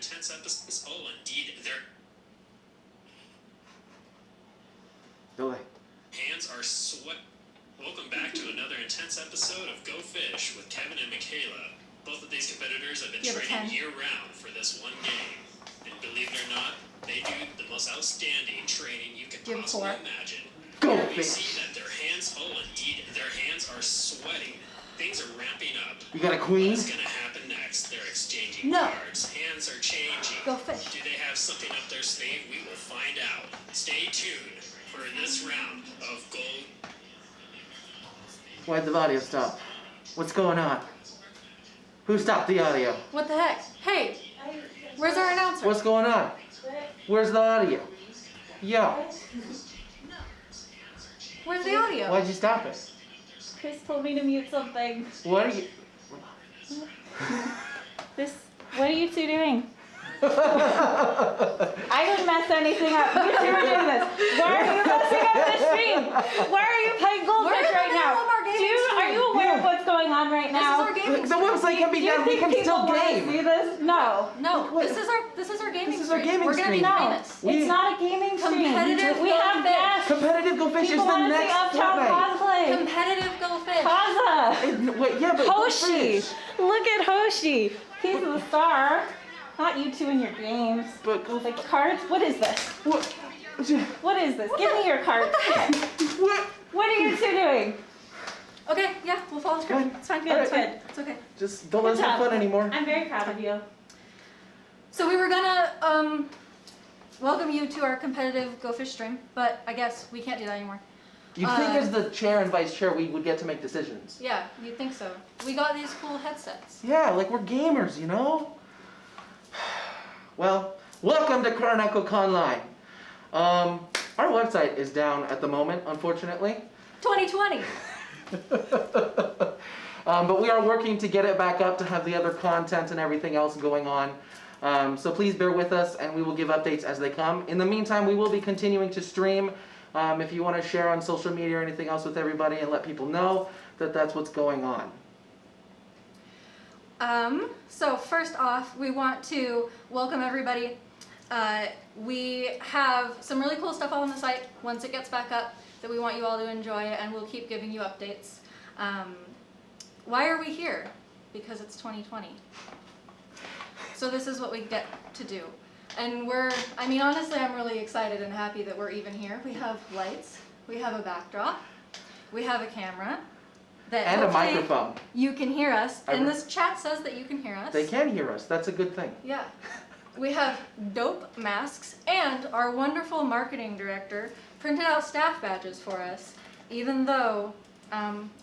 intense episodes. Oh, indeed, their hands are sweat. Welcome back to another intense episode of Go Fish with Kevin and Michaela. Both of these competitors have been training year-round for this one game. And believe it or not, they do the most outstanding training you could possibly imagine. Go We Fish! see that their hands, oh indeed, their hands are sweating. Things are ramping up. You got a queen? What's gonna happen next? They're exchanging No. cards. Hands are changing. Go Fish. Do they have something up their sleeve? We will find out. Stay tuned for this round of gold. Why'd the audio stop? What's going on? Who stopped the audio? What the heck? Hey, where's our announcer? What's going on? Where's the audio? Yo, Where's the audio? why'd you stop it? Chris told me to mute something. What are you... What are you two doing? I didn't mess anything up. You two are doing this. Why are you messing up the stream? Why are you playing goldfish right now? Dude, are you aware of what's going on right now? This is our gaming The website can be done, we can still game. See this? No. No, Wait. this is our gaming This is our stream. gaming We're gonna be stream. famous. It's not a gaming stream. Competitive We have goldfish. guests. Competitive Go Fish is People the want to see next Uptown Fortnite. cosplay. Competitive Go Fish. Khaza. Wait, yeah, but Go Hoshi. Fish. Look at Hoshi. He's the star. Not you two in your games. But Go Like cards? What is this? What? What is this? Give me your cards. What? What are you two doing? Okay, yeah, we'll follow the script. Good. It's fine. Good, It's good. fine. It's okay. Just don't let us have fun anymore. I'm very proud of you. So we were gonna welcome you to our competitive Go Fish stream, but I guess we can't do that anymore. You'd think as the chair and vice chair we would get to make decisions. Yeah, you'd think so. We got these cool headsets. Yeah, like we're gamers, you know? Well, welcome to KuroNekoConline. Our website is down at the moment, unfortunately. 2020. But we are working to get it back up to have the other content and everything else going on. So please bear with us and we will give updates as they come. In the meantime, we will be continuing to stream. If you want to share on social media or anything else with everybody and let people know that that's what's going on. So first off, we want to welcome everybody. We have some really cool stuff on the site once it gets back up that we want you all to enjoy, and we'll keep giving you updates. Why are we here? Because it's 2020. So this is what we get to do. And I mean, honestly, I'm really excited and happy that we're even here. We have lights, we have a backdrop, we have a camera. And a microphone. You can hear us, and this chat says that you can hear us. They can hear us, that's a good thing. Yeah. We have dope masks, and our wonderful marketing director printed out staff badges for us, even though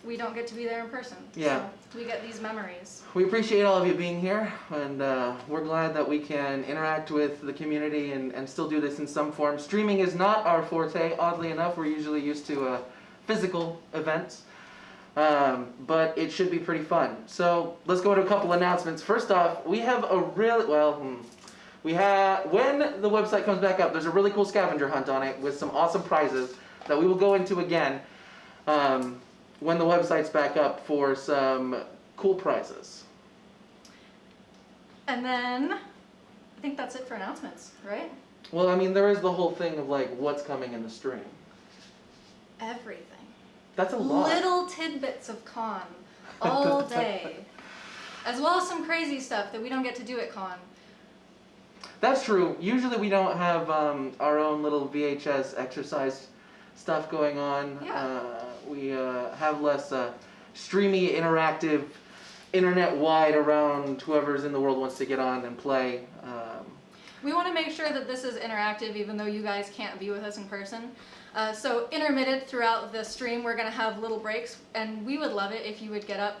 we don't get to be there in person. Yeah. So we get these memories. We appreciate all of you being here, and we're glad that we can interact with the community and still do this in some form. Streaming is not our forte, oddly enough. We're usually used to physical events, but it should be pretty fun. So let's go to a couple announcements. First off, we have a really, when the website comes back up, there's a really cool scavenger hunt on it with some awesome prizes that we will go into again when the website's back up for some cool prizes. And then, I think that's it for announcements, right? Well, I mean, there is the whole thing of like what's coming in the stream. Everything. That's a lot. Little tidbits of con all day. As well as some crazy stuff that we don't get to do at con. That's true. Usually we don't have our own little VHS exercise stuff going on. Yeah. We have less streamy, interactive, internet-wide around whoever's in the world wants to get on and play. We want to make sure that this is interactive even though you guys can't be with us in person. So intermittent throughout the stream, we're going to have little breaks, and we would love it if you would get up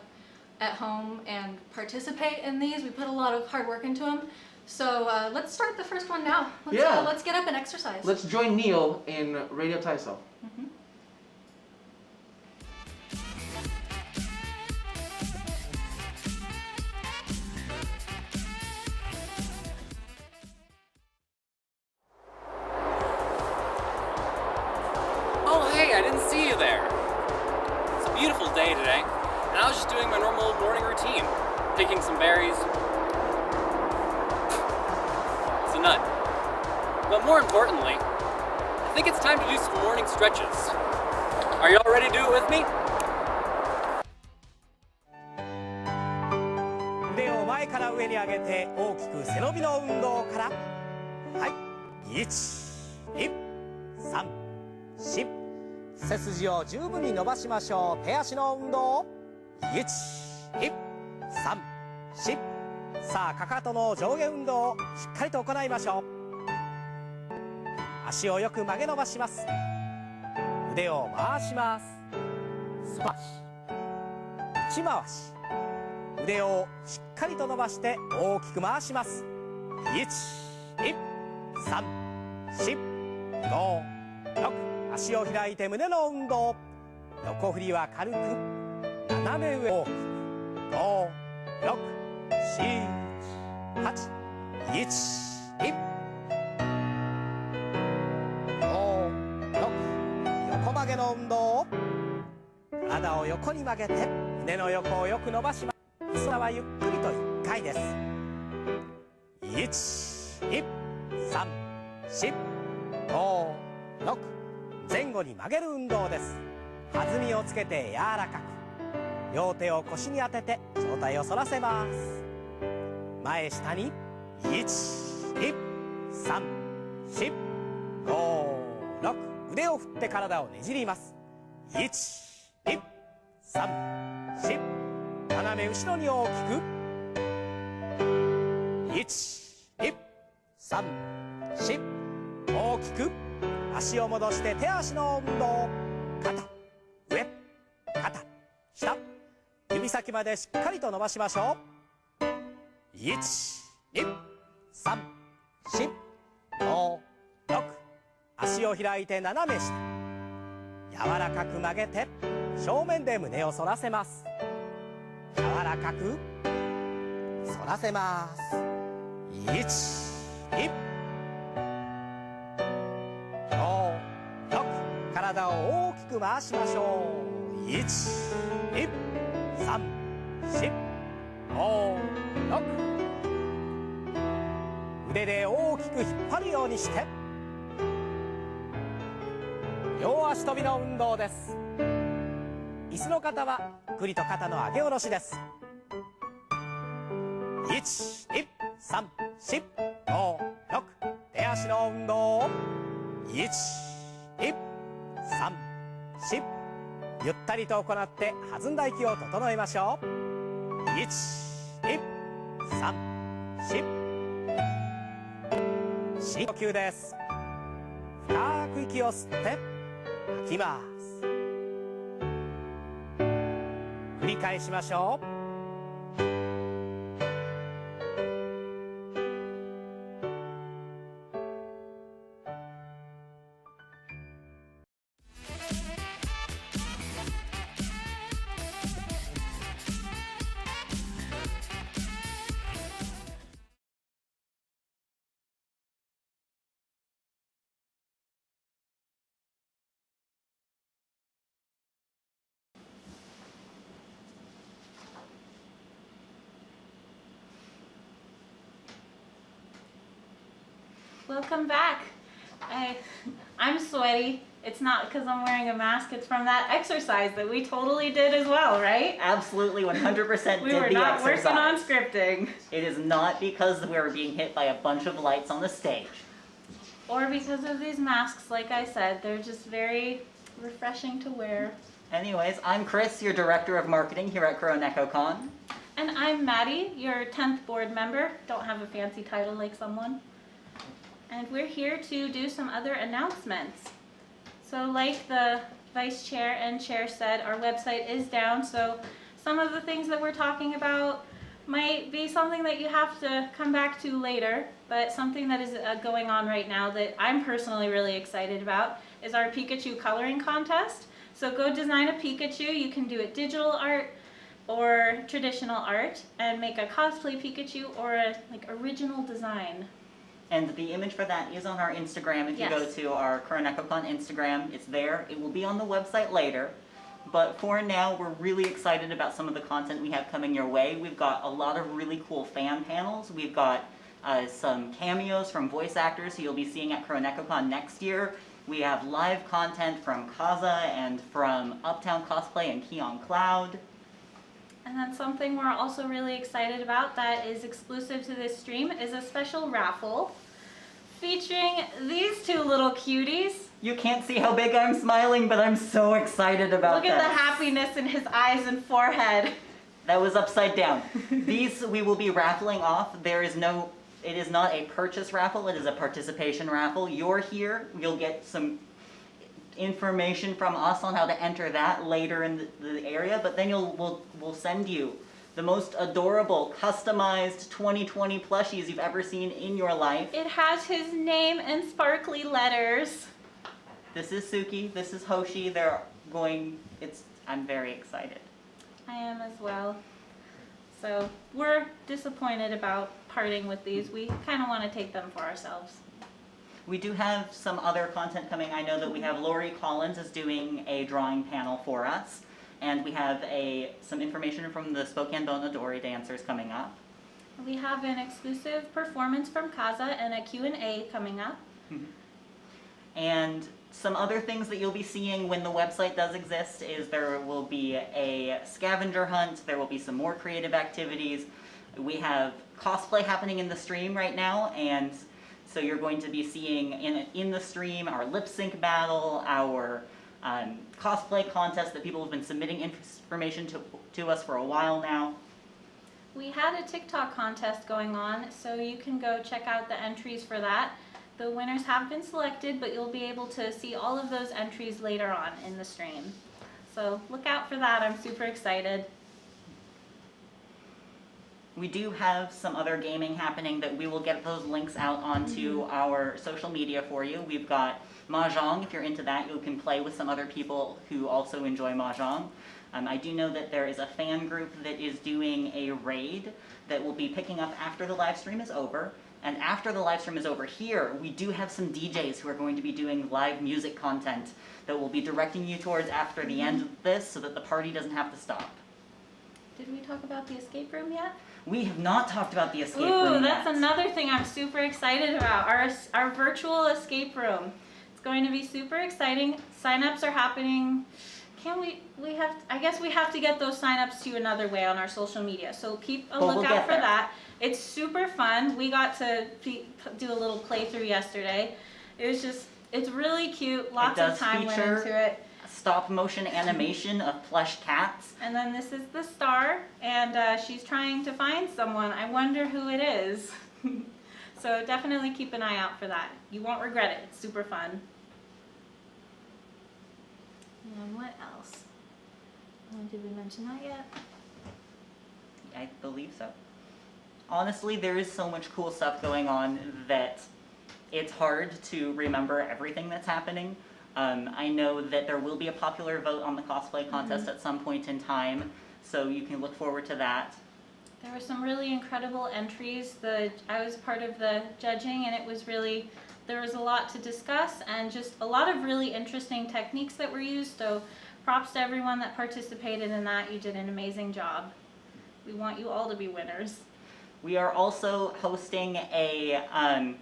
at home and participate in these. We put a lot of hard work into them. So let's start the first one now. Let's get up and exercise. Let's join Neil in Radio Taiso. Mm-hmm. Oh hey, I didn't see you there. It's a beautiful day today, and I was just doing my normal morning routine. Picking some berries. to none. But more importantly, I think it's time to do some morning stretches. Are y'all ready to do it with me? 腕を前から上に上げて大きく背伸びの運動からはい、1、2、3、4背筋を十分に伸ばしましょう。手足の運動1、2、3、4さあかかとの上下運動をしっかりと行いましょう。足をよく曲げ伸ばします。腕を回します。スパッシュ内回し腕をしっかりと伸ばして大きく回します。1、2、3、4、5、6足を開いて胸の運動。横振りは軽く斜め上大きく5、6、7、8 1、2、5、6横曲げの運動。体を横に曲げて胸の横をよく伸ばします。空はゆっくりと1回です。1、2、3、4、5、6前後に曲げる運動です。弾みをつけて柔らかく両手を腰に当てて上体を反らせます。前下に1、2、3、4、5、6腕を振って体をねじります。1、2、3、4斜め後ろに大きく1、2、3、4大きく足を戻して手足の運動。肩上肩下指先までしっかりと伸ばしましょう。1、2、3、4、5、6足を開いて斜め下柔らかく曲げて正面で胸を反らせます。柔らかく反らせます。1、2、5、6体を大きく回しましょう。1、2、3、4、5、6腕で大きく引っ張るようにして両足跳びの運動です。椅子の方はゆっくりと肩の上げ下ろしです。1、2、3、4、5、6手足の運動。1、2、3、4ゆったりと行って弾んだ息を整えましょう。1、2、3、4深呼吸です。深く息を吸って吐きます。繰り返しましょう。Welcome back. I'm sweaty. It's not because I'm wearing a mask, it's from that exercise that we totally did as well, right? Absolutely, 100% We did were the not exercise. working on scripting. It is not because we were being hit by a bunch of lights on the stage. Or because of these masks, like I said, they're just very refreshing to wear. Anyways, I'm Chris, your Director of Marketing here at KuroNekoCon. And I'm Maddie, your 10th board member. Don't have a fancy title like someone. And we're here to do some other announcements. So like the vice chair and chair said, our website is down, so some of the things that we're talking about might be something that you have to come back to later, but something that is going on right now that I'm personally really excited about is our Pikachu coloring contest. So go design a Pikachu. You can do it digital art or traditional art and make a cosplay Pikachu or a original design. And the image for that is on our Instagram. If you go to our KuroNekoCon Instagram, it's there. It will be on the website later. But for now, we're really excited about some of the content we have coming your way. We've got a lot of really cool fan panels. We've got some cameos from voice actors who you'll be seeing at KuroNekoCon next year. We have live content from Kazha and from Uptown Cosplay and KionCloud. And then something we're also really excited about that is exclusive to this stream is a special raffle featuring these two little cuties. You can't see how big I'm smiling, but I'm so excited about Look at the happiness in his eyes and forehead. That was upside down. These we will be raffling off. It is not a purchase raffle, it is a participation raffle. You're here, you'll get some information from us on how to enter that later in the area, but then we'll send you the most adorable, customized 2020 plushies you've ever seen in your life. It has his name in sparkly letters. This is Tsuki, this is Hoshi, I'm very excited. I am as well. So we're disappointed about parting with these. We kind of want to take them for ourselves. We do have some other content coming. I know that we have Lori Collins is doing a drawing panel for us, and we have some information from the Spokane Odori dancers coming up. We have an exclusive performance from Khaza and a Q&A coming up. And some other things that you'll be seeing when the website does exist is there will be a scavenger hunt, there will be some more creative activities. We have cosplay happening in the stream right now, and so you're going to be seeing in the stream our lip sync battle, our cosplay contest that people have been submitting information to us for a while now. We had a TikTok contest going on, so you can go check out the entries for that. The winners have been selected, but you'll be able to see all of those entries later on in the stream. So look out for that, I'm super excited. We do have some other gaming happening that we will get those links out onto our social media for you. We've got Mahjong, if you're into that, you can play with some other people who also enjoy Mahjong. I do know that there is a fan group that is doing a raid that will be picking up after the live stream is over. And after the live stream is over here, we do have some DJs who are going to be doing live music content that we'll be directing you towards after the end of this so that the party doesn't have to stop. Did we talk about the escape room yet? We have not talked about the escape room Ooh, that's yet. Another thing I'm super excited about, our virtual escape room. It's going to be super exciting. Sign-ups are happening. I guess we have to get those sign-ups to you another way on our social media, so keep a lookout for that. It's super fun. We got to do a little playthrough yesterday. It's really cute. Lots of time went into it. Stop motion animation of plush cats. And then this is the star, and she's trying to find someone. I wonder who it is. So definitely keep an eye out for that. You won't regret it. It's super fun. And what else? Did we mention that yet? I believe so. Honestly, there is so much cool stuff going on that it's hard to remember everything that's happening. I know that there will be a popular vote on the cosplay contest at some point in time, so you can look forward to that. There were some really incredible entries. I was part of the judging, and there was a lot to discuss and just a lot of really interesting techniques that were used, so props to everyone that participated in that. You did an amazing job. We want you all to be winners. We are also hosting an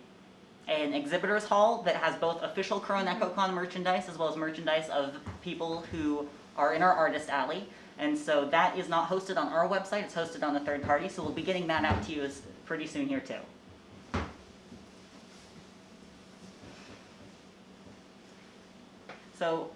exhibitors hall that has both official KuroNekoCon merchandise as well as merchandise of people who are in our artist alley. And so that is not hosted on our website, it's hosted on a third party, so we'll be getting that out to you pretty soon here too. So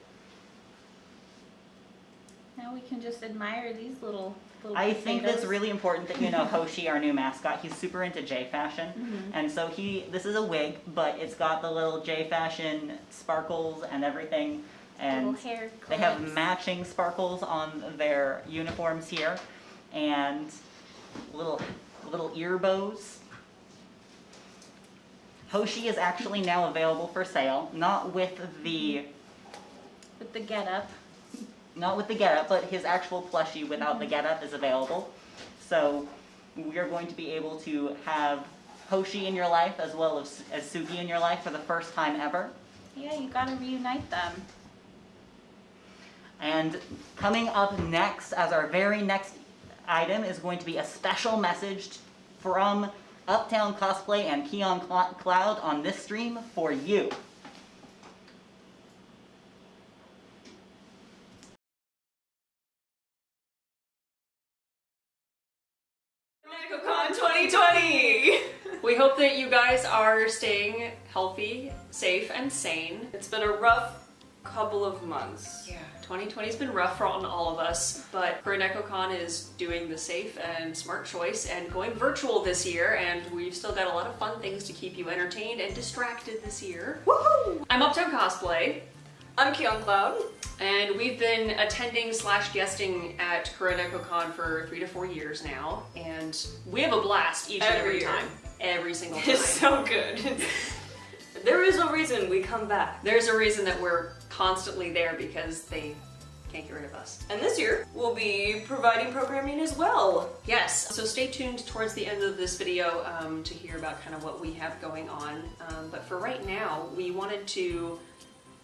now we can just admire these little I think potatoes. that's really important that you know Hoshi, our new mascot, he's super into J fashion. And so this is a wig, but it's got the little J fashion sparkles and everything. And little hair they have clips. matching sparkles on their uniforms here. And little ear bows. Hoshi is actually now available for sale, not with the getup. Not with the getup, but his actual plushie without the getup is available. So we are going to be able to have Hoshi in your life as well as Tsuki in your life for the first time ever. Yeah, you gotta reunite them. And coming up next, as our very next item, is going to be a special message from Uptown Cosplay and KionCloud on this stream for you. KuroNekoCon 2020! We hope that you guys are staying healthy, safe, and sane. It's been a rough couple of months. Yeah, 2020's been rough on all of us, but KuroNekoCon is doing the safe and smart choice and going virtual this year, and we've still got a lot of fun things to keep you entertained and distracted this year. Woohoo! I'm Uptown Cosplay. I'm KionCloud. And we've been attending / guesting at KuroNekoCon for 3 to 4 years now, and we have a blast each and every time. Every single time. It's so good. There is a reason we come back. There's a reason that we're constantly there because they can't get rid of us. And this year, we'll be providing programming as well. Yes, so stay tuned towards the end of this video to hear about kind of what we have going on. But for right now, we wanted to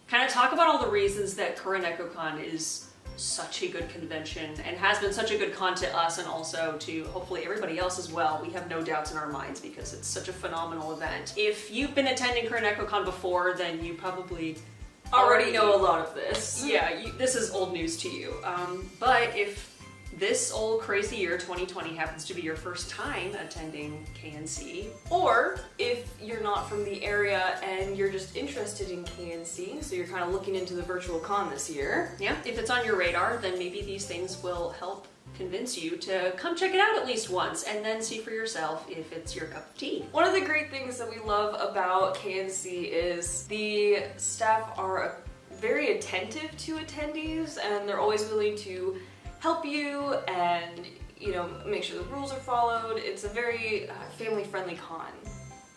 kind of talk about all the reasons that KuroNekoCon is such a good convention and has been such a good con to us and also to hopefully everybody else as well. We have no doubts in our minds because it's such a phenomenal event. If you've been attending KuroNekoCon before, then you probably already know a lot of this. Yeah, this is old news to you. But if this old crazy year 2020 happens to be your first time attending KNC, or if you're not from the area and you're just interested in KNC, so you're kind of looking into the virtual con this year. Yeah, if it's on your radar, then maybe these things will help convince you to come check it out at least once and then see for yourself if it's your cup of tea. One of the great things that we love about KNC is the staff are very attentive to attendees and they're always willing to help you and, you know, make sure the rules are followed. It's a very family-friendly con.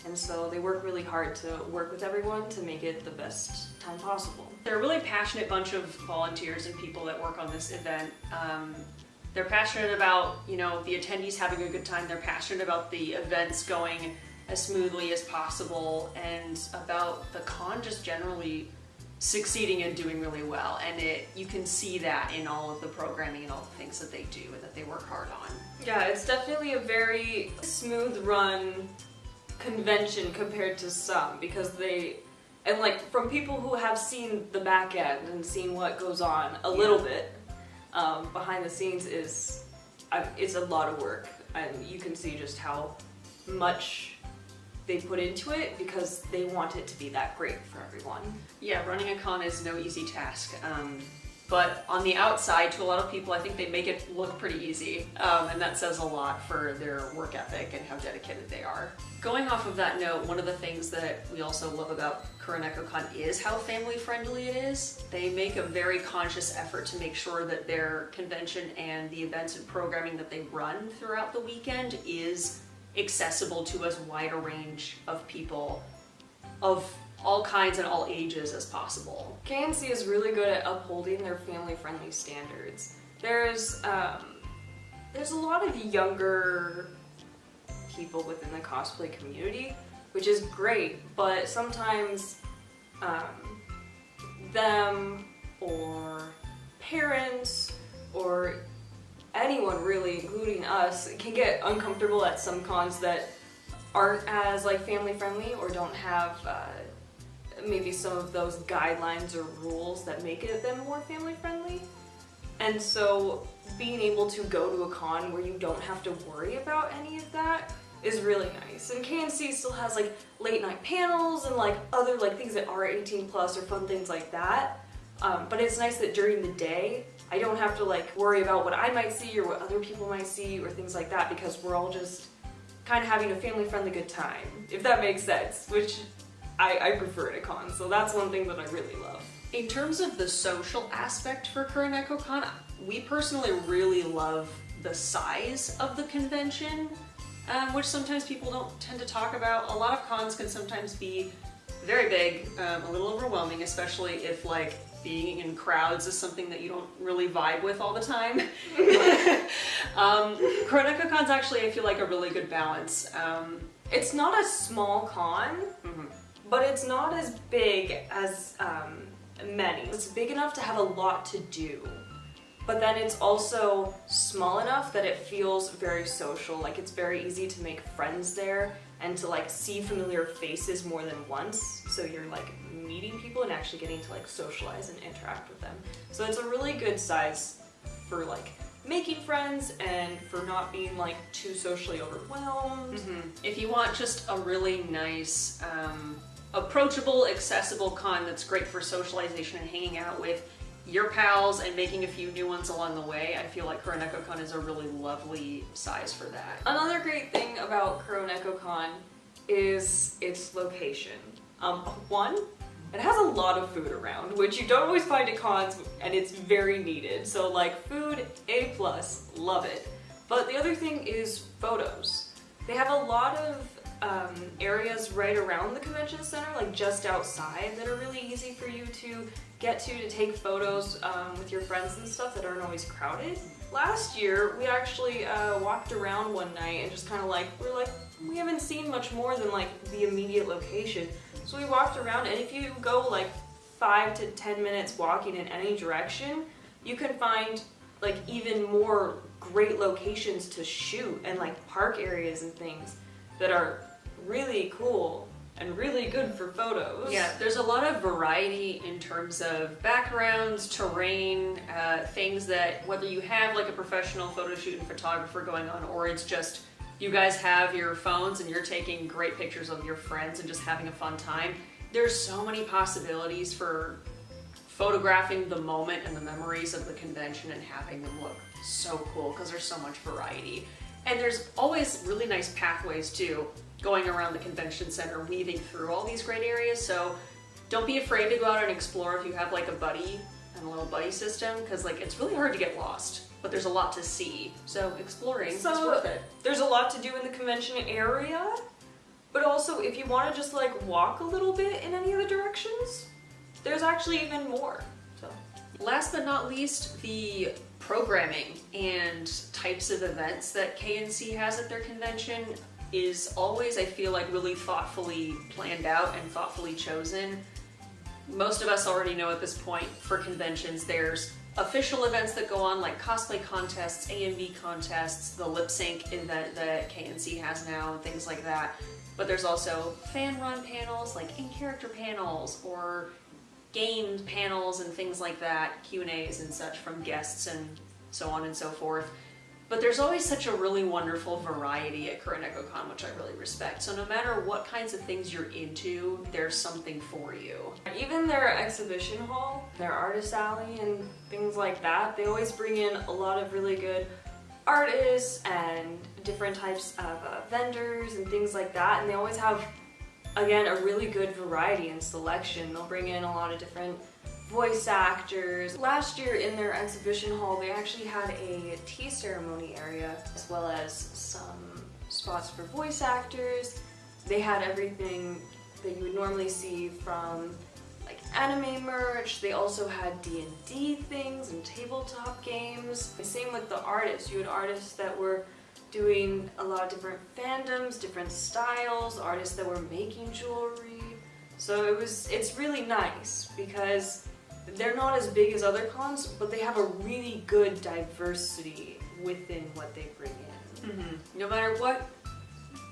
And so they work really hard to work with everyone to make it the best time possible. They're a really passionate bunch of volunteers and people that work on this event. They're passionate about, you know, the attendees having a good time. They're passionate about the events going as smoothly as possible and about the con just generally succeeding and doing really well, and you can see that in all of the programming and all the things that they do and that they work hard on. Yeah, it's definitely a very smooth run convention compared to some because and like from people who have seen the back end and seen what goes on a little bit behind the scenes it's a lot of work, and you can see just how much they put into it because they want it to be that great for everyone. Yeah, running a con is no easy task. But on the outside, to a lot of people, I think they make it look pretty easy. And that says a lot for their work ethic and how dedicated they are. Going off of that note, one of the things that we also love about KuroNekoCon is how family friendly it is. They make a very conscious effort to make sure that their convention and the events and programming that they run throughout the weekend is accessible to as wide a range of people of all kinds and all ages as possible. KNC is really good at upholding their family-friendly standards. There's a lot of younger people within the cosplay community, which is great, but sometimes them or parents or anyone really, including us, can get uncomfortable at some cons that aren't as like family friendly or don't have maybe some of those guidelines or rules that make them more family friendly. And so being able to go to a con where you don't have to worry about any of that is really nice. And KNC still has like late night panels and like other like things that are 18 plus or fun things like that. But it's nice that during the day I don't have to like worry about what I might see or what other people might see or things like that because we're all just kind of having a family-friendly good time, if that makes sense, which I prefer at a con, so that's one thing that I really love. In terms of the social aspect for KuroNekoCon, we personally really love the size of the convention, which sometimes people don't tend to talk about. A lot of cons can sometimes be very big, a little overwhelming, especially if like being in crowds is something that you don't really vibe with all the time. KuroNekoCon's actually, I feel like, a really good balance. It's not a small con, but it's not as big as many. It's big enough to have a lot to do. but then it's also small enough that it feels very social. Like it's very easy to make friends there and to like see familiar faces more than once. So you're like meeting people and actually getting to like socialize and interact with them. So it's a really good size for like making friends and for not being like too socially overwhelmed. If you want just a really nice, approachable, accessible con that's great for socialization and hanging out with your pals and making a few new ones along the way, I feel like KuroNekoCon is a really lovely size for that. Another great thing about KuroNekoCon is its location. One, it has a lot of food around, which you don't always find at cons, and it's very needed. So like food, A+, love it. But the other thing is photos. They have a lot of areas right around the convention center, like just outside, that are really easy for you to get to take photos with your friends and stuff that aren't always crowded. Last year, we actually walked around one night and just kind of like, we haven't seen much more than like the immediate location. So we walked around, and if you go like 5 to 10 minutes walking in any direction, you can find like even more great locations to shoot and like park areas and things that are really cool and really good for photos. Yeah, there's a lot of variety in terms of backgrounds, terrain, things that whether you have like a professional photo shoot and photographer going on, or it's just you guys have your phones and you're taking great pictures of your friends and just having a fun time. There's so many possibilities for photographing the moment and the memories of the convention and having them look so cool because there's so much variety. And there's always really nice pathways too, going around the convention center, weaving through all these great areas. So don't be afraid to go out and explore if you have like a buddy and a little buddy system, because like it's really hard to get lost, but there's a lot to see. So exploring is worth it. There's a lot to do in the convention area, but also if you want to just like walk a little bit in any of the directions, there's actually even more. So last but not least, the programming and types of events that KNC has at their convention is always, I feel like, really thoughtfully planned out and thoughtfully chosen. Most of us already know at this point for conventions there's official events that go on like cosplay contests, AMV contests, the lip sync event that KNC has now, and things like that. But there's also fan run panels like in-character panels or game panels and things like that, Q&As and such from guests and so on and so forth. But there's always such a really wonderful variety at KuroNekoCon, which I really respect. So no matter what kinds of things you're into, there's something for you. Even their exhibition hall, their artist alley and things like that, they always bring in a lot of really good artists and different types of vendors and things like that. And they always have, again, a really good variety and selection. They'll bring in a lot of different voice actors. Last year in their exhibition hall, they actually had a tea ceremony area as well as some spots for voice actors. They had everything that you would normally see from like anime merch. They also had D&D things and tabletop games. Same with the artists. You had artists that were doing a lot of different fandoms, different styles, artists that were making jewelry. So it's really nice because they're not as big as other cons, but they have a really good diversity within what they bring in. No matter what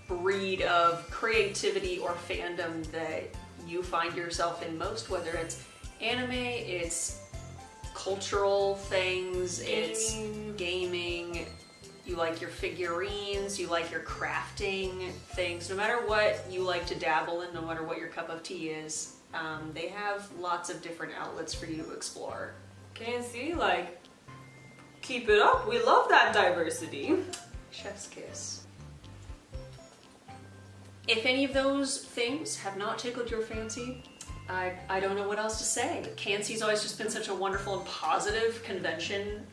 breed of creativity or fandom that you find yourself in most, whether it's anime, it's cultural things, it's gaming, you like your figurines, you like your crafting things, no matter what you like to dabble in, no matter what your cup of tea is, they have lots of different outlets for you to explore. KNC, like, keep it up. We love that diversity. Chef's kiss. If any of those things have not tickled your fancy, I don't know what else to say. KNC's always just been such a wonderful and positive convention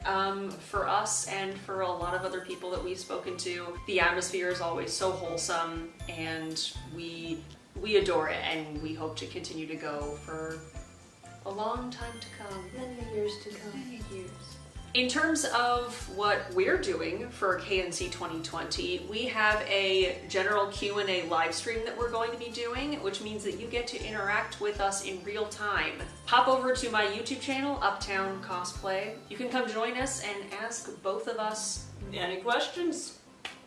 for us and for a lot of other people that we've spoken to. The atmosphere is always so wholesome, and we adore it, and we hope to continue to go for a long time to come. Many years to come. Many years. In terms of what we're doing for KNC 2020, we have a general Q&A live stream that we're going to be doing, which means that you get to interact with us in real time. Pop over to my YouTube channel, Uptown Cosplay. You can come join us and ask both of us Any questions?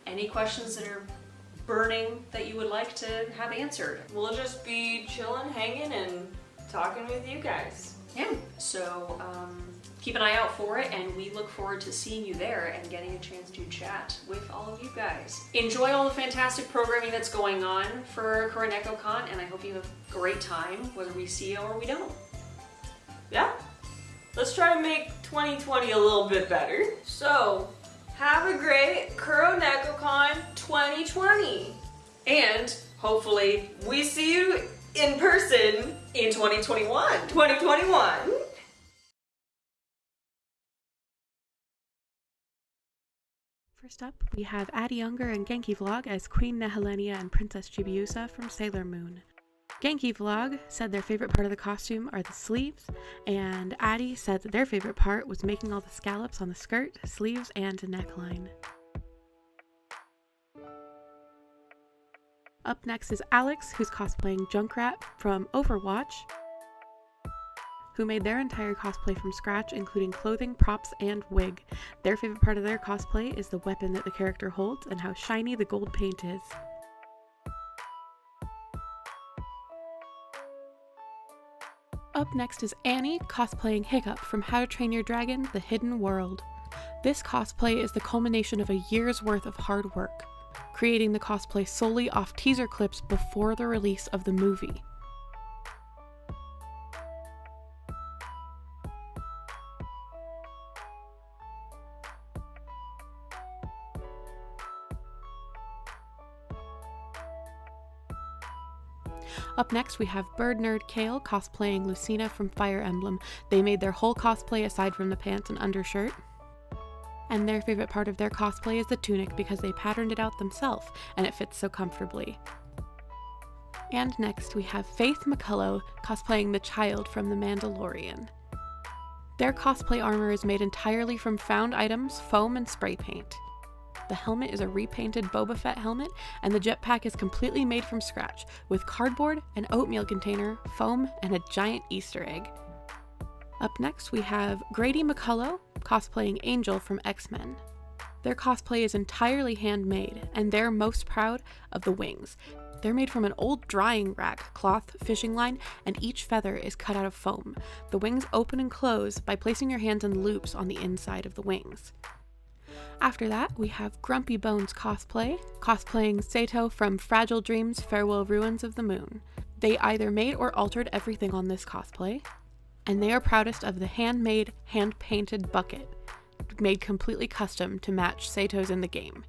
any questions that are burning that you would like to have answered. We'll just be chilling, hanging, and talking with you guys. Yeah, so keep an eye out for it, and we look forward to seeing you there and getting a chance to chat with all of you guys. Enjoy all the fantastic programming that's going on for KuroNekoCon, and I hope you have a great time, whether we see you or we don't. Yeah? Let's try to make 2020 a little bit better. So, have a great KuroNekoCon 2020. And hopefully we see you in person in 2021. 2021. First up, we have Addie Younger and Genki Vlog as Queen Nehelenia and Princess Chibiusa from Sailor Moon. Genki Vlog said their favorite part of the costume are the sleeves, and Addie said that their favorite part was making all the scallops on the skirt, sleeves, and neckline. Up next is Alex, who's cosplaying Junkrat from Overwatch, who made their entire cosplay from scratch, including clothing, props, and wig. Their favorite part of their cosplay is the weapon that the character holds and how shiny the gold paint is. Up next is Annie, cosplaying Hiccup from How to Train Your Dragon: The Hidden World. This cosplay is the culmination of a year's worth of hard work, creating the cosplay solely off teaser clips before the release of the movie. Up next, we have Bird Nerd Kale cosplaying Lucina from Fire Emblem. They made their whole cosplay aside from the pants and undershirt. And their favorite part of their cosplay is the tunic because they patterned it out themselves and it fits so comfortably. And next, we have Faith McCullough cosplaying the Child from The Mandalorian. Their cosplay armor is made entirely from found items, foam, and spray paint. The helmet is a repainted Boba Fett helmet, and the jetpack is completely made from scratch, with cardboard, an oatmeal container, foam, and a giant Easter egg. Up next, we have Grady McCullough cosplaying Angel from X-Men. Their cosplay is entirely handmade, and they're most proud of the wings. They're made from an old drying rack, cloth, fishing line, and each feather is cut out of foam. The wings open and close by placing your hands in loops on the inside of the wings. After that, we have Grumpy Bones cosplaying Sato from Fragile Dreams: Farewell Ruins of the Moon. They either made or altered everything on this cosplay, and they are proudest of the handmade, hand-painted bucket, made completely custom to match Sato's in the game.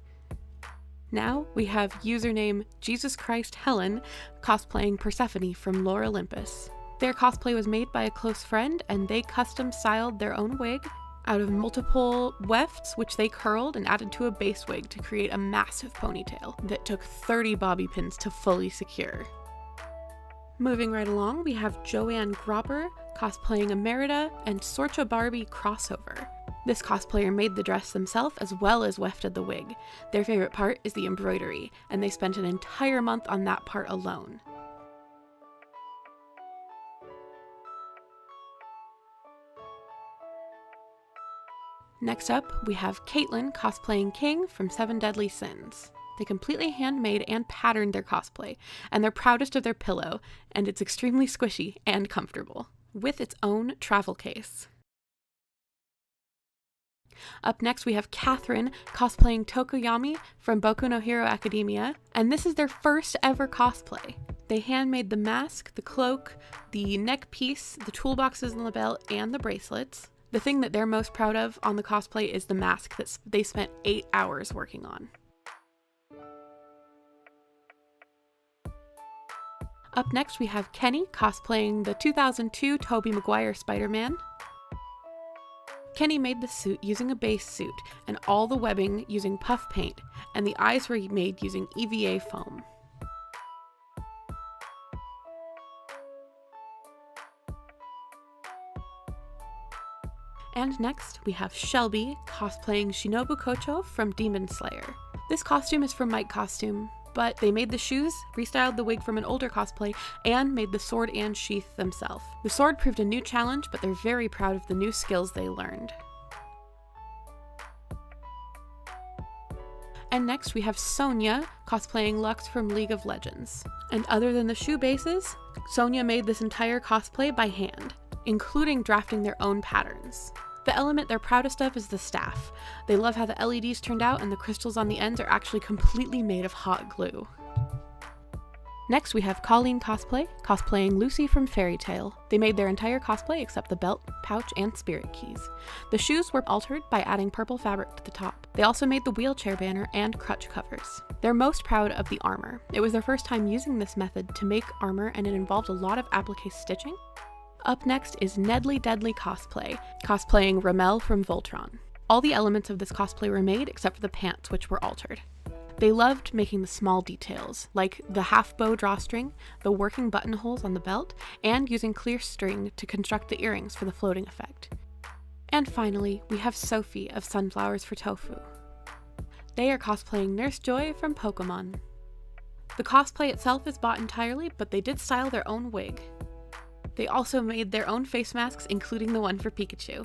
Now, we have username Jesus Christ Helen cosplaying Persephone from Lore Olympus. Their cosplay was made by a close friend, and they custom styled their own wig out of multiple wefts, which they curled and added to a base wig to create a massive ponytail that took 30 bobby pins to fully secure. Moving right along, we have Joanne Gropper cosplaying Emerita and Sorcha Barbie crossover. This cosplayer made the dress themselves as well as wefted the wig. Their favorite part is the embroidery, and they spent an entire month on that part alone. Next up, we have Caitlin cosplaying King from Seven Deadly Sins. They completely handmade and patterned their cosplay, and they're proudest of their pillow, and it's extremely squishy and comfortable, with its own travel case. Up next, we have Catherine cosplaying Tokoyami from Boku no Hero Academia, and this is their first ever cosplay. They handmade the mask, the cloak, the neck piece, the toolboxes on the belt, and the bracelets. The thing that they're most proud of on the cosplay is the mask that they spent 8 hours working on. Up next, we have Kenny cosplaying the 2002 Tobey Maguire Spider-Man. Kenny made the suit using a base suit, and all the webbing using puff paint, and the eyes were made using EVA foam. And next, we have Shelby cosplaying Shinobu Kocho from Demon Slayer. This costume is from Mike Costume, but they made the shoes, restyled the wig from an older cosplay, and made the sword and sheath themselves. The sword proved a new challenge, but they're very proud of the new skills they learned. And next we have Sonia cosplaying Lux from League of Legends. And other than the shoe bases, Sonia made this entire cosplay by hand, including drafting their own patterns. The element they're proudest of is the staff. They love how the LEDs turned out and the crystals on the ends are actually completely made of hot glue. Next we have Colleen Cosplay, cosplaying Lucy from Fairy Tail. They made their entire cosplay except the belt, pouch, and spirit keys. The shoes were altered by adding purple fabric to the top. They also made the wheelchair banner and crutch covers. They're most proud of the armor. It was their first time using this method to make armor and it involved a lot of applique stitching. Up next is Nedley Deadly Cosplay, cosplaying Ramel from Voltron. All the elements of this cosplay were made except for the pants, which were altered. They loved making the small details, like the half-bow drawstring, the working buttonholes on the belt, and using clear string to construct the earrings for the floating effect. And finally, we have Sophie of Sunflowers for Tofu. They are cosplaying Nurse Joy from Pokemon. The cosplay itself is bought entirely, but they did style their own wig. They also made their own face masks, including the one for Pikachu.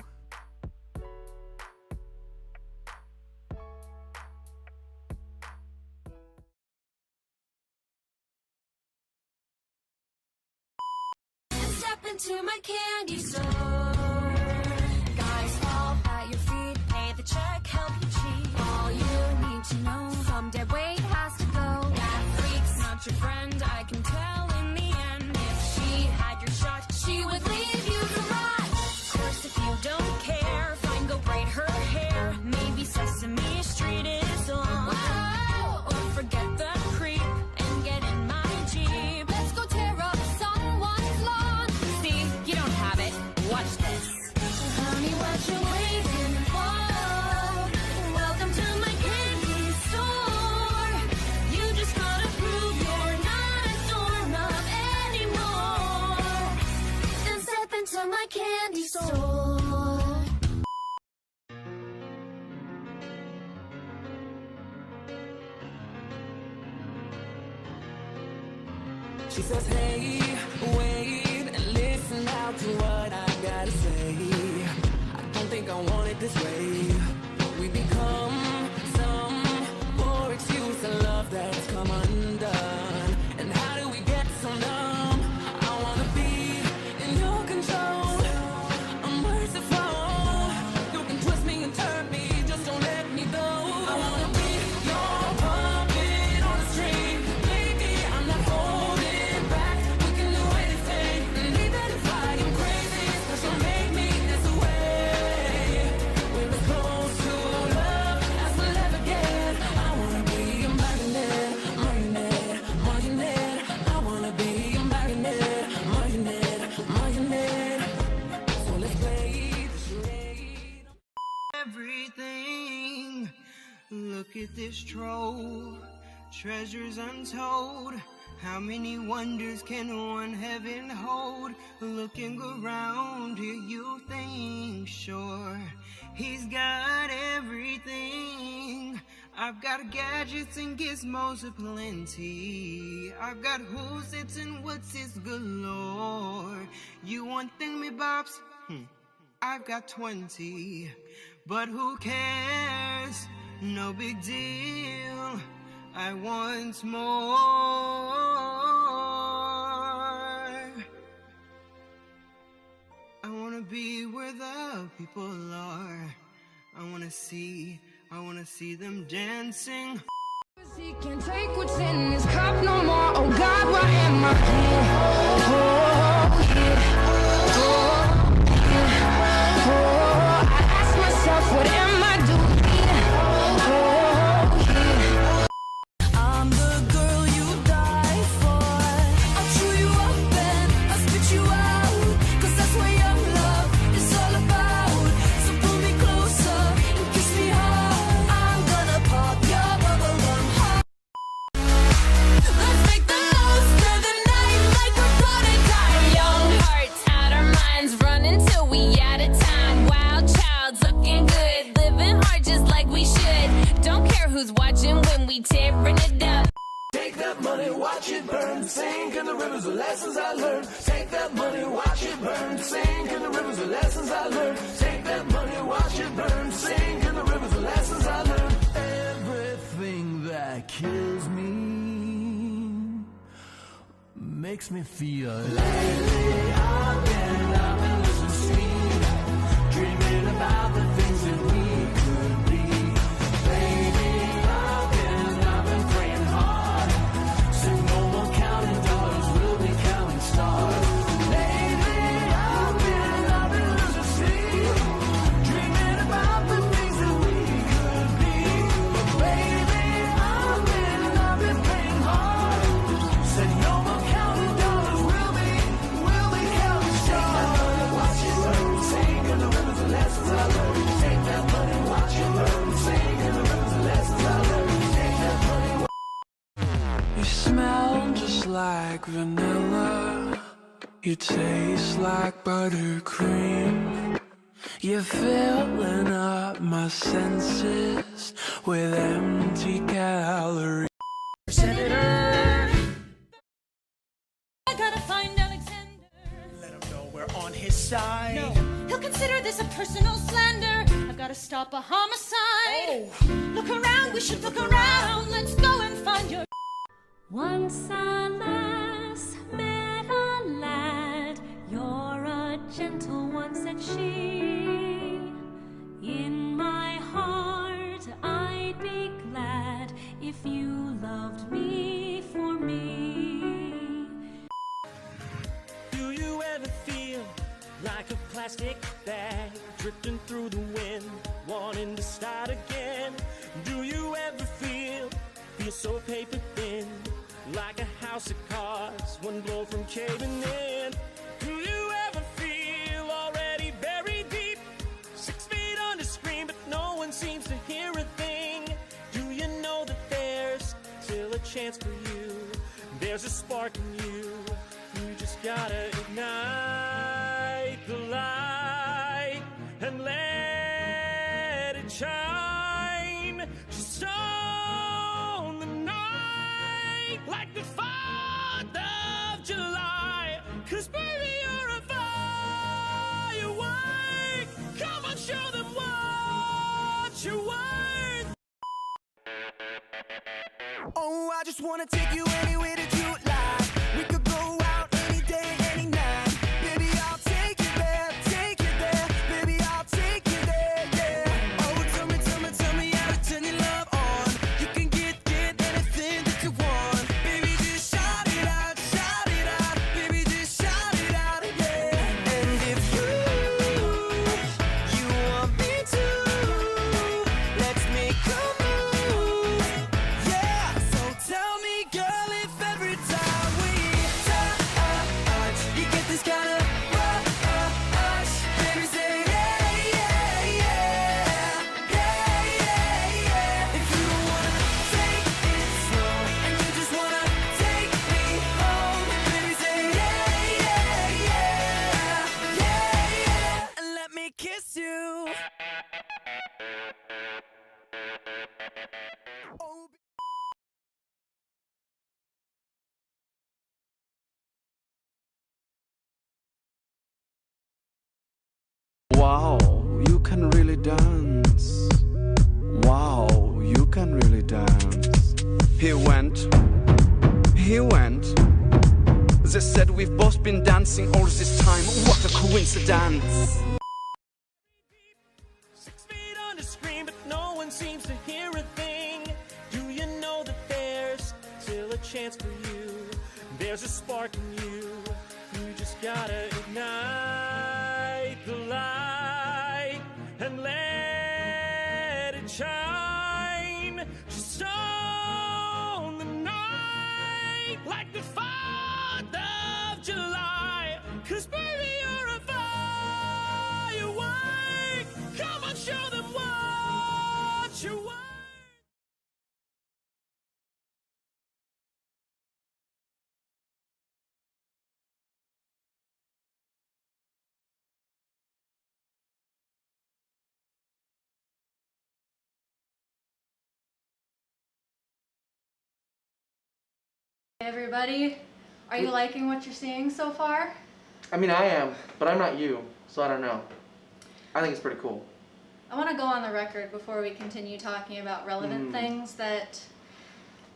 Step into my candy store. Guys fall at your feet, pay the check, help you cheat. All you need to know, some dead weight has to go. That freak's not your friend, I can tell in the end. If she had your shot, she would leave you to rot. Of course, if you don't care, fine, go braid her hair. Maybe Sesame Street is on. Whoa! Or forget the creep and get in my Jeep. Let's go tear up someone's lawn. See, you don't have it. Watch this. Honey, what you waiting for? Welcome to my candy store. You just gotta prove you're not a doorknob anymore. Then step into my candy store. She says, hey, wait, and listen out to what I gotta say. I don't think I want it this way. We become some poor excuse of love that's come undone. And how do we get so numb? I wanna be in your control. I'm merciful. You can twist me and turn me, just don't let me go. I wanna be your puppet on the string. Baby, I'm not holding back. We can do anything. And even if I am crazy, cause you'll make me this way. We're as close to love as we'll ever get. I wanna be a marionette, marionette, marionette. I wanna be a marionette, marionette, marionette. So let's play the charade. Everything. Look at this trove, treasures untold. How many wonders can one heaven hold? Looking around here, you think, sure, he's got everything. I've got gadgets and gizmos aplenty. I've got who's its and what's its galore. You want thingamabobs? I've got 20. But who cares? No big deal. I want more. I wanna be where the people are. I wanna see them dancing. He can't take what's in his cup no more. Oh God, why am I here? Oh, yeah. Oh, yeah. Oh, I ask myself, what am I doing? Oh, yeah. I'm the girl you die for. I'll chew you up and I'll spit you out. Cause that's what young love is all about. So pull me closer and kiss me hard. I'm gonna pop your bubble gum hard. Let's make the most of the night like we're floating time. Young hearts, out our minds, running till we out of time. Wild child. Don't care who's watching when we tearing it up. Take that money, watch it burn, sink in the rivers of lessons I learned. Take that money, watch it burn, sink in the rivers of lessons I learned. Take that money, watch it burn, sink in the rivers of lessons I learned. Everything that kills me makes me feel lately I've been losing sleep, dreaming about the things that we could be. Baby, I've been praying hard, said no more counting dollars, we'll be counting stars. Lately I've been losing sleep, dreaming about the things that we could be. Baby, I've been praying hard, said no more counting dollars, we'll be counting stars. Watch it burn, sing in the rivers of lessons I learned. Take that money, watch it burn, sing in the rivers of lessons I learned. Take that money. You smell just like vanilla. You taste like buttercream. You're filling up my senses with empty calories. Senator, I gotta find Alexander. let him know we're on his side. No, he'll consider this a personal slander. I've gotta stop a homicide. Look around, we should look around. Let's go and find your. Once I last met a lad, you're a gentle one, said she. In my heart, I'd be glad if you loved me for me. Do you ever feel like a plastic bag drifting through the wind, wanting to start again? Do you ever feel so paper thin, like a house of cards, one blow from caving in? Do you ever feel already buried deep, 6 feet under screen, but no one seems to hear a thing? Do you know that there's still a chance for you? There's a spark in you. You just gotta ignite the light and let it shine. Just on the night like the 4th of July. 'Cause baby, you're a firework. Come on, show them what you're worth. Oh, I just wanna take you anywhere that you like. We could go out any day, any night. Baby, I'll take you there, take you there. Baby, I'll take you there, yeah. Oh, tell me how to turn your love on. You can get anything that you want. Baby, just shout it out, baby, just shout it out, yeah. And if you want me to, let's make a move, yeah. So tell me, girl, if every time we touch, you get this kind of rush, baby, say yeah, yeah, yeah, yeah, yeah, yeah. If you don't wanna take it slow and you just wanna take me home, baby, say yeah, yeah, yeah, yeah, yeah, and let me kiss you. Oh, Wow, you can really dance. Wow, you can really dance. He went. They said we've both been dancing all this time. What a coincidence. 6 feet under screen, but no one seems to hear a thing. Do you know that there's still a chance for you? There's a spark in you. You just gotta ignite the light and let it shine. Just on the night like the 4th of July. 'Cause baby, you're a firework. Come on, show them what you want. Everybody, are you liking what you're seeing so far? I mean, I am, but I'm not you, so I don't know. I think it's pretty cool. I want to go on the record before we continue talking about relevant things that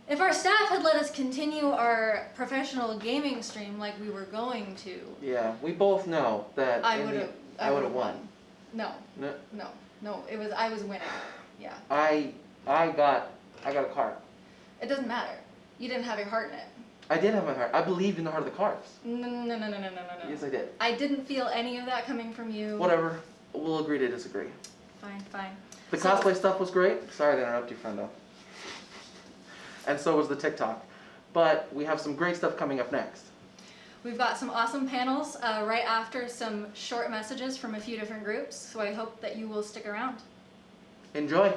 if our staff had let us continue our professional gaming stream like we were going to, Yeah, we both know that I would have won. No. No. No, I was winning. Yeah. I got a card. It doesn't matter. You didn't have your heart in it. I did have my heart. I believed in the heart of the cards. No. Yes, I did. I didn't feel any of that coming from you. Whatever. We'll agree to disagree. Fine. The cosplay stuff was great. Sorry to interrupt you, friendo. And so was the TikTok. But we have some great stuff coming up next. We've got some awesome panels right after some short messages from a few different groups, so I hope that you will stick around. Enjoy.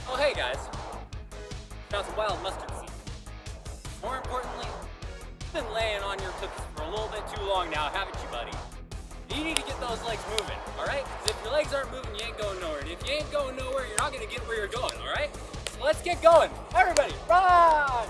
Oh hey guys, found some wild mustard seeds. More importantly, you've been laying on your cookies for a little bit too long now, haven't you, buddy? You need to get those legs moving, alright? Because if your legs aren't moving, you ain't going nowhere. And if you ain't going nowhere, you're not going to get where you're going, alright? So let's get going. Everybody, run!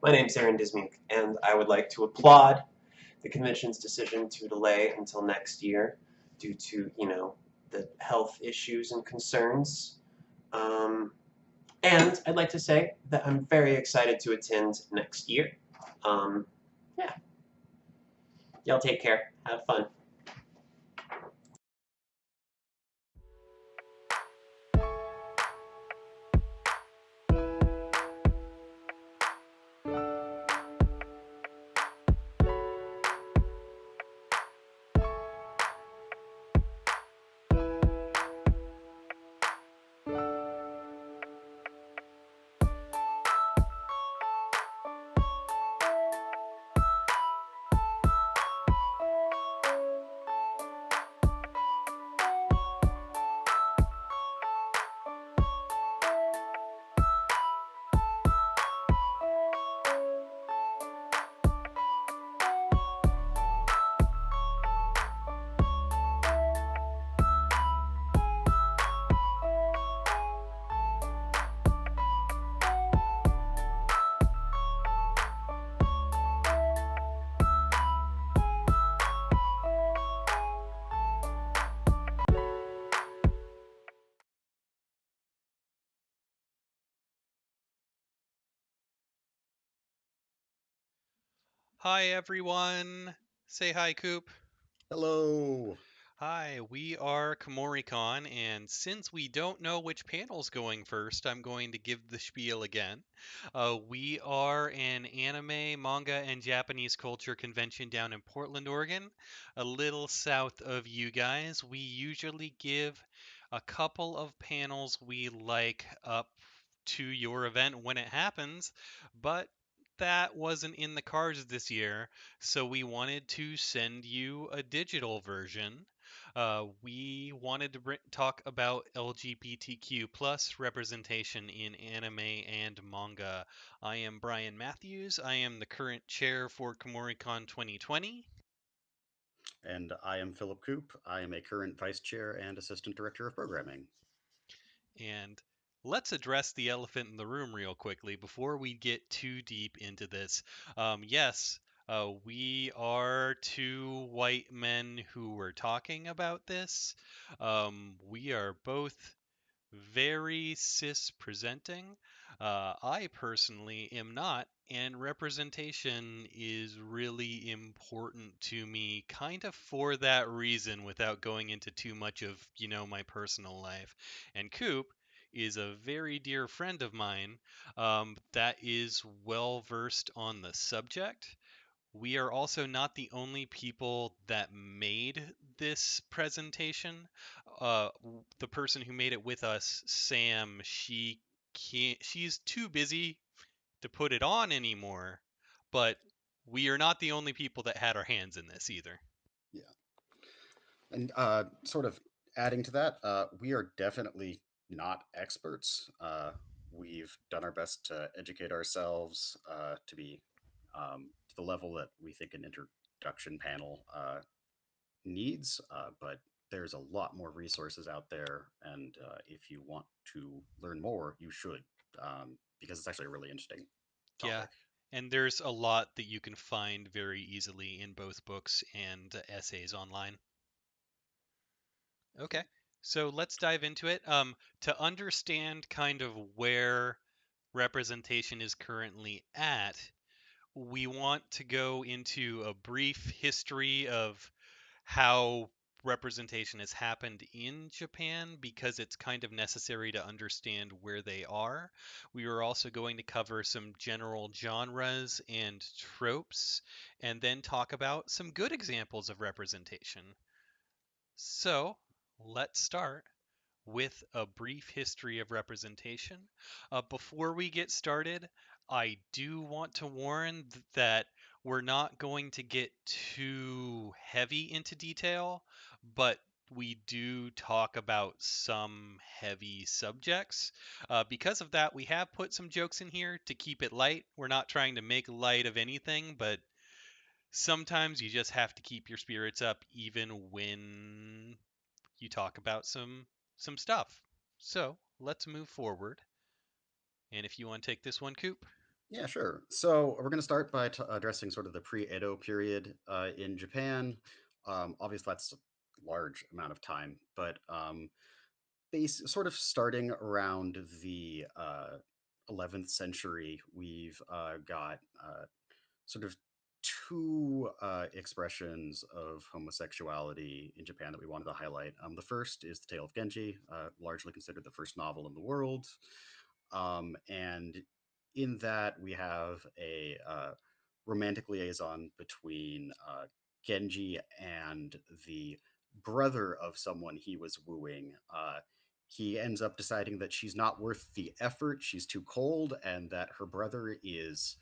My name's Aaron Dismuke, and I would like to applaud the convention's decision to delay until next year due to, the health issues and concerns. And I'd like to say that I'm very excited to attend next year. Yeah. Y'all take care. Have fun. Hi everyone. Say hi, Coop. Hello. Hi, we are Kumoricon, and since we don't know which panel's going first, I'm going to give the spiel again. We are an anime, manga, and Japanese culture convention down in Portland, Oregon, a little south of you guys. We usually give a couple of panels we like up to your event when it happens, but that wasn't in the cards this year, so we wanted to send you a digital version. We wanted to talk about LGBTQ plus representation in anime and manga. I am Brian Matthews. I am the current chair for Kumoricon 2020. And I am Philip Coop. I am a current vice chair and assistant director of programming. And let's address the elephant in the room real quickly before we get too deep into this. Yes, we are two white men who were talking about this. We are both very cis presenting. I personally am not, and representation is really important to me, kind of for that reason, without going into too much of, my personal life. And Coop is a very dear friend of mine that is well versed on the subject. We are also not the only people that made this presentation. The person who made it with us, Sam, she's too busy to put it on anymore, but we are not the only people that had our hands in this either. Yeah. And sort of adding to that, we are definitely not experts. We've done our best to educate ourselves to be to the level that we think an introduction panel needs, but there's a lot more resources out there, and if you want to learn more, you should, because it's actually a really interesting topic. Yeah, and there's a lot that you can find very easily in both books and essays online. Okay, so let's dive into it. To understand kind of where representation is currently at, we want to go into a brief history of how representation has happened in Japan because it's kind of necessary to understand where they are. We are also going to cover some general genres and tropes and then talk about some good examples of representation. So, let's start with a brief history of representation. Before we get started, I do want to warn that we're not going to get too heavy into detail, but we do talk about some heavy subjects. Because of that, we have put some jokes in here to keep it light. We're not trying to make light of anything, but sometimes you just have to keep your spirits up even when you talk about some stuff. So let's move forward. And if you want to take this one, Coop. Yeah, sure. So we're going to start by addressing sort of the pre-Edo period in Japan. Obviously, that's a large amount of time, but sort of starting around the 11th century, we've got sort of two expressions of homosexuality in Japan that we wanted to highlight. The first is The Tale of Genji, largely considered the first novel in the world. And in that, we have a romantic liaison between Genji and the brother of someone he was wooing. He ends up deciding that she's not worth the effort, she's too cold, and that her brother is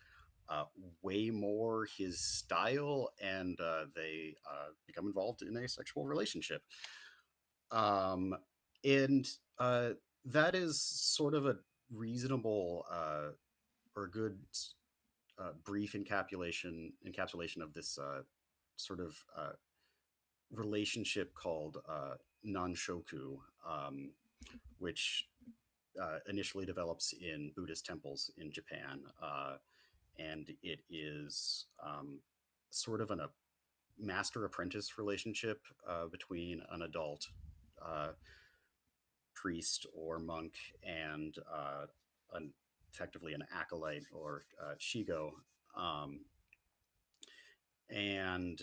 way more his style, and they become involved in a sexual relationship. And that is sort of a reasonable or good brief encapsulation of this sort of relationship called nanshoku, which initially develops in Buddhist temples in Japan. And it is sort of a master-apprentice relationship between an adult priest or monk and effectively an acolyte or shigo. And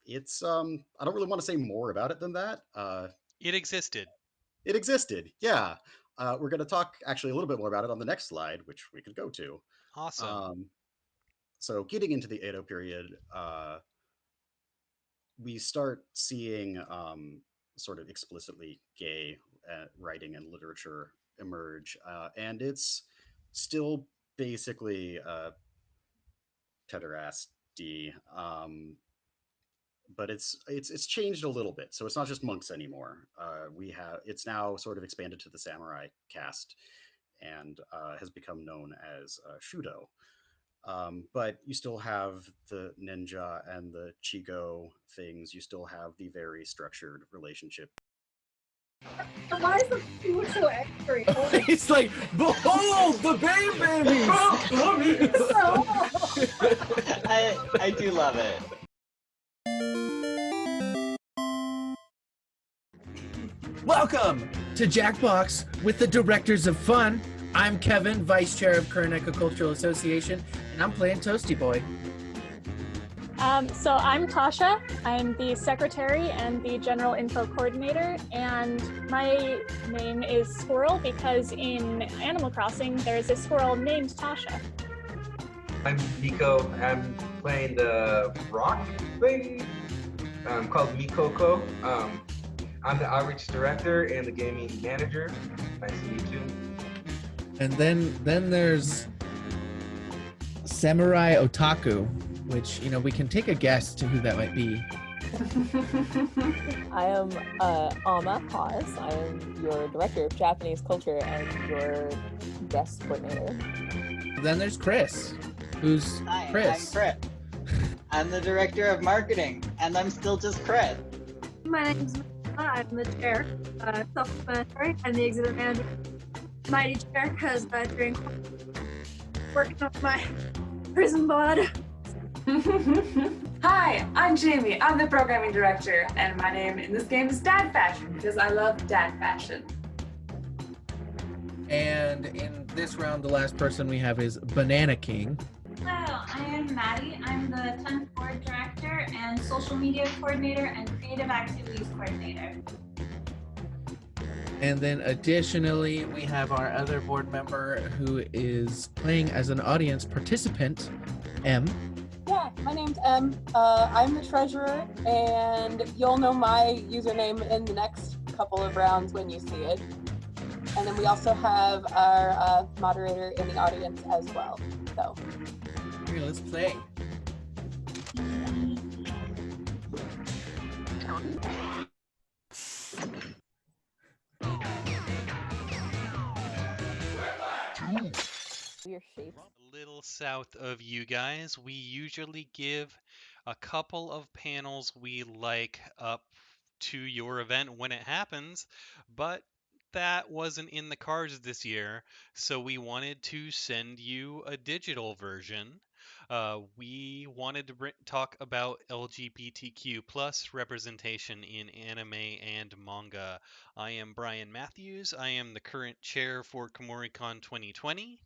it's I don't really want to say more about it than that. It existed. It existed, yeah. We're going to talk actually a little bit more about it on the next slide, which we could go to. Awesome. So getting into the Edo period, we start seeing sort of explicitly gay writing and literature emerge, and it's still basically pederasty, but it's changed a little bit. So it's not just monks anymore. It's now sort of expanded to the samurai caste, and has become known as Shudo. But you still have the ninja and the chigo things. You still have the very structured relationship. Why is the food so angry? It's like, behold the babies! I do love it. Welcome to Jackbox with the Directors of Fun. I'm Kevin, Vice Chair of KuroNeko Cultural Association, and I'm playing Toasty Boy. So I'm Tasha. I'm the secretary and the general info coordinator, and my name is Squirrel because in Animal Crossing there's a squirrel named Tasha. I'm Nico. I'm playing the rock thing called Mikoko. I'm the outreach director and the gaming manager. Nice to meet you. And then there's Samurai Otaku, which, you know, we can take a guess to who that might be. I am Ama Paz. I am your director of Japanese culture and your guest coordinator. Then there's Chris, who's Hi, Chris. I'm Crit. I'm the director of marketing, and I'm still just Crit. My name's I'm the chair, self-explanatory, and the exhibit manager. Mighty chair, because during working on my prison blood. Hi, I'm Jamie. I'm the programming director, and my name in this game is Dad Fashion because I love dad fashion. And in this round, the last person we have is Banana King. Hello, I am Maddie. I'm the 10th board director and social media coordinator and creative activities coordinator. And then additionally, we have our other board member who is playing as an audience participant, M. Yeah, my name's Em. I'm the treasurer, and you'll know my username in the next couple of rounds when you see it. And then we also have our moderator in the audience as well. So, okay, let's play. your shapes. A little south of you guys, we usually give a couple of panels we like up to your event when it happens, but that wasn't in the cards this year, so we wanted to send you a digital version. We wanted to talk about LGBTQ plus representation in anime and manga. I am Brian Matthews. I am the current chair for Kumoricon 2020.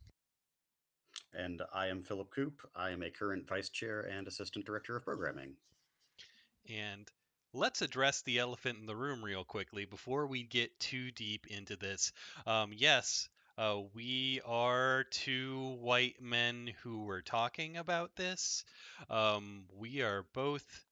And I am Philip Coop. I am a current vice chair and assistant director of programming. And let's address the elephant in the room real quickly before we get too deep into this. Yes, we are two white men who were talking about this. We are both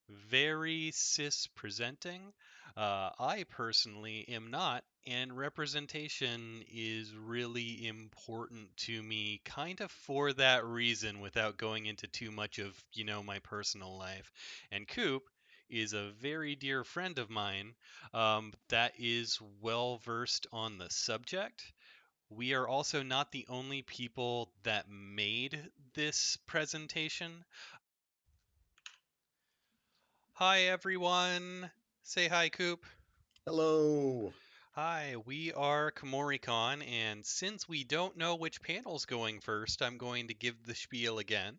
very cis presenting. I personally am not, and representation is really important to me, kind of for that reason, without going into too much of, my personal life. And Coop is a very dear friend of mine that is well versed on the subject. We are also not the only people that made this presentation. Hi, everyone. Say hi, Coop. Hello. Hi, we are Kumoricon, and since we don't know which panel's going first, I'm going to give the spiel again.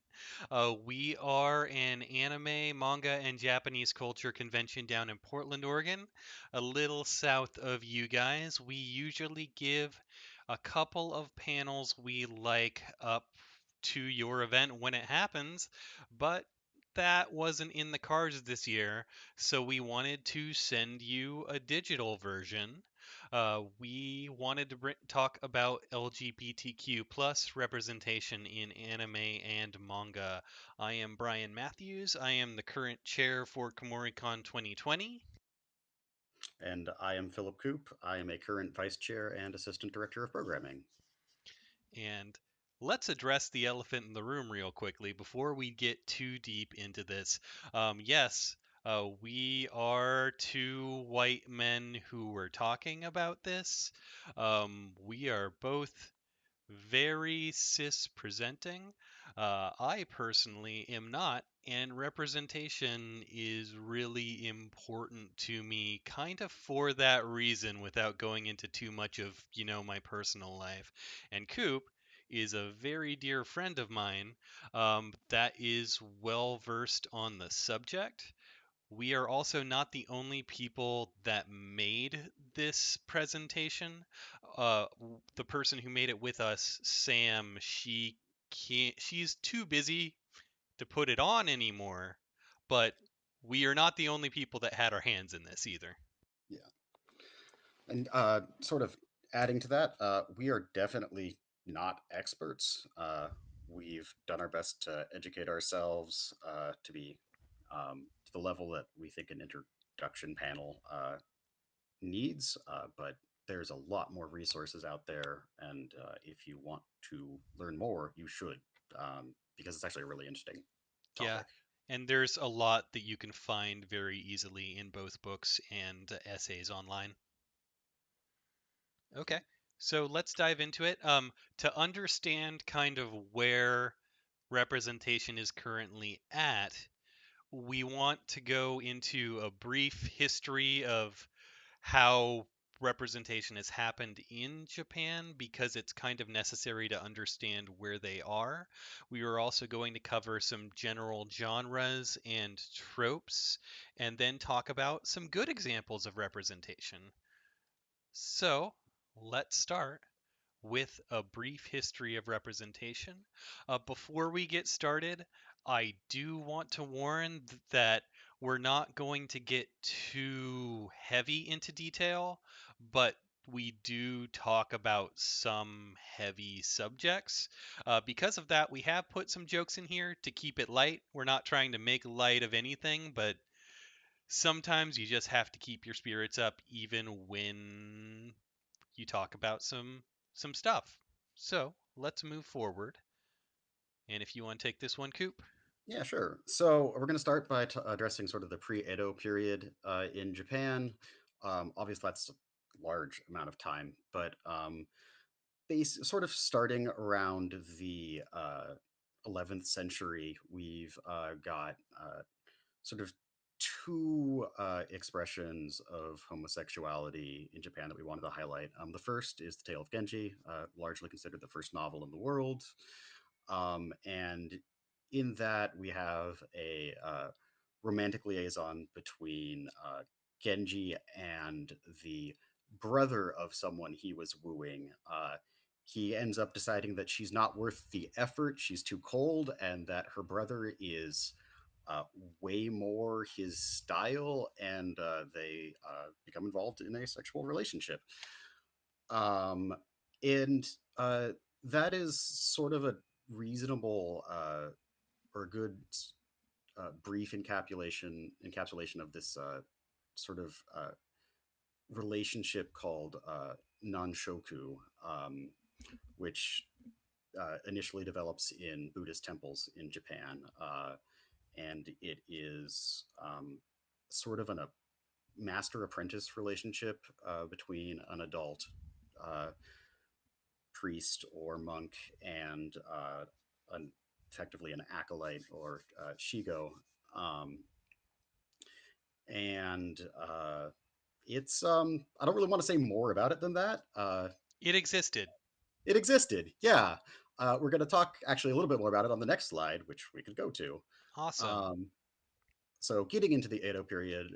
We are an anime, manga, and Japanese culture convention down in Portland, Oregon, a little south of you guys. We usually give a couple of panels we like up to your event when it happens, but that wasn't in the cards this year, so we wanted to send you a digital version. We wanted to talk about LGBTQ plus representation in anime and manga. I am Brian Matthews. I am the current chair for Kumoricon 2020. And I am Philip Coop. I am a current vice chair and assistant director of programming. And let's address the elephant in the room real quickly before we get too deep into this. Yes, we are two white men who were talking about this. We are both very cis presenting. I personally am not, and representation is really important to me, kind of for that reason, without going into too much of, my personal life. And Coop is a very dear friend of mine that is well versed on the subject. We are also not the only people that made this presentation. The person who made it with us, Sam, she's too busy to put it on anymore, but we are not the only people that had our hands in this either. Yeah. And sort of adding to that, we are definitely not experts. We've done our best to educate ourselves to be to the level that we think an introduction panel needs, but there's a lot more resources out there, and if you want to learn more, you should, because it's actually a really interesting topic. Yeah, and there's a lot that you can find very easily in both books and essays online. Okay, so let's dive into it. To understand kind of where representation is currently at, we want to go into a brief history of how representation has happened in Japan because it's kind of necessary to understand where they are. We are also going to cover some general genres and tropes and then talk about some good examples of representation. So, let's start with a brief history of representation. Before we get started, I do want to warn that we're not going to get too heavy into detail, but we do talk about some heavy subjects. Because of that, we have put some jokes in here to keep it light. We're not trying to make light of anything, but sometimes you just have to keep your spirits up even when you talk about some stuff. So let's move forward. And if you want to take this one, Coop. Yeah, sure. So we're going to start by addressing sort of the pre-Edo period in Japan. Obviously, that's a large amount of time, but sort of starting around the 11th century, we've got sort of two expressions of homosexuality in Japan that we wanted to highlight. The first is The Tale of Genji, largely considered the first novel in the world. And in that, we have a romantic liaison between Genji and the brother of someone he was wooing. He ends up deciding that she's not worth the effort, she's too cold, and that her brother is way more his style, and they become involved in a sexual relationship. And that is sort of a reasonable or good brief encapsulation of this sort of relationship called nanshoku, which initially develops in Buddhist temples in Japan. And it is sort of a master-apprentice relationship between an adult priest or monk and effectively an acolyte or shigo. And it's I don't really want to say more about it than that. It existed. It existed, yeah. We're going to talk actually a little bit more about it on the next slide, which we could go to. Awesome. So getting into the Edo period,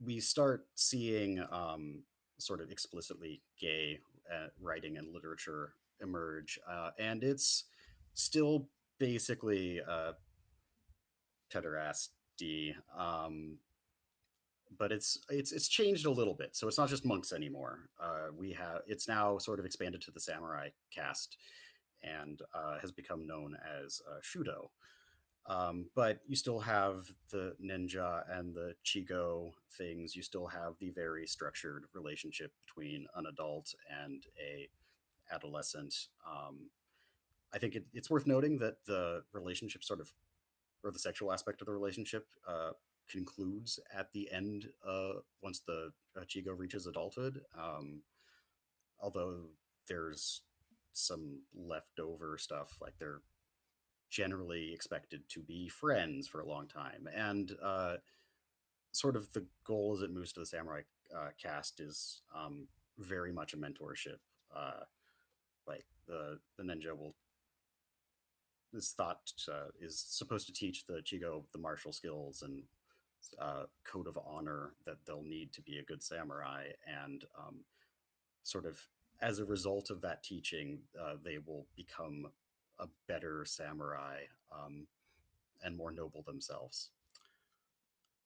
we start seeing sort of explicitly gay writing and literature emerge, and it's still basically pederasty, but it's changed a little bit. So it's not just monks anymore. It's now sort of expanded to the samurai caste and has become known as shudo. But you still have the ninja and the chigo things. You still have the very structured relationship between an adult and a adolescent. I think it's worth noting that the relationship sort of, or the sexual aspect of the relationship, concludes at the end once the chigo reaches adulthood. Although there's some leftover stuff, like they're generally expected to be friends for a long time. And sort of the goal as it moves to the samurai cast is very much a mentorship. Like the ninja will is thought is supposed to teach the chigo the martial skills and code of honor that they'll need to be a good samurai, and sort of as a result of that teaching, they will become a better samurai and more noble themselves.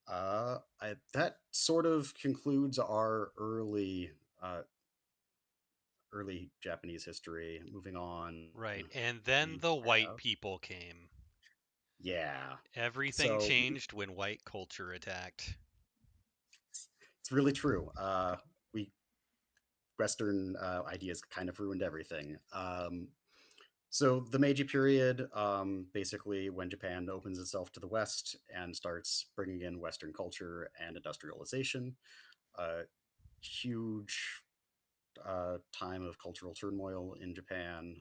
That sort of concludes our early Japanese history. Moving on. Right, and then the white people came. Yeah. Everything So changed when white culture attacked. it's really true. We Western ideas kind of ruined everything. So the Meiji period, basically when Japan opens itself to the West and starts bringing in Western culture and industrialization, huge time of cultural turmoil in Japan.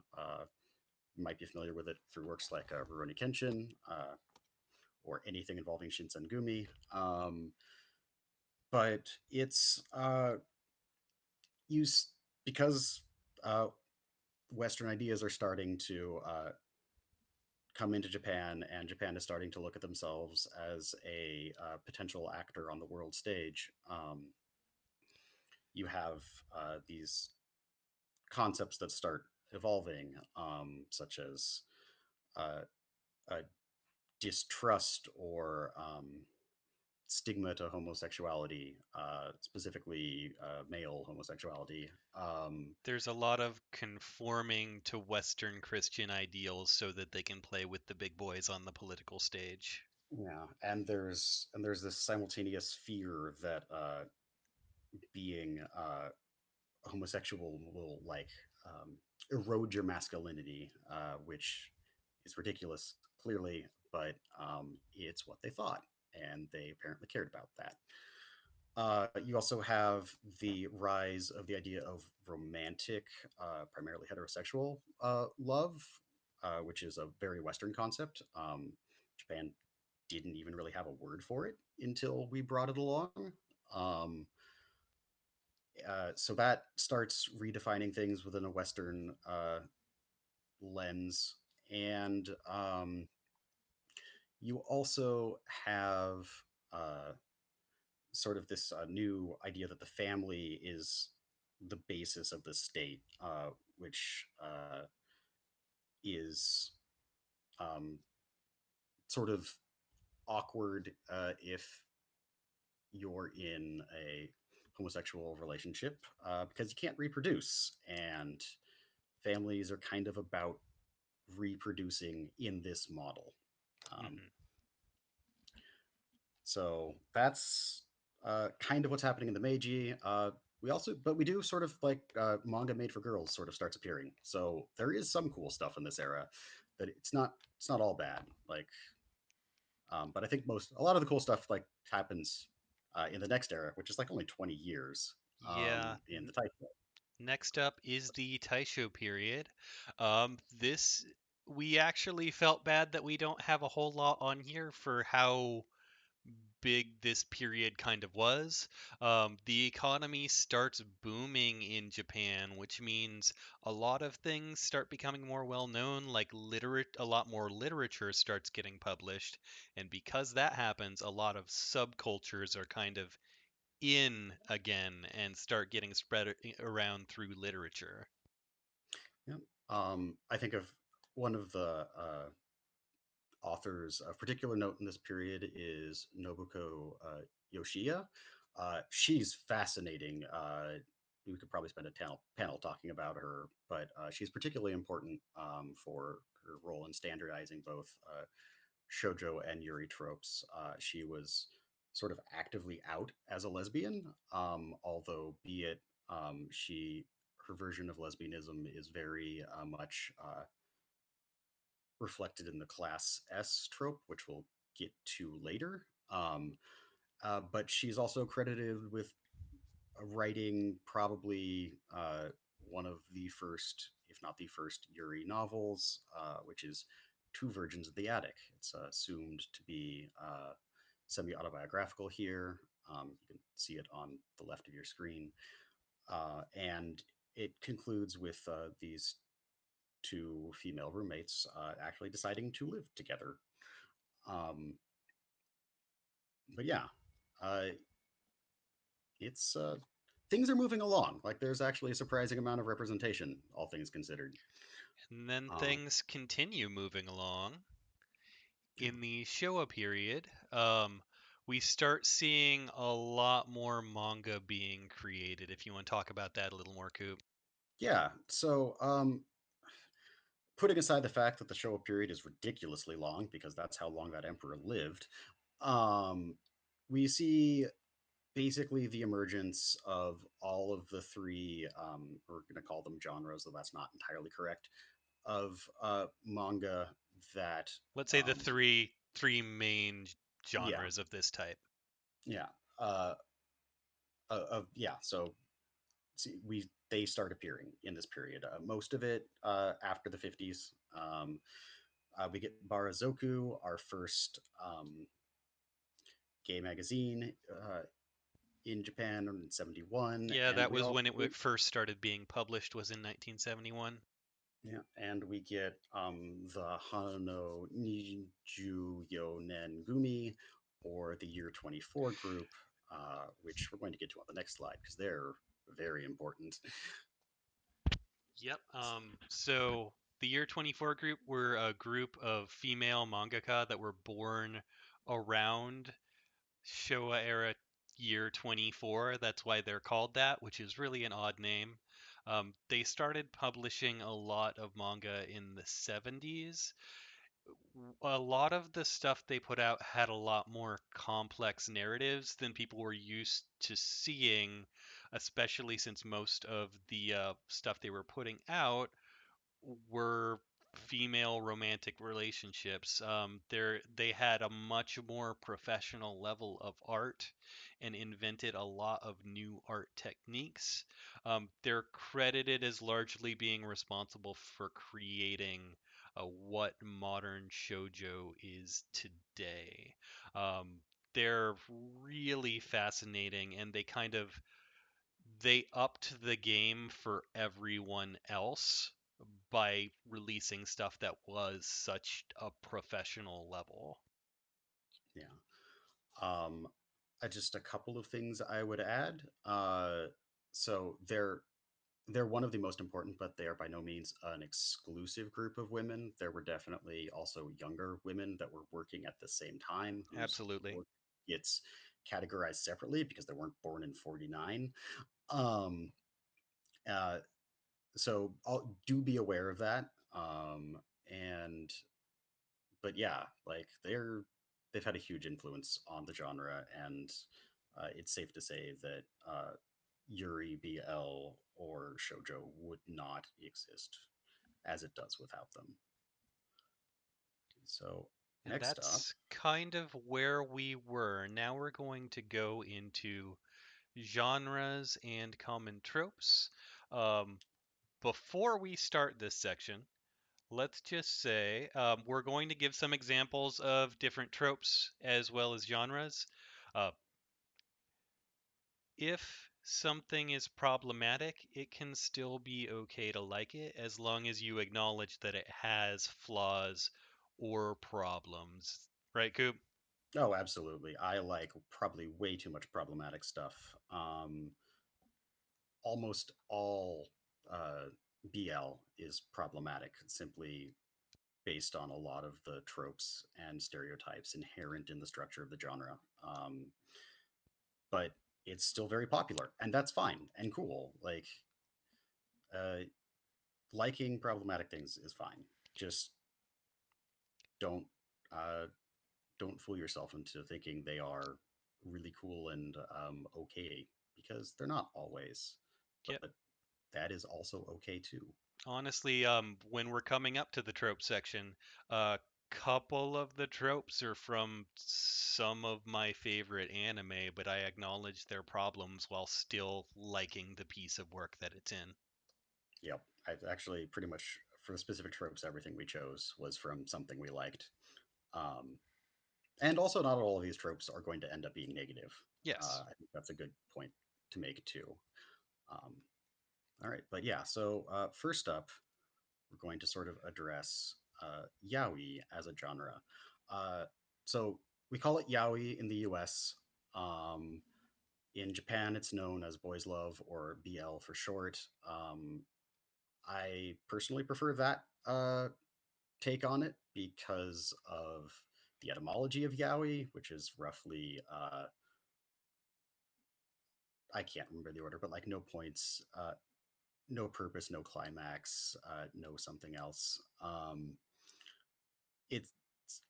You might be familiar with it through works like Rurouni Kenshin or anything involving Shinsengumi. But it's used because Western ideas are starting to come into Japan, and Japan is starting to look at themselves as a potential actor on the world stage. You have these concepts that start evolving, such as a distrust or stigma to homosexuality, specifically male homosexuality. There's a lot of conforming to Western Christian ideals so that they can play with the big boys on the political stage. Yeah, and there's this simultaneous fear that being homosexual will erode your masculinity, which is ridiculous, clearly, but it's what they thought, and they apparently cared about that. You also have the rise of the idea of romantic, primarily heterosexual love, which is a very Western concept. Japan didn't even really have a word for it until we brought it along. So that starts redefining things within a Western lens. And you also have sort of this new idea that the family is the basis of the state, which is sort of awkward if you're in a homosexual relationship because you can't reproduce, and families are kind of about reproducing in this model. So that's kind of what's happening in the Meiji. We do sort of like manga made for girls sort of starts appearing. So there is some cool stuff in this era, but it's not all bad. Like, but I think a lot of the cool stuff like happens in the next era, which is like only 20 years. Yeah. In the Taiso. Next up is the Taiso period. This we actually felt bad that we don't have a whole lot on here for how big this period kind of was. The economy starts booming in Japan, which means a lot of things start becoming more well known, like a lot more literature starts getting published. And because that happens, a lot of subcultures are kind of in again and start getting spread around through literature. Yeah. I think of one of the authors of particular note in this period is Nobuko Yoshiya. She's fascinating. We could probably spend a panel talking about her, but she's particularly important for her role in standardizing both shoujo and yuri tropes. She was sort of actively out as a lesbian, although be it her version of lesbianism is very much reflected in the class S trope, which we'll get to later. But she's also credited with writing probably one of the first, if not the first, Yuri novels, which is Two Virgins of the Attic. It's assumed to be semi-autobiographical here. You can see it on the left of your screen. And it concludes with these two female roommates actually deciding to live together. But yeah, it's things are moving along. Like there's actually a surprising amount of representation, all things considered. And then things continue moving along. In the Showa period, we start seeing a lot more manga being created. If you want to talk about that a little more, Coop. Yeah. So, putting aside the fact that the Showa period is ridiculously long, because that's how long that emperor lived, we see basically the emergence of all of the three, we're going to call them genres, though that's not entirely correct, of manga that... Let's say the three main genres of this type. Yeah. So they start appearing in this period. Most of it after the 50s. We get Barazoku, our first gay magazine in Japan in 71. Yeah, that was when it first started being published, was in 1971. Yeah, and we get the Hano Niju Yonen Gumi, or the Year 24 group, which we're going to get to on the next slide because they're very important. Yep. So the Year 24 group were a group of female mangaka that were born around Showa era year 24. That's why they're called that, which is really an odd name. They started publishing a lot of manga in the 70s. A lot of the stuff they put out had a lot more complex narratives than people were used to seeing, especially since most of the stuff they were putting out were female romantic relationships. They had a much more professional level of art and invented a lot of new art techniques. They're credited as largely being responsible for creating what modern shoujo is today. They're really fascinating, and they upped the game for everyone else by releasing stuff that was such a professional level. Yeah. Just a couple of things I would add. So they're one of the most important, but they are by no means an exclusive group of women. There were definitely also younger women that were working at the same time. Absolutely. It's categorized separately because they weren't born in 49. So do be aware of that. But yeah, like they've had a huge influence on the genre, and it's safe to say that Yuri, BL, or shoujo would not exist as it does without them. So and next that's kind of where we were. Now we're going to go into genres and common tropes. Before we start this section, let's just say we're going to give some examples of different tropes as well as genres. If something is problematic, it can still be okay to like it as long as you acknowledge that it has flaws or problems. Right, Coop? Oh, absolutely. I like probably way too much problematic stuff. Almost all BL is problematic, simply based on a lot of the tropes and stereotypes inherent in the structure of the genre. But it's still very popular, and that's fine and cool. Like, liking problematic things is fine. Just don't don't fool yourself into thinking they are really cool and okay, because they're not always. Yep. But that is also okay too. Honestly, when we're coming up to the trope section, a couple of the tropes are from some of my favorite anime, but I acknowledge their problems while still liking the piece of work that it's in. Yep. I actually pretty much, for the specific tropes, everything we chose was from something we liked. And also, not all of these tropes are going to end up being negative. Yes. I think that's a good point to make too. All right, but yeah, so first up, we're going to sort of address yaoi as a genre. So we call it yaoi in the US. In Japan, it's known as boys love or BL for short. I personally prefer that take on it because of the etymology of yaoi, which is roughly I can't remember the order, but like no points, no purpose, no climax, no something else. It's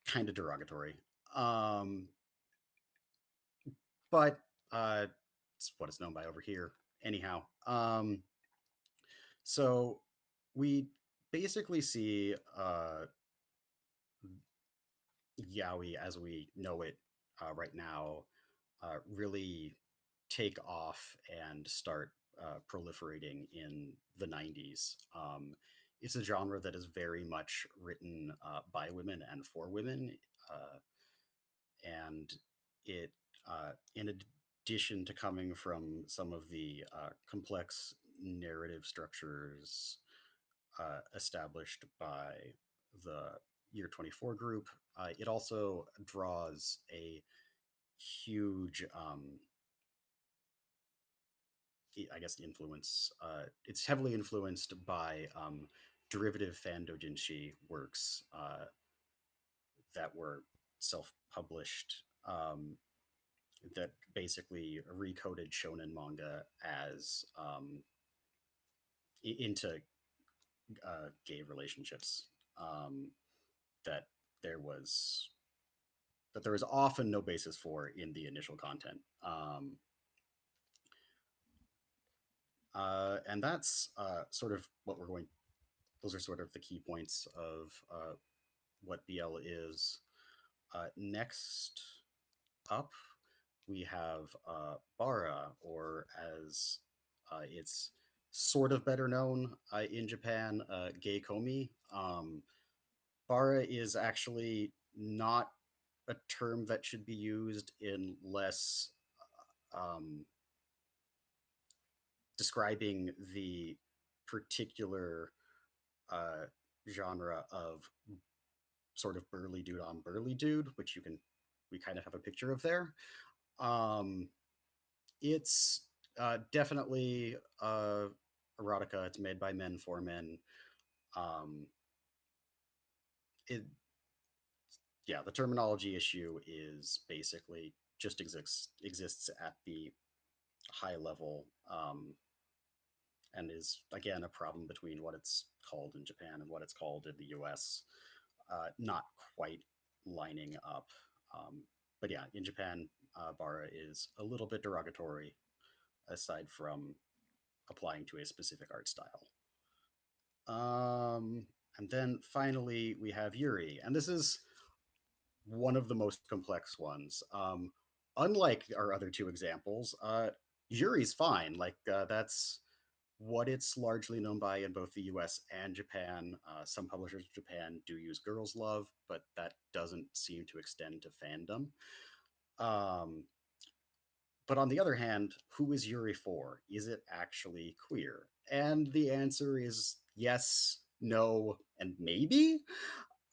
kind of derogatory, but it's what it's known by over here. Anyhow, so we basically see yaoi as we know it right now really take off and start proliferating in the 90s. It's a genre that is very much written by women and for women. And it, in addition to coming from some of the complex narrative structures established by the Year 24 group, it also draws a huge I guess influence. It's heavily influenced by derivative fan doujinshi works that were self-published that basically recoded shonen manga as into gay relationships. That there was often no basis for in the initial content. And that's sort of what we're going. Those are sort of the key points of what BL is. Next up, we have Bara, or as it's sort of better known in Japan, Gay Komi. Bara is actually not a term that should be used unless describing the particular genre of sort of burly dude on burly dude, which we kind of have a picture of there. It's definitely erotica. It's made by men for men. It, yeah, the terminology issue is basically just exists at the high level, and is again a problem between what it's called in Japan and what it's called in the US, not quite lining up. But yeah, in Japan, bara is a little bit derogatory, aside from applying to a specific art style. And then finally, we have Yuri, and this is one of the most complex ones. Unlike our other two examples, Yuri's fine. Like that's what it's largely known by in both the US and Japan. Some publishers in Japan do use girls' love, but that doesn't seem to extend to fandom. But on the other hand, who is Yuri for? Is it actually queer? And the answer is yes, no, and maybe.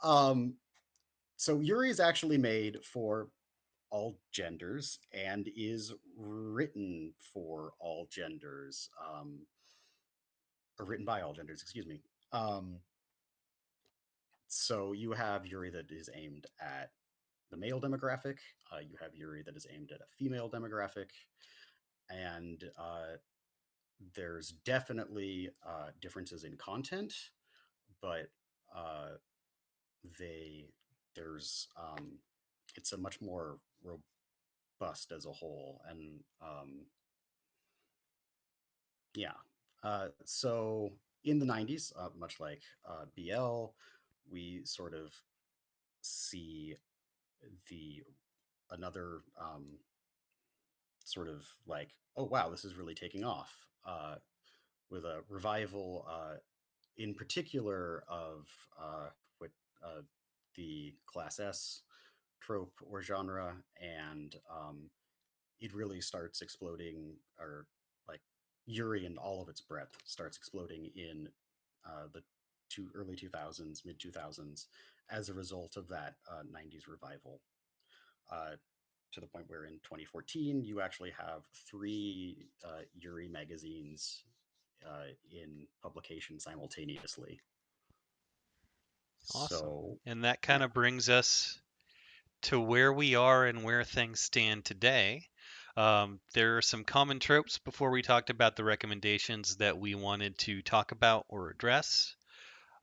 So Yuri is actually made for all genders and is written for all genders. Or written by all genders, excuse me. So you have Yuri that is aimed at the male demographic. You have Yuri that is aimed at a female demographic. And there's definitely differences in content, but they there's it's a much more robust as a whole, and yeah. So in the 90s, much like BL, we sort of see the another sort of like, oh wow, this is really taking off, with a revival, in particular of what the Class S trope or genre, and it really starts exploding, or like Yuri in all of its breadth starts exploding in the early 2000s, mid 2000s, as a result of that 90s revival. To the point where in 2014 you actually have 3 Yuri magazines in publication simultaneously. Awesome. So, And that kind of brings us to where we are and where things stand today. There are some common tropes before we talked about the recommendations that we wanted to talk about or address.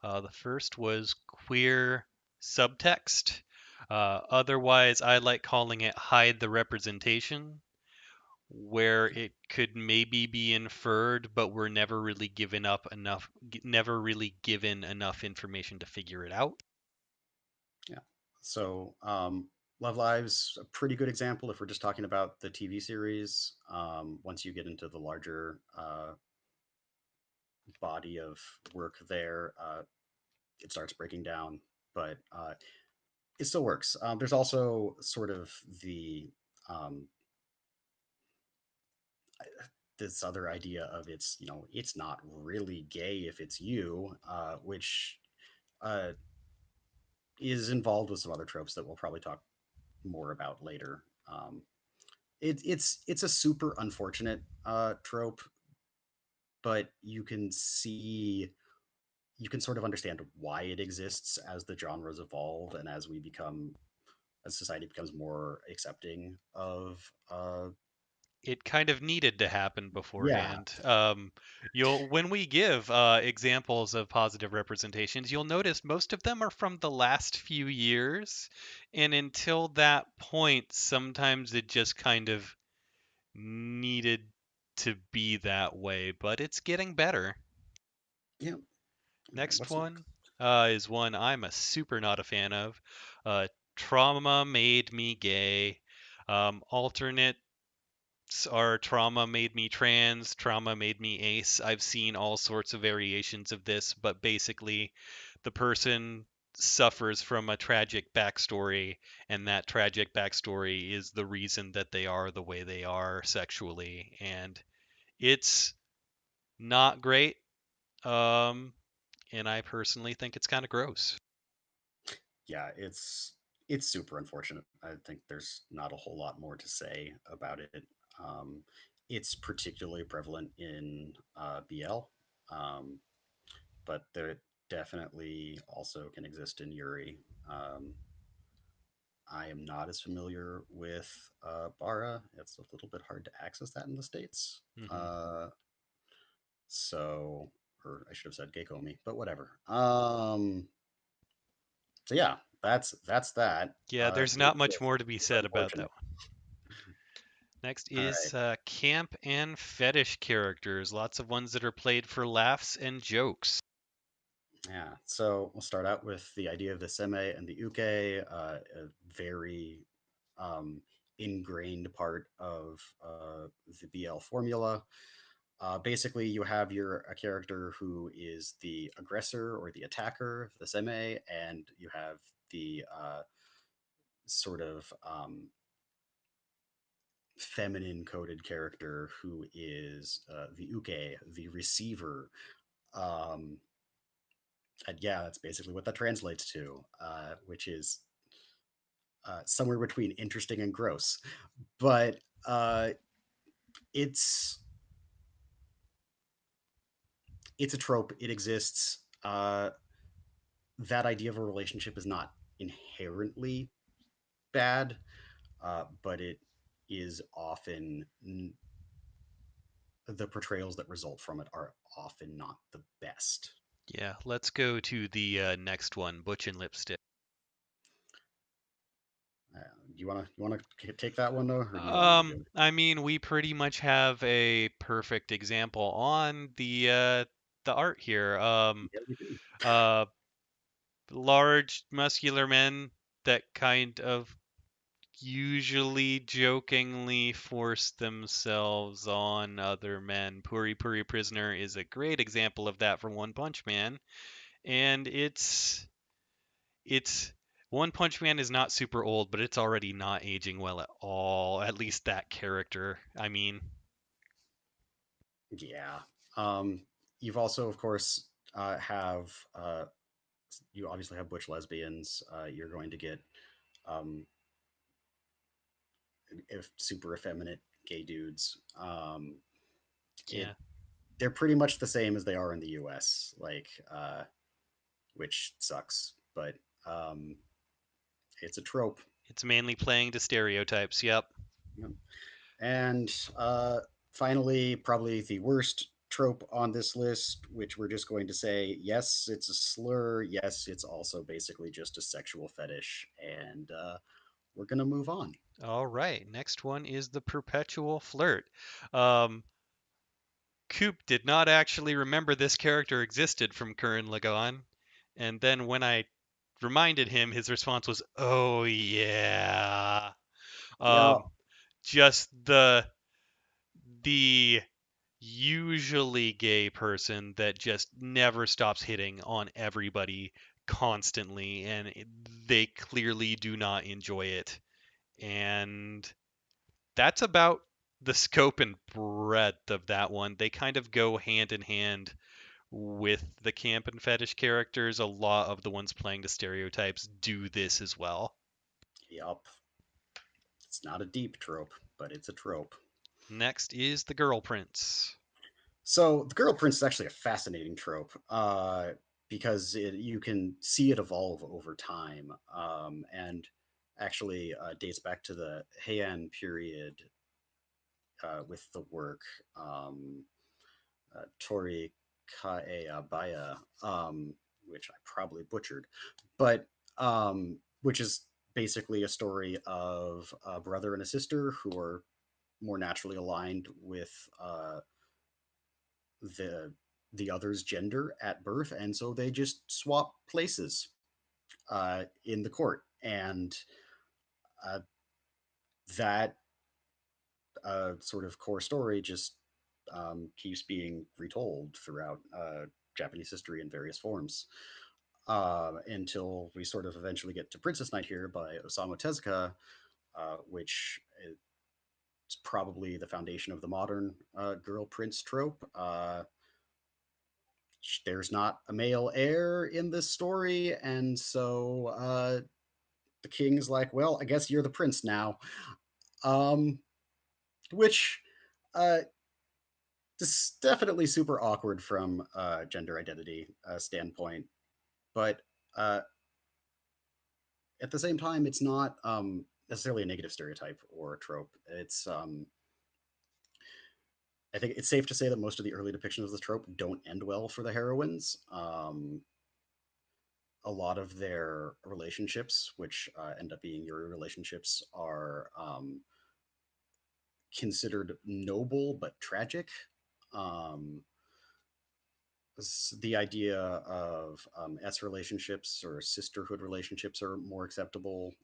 The first was queer subtext. Otherwise, I like calling it hide the representation, where it could maybe be inferred, but we're never really given enough information to figure it out. yeah. So, Love Live's a pretty good example if we're just talking about the TV series. Once you get into the larger body of work there, it starts breaking down, but it still works. There's also sort of the this other idea of it's not really gay if it's you, which is involved with some other tropes that we'll probably talk more about later. It's a super unfortunate trope, but you can sort of understand why it exists as the genres evolve and as society becomes more accepting of It kind of needed to happen yeah. beforehand. When we give examples of positive representations, you'll notice most of them are from the last few years, and until that point, sometimes it just kind of needed to be that way, but it's getting better. Yeah. Next What's one is one I'm a super not a fan of. Trauma made me gay. Alternate are trauma made me trans, trauma made me ace. I've seen all sorts of variations of this, but basically, the person suffers from a tragic backstory, and that tragic backstory is the reason that they are the way they are sexually, and it's not great. And I personally think it's kind of gross. Yeah, it's super unfortunate. I think there's not a whole lot more to say about it. It's particularly prevalent in BL, but there definitely also can exist in Yuri. I am not as familiar with Bara. It's a little bit hard to access that in the States. So, or I should have said Geikomi, but whatever. So yeah, that's that. Yeah, there's not much more to be said about that one. Next All is right. camp and fetish characters. Lots of ones that are played for laughs and jokes. Yeah, so we'll start out with the idea of the seme and the uke, a very ingrained part of the BL formula. Basically, you have a character who is the aggressor or the attacker, the seme, and you have the sort of feminine coded character who is the uke, the receiver. And yeah, that's basically what that translates to, which is somewhere between interesting and gross. But it's a trope. It exists. That idea of a relationship is not inherently bad, but it is often the portrayals that result from it are often not the best. Yeah, let's go to the next one, Butch and Lipstick. you wanna take that one though, or do you want me to do it? I mean, we pretty much have a perfect example on the art here. Yeah, we do. Uh, large, muscular men that kind of usually jokingly force themselves on other men. Puri Puri Prisoner is a great example of that from One Punch Man, and it's One Punch Man is not super old, but it's already not aging well at all. At least that character. I mean, Yeah. You've also, of course, have you obviously have butch lesbians. You're going to get um, if super effeminate gay dudes. It yeah. they're pretty much the same as they are in the U.S. Like, which sucks, but um, it's a trope. It's mainly playing to stereotypes. Yep. Yep. And finally, probably the worst trope on this list, which we're just going to say, yes, it's a slur. Yes, it's also basically just a sexual fetish. And we're going to move on. All right. Next one is the perpetual flirt. Um, Coop did not actually remember this character existed from KuroNekoCon, and then when I reminded him, his response was, "Oh yeah." Yeah. Um, just the usually gay person that just never stops hitting on everybody constantly, and they clearly do not enjoy it. And that's about the scope and breadth of that one. They kind of go hand in hand with the camp and fetish characters. A lot of the ones playing the stereotypes do this as well. Yup. It's not a deep trope, but it's a trope. Next is the girl prince. So the girl prince is actually a fascinating trope because you can see it evolve over time, and actually dates back to the Heian period with the work Tori Kaeabaya, which I probably butchered, but which is basically a story of a brother and a sister who are more naturally aligned with the the other's gender at birth, and so they just swap places in the court, and uh, that sort of core story just keeps being retold throughout Japanese history in various forms until we sort of eventually get to Princess Knight here by Osamu Tezuka, which is probably the foundation of the modern girl prince trope. There's not a male heir in this story, and so the king's like, "Well, I guess you're the prince now," um, which uh, is definitely super awkward from a gender identity standpoint. But uh, at the same time, it's not necessarily a negative stereotype or a trope. I think it's safe to say that most of the early depictions of this trope don't end well for the heroines. A lot of their relationships, which end up being your relationships, are considered noble but tragic. Um, the idea of S relationships or sisterhood relationships are more acceptable,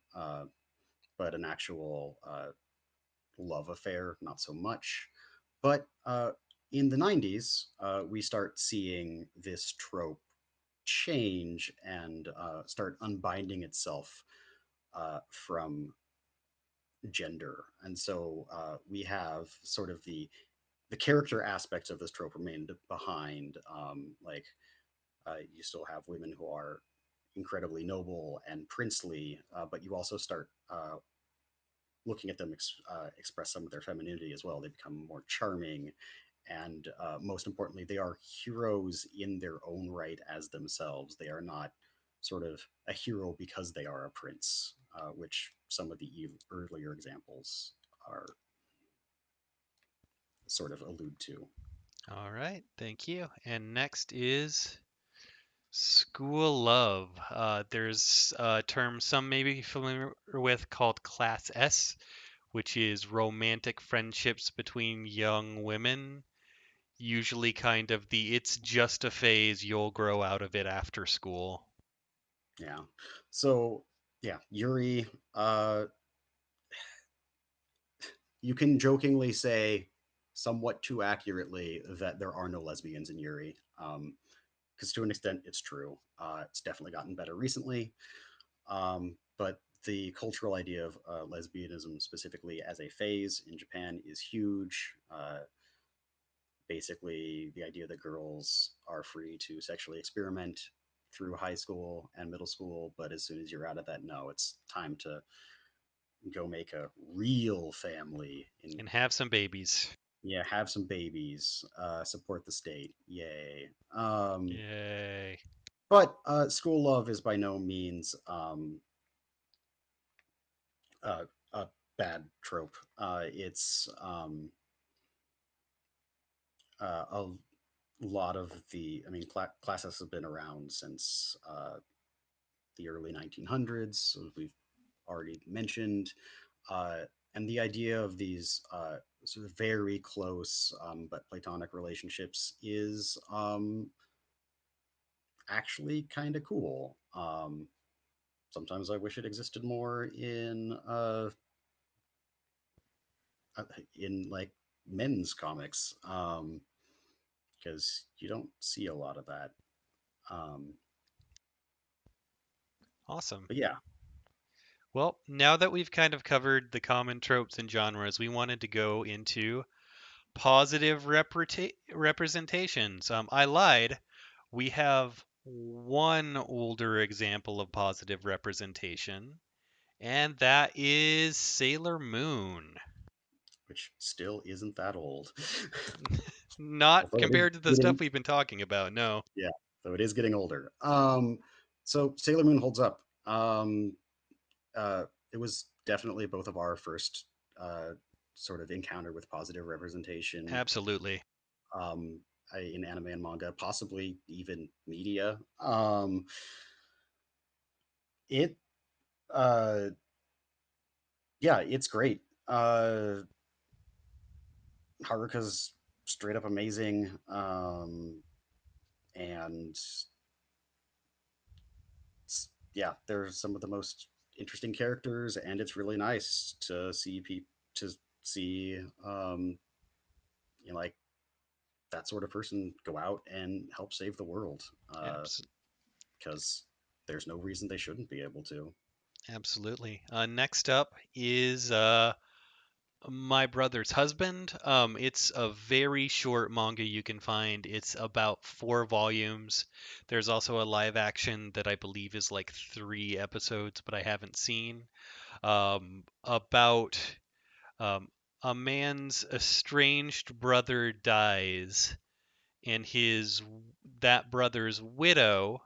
but an actual love affair, not so much. But in the 90s, we start seeing this trope change and start unbinding itself from gender. And so we have sort of the character aspects of this trope remained behind. You still have women who are incredibly noble and princely, but you also start looking at them express some of their femininity as well. They become more charming, and most importantly, they are heroes in their own right as themselves. They are not sort of a hero because they are a prince, which some of the earlier examples are sort of allude to. All right, thank you. And next is School love. There's a term some may be familiar with called Class S, which is romantic friendships between young women. Usually kind of it's just a phase, you'll grow out of it after school. Yeah. So, yeah, Yuri, you can jokingly say somewhat too accurately that there are no lesbians in Yuri. Because to an extent, it's true. It's definitely gotten better recently. But the cultural idea of lesbianism, specifically as a phase in Japan, is huge. Basically, the idea that girls are free to sexually experiment through high school and middle school, but as soon as you're out of that, no, it's time to go make a real family and have some babies. Yeah, have some babies, support the state. Yay. Yay. But school love is by no means a bad trope. It's a lot of classes have been around since the early 1900s, as we've already mentioned. And the idea of these sort of very close but platonic relationships is actually kind of cool. Sometimes I wish it existed more in like men's comics, because you don't see a lot of that. Awesome. But yeah. Well, now that we've kind of covered the common tropes and genres, we wanted to go into positive representations. I lied. We have one older example of positive representation, and that is Sailor Moon. Which still isn't that old. Not Although compared to the stuff we've been talking about, no. Yeah, so it is getting older. So Sailor Moon holds up. It was definitely both of our first sort of encounter with positive representation. Absolutely. In anime and manga, possibly even media. Yeah, it's great. Haruka's straight up amazing. And yeah, they're some of the most interesting characters, and it's really nice to see like that sort of person go out and help save the world. Because there's no reason they shouldn't be able to. Absolutely. Next up is My Brother's Husband. It's a very short manga you can find. It's about 4 volumes. There's also a live action that I believe is like 3 episodes, but I haven't seen. About a man's estranged brother dies, and that brother's widow,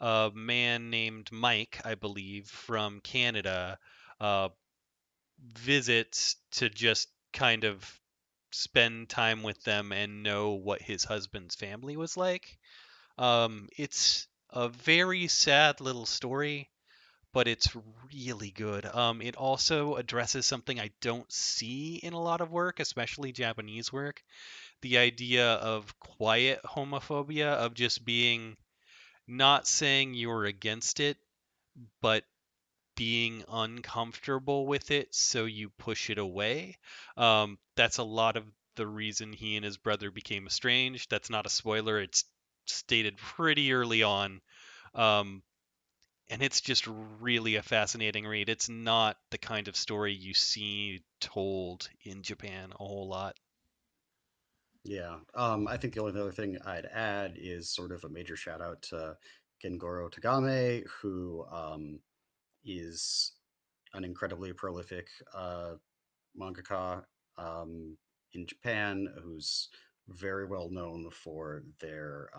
a man named Mike, I believe, from Canada, visits to just kind of spend time with them and know what his husband's family was like. It's a very sad little story, but it's really good. It also addresses something I don't see in a lot of work, especially Japanese work. The idea of quiet homophobia, of just being not saying you're against it, but being uncomfortable with it, so you push it away. That's a lot of the reason he and his brother became estranged. That's not a spoiler, it's stated pretty early on. And it's just really a fascinating read. It's not the kind of story you see told in Japan a whole lot. Yeah. I think the only other thing I'd add is sort of a major shout out to Gengoro Tagame, who is an incredibly prolific mangaka in Japan, who's very well known for their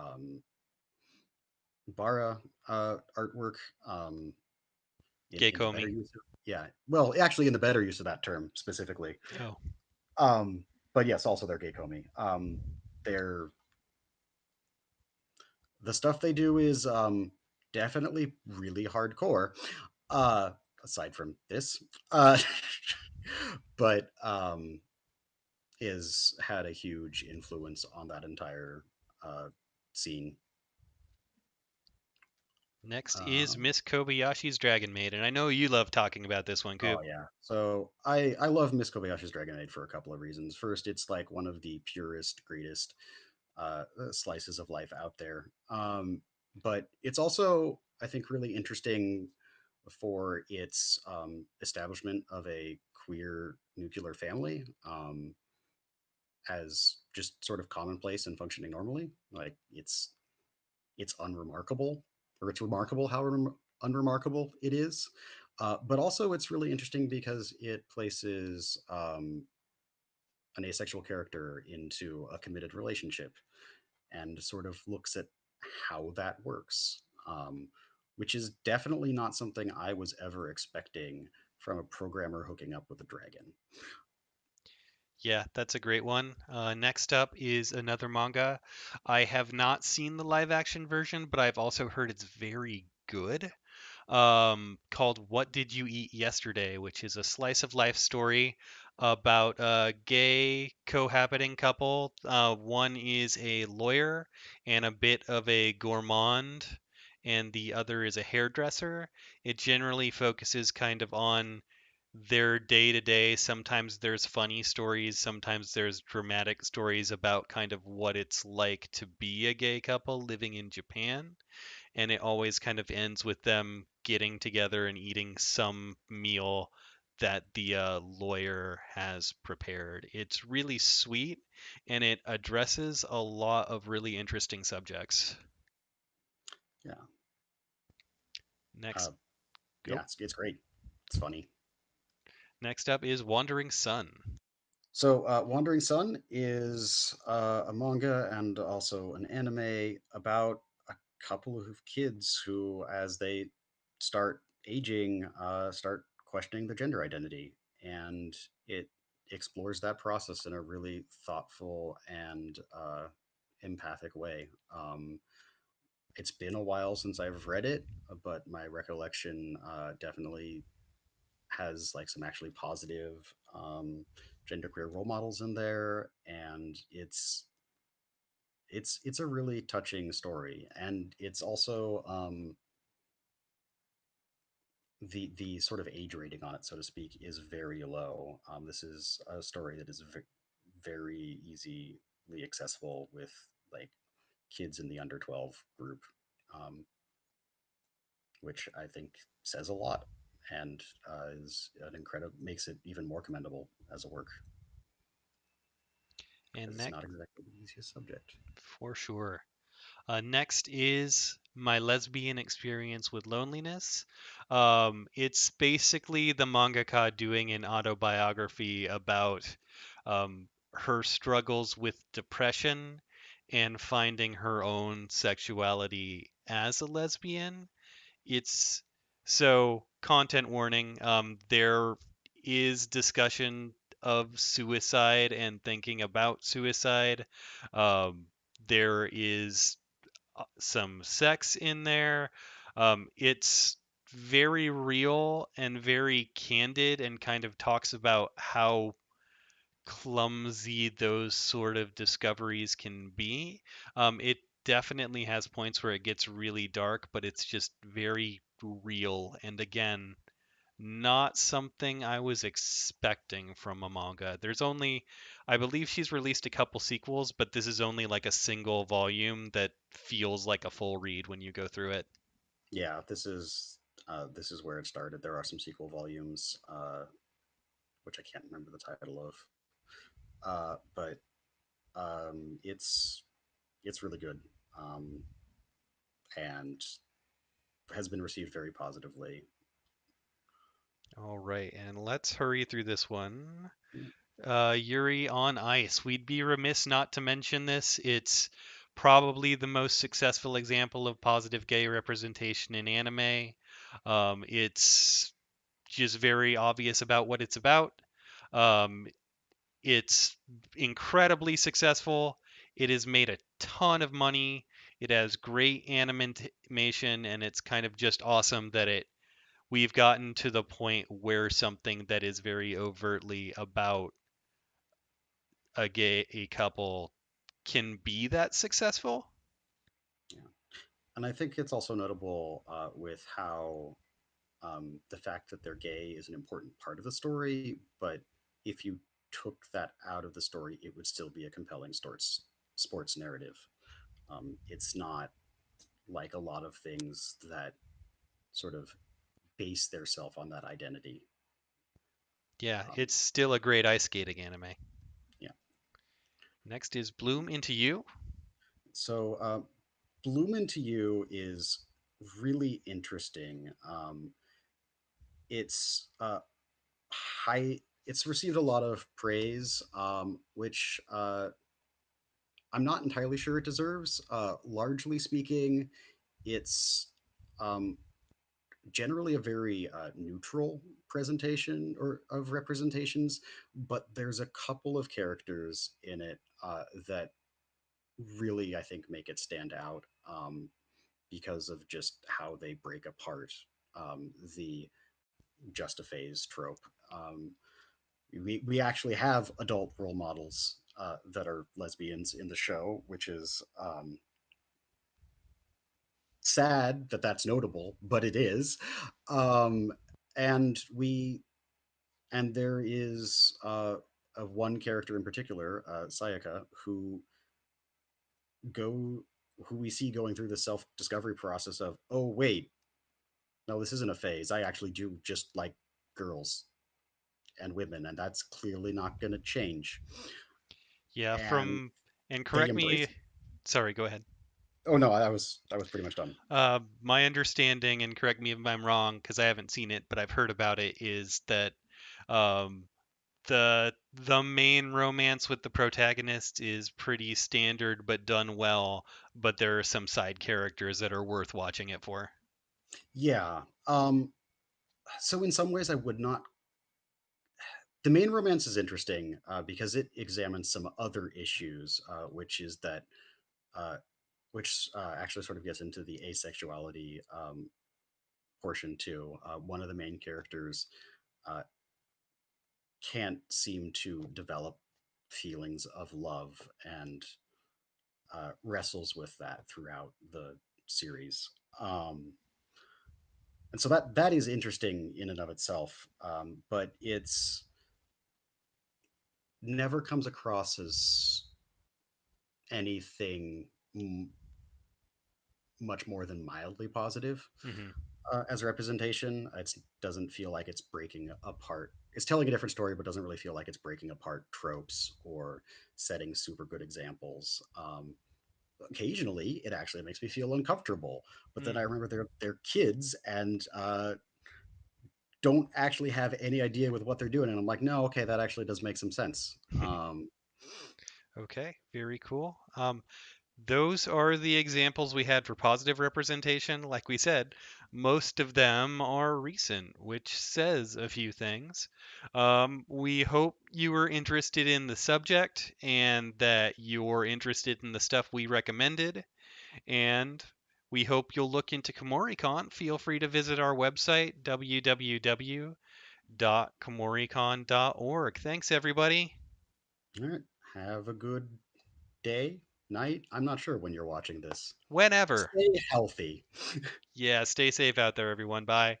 bara artwork. In the better use of, yeah, well, actually, in the better use of that term specifically. But yes, also their geikomi. They're the stuff they do is definitely really hardcore. Aside from this, uh, but is had a huge influence on that entire scene. Next is Miss Kobayashi's Dragon Maid, and I know you love talking about this one, Coop. Oh yeah. So I love Miss Kobayashi's Dragon Maid for a couple of reasons. First, it's like one of the purest, greatest slices of life out there. But it's also, I think, really interesting for its establishment of a queer nuclear family as just sort of commonplace and functioning normally. Like it's unremarkable, or it's remarkable how unremarkable it is. But also, it's really interesting because it places an asexual character into a committed relationship and sort of looks at how that works, which is definitely not something I was ever expecting from a programmer hooking up with a dragon. Yeah, that's a great one. Next up is another manga. I have not seen the live action version, but I've also heard it's very good. Called What Did You Eat Yesterday, which is a slice of life story about a gay cohabiting couple. One is a lawyer and a bit of a gourmand, and the other is a hairdresser. It generally focuses kind of on their day to day. Sometimes there's funny stories, sometimes there's dramatic stories about kind of what it's like to be a gay couple living in Japan. And it always kind of ends with them getting together and eating some meal that the lawyer has prepared. It's really sweet and it addresses a lot of really interesting subjects. Yeah. Next, yeah, it's great. It's funny. Next up is Wandering Sun. So, Wandering Sun is a manga and also an anime about a couple of kids who, as they start aging, start questioning their gender identity. And it explores that process in a really thoughtful and empathic way. It's been a while since I've read it, but my recollection definitely has like some actually positive genderqueer role models in there, and it's a really touching story, and it's also the sort of age rating on it, so to speak, is very low. This is a story that is very easily accessible with like kids in the under 12 group, um, which I think says a lot and is an incredible makes it even more commendable as a work. And It's not exactly the easiest subject. For sure. Next is My Lesbian Experience with Loneliness. It's basically the mangaka doing an autobiography about her struggles with depression and finding her own sexuality as a lesbian. It's so content warning. There is discussion of suicide and thinking about suicide. Um, there is some sex in there. It's very real and very candid and kind of talks about how clumsy those sort of discoveries can be. It definitely has points where it gets really dark, but it's just very real. And again, not something I was expecting from a manga. There's only, I believe she's released a couple sequels, but this is only like a single volume that feels like a full read when you go through it. Yeah, this is where it started. There are some sequel volumes, which I can't remember the title of, but it's really good, and has been received very positively. All right, and let's hurry through this one. Yuri on Ice. We'd be remiss not to mention this. It's probably the most successful example of positive gay representation in anime. It's just very obvious about what it's about. Um, it's incredibly successful. It has made a ton of money. It has great animation, and it's kind of just awesome that we've gotten to the point where something that is very overtly about a couple can be that successful. And I think it's also notable with how the fact that they're gay is an important part of the story, but if you took that out of the story, it would still be a compelling sports narrative. It's not like a lot of things that sort of base their self on that identity. Yeah, it's still a great ice skating anime. Yeah. Next is Bloom Into You. So Bloom Into You is really interesting. It's high. It's received a lot of praise, which I'm not entirely sure it deserves. Largely speaking, it's generally a very neutral presentation or of representations, but there's a couple of characters in it that really, I think, make it stand out because of just how they break apart the just a phase trope. We actually have adult role models that are lesbians in the show, which is sad that that's notable, but it is. And there is one character in particular, Sayaka, who we see going through the self-discovery process of, oh wait, no, this isn't a phase. I actually do just like girls and women, and that's clearly not going to change. Yeah, and they correct embrace me. it. Sorry, go ahead. Oh no, I was pretty much done. My understanding, and correct me if I'm wrong, because I haven't seen it, but I've heard about it, is that the main romance with the protagonist is pretty standard but done well, but there are some side characters that are worth watching it for. Yeah. So in some ways, I would not. The main romance is interesting because it examines some other issues, which is that, which actually sort of gets into the asexuality portion too. One of the main characters can't seem to develop feelings of love and wrestles with that throughout the series. And so that is interesting in and of itself, but it's never comes across as anything much more than mildly positive as a representation. It doesn't feel like it's breaking apart. It's telling a different story, but doesn't really feel like it's breaking apart tropes or setting super good examples. Occasionally, it actually makes me feel uncomfortable. But then I remember they're kids and don't actually have any idea with what they're doing, and I'm like, no, okay, that actually does make some sense. Okay, very cool. Those are the examples we had for positive representation. Like we said, most of them are recent, which says a few things. We hope you were interested in the subject and that you're interested in the stuff we recommended. And we hope you'll look into Kumoricon. Feel free to visit our website, www.kumoricon.org. Thanks, everybody. All right. Have a good day, night. I'm not sure when you're watching this. Whenever. Stay healthy. Yeah, stay safe out there, everyone. Bye.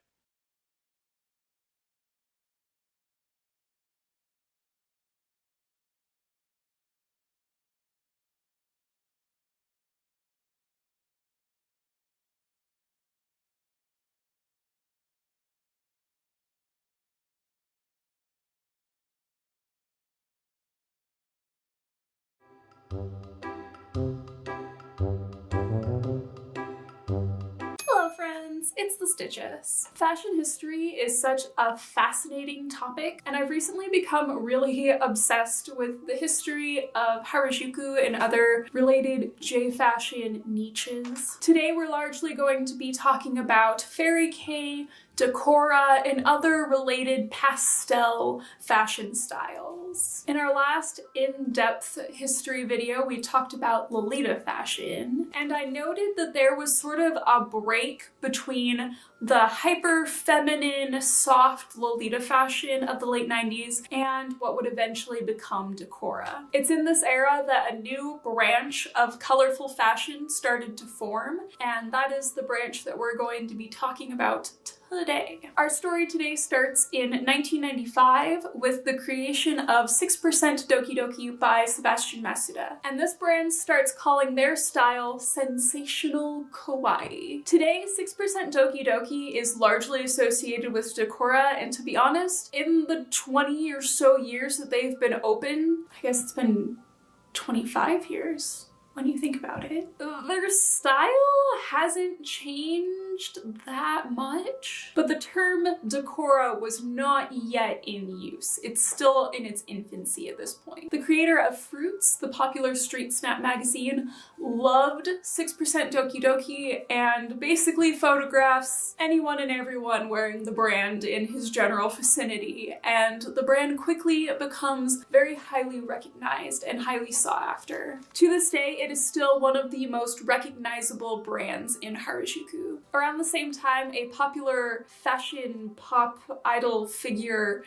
Hello friends, it's the Stitches. Fashion history is such a fascinating topic, and I've recently become really obsessed with the history of Harajuku and other related J-fashion niches. Today we're largely going to be talking about fairy kei, decora, and other related pastel fashion styles. styles. In our last in-depth history video, we talked about Lolita fashion, and I noted that there was sort of a break between the hyper-feminine, soft Lolita fashion of the late 90s and what would eventually become Decora. It's in this era that a new branch of colorful fashion started to form, and that is the branch that we're going to be talking about today. Our story today starts in 1995 with the creation of 6% Doki Doki by Sebastian Masuda, and this brand starts calling their style sensational kawaii. Today, 6% Doki Doki is largely associated with Decora, and to be honest, in the 20 or so years that they've been open, I guess it's been 25 years when you think about it, their style hasn't changed that much, but the term Decora was not yet in use. It's still in its infancy at this point. The creator of Fruits, the popular street snap magazine, loved 6% Doki Doki and basically photographs anyone and everyone wearing the brand in his general vicinity, and the brand quickly becomes very highly recognized and highly sought after. To this day, it is still one of the most recognizable brands in Harajuku. Around the same time, a popular fashion pop idol figure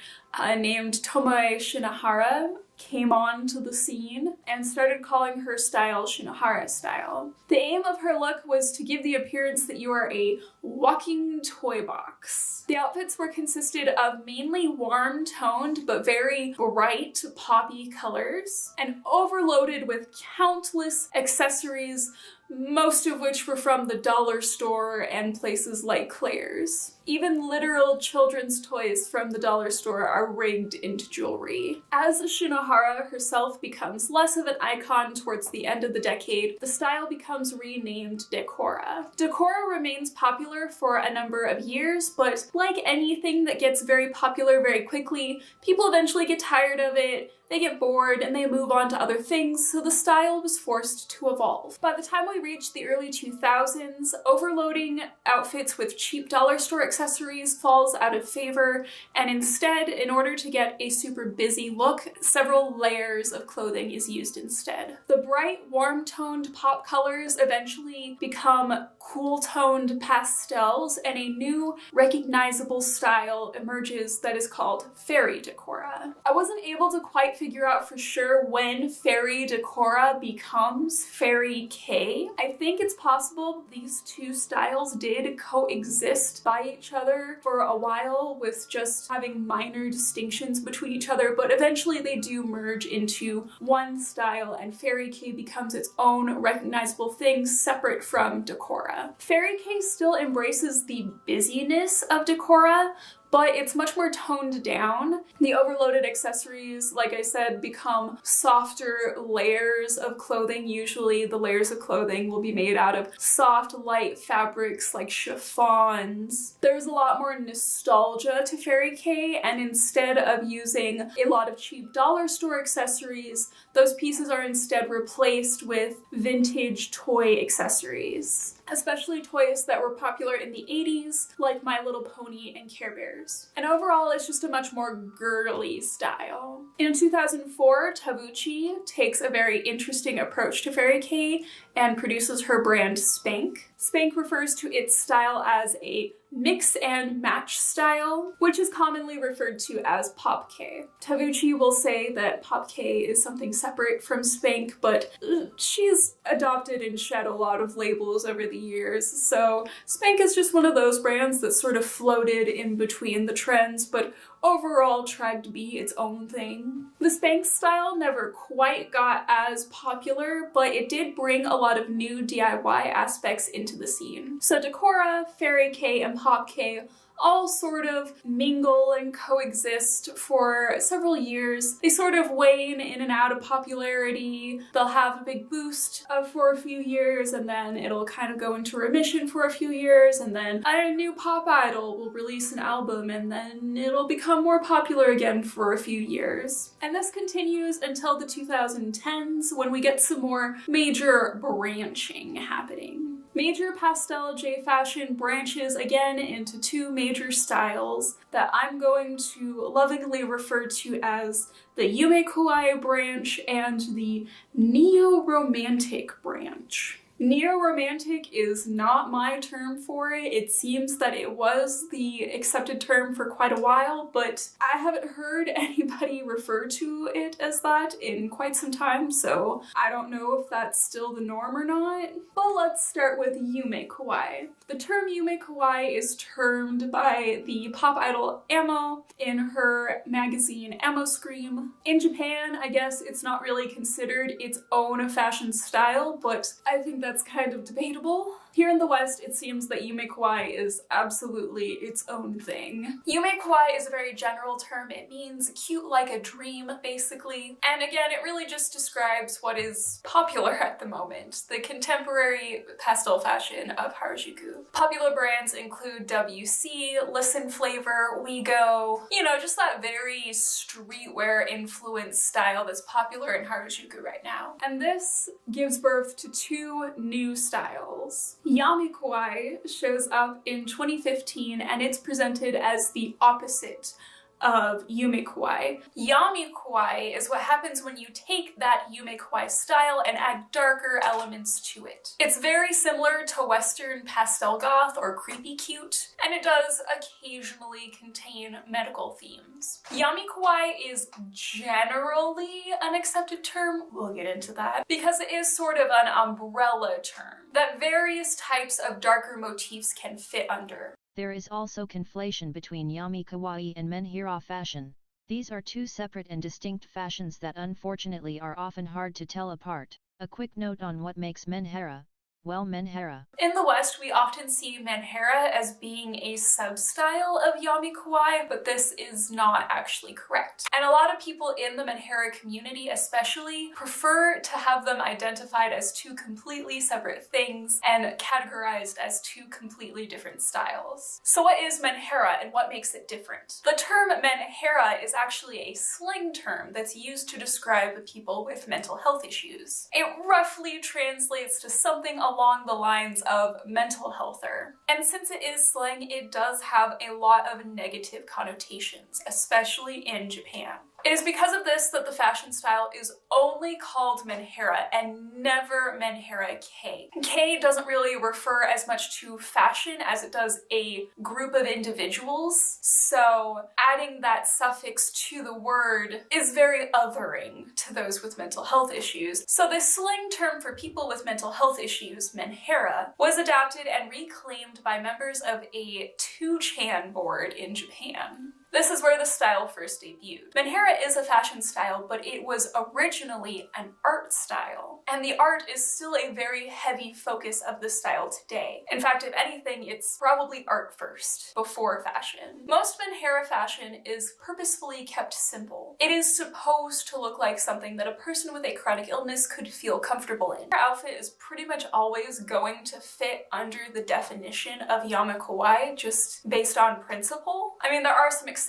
named Tomoe Shinohara came on to the scene and started calling her style Shinohara style. The aim of her look was to give the appearance that you are a walking toy box. The outfits were consisted of mainly warm-toned but very bright poppy colors and overloaded with countless accessories, most of which were from the dollar store and places like Claire's. Even literal children's toys from the dollar store are rigged into jewelry. As Shinohara herself becomes less of an icon towards the end of the decade, the style becomes renamed Decora. Decora remains popular for a number of years, but like anything that gets very popular very quickly, people eventually get tired of it, they get bored, and they move on to other things, so the style was forced to evolve. By the time we reached the early 2000s, overloading outfits with cheap dollar store accessories falls out of favor, and instead, in order to get a super busy look, several layers of clothing is used instead. The bright, warm-toned pop colors eventually become cool-toned pastels, and a new, recognizable style emerges that is called fairy decora. I wasn't able to quite figure out for sure when fairy decora becomes fairy K. I think it's possible these two styles did coexist by each other for a while with just having minor distinctions between each other, but eventually they do merge into one style and fairy K becomes its own recognizable thing separate from decora. Fairy K still embraces the busyness of decora, but it's much more toned down. The overloaded accessories, like I said, become softer layers of clothing. Usually the layers of clothing will be made out of soft, light fabrics like chiffons. There's a lot more nostalgia to Fairy K, and instead of using a lot of cheap dollar store accessories, those pieces are instead replaced with vintage toy accessories, especially toys that were popular in the 80s, like My Little Pony and Care Bears. And overall, it's just a much more girly style. In 2004, Tabuchi takes a very interesting approach to Fairy K and produces her brand Spank. Spank refers to its style as a mix and match style, which is commonly referred to as Pop K. Tabuchi will say that Pop K is something separate from Spank, but she's adopted and shed a lot of labels over the years, so Spank is just one of those brands that sort of floated in between the trends, but overall tried to be its own thing. The Spank style never quite got as popular, but it did bring a lot of new DIY aspects into the scene. So Decora, Fairy K, and Pop K all sort of mingle and coexist for several years. They sort of wane in and out of popularity. They'll have a big boost for a few years, and then it'll kind of go into remission for a few years, and then a new pop idol will release an album, and then it'll become more popular again for a few years. And this continues until the 2010s, when we get some more major branching happening. Major Pastel J fashion branches again into two major styles that I'm going to lovingly refer to as the Yume Kawaii branch and the Neo-Romantic branch. Neo-romantic is not my term for it. It seems that it was the accepted term for quite a while, but I haven't heard anybody refer to it as that in quite some time, so I don't know if that's still the norm or not. But let's start with Yume Kawaii. The term Yume Kawaii is termed by the pop idol Amo in her magazine Amo Scream. In Japan, I guess it's not really considered its own fashion style, but I think that's kind of debatable. Here in the West, it seems that Yume Kawaii is absolutely its own thing. Yume Kawaii is a very general term. It means cute like a dream, basically. And again, it really just describes what is popular at the moment, the contemporary pastel fashion of Harajuku. Popular brands include WC, Listen Flavor, WeGo, you know, just that very streetwear influenced style that's popular in Harajuku right now. And this gives birth to two new styles. Yami Kawaii shows up in 2015 and it's presented as the opposite of Yume Kawaii. Yami Kawaii is what happens when you take that Yume Kawaii style and add darker elements to it. It's very similar to Western pastel goth or creepy cute, and it does occasionally contain medical themes. Yami Kawaii is generally an accepted term, we'll get into that, because it is sort of an umbrella term that various types of darker motifs can fit under. There is also conflation between Yami Kawaii and menhira fashion. These are two separate and distinct fashions that unfortunately are often hard to tell apart. A quick note on what makes menhira. Well, menhira. In the West, we often see menhira as being a sub-style of Yami Kawaii, but this is not actually correct. And a lot of people in the menhira community especially prefer to have them identified as two completely separate things and categorized as two completely different styles. So what is menhira and what makes it different? The term menhira is actually a slang term that's used to describe people with mental health issues. It roughly translates to something along the lines of mental healther. And since it is slang, it does have a lot of negative connotations, especially in Japan. It is because of this that the fashion style is only called menhira and never menhira K. K doesn't really refer as much to fashion as it does a group of individuals, so adding that suffix to the word is very othering to those with mental health issues. So this slang term for people with mental health issues, menhira, was adapted and reclaimed by members of a 2chan board in Japan. This is where the style first debuted. Menhira is a fashion style, but it was originally an art style. And the art is still a very heavy focus of the style today. In fact, if anything, it's probably art first, before fashion. Most menhira fashion is purposefully kept simple. It is supposed to look like something that a person with a chronic illness could feel comfortable in. Her outfit is pretty much always going to fit under the definition of Yami Kawaii, just based on principle. I mean, there are some exceptions.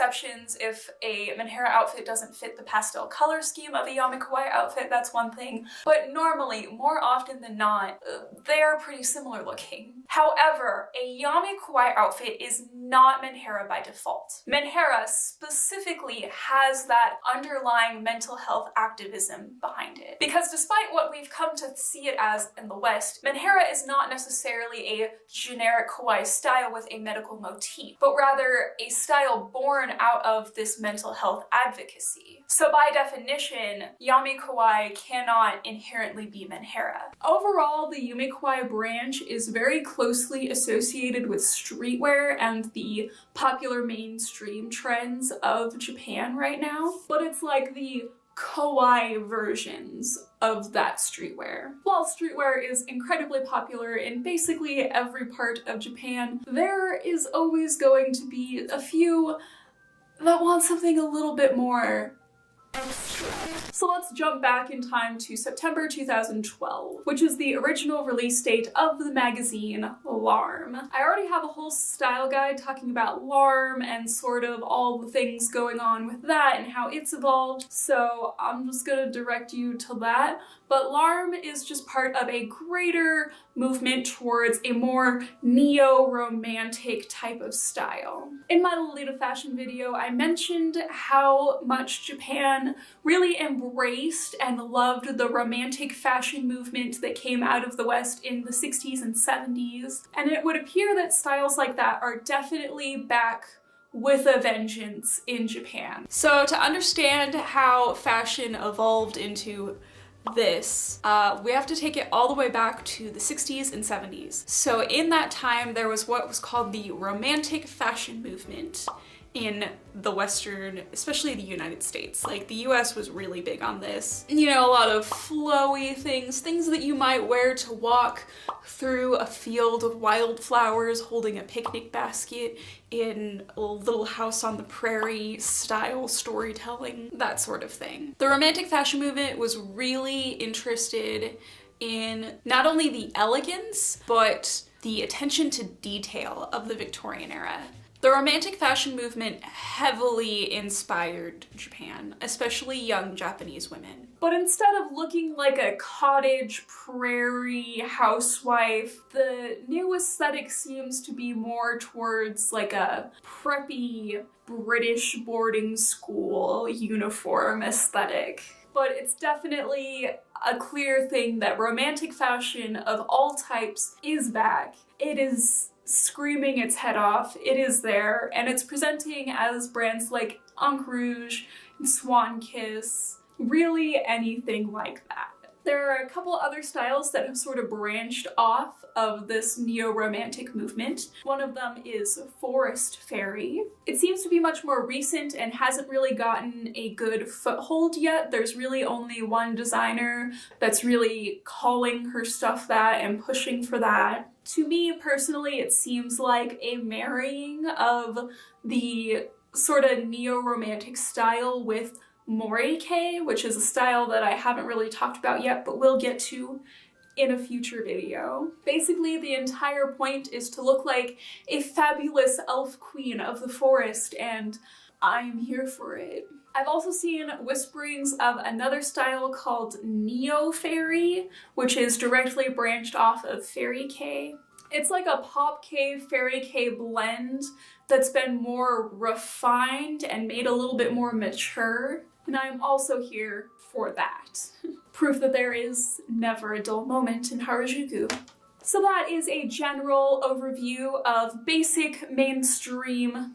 If a menhira outfit doesn't fit the pastel color scheme of a Yami Kawaii outfit, that's one thing. But normally, more often than not, they are pretty similar looking. However, a Yami Kawaii outfit is not menhira by default. Menhira specifically has that underlying mental health activism behind it. Because despite what we've come to see it as in the West, menhira is not necessarily a generic kawaii style with a medical motif, but rather a style born out of this mental health advocacy. So by definition, Yami Kawaii cannot inherently be menhira. Overall, the Yume Kawaii branch is very closely associated with streetwear and the popular mainstream trends of Japan right now, but it's like the kawaii versions of that streetwear. While streetwear is incredibly popular in basically every part of Japan, there is always going to be a few that want something a little bit more extra. So let's jump back in time to September 2012, which is the original release date of the magazine ゚With. I already have a whole style guide talking about ゚With and sort of all the things going on with that and how it's evolved, so I'm just gonna direct you to that. but LARM is just part of a greater movement towards a more neo-romantic type of style. In my Lolita fashion video, I mentioned how much Japan really embraced and loved the romantic fashion movement that came out of the West in the 60s and 70s, and it would appear that styles like that are definitely back with a vengeance in Japan. So to understand how fashion evolved into this, we have to take it all the way back to the 60s and 70s. So in that time, there was what was called the Romantic Fashion Movement in the Western, especially the United States. Like, the US was really big on this. You know, a lot of flowy things that you might wear to walk through a field of wildflowers holding a picnic basket in a little house on the prairie style storytelling, that sort of thing. The Romantic Fashion Movement was really interested in not only the elegance, but the attention to detail of the Victorian era. The Romantic Fashion Movement heavily inspired Japan, especially young Japanese women. But instead of looking like a cottage prairie housewife, the new aesthetic seems to be more towards like a preppy British boarding school uniform aesthetic. But it's definitely a clear thing that romantic fashion of all types is back. It is screaming its head off, it is there, and it's presenting as brands like Encre Rouge and Swan Kiss, really anything like that. There are a couple other styles that have sort of branched off of this neo-romantic movement. One of them is Forest Fairy. It seems to be much more recent and hasn't really gotten a good foothold yet. There's really only one designer that's really calling her stuff that and pushing for that. To me personally, it seems like a marrying of the sort of neo-romantic style with Morike, which is a style that I haven't really talked about yet, but will get to in a future video. Basically, the entire point is to look like a fabulous elf queen of the forest, and I'm here for it. I've also seen whisperings of another style called Neo Fairy, which is directly branched off of Fairy K. It's like a Pop K, Fairy K blend that's been more refined and made a little bit more mature, and I'm also here for that. Proof that there is never a dull moment in Harajuku. So that is a general overview of basic mainstream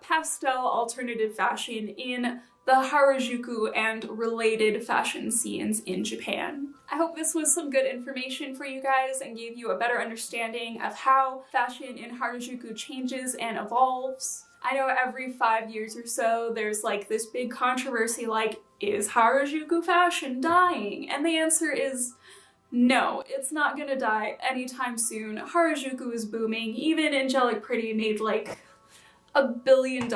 pastel alternative fashion in the Harajuku and related fashion scenes in Japan. I hope this was some good information for you guys and gave you a better understanding of how fashion in Harajuku changes and evolves. I know every 5 years or so there's like this big controversy like, is Harajuku fashion dying? And the answer is no, it's not gonna die anytime soon. Harajuku is booming. Even Angelic Pretty made like $1 billion.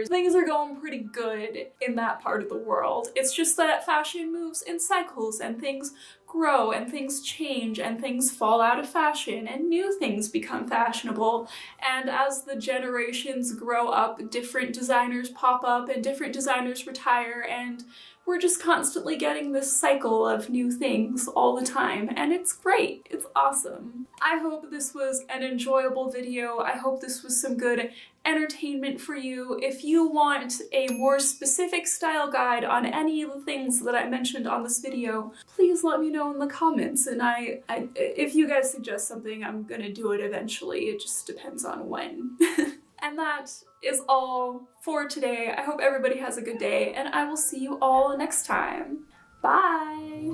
Things are going pretty good in that part of the world. It's just that fashion moves in cycles and things grow and things change and things fall out of fashion and new things become fashionable. And as the generations grow up, different designers pop up and different designers retire, and we're just constantly getting this cycle of new things all the time, and it's great. It's awesome. I hope this was an enjoyable video. I hope this was some good entertainment for you. If you want a more specific style guide on any of the things that I mentioned on this video, please let me know in the comments, and if you guys suggest something, I'm gonna do it eventually. It just depends on when. And that is all for today. I hope everybody has a good day, and I will see you all next time. Bye!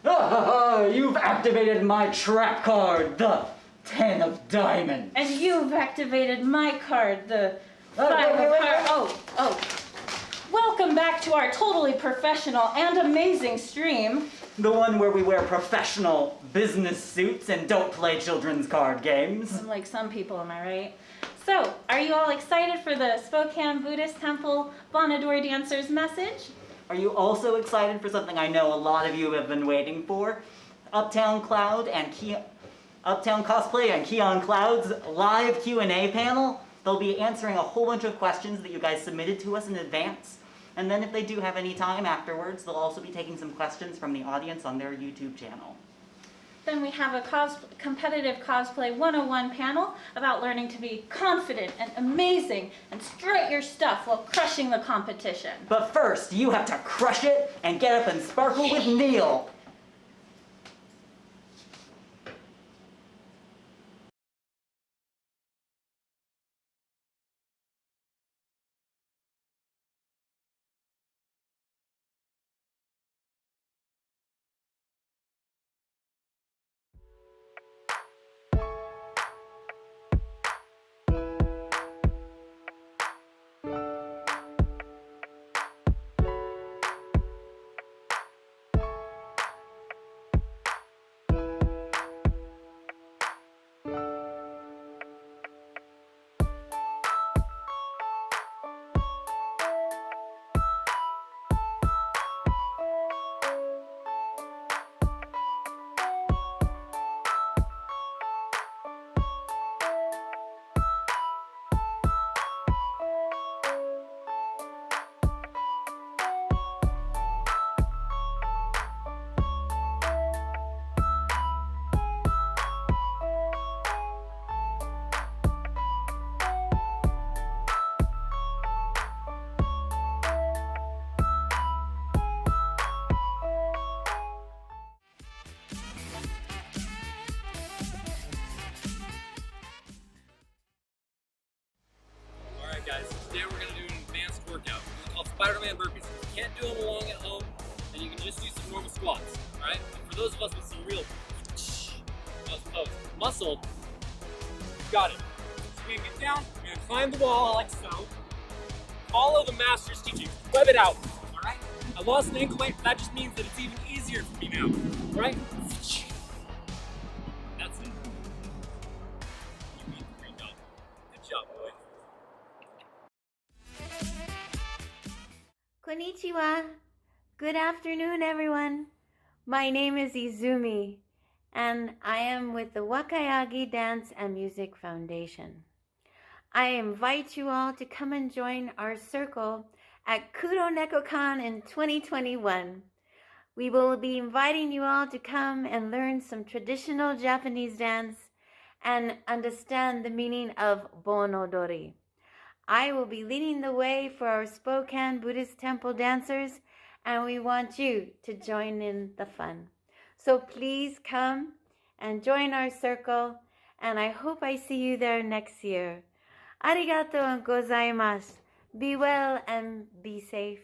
You've activated my trap card, the 10 of diamonds. And you've activated my card, the Oh, 5 wait, of wait, hearts. Oh. Welcome back to our totally professional and amazing stream. The one where we wear professional business suits and don't play children's card games. Like some people, am I right? So, are you all excited for the Spokane Buddhist Temple Bonadori Dancers message? Are you also excited for something I know a lot of you have been waiting for? Uptown Cloud and Uptown Cosplay and KionCloud's live Q&A panel. They'll be answering a whole bunch of questions that you guys submitted to us in advance. And then if they do have any time afterwards, they'll also be taking some questions from the audience on their YouTube channel. Then we have a competitive cosplay 101 panel about learning to be confident and amazing and strut your stuff while crushing the competition. But first, you have to crush it and get up and sparkle with Neil. Alright guys, today we're going to do an advanced workout. It's called Spider-Man burpees. If you can't do them along at home, then you can just do some normal squats. Alright? For those of us with some real muscle, got it. So we're going to get down, we're going to climb the wall like so. Follow the master's teaching. Web it out. Alright? I lost an ankle weight, but that just means that it's even easier for me now. Right? That's it. You beat the 3 done. Good job, boy. Konnichiwa. Good afternoon, everyone. My name is Izumi, and I am with the Wakayagi Dance and Music Foundation. I invite you all to come and join our circle at KuroNekoCon in 2021. We will be inviting you all to come and learn some traditional Japanese dance and understand the meaning of Bon Odori. I will be leading the way for our Spokane Buddhist temple dancers, and we want you to join in the fun. So please come and join our circle, and I hope I see you there next year. Arigatou gozaimasu. Be well and be safe.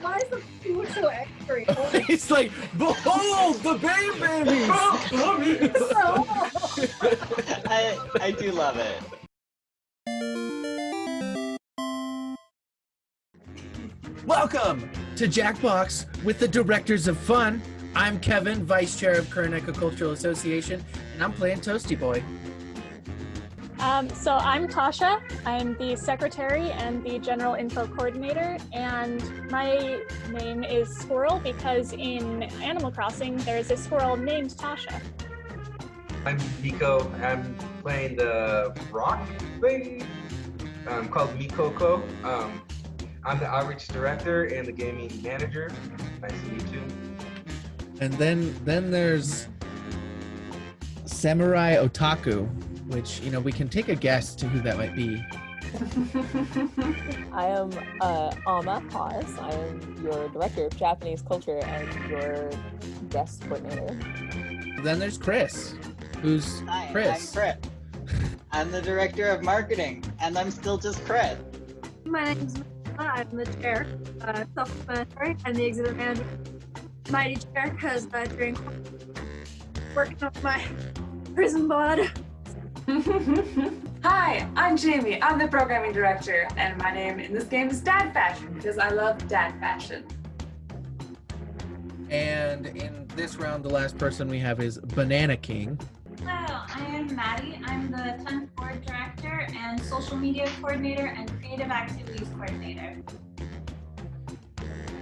Why is the food so angry? He's like, behold the babies! I do love it. Welcome to Jackbox with the Directors of Fun. I'm Kevin, Vice Chair of KuroNekoCon Association, and I'm playing Toasty Boy. So I'm Tasha. I'm the secretary and the general info coordinator, and my name is Squirrel because in Animal Crossing there's a squirrel named Tasha. I'm Nico. I'm playing the rock thing called ゚With. I'm the outreach director and the gaming manager. Nice to meet you. And then there's Samurai Otaku, which, you know, we can take a guess to who that might be. I am Ama Haas. I am your director of Japanese culture and your guest coordinator. Then there's Chris, who's Hi, Chris. I'm Crit. I'm the director of marketing, and I'm still just Crit. My name's I'm the chair, self-explanatory, and the exhibit manager. Mighty chair, because during working on my prison blood. Hi, I'm Jamie. I'm the programming director, and my name in this game is Dad Fashion because I love dad fashion. And in this round, the last person we have is Banana King. Hello, I am Maddie. I'm the 10th board director and social media coordinator and creative activities coordinator.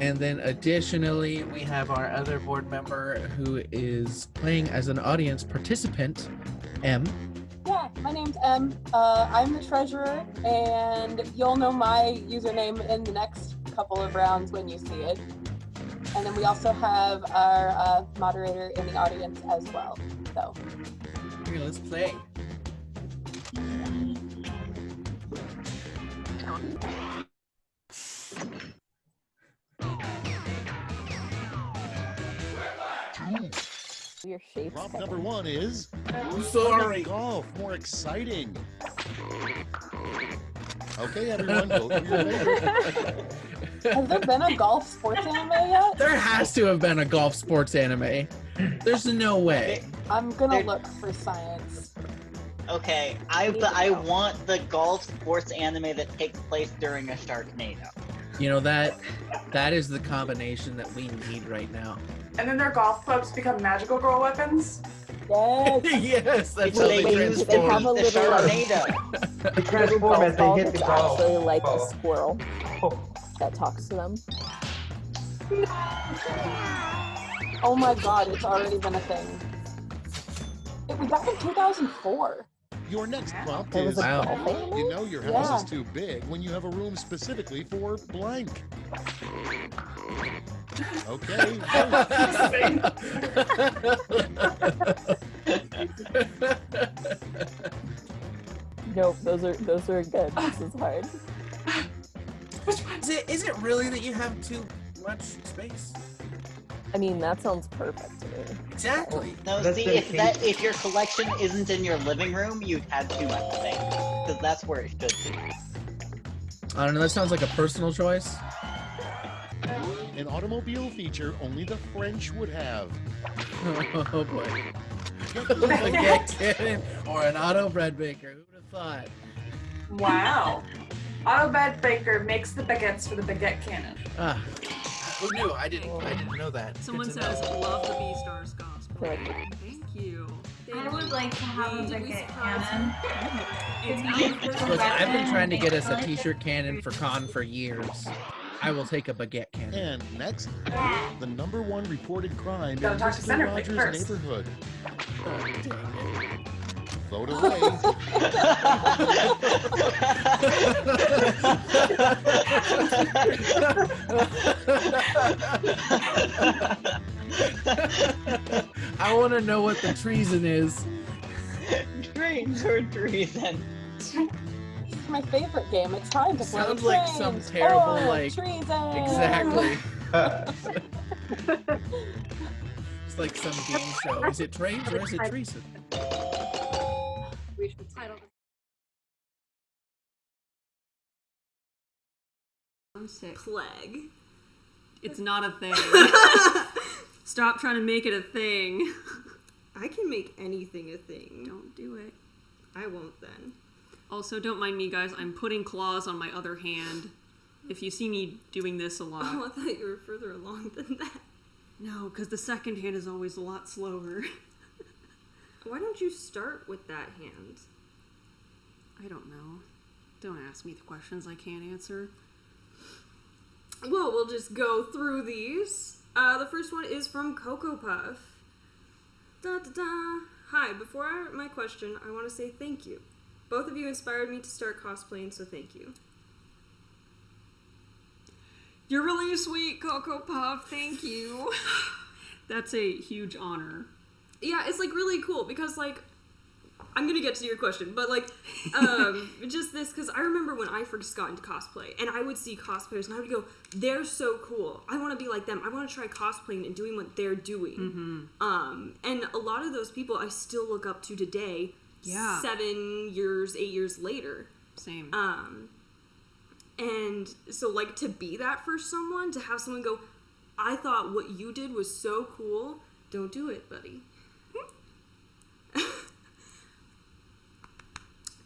And then additionally, we have our other board member who is playing as an audience participant, M. Yeah, my name's Em. I'm the treasurer, and you'll know my username in the next couple of rounds when you see it. And then we also have our moderator in the audience as well. So, Okay, let's play. Your shapes. Prompt number one is sorry. Golf, more exciting. Okay, everyone, vote for your favorite. has there been a golf sports anime yet? There has to have been a golf sports anime. There's no way. I'm gonna look for science. Okay, I want the golf sports anime that takes place during a Sharknado. You know, that is the combination that we need right now. And then their golf clubs become magical girl weapons. Yes. Yes, that's So how they use transform. the Sharknado. They transform as they hit the It's golf. actually like a squirrel that talks to them. Oh my god, it's already been a thing. It was back in 2004. Your next prompt There was is, a golf anime? you know your house Yeah. is too big when you have a room specifically for blank. Okay. Nope, those are good. This is hard. Is it really that you have too much space? I mean, that sounds perfect to me. Exactly. No, That's see, dedication. if your collection isn't in your living room, you've had too much space. Because that's where it should be. I don't know, that sounds like a personal choice. An automobile feature only the French would have. Oh boy. A baguette cannon or an auto bread baker. Who would have thought? Wow. Autobad Baker makes the baguettes for the baguette cannon. Ah, who knew? I didn't know that. Someone Good to says, know. love the B-Stars gospel. Thank you. I would like to have a baguette cannon. Look, I've been trying to get us a t-shirt cannon for con for years. I will take a baguette cannon. And next, the #1 reported crime Gotta in talk to Mr. Centerplate Rogers' first. neighborhood. Oh, dang it. Vote away. I want to know what the treason is. Trains or treason. It's my favorite game. It's time to play Sounds like some trains. terrible, Oh, like... treason. Exactly. It's like some game show. Is it trains or is it treason? We should title Plague. It's not a thing. Stop trying to make it a thing. I can make anything a thing. Don't do it. I won't then. Also, don't mind me, guys. I'm putting claws on my other hand. If you see me doing this a lot. Oh, I thought you were further along than that. No, because the second hand is always a lot slower. Why don't you start with that hand? I don't know. Don't ask me the questions I can't answer. Well, we'll just go through these. The first one is from Cocoa Puff. Da da da. Hi, before my question, I want to say thank you. Both of you inspired me to start cosplaying, so thank you. You're really sweet, Cocoa Puff. Thank you. That's a huge honor. Yeah, it's like really cool because like I'm gonna get to your question, but like just this because I remember when I first got into cosplay and I would see cosplayers and I would go, they're so cool. I want to be like them. I want to try cosplaying and doing what they're doing. Mm-hmm. And a lot of those people I still look up to today. Yeah. 7 years, 8 years later. Same. And so like to be that for someone, to have someone go, I thought what you did was so cool. Don't do it, buddy.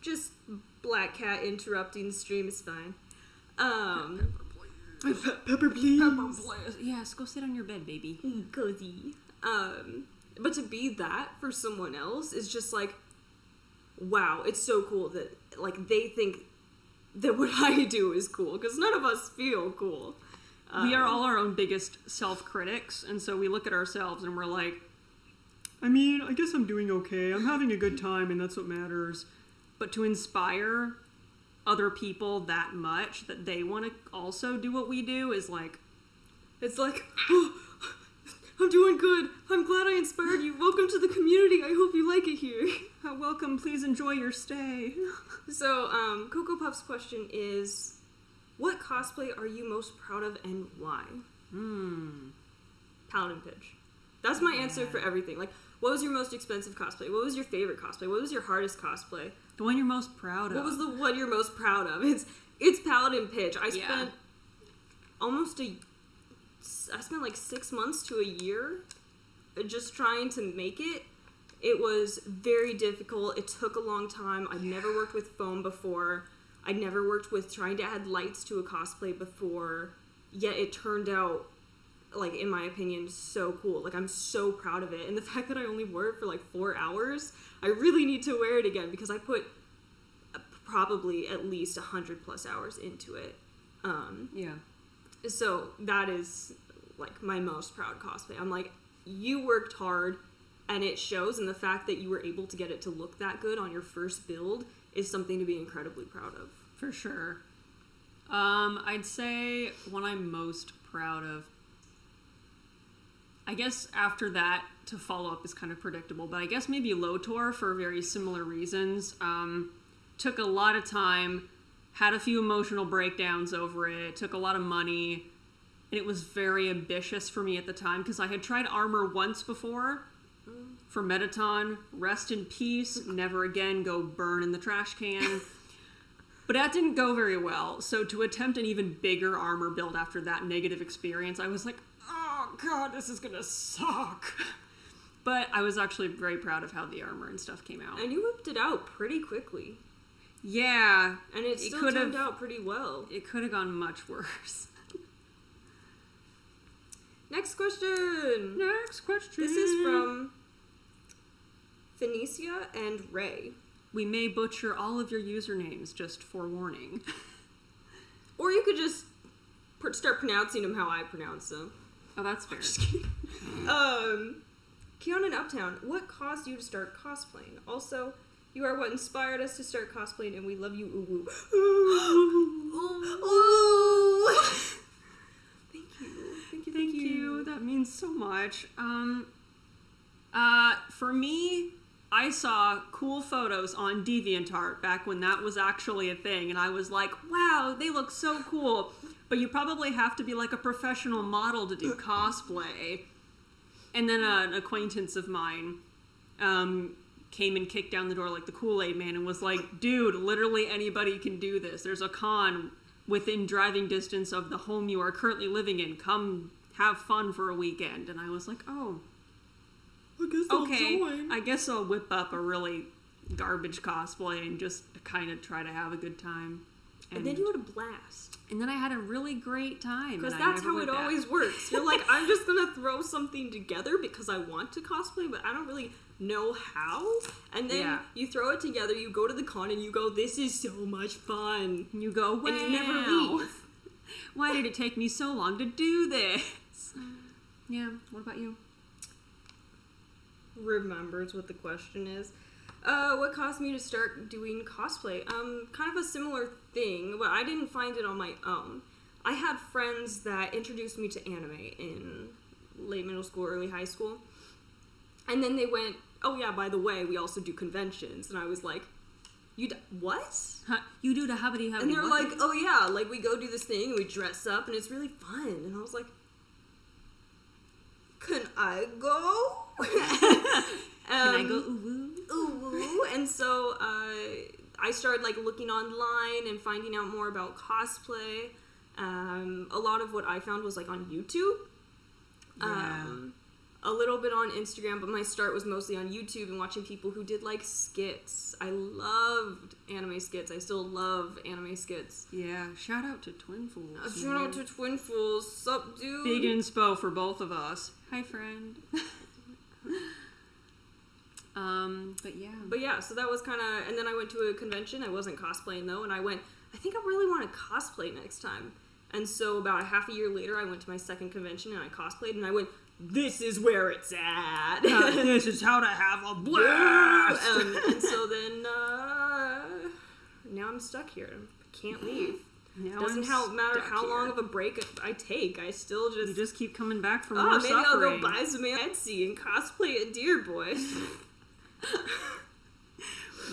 Just Black Cat interrupting the stream is fine. Pepper, please. Pepper, please. Yes, go sit on your bed, baby. Cozy. But to be that for someone else is just like, wow, it's so cool that like they think that what I do is cool because none of us feel cool. We are all our own biggest self-critics, and so we look at ourselves and we're like, I mean, I guess I'm doing okay. I'm having a good time, and that's what matters. But to inspire other people that much that they want to also do what we do is like, it's like, oh, I'm doing good. I'm glad I inspired you. Welcome to the community. I hope you like it here. Welcome. Please enjoy your stay. So, Cocoa Puff's question is, what cosplay are you most proud of and why? Paladin Pitch. That's my answer for everything. Like, what was your most expensive cosplay? What was your favorite cosplay? What was your hardest cosplay? The one you're most proud of. What was the one you're most proud of? It's Paladin Pitch. I spent I spent like 6 months to a year just trying to make it. It was very difficult. It took a long time. I'd never worked with foam before. I'd never worked with trying to add lights to a cosplay before. Yet it turned out, like, in my opinion, so cool. Like, I'm so proud of it. And the fact that I only wore it for like 4 hours, I really need to wear it again because I put probably at least 100+ hours into it. Yeah. So that is like my most proud cosplay. I'm like, you worked hard and it shows, and the fact that you were able to get it to look that good on your first build is something to be incredibly proud of. For sure. I'd say one I'm most proud of, I guess after that to follow up is kind of predictable, but I guess maybe Lotor for very similar reasons. Took a lot of time, had a few emotional breakdowns over it, took a lot of money, and it was very ambitious for me at the time because I had tried armor once before for Metaton. Rest in peace, never again, go burn in the trash can. But that didn't go very well, so to attempt an even bigger armor build after that negative experience, I was like, oh god, this is gonna suck. But I was actually very proud of how the armor and stuff came out. And you whipped it out pretty quickly. Yeah. And it still turned out pretty well. It could have gone much worse. Next question. This is from Phoenicia and Ray. We may butcher all of your usernames, just forewarning. Or you could just start pronouncing them how I pronounce them. Oh, that's fair. Just kidding. Kion and Uptown, what caused you to start cosplaying? Also, you are what inspired us to start cosplaying, and we love you, ooh woo. Thank you. That means so much. For me, I saw cool photos on DeviantArt back when that was actually a thing, and I was like, wow, they look so cool. But you probably have to be like a professional model to do cosplay. And then an acquaintance of mine came and kicked down the door like the Kool-Aid Man and was like, dude, literally anybody can do this. There's a con within driving distance of the home you are currently living in. Come have fun for a weekend. And I was like, oh, I guess I'll whip up a really garbage cosplay and just kind of try to have a good time. And then you had a blast. And then I had a really great time. Because that's how it always works. You're like, I'm just going to throw something together because I want to cosplay, but I don't really know how. And then you throw it together, you go to the con, and you go, this is so much fun. And you go, wow. And you never leave. Why did it take me so long to do this? Yeah, what about you? Remembers what the question is. What caused me to start doing cosplay? Kind of a similar thing, but I didn't find it on my own. I had friends that introduced me to anime in late middle school, early high school. And then they went, oh yeah, by the way, we also do conventions. And I was like, what? You do the habity. And they're like, oh yeah, like we go do this thing and we dress up and it's really fun. And I was like, can I go? Can I go ooh woo? And so I started like looking online and finding out more about cosplay. A lot of what I found was like on YouTube. A little bit on Instagram, but my start was mostly on YouTube and watching people who did like skits. I loved anime skits. I still love anime skits. Yeah, shout out to Twin Fools. Shout out to Twin Fools. Sup, dude? Big inspo for both of us. Hi, friend. But yeah, so that was kind of, and then I went to a convention. I wasn't cosplaying though, and I went, I think I really want to cosplay next time. And so about a half a year later, I went to my second convention and I cosplayed, and I went, this is where it's at. This is how to have a blast. And so then now I'm stuck here. I can't leave. Doesn't matter how long of a break I take. I still just... You just keep coming back from more maybe suffering. I'll go buy some Etsy and cosplay a deer boy.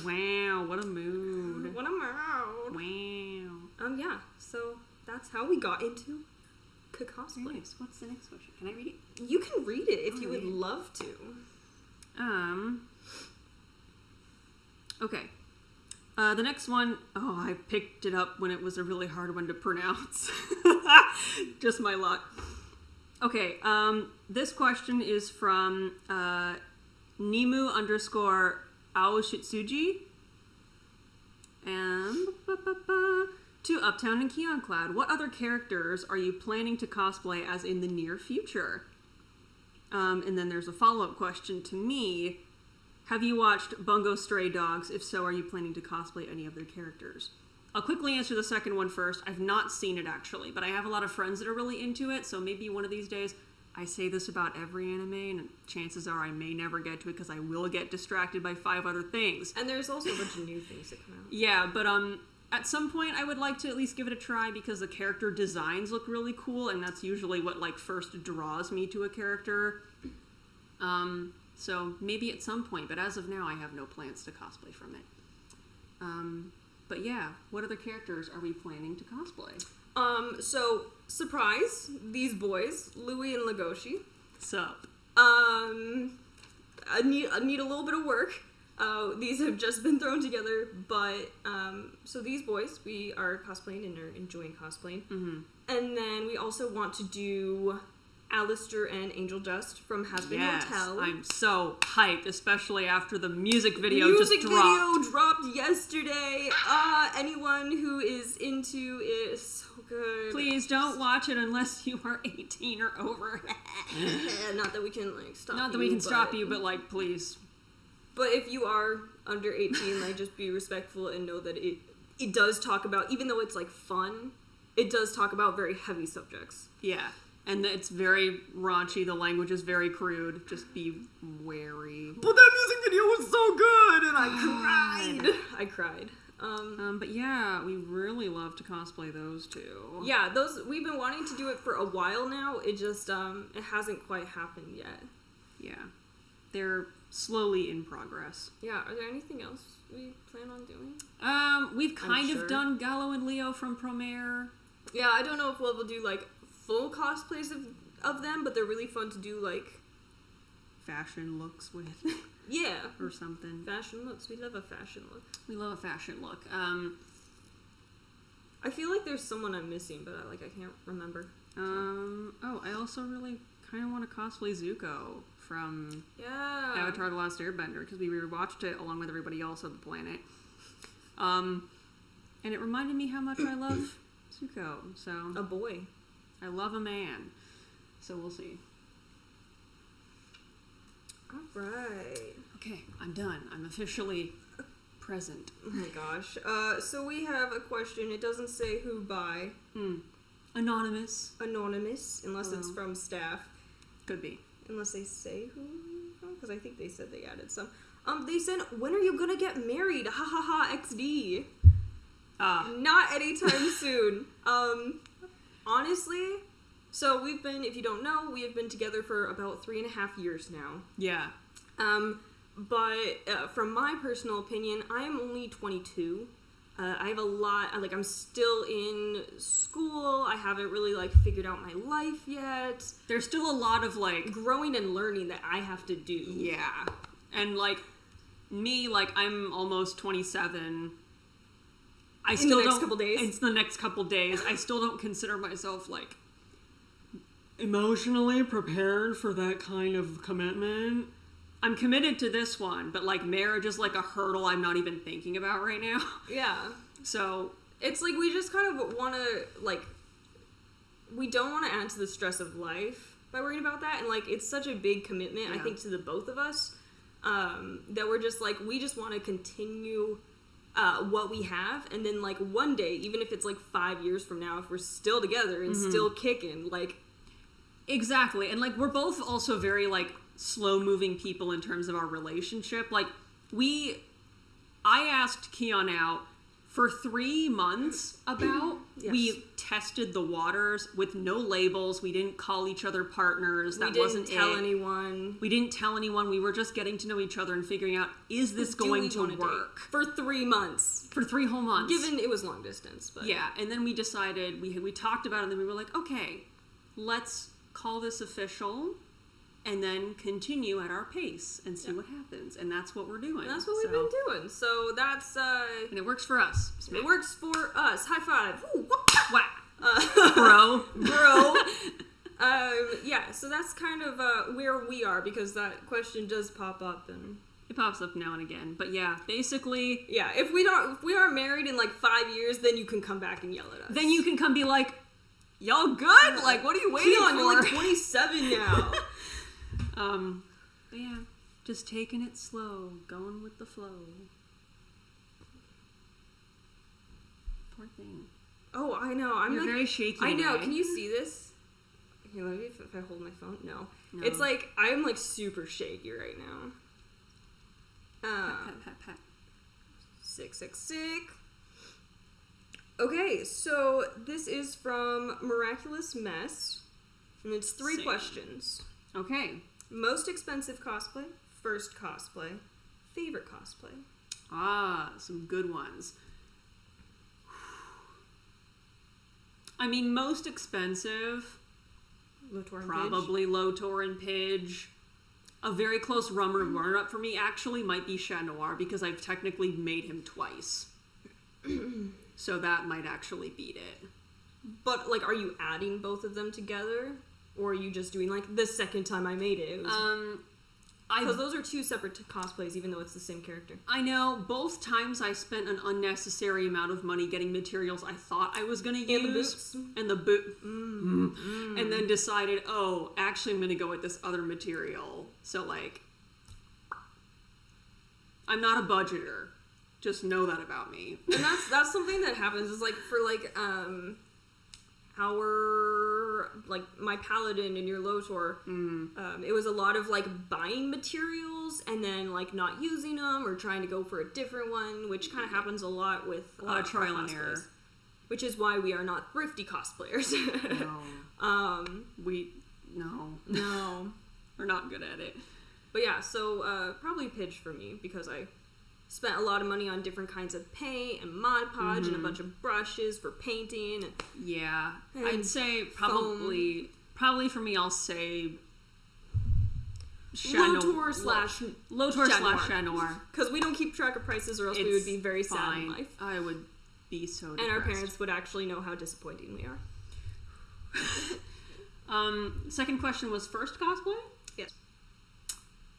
Wow, what a mood. What a mood. Wow. Yeah, so that's how we got into cosplay. Nice. What's the next question? Can I read it? You can read it if you would love to. Okay. The next one, I picked it up when it was a really hard one to pronounce. Just my luck. Okay, this question is from Nimu_Aoshitsuji. And to Uptown and KionCloud, what other characters are you planning to cosplay as in the near future? And then there's a follow-up question to me. Have you watched Bungo Stray Dogs? If so, are you planning to cosplay any of their characters? I'll quickly answer the second one first. I've not seen it actually, but I have a lot of friends that are really into it, so maybe one of these days. I say this about every anime, and chances are I may never get to it because I will get distracted by 5 other things. And there's also a bunch of new things that come out. Yeah, but at some point I would like to at least give it a try because the character designs look really cool, and that's usually what like first draws me to a character. So maybe at some point, but as of now I have no plans to cosplay from it. But yeah, what other characters are we planning to cosplay? So, surprise, these boys, Louie and Legoshi. Sup? I need a little bit of work. These have just been thrown together, but, so these boys, we are cosplaying and are enjoying cosplaying. Mm-hmm. And then we also want to do Alistair and Angel Dust from Hazbin Hotel. I'm so hyped, especially after the music video Music just dropped. video dropped yesterday. Anyone who is into it is so good. Please don't watch it unless you are 18 or over. Not that we can like stop. Not that we can stop you, but like please. But if you are under 18, like just be respectful and know that it does talk about, even though it's like fun, it does talk about very heavy subjects. Yeah. And it's very raunchy. The language is very crude. Just be wary. But that music video was so good, and I cried. But yeah, we really love to cosplay those two. Yeah, those we've been wanting to do it for a while now. It just it hasn't quite happened yet. Yeah, they're slowly in progress. Yeah. Are there anything else we plan on doing? We've kind of done Gallo and Leo from Promare. Yeah, I don't know if we'll do like full cosplays of them, but they're really fun to do, like fashion looks with. Yeah. Or something. Fashion looks. We love a fashion look. We love a fashion look. I feel like there's someone I'm missing, but I can't remember. I also really kind of want to cosplay Zuko from Avatar: The Last Airbender, because we rewatched it along with everybody else on the planet. And it reminded me how much I love Zuko. So a boy. I love a man. So we'll see. All right. Okay, I'm done. I'm officially present. Oh my gosh. So we have a question. It doesn't say who by. Anonymous. Anonymous, unless it's from staff. Could be. Unless they say who from, because I think they said they added some. They said, when are you gonna get married? Ha ha ha XD. Not anytime soon. Honestly, so we've been, if you don't know, we have been together for about 3.5 years now. Yeah. But from my personal opinion, I am only 22. I have a lot, I'm still in school. I haven't really, figured out my life yet. There's still a lot of, growing and learning that I have to do. Yeah. And, me, I'm almost 27. It's the next couple days. I still don't consider myself, emotionally prepared for that kind of commitment. I'm committed to this one, but marriage is a hurdle I'm not even thinking about right now. Yeah. So it's we just kind of want to we don't want to add to the stress of life by worrying about that, and it's such a big commitment, I think, to the both of us, that we're just we just want to continue what we have, and then one day, even if it's 5 years from now, if we're still together and still kicking, exactly. And we're both also very slow-moving people in terms of our relationship. I asked Kion out for 3 months about. Yes. We tested the waters with no labels. We didn't call each other partners. That wasn't tell anyone. We didn't tell anyone. We were just getting to know each other and figuring out, is this going to work? For 3 months. For 3 whole months. Given it was long distance. But yeah, and then we decided, we talked about it, and then we were okay, let's call this official, and then continue at our pace and see what happens. And that's what we're doing. That's what we've been doing. So that's... and it works for us. It works for us. High five. Ooh, Bro. Yeah, so that's kind of where we are, because that question does pop up, and... It pops up now and again. But yeah, basically... Yeah, if we aren't married in 5 years, then you can come back and yell at us. Then you can come be y'all good? What are you waiting on? You're 27 now. But yeah, just taking it slow, going with the flow. Poor thing. Oh, I know. You're very shaky. I know. Today. Can you see this? Here, let me, if I hold my phone. No. It's I'm super shaky right now. Pat. Sick. Okay, so this is from Miraculous Mess, and it's 3 questions. Okay. Most expensive cosplay, first cosplay, favorite cosplay. Some good ones. I mean, most expensive, probably Lotor and Pidge. A very close runner-up for me actually might be Chat Noir, because I've technically made him twice. So that might actually beat it. But, are you adding both of them together? Or are you just doing, the second time I made it? Because those are 2 separate cosplays, even though it's the same character. I know. Both times I spent an unnecessary amount of money getting materials I thought I was going to use. And the boots. And then decided, actually I'm going to go with this other material. So, I'm not a budgeter. Just know that about me. And that's something that happens. Is for our my paladin and your Lotor, it was a lot of buying materials and then not using them or trying to go for a different one, which kind of happens a lot with a lot of trial and error. Which is why we are not thrifty cosplayers. No, we're not good at it. But yeah, so probably Pidge for me, because I spent a lot of money on different kinds of paint and Mod Podge and a bunch of brushes for painting. Yeah, I'd say probably for me, I'll say Lotor slash Chat Noir. Because we don't keep track of prices, or else we would be very sad in life. I would be so And depressed. our parents would actually know how disappointing we are. Second question was first cosplay? Yes.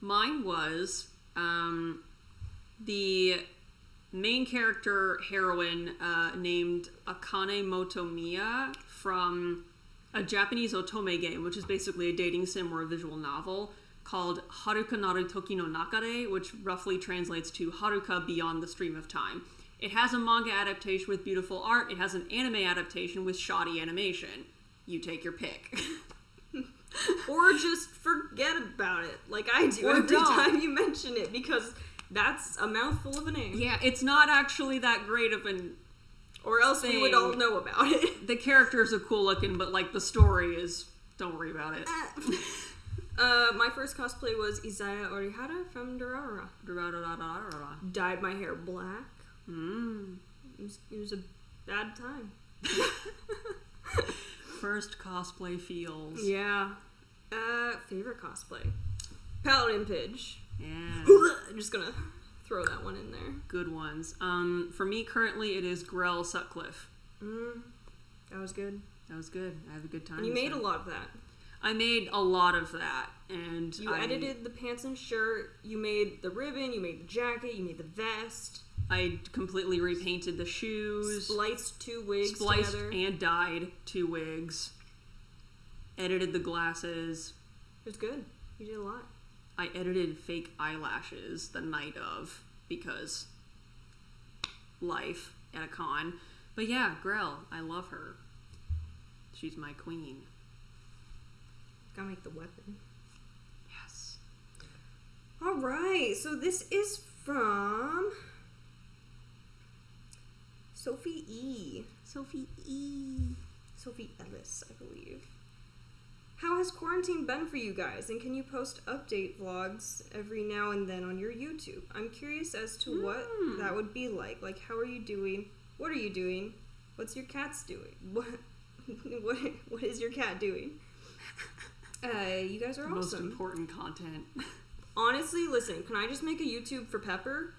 Mine was the main character heroine named Akane Motomiya from a Japanese otome game, which is basically a dating sim or a visual novel, called Haruka Naru Toki no Nakare, which roughly translates to Haruka Beyond the Stream of Time. It has a manga adaptation with beautiful art. It has an anime adaptation with shoddy animation. You take your pick. Or just forget about it, like I do Or every don't. time you mention it, because that's a mouthful of a name. Yeah, it's not actually that great of an... Or else we would all know about it. The characters are cool looking, but like the story is... Don't worry about it. My first cosplay was Izaya Orihara from Durarara. Dyed my hair black. It was a bad time. First cosplay feels. Yeah. Favorite cosplay? Paladin Pidge. Yeah. I'm just gonna throw that one in there. Good ones. For me currently it is Grell Sutcliffe. That was good. That was good. I have a good time. And you made a lot of that. I made a lot of that, and You edited the pants and shirt, you made the ribbon, you made the jacket, you made the vest. I completely repainted the shoes. Spliced 2 wigs Spliced together. and dyed 2 wigs. Edited the glasses. It was good. You did a lot. I edited fake eyelashes the night of, because life at a con. But yeah, Grell, I love her. She's my queen. Gotta make the weapon. Yes. Alright, so this is from Sophie E. Sophie E. Sophie Ellis, I believe. How has quarantine been for you guys? And can you post update vlogs every now and then on your YouTube? I'm curious as to what that would be like. Like, how are you doing? What are you doing? What's your cat's doing? What is your cat doing? You guys are Most awesome. important content. Honestly, listen, can I just make a YouTube for Pepper?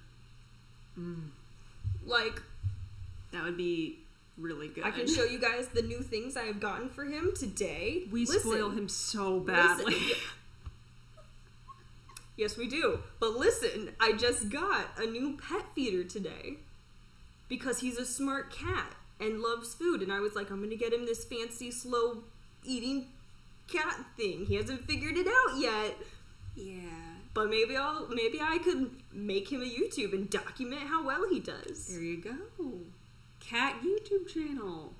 Like, that would be really good. I can show you guys the new things I have gotten for him today. We spoil him so badly. Yes, we do. But listen, I just got a new pet feeder today because he's a smart cat and loves food. And I was like, I'm going to get him this fancy, slow eating cat thing. He hasn't figured it out yet. Yeah. But maybe I could make him a YouTube and document how well he does. There you go. Cat YouTube channel.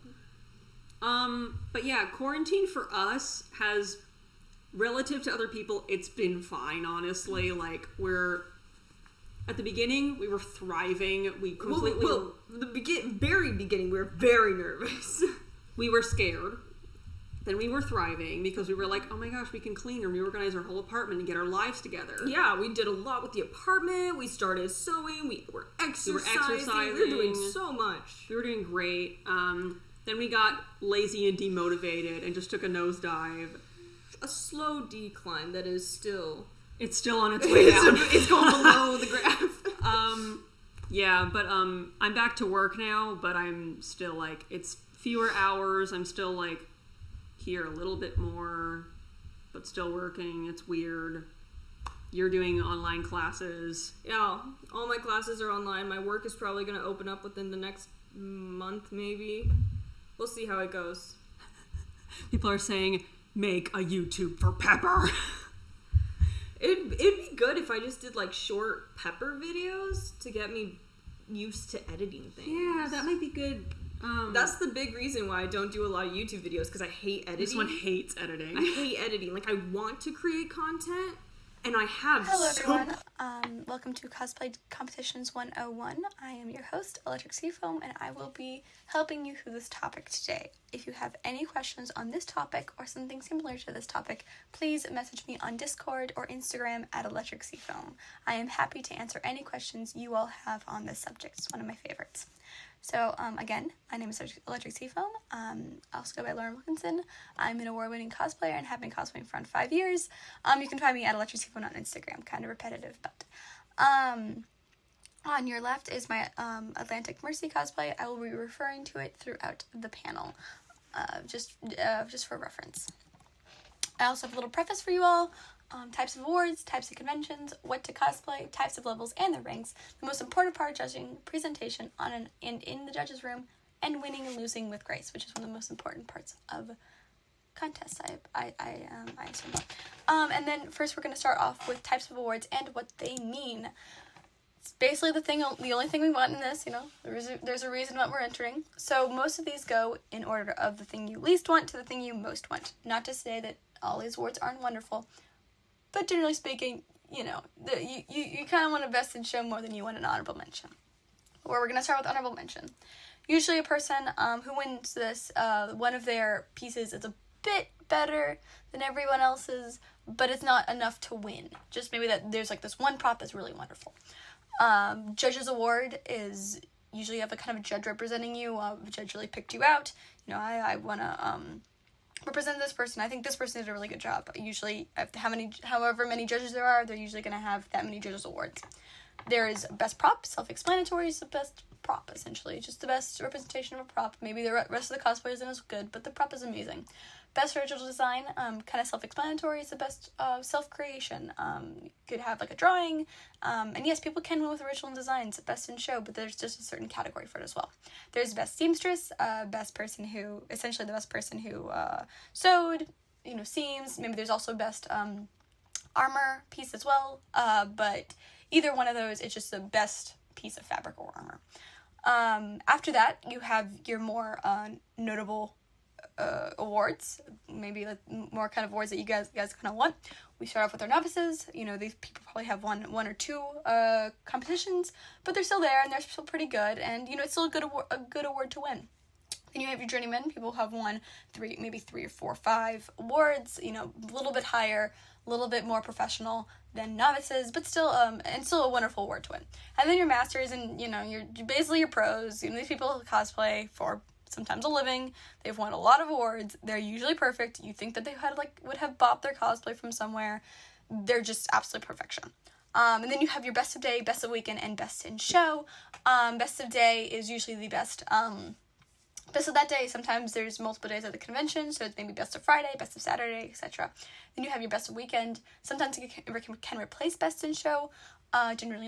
But yeah, quarantine for us has, relative to other people, it's been fine, honestly. Like, at the beginning, we were thriving. We completely... Well, very beginning, we were very nervous. We were scared. Then we were thriving because we were like, oh my gosh, we can clean or reorganize our whole apartment and get our lives together. Yeah, we did a lot with the apartment. We started sewing. We were exercising. We were doing so much. We were doing great. Then we got lazy and demotivated and just took a nosedive. A slow decline that is still... It's still on its way down. It's going below the graph. Yeah, but I'm back to work now, but I'm still like, it's fewer hours. I'm still like here a little bit more, but still working. It's weird. You're doing online classes. Yeah, all my classes are online. My work is probably going to open up within the next month, maybe. We'll see how it goes. People are saying, make a YouTube for Pepper. It'd be good if I just did like short Pepper videos to get me used to editing things. Yeah, that might be good. That's the big reason why I don't do a lot of YouTube videos, because I hate editing. This one hates editing. I hate editing. Like, I want to create content, and I have Hello everyone, welcome to Cosplay Competitions 101. I am your host, Electric Seafoam, and I will be helping you through this topic today. If you have any questions on this topic or something similar to this topic, please message me on Discord or Instagram at Electric Seafoam. I am happy to answer any questions you all have on this subject. It's one of my favorites. So, again, my name is Electric Seafoam. I also go by Lauren Wilkinson. I'm an award-winning cosplayer and have been cosplaying for around 5 years. You can find me at Electric Seafoam on Instagram. Kind of repetitive, but... On your left is my Atlantic Mercy cosplay. I will be referring to it throughout the panel, just for reference. I also have a little preface for you all. Types of awards, types of conventions, what to cosplay, types of levels, and their ranks. The most important part of judging, presentation and in the judges' room, and winning and losing with grace, which is one of the most important parts of contests. I assume. And then first we're going to start off with types of awards and what they mean. It's basically the only thing we want in this, there's a reason what we're entering. So most of these go in order of the thing you least want to the thing you most want. Not to say that all these awards aren't wonderful, but generally speaking, you kind of want a best in show more than you want an honorable mention. Where we're going to start with honorable mention. Usually a person who wins this, one of their pieces is a bit better than everyone else's, but it's not enough to win. Just maybe that there's like this one prop that's really wonderful. Judge's award is usually you have a kind of a judge representing you. A judge really picked you out. I want to represent this person. I think this person did a really good job. Usually, however many judges there are, they're usually going to have that many judges awards. There is best prop, self-explanatory is the best prop, essentially. Just the best representation of a prop. Maybe the rest of the cosplay isn't as good, but the prop is amazing. Best original design, kind of self-explanatory, is the best self-creation. You could have like a drawing, and yes, people can win with original designs, best in show, but there's just a certain category for it as well. There's best seamstress, the best person who sewed, seams. Maybe there's also best armor piece as well, but either one of those, it's just the best piece of fabric or armor. After that, you have your more notable awards, maybe like more kind of awards that you guys kind of want. We start off with our novices. These people probably have one or two competitions, but they're still there and they're still pretty good, and it's still a good award to win. Then you have your journeymen. People have won 3 or 4 or 5 awards. A little bit higher, a little bit more professional than novices, but still a wonderful award to win. And then your masters, and you're basically your pros. These people cosplay for sometimes a living. They've won a lot of awards. They're usually perfect. You think that they would have bought their cosplay from somewhere. They're just absolute perfection. And then you have your best of day, best of weekend, and best in show. Best of day is usually the best. Best of that day. Sometimes there's multiple days at the convention, so it's maybe best of Friday, best of Saturday, etc. Then you have your best of weekend. Sometimes it can replace best in show. Generally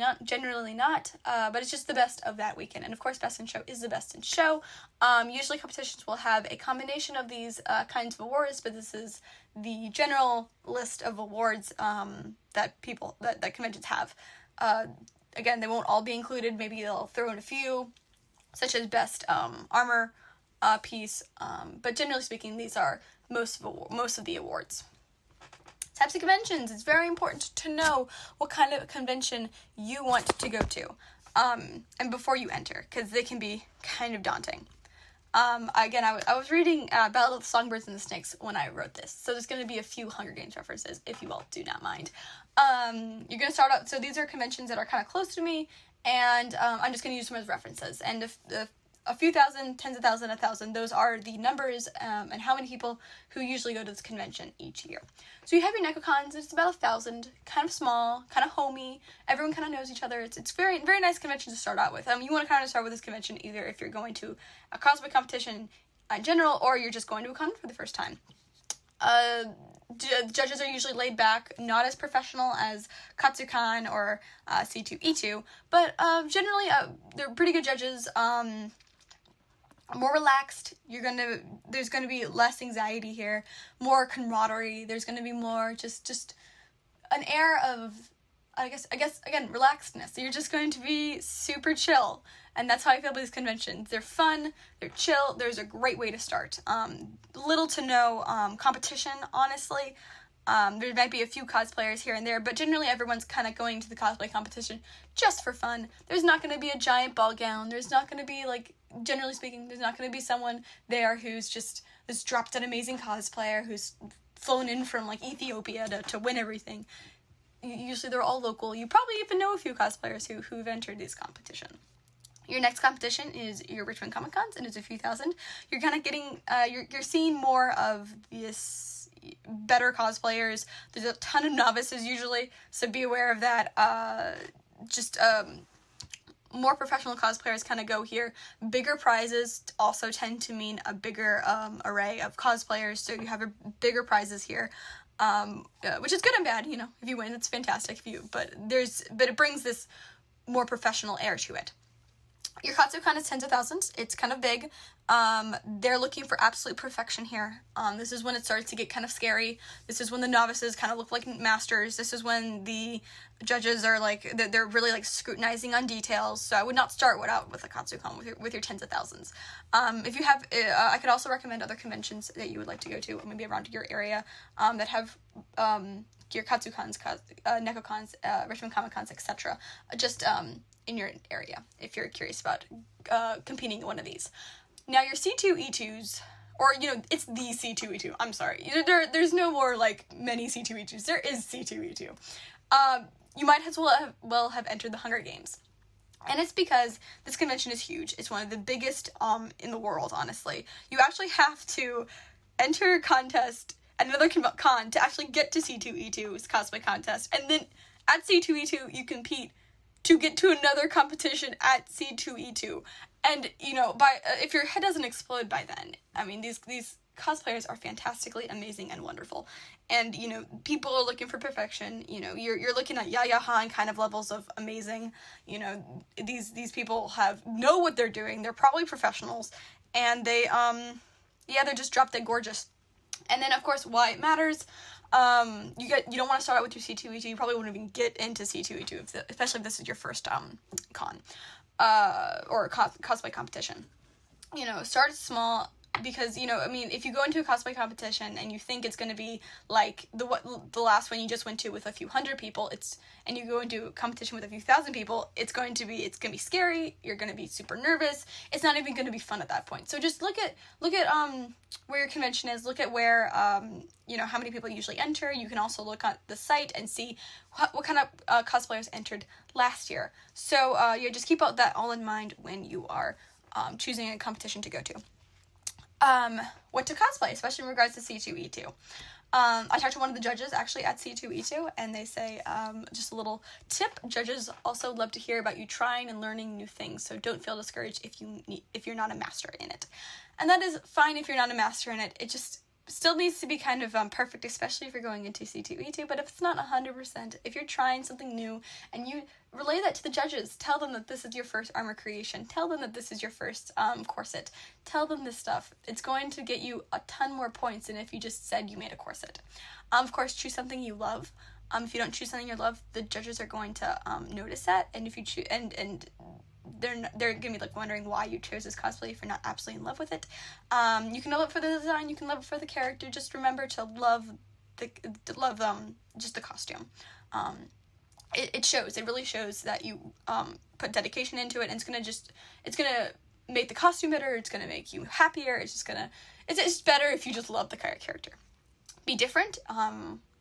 not, but it's just the best of that weekend. And of course, best in show is the best in show. Usually competitions will have a combination of these kinds of awards, but this is the general list of awards that conventions have. Again, they won't all be included. Maybe they'll throw in a few, such as best armor piece. But generally speaking, these are most of the awards. Types of conventions. It's very important to know what kind of convention you want to go to, and before you enter, because they can be kind of daunting. Again, I was reading Battle of the Songbirds and the Snakes when I wrote this, so there's going to be a few Hunger Games references, if you all do not mind. You're going to start out, so these are conventions that are kind of close to me, and I'm just going to use them as references, and if a few thousand, tens of thousands, 1,000, those are the numbers and how many people who usually go to this convention each year. So you have your NekoCons, it's about 1,000, kind of small, kind of homey, everyone kind of knows each other. It's very, very nice convention to start out with. You want to kind of start with this convention either if you're going to a cosplay competition in general, or you're just going to a con for the first time. Judges are usually laid back, not as professional as Katsukan or C2E2, but generally they're pretty good judges. More relaxed. There's gonna be less anxiety here, more camaraderie. There's gonna be more just an air of, I guess again, relaxedness. You're just going to be super chill, and that's how I feel about these conventions. They're fun, they're chill. There's a great way to start. Little to no competition, honestly. There might be a few cosplayers here and there, but generally everyone's kind of going to the cosplay competition just for fun. There's not going to be a giant ball gown. There's not going to be, generally speaking, there's not going to be someone there who's just this drop-dead amazing cosplayer who's flown in from, Ethiopia to win everything. Usually they're all local. You probably even know a few cosplayers who've entered this competition. Your next competition is your Richmond Comic Cons, and it's a few thousand. You're kind of getting, you're seeing more of this better cosplayers. There's a ton of novices usually, so be aware of that. more professional cosplayers kind of go here. Bigger prizes also tend to mean a bigger array of cosplayers, so you have bigger prizes here, which is good and bad. You know, if you win, it's fantastic. But it brings this more professional air to it. Your Katsucon is tens of thousands. It's kind of big. They're looking for absolute perfection here. This is when it starts to get kind of scary. This is when the novices kind of look like masters. This is when the judges are like, they're really like scrutinizing on details. So I would not start out with a Katsucon with your tens of thousands. If you have, I could also recommend other conventions that you would like to go to, maybe around your area, that have your Katsukons, Nekocons, Richmond Comic Cons, etc. Just in your area, if you're curious about competing in one of these. Now your C2E2s, or it's the C2E2. I'm sorry, there's no more like many C2E2s. There is C2E2. You might as well have entered the Hunger Games, and it's because this convention is huge. It's one of the biggest in the world. Honestly, you actually have to enter a contest at another con to actually get to C2E2's cosplay contest, and then at C2E2 you compete to get to another competition at C2E2. And, if your head doesn't explode by then, I mean, these cosplayers are fantastically amazing and wonderful. And, people are looking for perfection. You're looking at Yaya Han kind of levels of amazing. These people know what they're doing. They're probably professionals. And they, they're just drop dead gorgeous. And then, of course, why it matters. You don't want to start out with your C2E2. You probably won't even get into C2E2, especially if this is your first con or cosplay competition. Start small, because if you go into a cosplay competition and you think it's going to be like the last one you just went to with a few hundred people, and you go into a competition with a few thousand people, it's going to be scary. You're going to be super nervous. It's not even going to be fun at that point. So just look at where your convention is. Look at where how many people usually enter. You can also look at the site and see what kind of cosplayers entered last year. So just keep that all in mind when you are choosing a competition to go to. What to cosplay, especially in regards to C2E2. I talked to one of the judges actually at C2E2, and they say, just a little tip, judges also love to hear about you trying and learning new things, so don't feel discouraged if you're not a master in it. And that is fine if you're not a master in it. It just still needs to be kind of perfect, especially if you're going into C2E2, but if it's not 100%, if you're trying something new and you relay that to the judges, tell them that this is your first armor creation, tell them that this is your first corset, tell them this stuff. It's going to get you a ton more points than if you just said you made a corset. Of course, choose something you love. If you don't choose something you love, the judges are going to notice that, and if you choose, and they're gonna be like wondering why you chose this cosplay if you're not absolutely in love with it. You can love it for the design, you can love it for the character. Just remember to love just the costume. It shows. It really shows that you put dedication into it, and it's gonna make the costume better. It's gonna make you happier. It's better if you just love the character. Be different.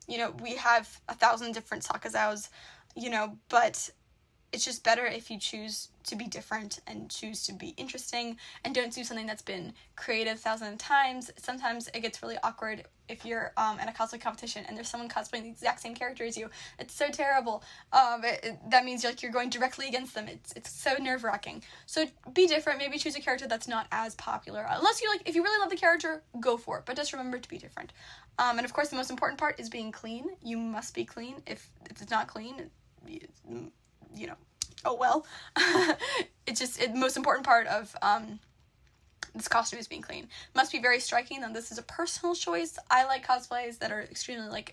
We have 1,000 different Sakazaos, but it's just better if you choose to be different and choose to be interesting and don't do something that's been created 1,000 times. Sometimes it gets really awkward if you're in a cosplay competition and there's someone cosplaying the exact same character as you. It's so terrible. That means you're going directly against them. It's so nerve-wracking. So be different. Maybe choose a character that's not as popular. Unless if you really love the character, go for it. But just remember to be different. And of course, the most important part is being clean. You must be clean. If it's not clean, oh well. The most important part of this costume is being clean. Must be very striking, though this is a personal choice. I like cosplays that are extremely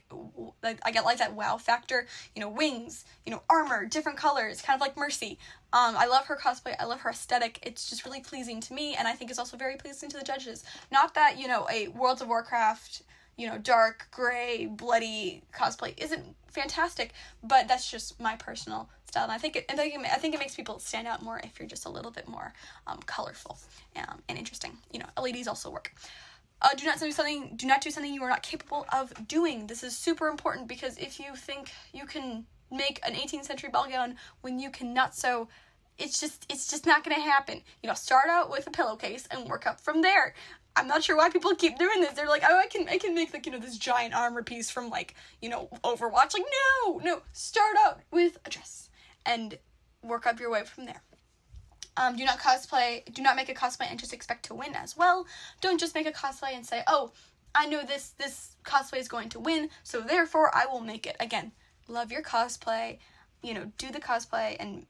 I get like that wow factor, wings, armor, different colors, kind of like Mercy. I love her cosplay, I love her aesthetic. It's just really pleasing to me, and I think it's also very pleasing to the judges. Not that, a World of Warcraft, dark, gray, bloody cosplay isn't fantastic, but that's just my personal style, and I think it makes people stand out more if you're just a little bit more colorful and interesting. LEDs also work. Do not do something you are not capable of doing. This is super important, because if you think you can make an 18th century ball gown when you cannot sew, it's just not going to happen. Start out with a pillowcase and work up from there. I'm not sure why people keep doing this. They're like, oh, I can make this giant armor piece from Overwatch. No, start out with a dress and work up your way from there. Do not make a cosplay and just expect to win as well. Don't just make a cosplay and say, oh, I know this cosplay is going to win, so therefore I will make it. Again, love your cosplay, do the cosplay and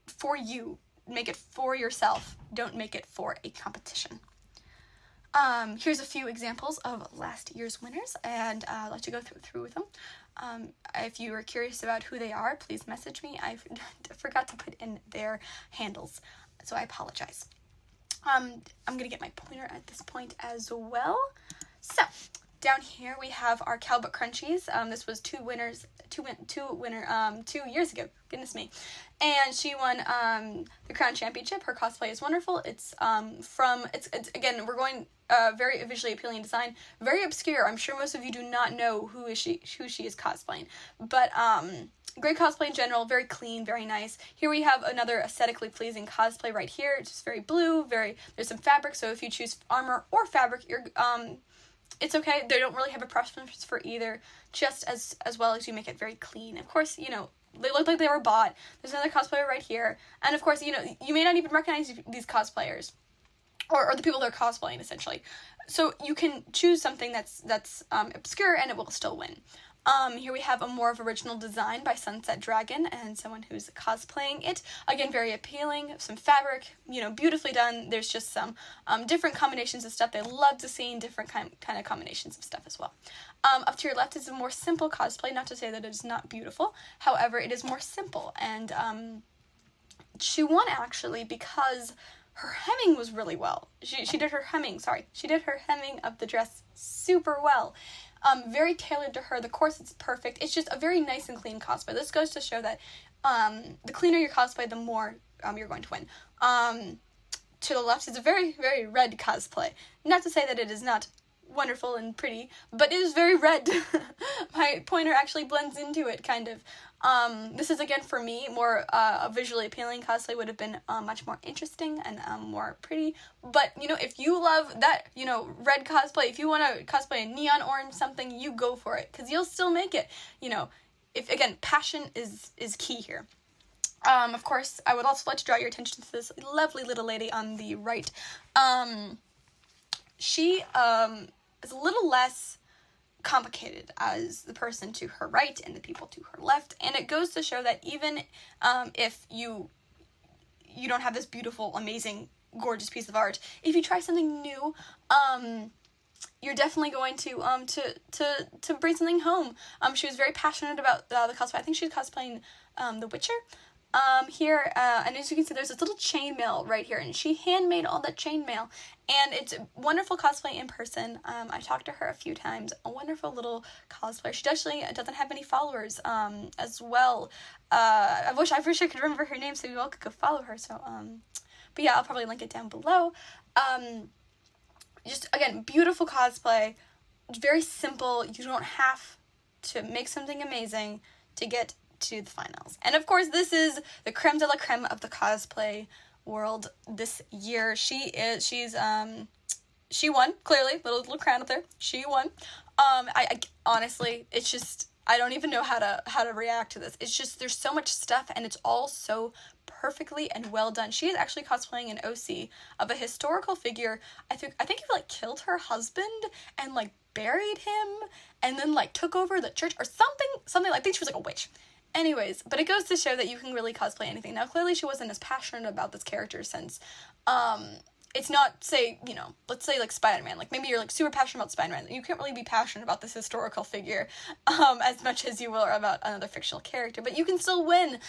for you. Make it for yourself. Don't make it for a competition. Here's a few examples of last year's winners, and I'd like to go through with them. If you are curious about who they are, please message me. I forgot to put in their handles, so I apologize. I'm going to get my pointer at this point as well. So, down here we have our Cowbook Crunchies. This was 2 years ago. Goodness me. And she won the Crown Championship. Her cosplay is wonderful. It's again, we're going very visually appealing design, very obscure. I'm sure most of you do not know who she is cosplaying. But great cosplay in general, very clean, very nice. Here we have another aesthetically pleasing cosplay right here. It's just very blue, there's some fabric, so if you choose armor or fabric, it's okay. They don't really have a preference for either, just as well as you make it very clean. Of course, they look like they were bought. There's another cosplayer right here. And of course, you may not even recognize these cosplayers or the people they're cosplaying, essentially. So you can choose something that's obscure and it will still win. Here we have a more of original design by Sunset Dragon and someone who's cosplaying it. Again, very appealing, some fabric, beautifully done. There's just some different combinations of stuff. They love to see different kind of combinations of stuff as well. Up to your left is a more simple cosplay, not to say that it is not beautiful. However, it is more simple, and she won actually because her hemming was really well. She did her hemming of the dress super well. Very tailored to her. The corset's perfect. It's just a very nice and clean cosplay. This goes to show that the cleaner your cosplay, the more you're going to win. To the left is a very, very red cosplay. Not to say that it is not wonderful and pretty, but it is very red. My pointer actually blends into it, kind of. This is, again, for me, more a visually appealing cosplay would have been much more interesting and more pretty. But, if you love that, red cosplay, if you want to cosplay a neon orange something, you go for it, because you'll still make it. If, again, passion is key here. Of course, I would also like to draw your attention to this lovely little lady on the right. She is a little less complicated as the person to her right and the people to her left, and it goes to show that even if you don't have this beautiful, amazing, gorgeous piece of art, if you try something new, you're definitely going to bring something home. She was very passionate about the cosplay. I think she was cosplaying The Witcher. Here, and as you can see, there's this little chainmail right here, and she handmade all that chainmail, and it's a wonderful cosplay in person. I talked to her a few times. A wonderful little cosplayer. She actually doesn't have many followers, as well. I wish I could remember her name so you all could go follow her. So, but yeah, I'll probably link it down below. Just again, beautiful cosplay. Very simple. You don't have to make something amazing to get to the finals. And of course, this is the creme de la creme of the cosplay world this year. She won, clearly, little crown up there. She won. I honestly, it's just, I don't even know how to react to this. It's just, there's so much stuff, and it's all so perfectly and well done. She is actually cosplaying an OC of a historical figure. I think he killed her husband and buried him and then took over the church or something. I think she was a witch. Anyways, but it goes to show that you can really cosplay anything. Now, clearly she wasn't as passionate about this character since, it's not, say, let's say Spider-Man. Maybe you're super passionate about Spider-Man. You can't really be passionate about this historical figure, as much as you will about another fictional character, but you can still win.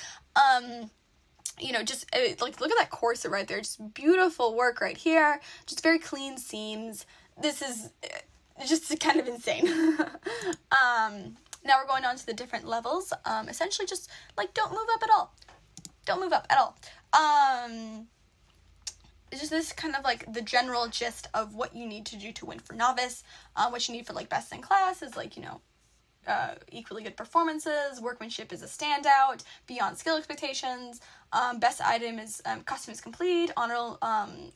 Just, look at that corset right there. Just beautiful work right here. Just very clean seams. This is just kind of insane. Now we're going on to the different levels. Essentially just, don't move up at all. Don't move up at all. It's just this kind of, the general gist of what you need to do to win for novice. What you need for, best in class is, equally good performances, workmanship is a standout, beyond skill expectations, best item is, costume is complete, honorable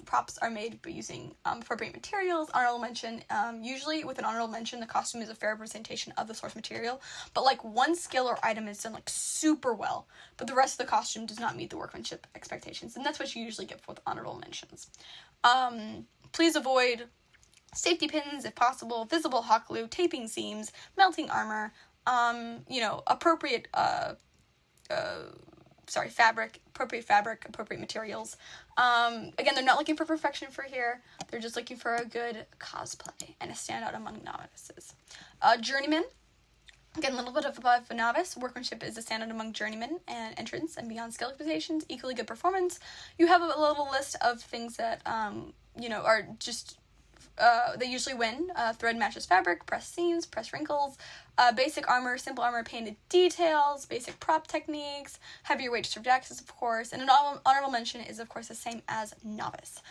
props are made by using appropriate materials, honorable mention, usually with an honorable mention the costume is a fair representation of the source material, but like one skill or item is done like super well, but the rest of the costume does not meet the workmanship expectations, and that's what you usually get with honorable mentions. Please avoid safety pins if possible, visible hot glue, taping seams, melting armor, appropriate fabric, appropriate materials. Again, they're not looking for perfection for here. They're just looking for a good cosplay and a standout among novices. Journeyman. Again, a little bit above a novice. Workmanship is a standout among journeymen and entrants and beyond skill expectations. Equally good performance. You have a little list of things that, are just, they usually win. Thread matches fabric, press seams, press wrinkles, basic armor, simple armor, painted details, basic prop techniques, heavier weight for jackets, of course, and an honorable mention is, of course, the same as novice.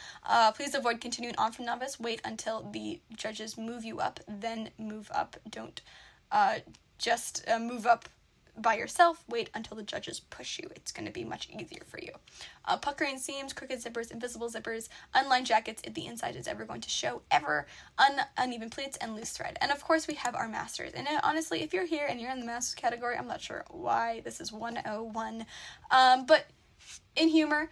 Please avoid continuing on from novice. Wait until the judges move you up, then move up. Don't just move up by yourself. Wait until the judges push you. It's going to be much easier for you. Puckering seams, crooked zippers, invisible zippers, unlined jackets if the inside is ever going to show, uneven pleats, and loose thread. And of course we have our masters. And honestly, if you're here and you're in the masters category, I'm not sure why this is 101. But in humor,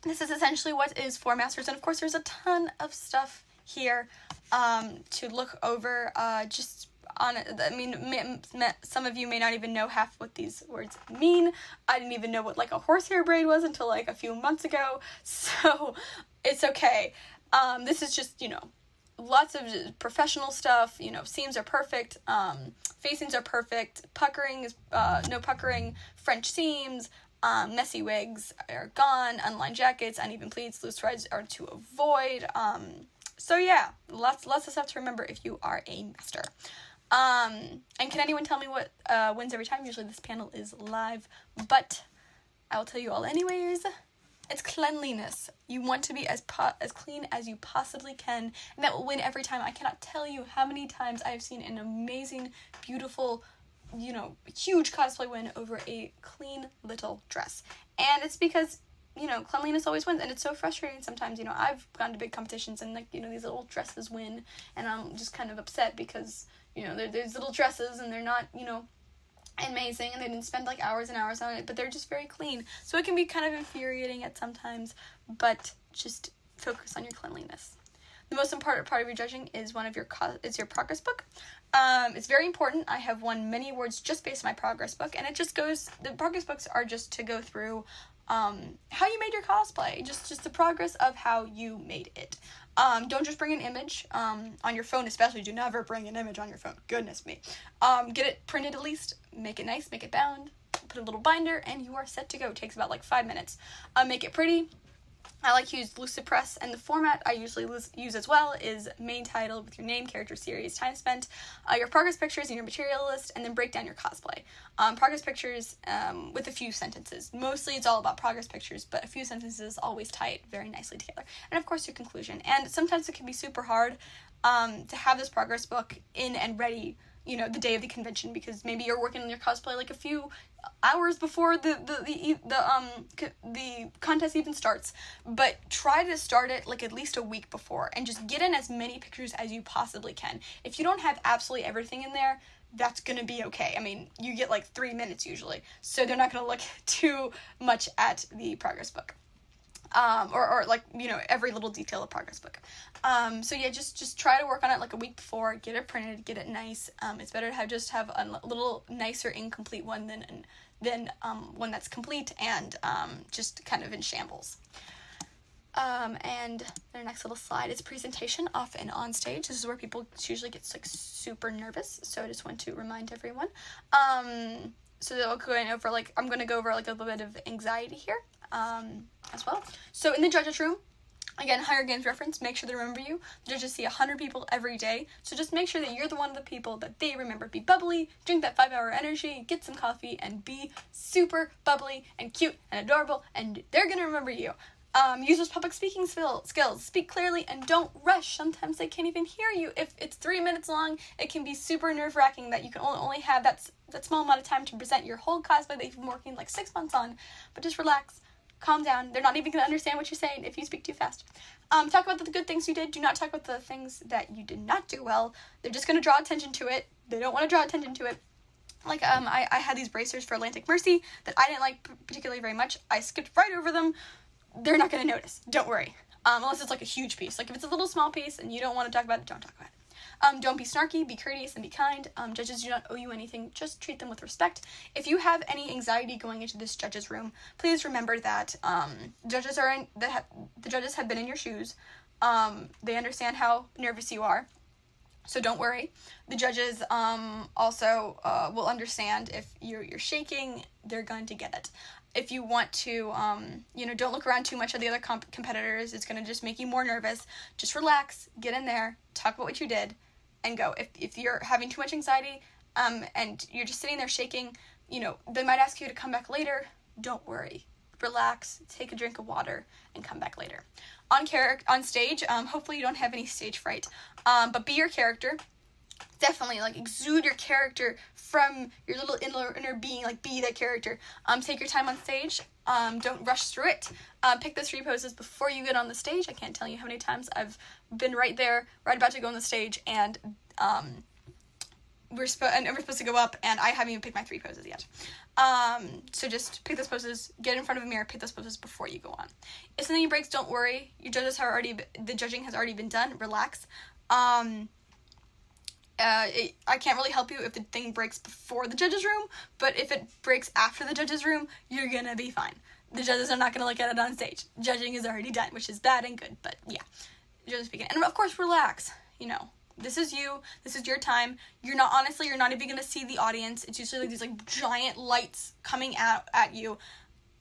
this is essentially what is for masters. And of course there's a ton of stuff here to look over. Some of you may not even know half what these words mean. I didn't even know what like a horsehair braid was until like a few months ago, so it's okay. This is just, lots of professional stuff. Seams are perfect, facings are perfect, puckering is no puckering, French seams, messy wigs are gone, unlined jackets, uneven pleats, loose threads are to avoid. So yeah, lots of stuff to remember if you are a master. And can anyone tell me what wins every time? Usually this panel is live, but I will tell you all anyways. It's cleanliness. You want to be as clean as you possibly can, and that will win every time. I cannot tell you how many times I've seen an amazing, beautiful, huge cosplay win over a clean little dress. And it's because, cleanliness always wins, and it's so frustrating sometimes. I've gone to big competitions and these little dresses win, and I'm just kind of upset because there's little dresses and they're not, amazing, and they didn't spend like hours and hours on it, but they're just very clean. So it can be kind of infuriating at sometimes, but just focus on your cleanliness. The most important part of your judging is your progress book. It's very important. I have won many awards just based on my progress book, and the progress books are just to go through how you made your cosplay, just the progress of how you made it. Don't just bring an image on your phone, especially. Do never bring an image on your phone. Goodness me. Get it printed at least. Make it nice. Make it bound. Put a little binder, and you are set to go. It takes about like 5 minutes. Make it pretty. I like to use Lucid Press, and the format I usually use as well is main title with your name, character, series, time spent, your progress pictures, and your material list, and then break down your cosplay. Progress pictures with a few sentences. Mostly it's all about progress pictures, but a few sentences always tie it very nicely together. And of course your conclusion. And sometimes it can be super hard to have this progress book in and ready, the day of the convention, because maybe you're working on your cosplay like a few hours before the contest even starts. But try to start it like at least a week before and just get in as many pictures as you possibly can. If you don't have absolutely everything in there, that's gonna be okay. I mean, you get like 3 minutes usually, so they're not gonna look too much at the progress book. Or every little detail of progress book. So yeah, just try to work on it like a week before, get it printed, get it nice. It's better to have a little nicer incomplete one than one that's complete and just kind of in shambles. And their next little slide is presentation off and on stage. This is where people usually get like super nervous, so I just want to remind everyone. So I'm going to go over like a little bit of anxiety here as well. So in the judges room, again, Hunger Games reference, make sure they remember you. The judges see 100 people every day, so just make sure that you're the one of the people that they remember. Be bubbly, drink that 5-hour energy, get some coffee, and be super bubbly and cute and adorable, and they're going to remember you. Use those public speaking skills. Speak clearly and don't rush. Sometimes they can't even hear you. If it's 3 minutes long, it can be super nerve-wracking that you can only have that small amount of time to present your whole cosplay that you've been working like 6 months on. But just relax. Calm down. They're not even going to understand what you're saying if you speak too fast. Talk about the good things you did. Do not talk about the things that you did not do well. They're just going to draw attention to it. They don't want to draw attention to it. Like, I had these bracers for Atlantic Mercy that I didn't like particularly very much. I skipped right over them. They're not going to notice. Don't worry. Unless it's like a huge piece. Like, if it's a little small piece and you don't want to talk about it, don't talk about it. Don't be snarky, be courteous, and be kind. Judges do not owe you anything. Just treat them with respect. If you have any anxiety going into this judge's room, please remember that the judges have been in your shoes. They understand how nervous you are. So don't worry. The judges also will understand if you're shaking. They're going to get it. If you want to, don't look around too much at the other competitors. It's going to just make you more nervous. Just relax, get in there, talk about what you did, and go. If you're having too much anxiety and you're just sitting there shaking, they might ask you to come back later. Don't worry. Relax, take a drink of water, and come back later. On stage, hopefully you don't have any stage fright, but be your character. Definitely, like, exude your character from your little inner being, like, be that character. Take your time on stage. Don't rush through it. Pick those 3 poses before you get on the stage. I can't tell you how many times I've been right about to go on the stage, and we're supposed to go up, and I haven't even picked my 3 poses yet. So just pick those poses, get in front of a mirror, pick those poses before you go on. If something breaks, don't worry. The judging has already been done. Relax. I can't really help you if the thing breaks before the judge's room, but if it breaks after the judge's room, you're gonna be fine. The judges are not gonna look at it on stage. Judging is already done, which is bad and good, but yeah. Judges speaking. And of course, relax. This is you. This is your time. You're not even gonna see the audience. It's usually like these like giant lights coming at you,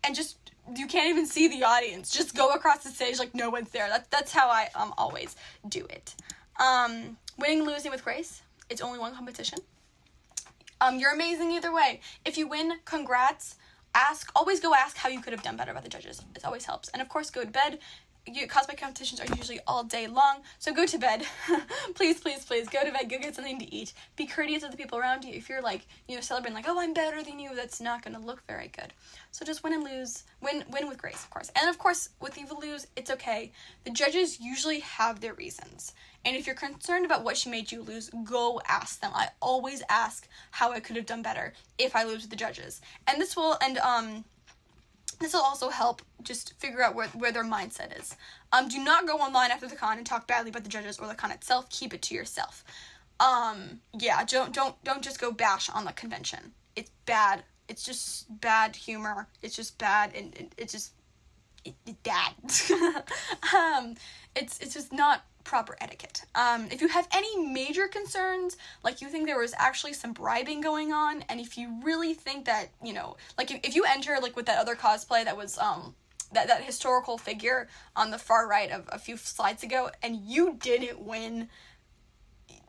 and just you can't even see the audience. Just go across the stage like no one's there. That's how I always do it. Winning and losing with grace. It's only one competition. You're amazing either way. If you win, congrats. Always go ask how you could have done better by the judges. It always helps. And of course, go to bed. Cosplay competitions are usually all day long, so go to bed. Please, please, please, go to bed, go get something to eat. Be courteous to the people around you. If you're celebrating like, oh, I'm better than you, that's not going to look very good. So just win and lose. Win with grace, of course. And of course, with you lose, it's okay. The judges usually have their reasons. And if you're concerned about what made you lose, go ask them. I always ask how I could have done better if I lose with the judges. And this will also help just figure out where their mindset is. Do not go online after the con and talk badly about the judges or the con itself. Keep it to yourself. Don't just go bash on the convention. It's bad. It's just bad humor. It's just bad, and it's bad. It's just not proper etiquette. If you have any major concerns, like you think there was actually some bribing going on, and if you really think that, like if you enter like with that other cosplay that was that historical figure on the far right of a few slides ago, and you didn't win,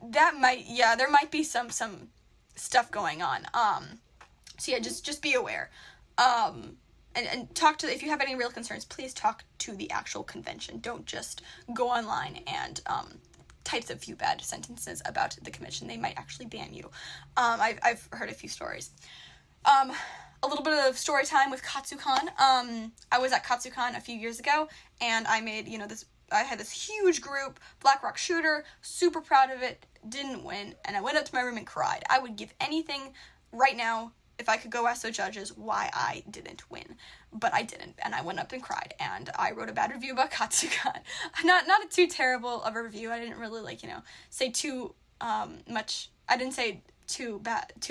there might be some stuff going on. So yeah, just be aware. And talk to, if you have any real concerns, please talk to the actual convention. Don't just go online and type a few bad sentences about the convention. They might actually ban you. I've heard a few stories. A little bit of story time with KatsuCon. I was at KatsuCon a few years ago, and I made, I had this huge group, Black Rock Shooter, super proud of it, didn't win, and I went up to my room and cried. I would give anything right now if I could go ask the judges why I didn't win, but I didn't, and I went up and cried, and I wrote a bad review about KatsuCon. Not too terrible of a review. I didn't really say too much. I didn't say too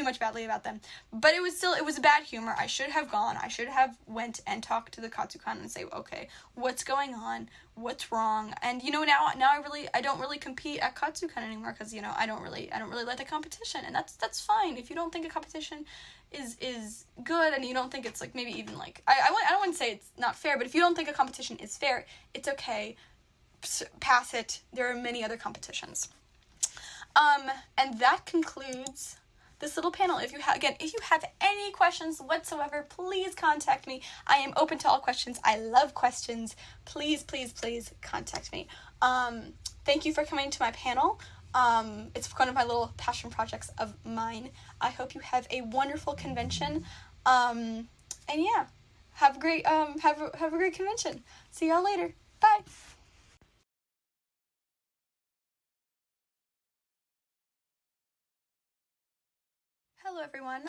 much badly about them, but it was a bad humor. I should have gone. I should have went and talked to the KatsuCon and say, okay, what's going on? What's wrong? And now I don't really compete at KatsuCon anymore because I don't really like the competition, and that's fine. If you don't think a competition is good, and you don't think it's maybe even I don't want to say it's not fair, but if you don't think a competition is fair, it's okay. Pass it. There are many other competitions. And that concludes this little panel. If you have any questions whatsoever, please contact me. I am open to all questions. I love questions. Please, please, please contact me. Thank you for coming to my panel. It's one of my little passion projects of mine. I hope you have a wonderful convention. And yeah, have a great convention. See y'all later. Bye. Hello everyone,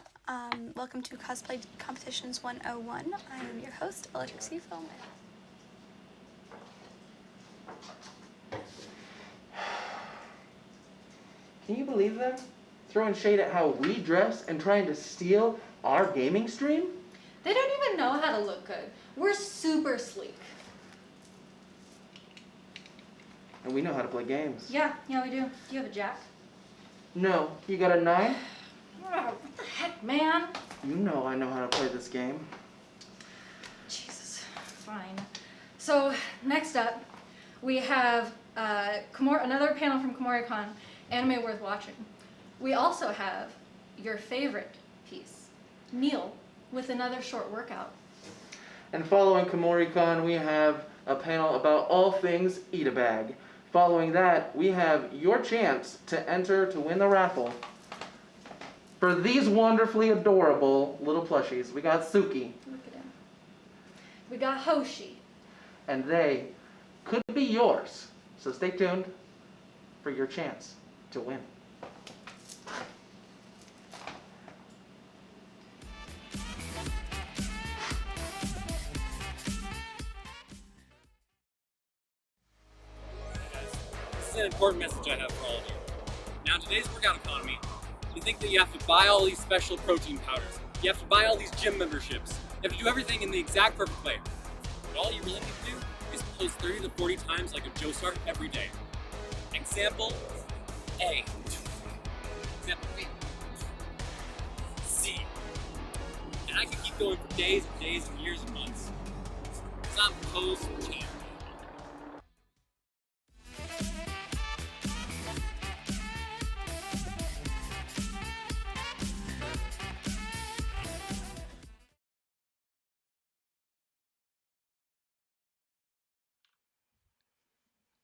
welcome to Cosplay Competitions 101. I am your host, Electric Sea Foam. Can you believe them? Throwing shade at how we dress and trying to steal our gaming stream? They don't even know how to look good. We're super sleek. And we know how to play games. Yeah, we do. Do you have a jack? No, you got a 9? What the heck, man? You know I know how to play this game. Jesus, fine. So, next up, we have another panel from Kumoricon, Anime Worth Watching. We also have your favorite piece, Neil, with another short workout. And following Kumoricon, we have a panel about all things Itabags. Following that, we have your chance to enter to win the raffle for these wonderfully adorable little plushies. We got Tsuki. Look at him. We got Hoshi. And they could be yours. So stay tuned for your chance to win. This is an important message I have for all of you. Now, in today's workout economy, you think that you have to buy all these special protein powders. You have to buy all these gym memberships. You have to do everything in the exact perfect way. But all you really need to do is pose 30 to 40 times like a Joestar every day. Example A. Example B. C. And I could keep going for days and days and years and months. It's not pose for change.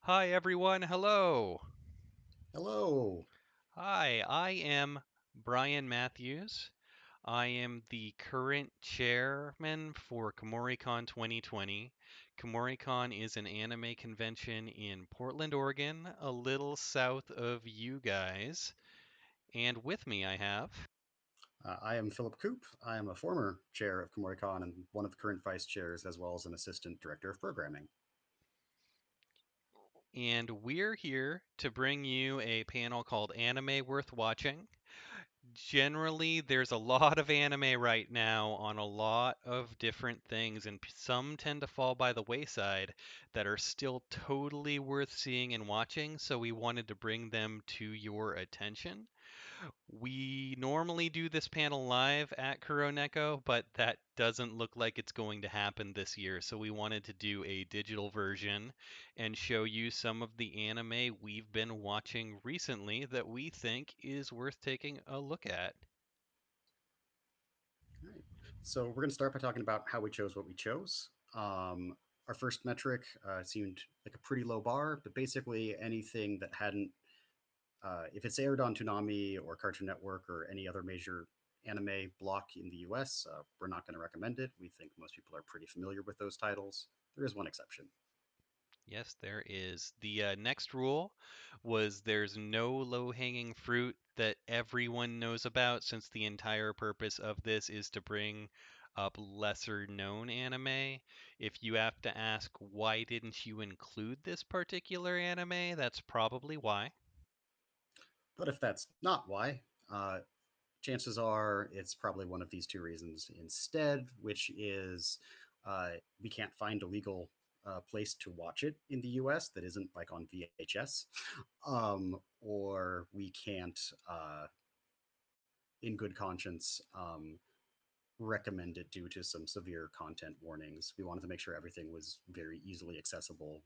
Hi everyone, hello. Hello. Hi, I am Brian Matthews. I am the current chairman for Kumoricon 2020. Kumoricon is an anime convention in Portland, Oregon, a little south of you guys. And with me I have... I am Philip Coop. I am a former chair of Kumoricon and one of the current vice chairs, as well as an assistant director of programming. And we're here to bring you a panel called Anime Worth Watching. Generally, there's a lot of anime right now on a lot of different things, and some tend to fall by the wayside that are still totally worth seeing and watching, so we wanted to bring them to your attention. We normally do this panel live at KuroNeko, but that doesn't look like it's going to happen this year, so we wanted to do a digital version and show you some of the anime we've been watching recently that we think is worth taking a look at. All right. So we're going to start by talking about how we chose what we chose. Our first metric seemed like a pretty low bar, but basically anything that hadn't if it's aired on Toonami or Cartoon Network or any other major anime block in the US, we're not going to recommend it. We think most people are pretty familiar with those titles. There is one exception. Yes, there is. The next rule was there's no low-hanging fruit that everyone knows about, since the entire purpose of this is to bring up lesser-known anime. If you have to ask why didn't you include this particular anime, that's probably why. But if that's not why, chances are it's probably one of these two reasons instead, which is we can't find a legal place to watch it in the US that isn't like on VHS, or we can't, in good conscience, recommend it due to some severe content warnings. We wanted to make sure everything was very easily accessible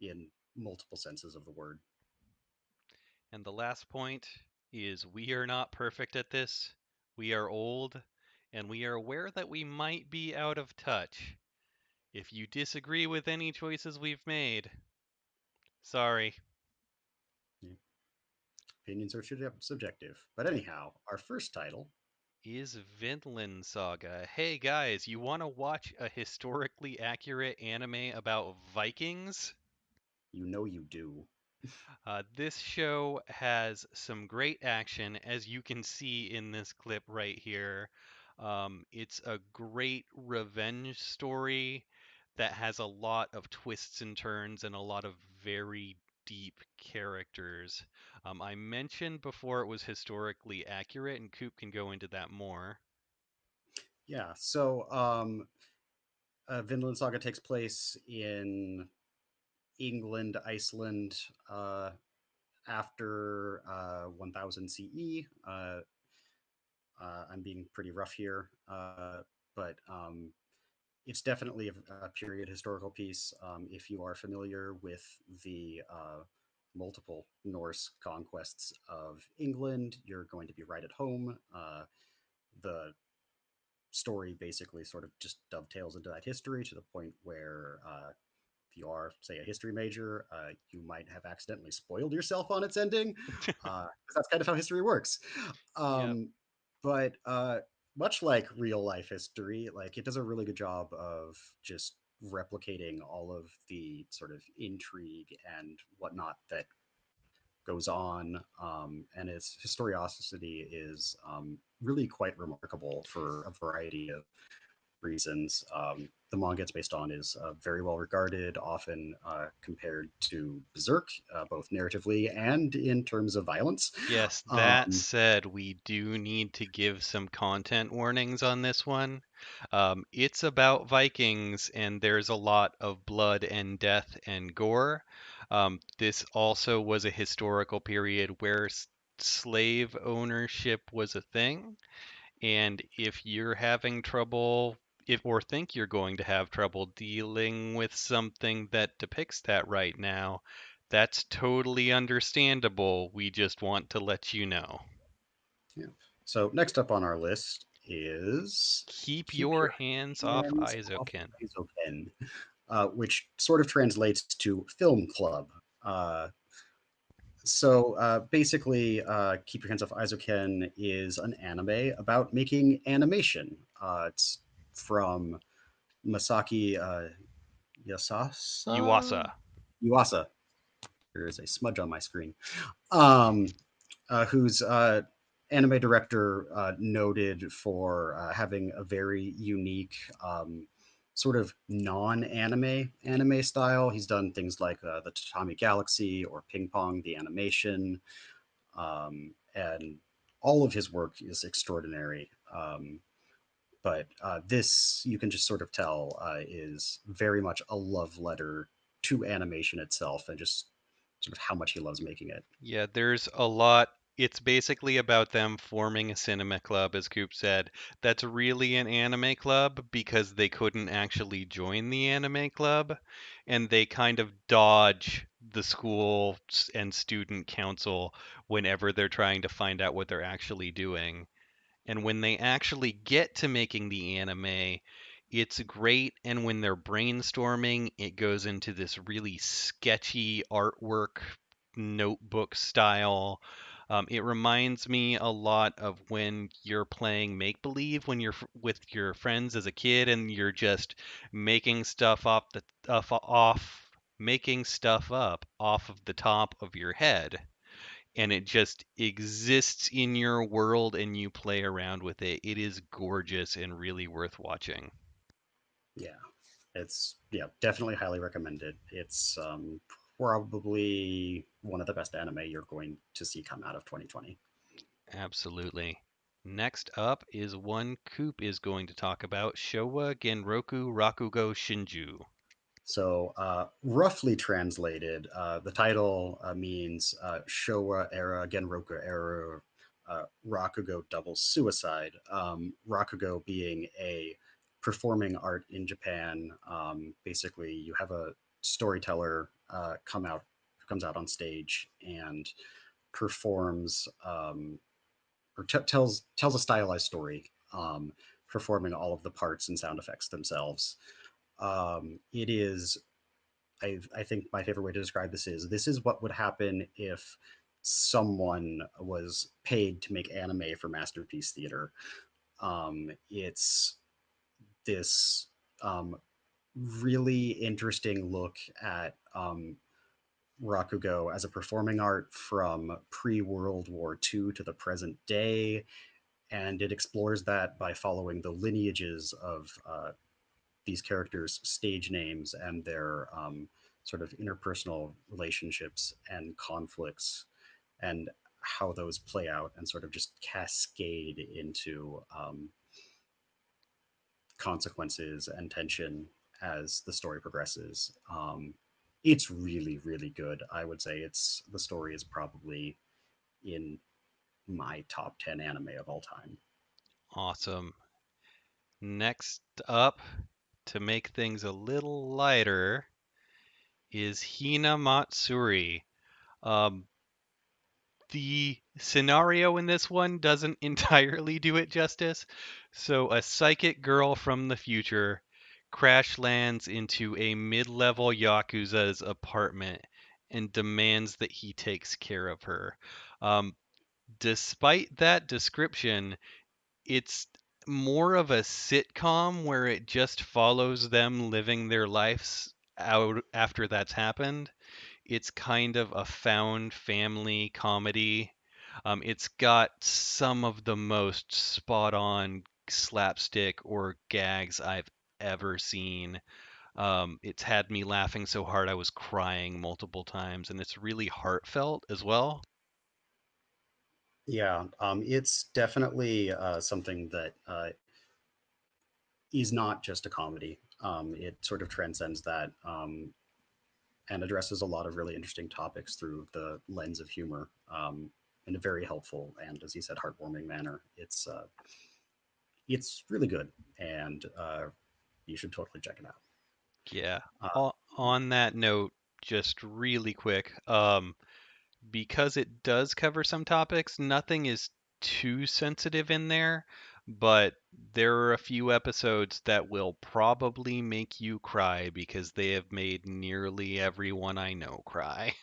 in multiple senses of the word. And the last point is we are not perfect at this. We are old, and we are aware that we might be out of touch. If you disagree with any choices we've made, sorry. Opinions are subjective. But anyhow, our first title is Vinland Saga. Hey guys, you want to watch a historically accurate anime about Vikings? You know you do. This show has some great action, as you can see in this clip right here. It's a great revenge story that has a lot of twists and turns and a lot of very deep characters. I mentioned before it was historically accurate, and Coop can go into that more. Yeah, so Vinland Saga takes place in England, Iceland, after 1000 CE. I'm being pretty rough here, but it's definitely a period historical piece. If you are familiar with the multiple Norse conquests of England, you're going to be right at home. The story basically sort of just dovetails into that history to the point where if you are, say, a history major, you might have accidentally spoiled yourself on its ending, because that's kind of how history works. But much like real life history, like it does a really good job of just replicating all of the sort of intrigue and whatnot that goes on, and its historiosity is really quite remarkable for a variety of reasons. The manga it's based on is very well regarded, often compared to Berserk, both narratively and in terms of violence. Yes, that said, we do need to give some content warnings on this one. It's about Vikings, and there's a lot of blood and death and gore. This also was a historical period where slave ownership was a thing. And if you're having trouble, if or think you're going to have trouble dealing with something that depicts that right now, that's totally understandable. We just want to let you know. Yeah. So next up on our list is Keep Your Hands Off Aizoken. Which sort of translates to film club. Basically, Keep Your Hands Off Aizoken is an anime about making animation. It's from Masaki Yuasa. There is a smudge on my screen. Who's anime director noted for having a very unique sort of non-anime anime style. He's done things like the Tatami Galaxy or Ping Pong, the animation, and all of his work is extraordinary. But this, you can just sort of tell, is very much a love letter to animation itself and just sort of how much he loves making it. Yeah, there's a lot. It's basically about them forming a cinema club, as Coop said. That's really an anime club because they couldn't actually join the anime club, and they kind of dodge the school and student council whenever they're trying to find out what they're actually doing. And when they actually get to making the anime, it's great. And when they're brainstorming, it goes into this really sketchy artwork notebook style. It reminds me a lot of when you're playing make believe when you're with your friends as a kid and you're just making stuff making stuff up off of the top of your head, and it just exists in your world and you play around with it. It is gorgeous and really worth watching. Yeah, it's definitely highly recommended. It's probably one of the best anime you're going to see come out of 2020. Absolutely. Next up is one Coop is going to talk about, Showa Genroku Rakugo Shinju. So, roughly translated, the title means Showa era, Genroku era, Rakugo double suicide. Rakugo being a performing art in Japan. Basically, you have a storyteller comes out on stage and performs or tells a stylized story, performing all of the parts and sound effects themselves. It is, I think my favorite way to describe this is what would happen if someone was paid to make anime for Masterpiece Theater. It's this really interesting look at Rakugo as a performing art from pre-World War II to the present day, and it explores that by following the lineages of these characters' stage names and their sort of interpersonal relationships and conflicts, and how those play out and sort of just cascade into consequences and tension as the story progresses. It's really, really good. I would say the story is probably in my top 10 anime of all time. Awesome. Next up, to make things a little lighter, is Hina Matsuri. The scenario in this one doesn't entirely do it justice. So, a psychic girl from the future crash lands into a mid-level Yakuza's apartment and demands that he takes care of her. Despite that description, it's more of a sitcom where it just follows them living their lives out after that's happened. It's kind of a found family comedy. It's got some of the most spot on slapstick or gags I've ever seen. It's had me laughing so hard I was crying multiple times, and it's really heartfelt as well. Yeah, it's definitely something that is not just a comedy. It sort of transcends that and addresses a lot of really interesting topics through the lens of humor in a very helpful and, as you said, heartwarming manner. It's really good, and you should totally check it out. Yeah. On that note, just really quick, because it does cover some topics, nothing is too sensitive in there, but there are a few episodes that will probably make you cry because they have made nearly everyone I know cry.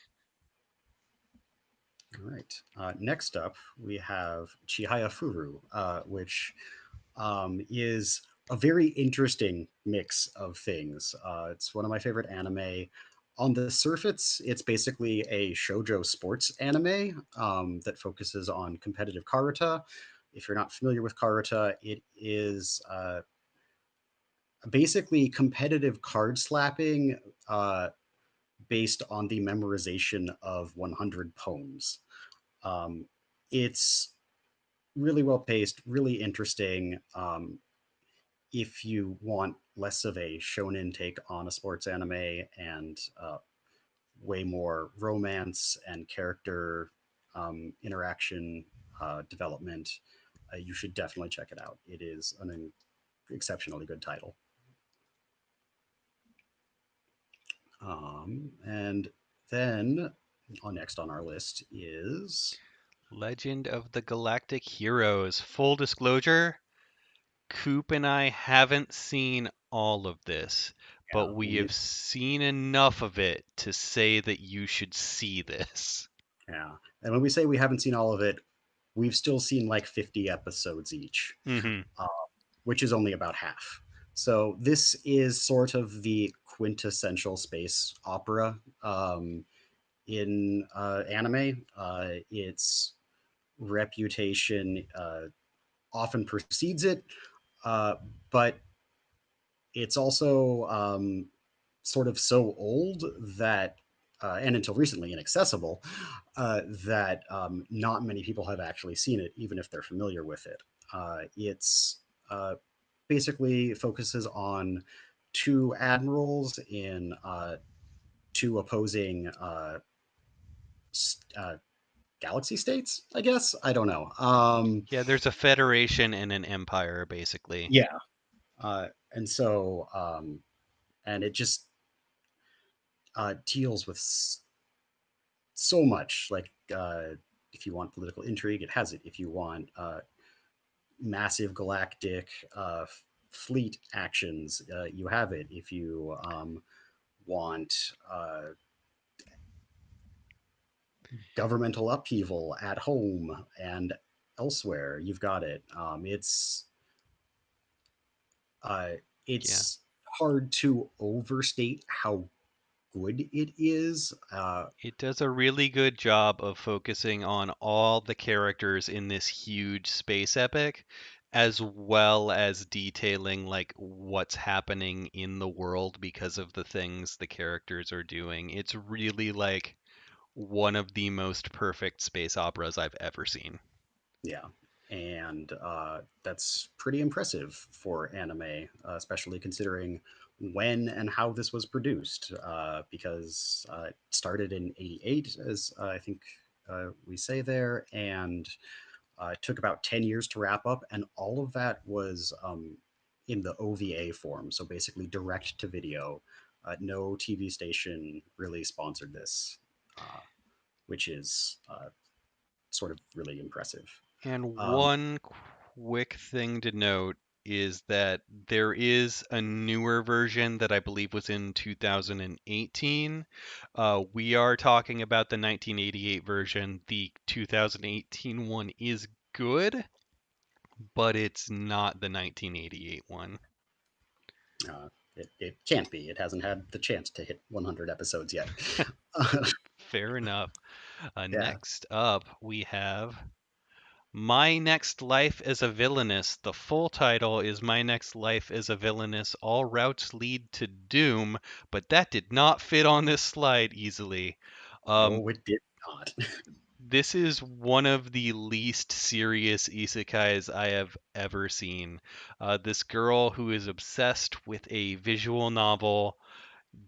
All right. Next up, we have Chihaya Furu, which is a very interesting mix of things. It's one of my favorite anime. On the surface, it's basically a shoujo sports anime that focuses on competitive karuta. If you're not familiar with karuta, it is basically competitive card slapping based on the memorization of 100 poems. It's really well paced, really interesting. If you want less of a shonen take on a sports anime and way more romance and character interaction development, you should definitely check it out. It is an exceptionally good title. And then next on our list is Legend of the Galactic Heroes. Full disclosure, Coop and I haven't seen all of this, but we have seen enough of it to say that you should see this. Yeah. And when we say we haven't seen all of it, we've still seen like 50 episodes each, which is only about half. So this is sort of the quintessential space opera in anime. Its reputation often precedes it, but it's also sort of so old that, and until recently inaccessible, that not many people have actually seen it, even if they're familiar with it. It's basically focuses on two admirals in two opposing galaxy states, I guess. I don't know. Yeah, there's a federation and an empire, basically. Yeah. And so, and it just deals with so much, like if you want political intrigue, it has it. If you want massive galactic fleet actions, you have it. If you want governmental upheaval at home and elsewhere, you've got it. It's hard to overstate how good it is. It does a really good job of focusing on all the characters in this huge space epic, as well as detailing like what's happening in the world because of the things the characters are doing. It's really like one of the most perfect space operas I've ever seen. Yeah, and that's pretty impressive for anime, especially considering when and how this was produced, because it started in '88, as I think we say there, and it took about 10 years to wrap up, and all of that was in the OVA form, so basically direct to video. No TV station really sponsored this, which is sort of really impressive. And one quick thing to note is that there is a newer version that I believe was in 2018. We are talking about the 1988 version. The 2018 one is good, but it's not the 1988 one. It can't be. It hasn't had the chance to hit 100 episodes yet. Fair enough. Next up, we have My Next Life as a Villainess. The full title is My Next Life as a Villainess. All routes lead to doom, but that did not fit on this slide easily. No, it did not. This is one of the least serious isekais I have ever seen. This girl who is obsessed with a visual novel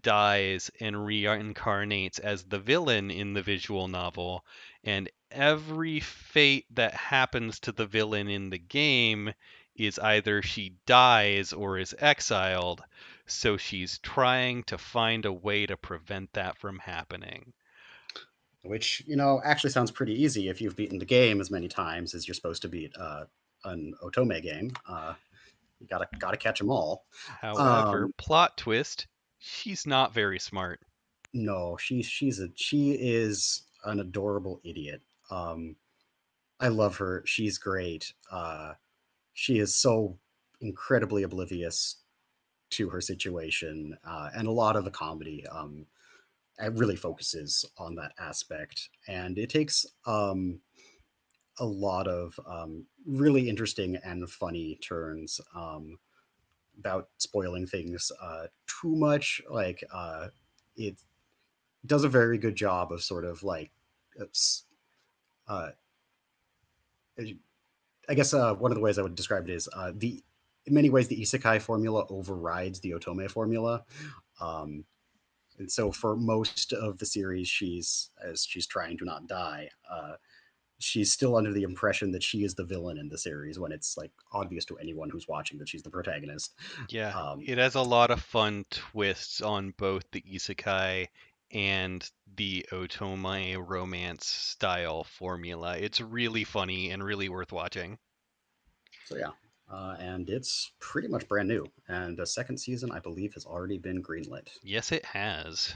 dies and reincarnates as the villain in the visual novel, and every fate that happens to the villain in the game is either she dies or is exiled, so she's trying to find a way to prevent that from happening. Which, you know, actually sounds pretty easy if you've beaten the game as many times as you're supposed to beat an otome game. You gotta catch them all. However, plot twist, she's not very smart. No, she is an adorable idiot. I love her. She's great. She is so incredibly oblivious to her situation, and a lot of the comedy it really focuses on that aspect, and it takes a lot of really interesting and funny turns. Without spoiling things too much, like it does a very good job of sort of like uh, I guess one of the ways I would describe it is the in many ways the isekai formula overrides the otome formula. And so for most of the series, as she's trying to not die, she's still under the impression that she is the villain in the series when it's like obvious to anyone who's watching that she's the protagonist. Yeah, it has a lot of fun twists on both the isekai and the otome romance style formula. It's really funny and really worth watching. So yeah, and it's pretty much brand new. And the second season, I believe, has already been greenlit. Yes, it has.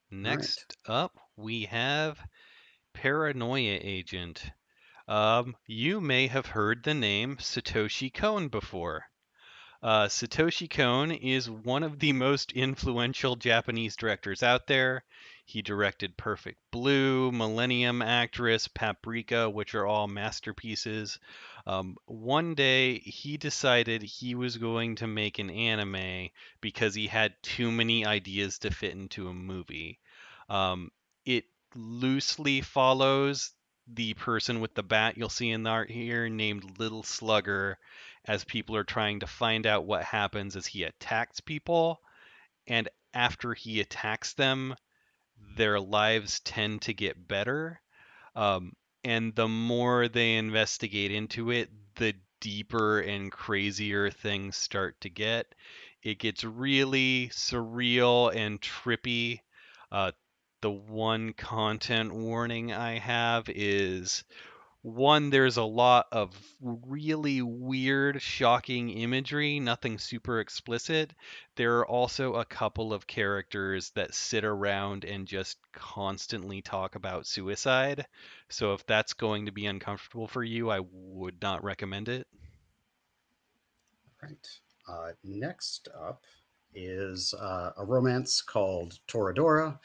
Next up, we have Paranoia Agent. You may have heard the name Satoshi Kon before. Satoshi Kon is one of the most influential Japanese directors out there. He directed Perfect Blue, Millennium Actress, Paprika, which are all masterpieces. One day, he decided he was going to make an anime because he had too many ideas to fit into a movie. It loosely follows the person with the bat you'll see in the art here named Little Slugger, as people are trying to find out what happens as he attacks people. And after he attacks them, their lives tend to get better. And the more they investigate into it, the deeper and crazier things start to get. It gets really surreal and trippy. The one content warning I have is one, there's a lot of really weird, shocking imagery, nothing super explicit. There are also a couple of characters that sit around and just constantly talk about suicide. So if that's going to be uncomfortable for you, I would not recommend it. Right. Next up is a romance called Toradora.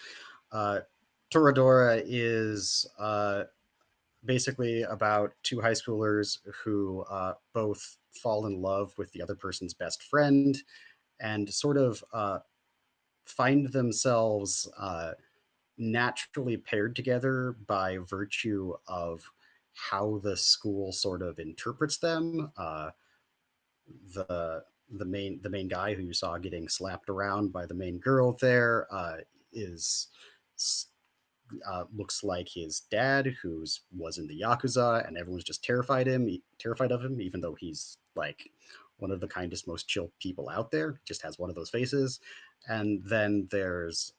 Toradora is basically about two high schoolers who both fall in love with the other person's best friend and sort of find themselves naturally paired together by virtue of how the school sort of interprets them. The main guy who you saw getting slapped around by the main girl there is looks like his dad, who's was in the Yakuza, and everyone's just terrified of him, even though he's like one of the kindest, most chill people out there. Just has one of those faces. And then there's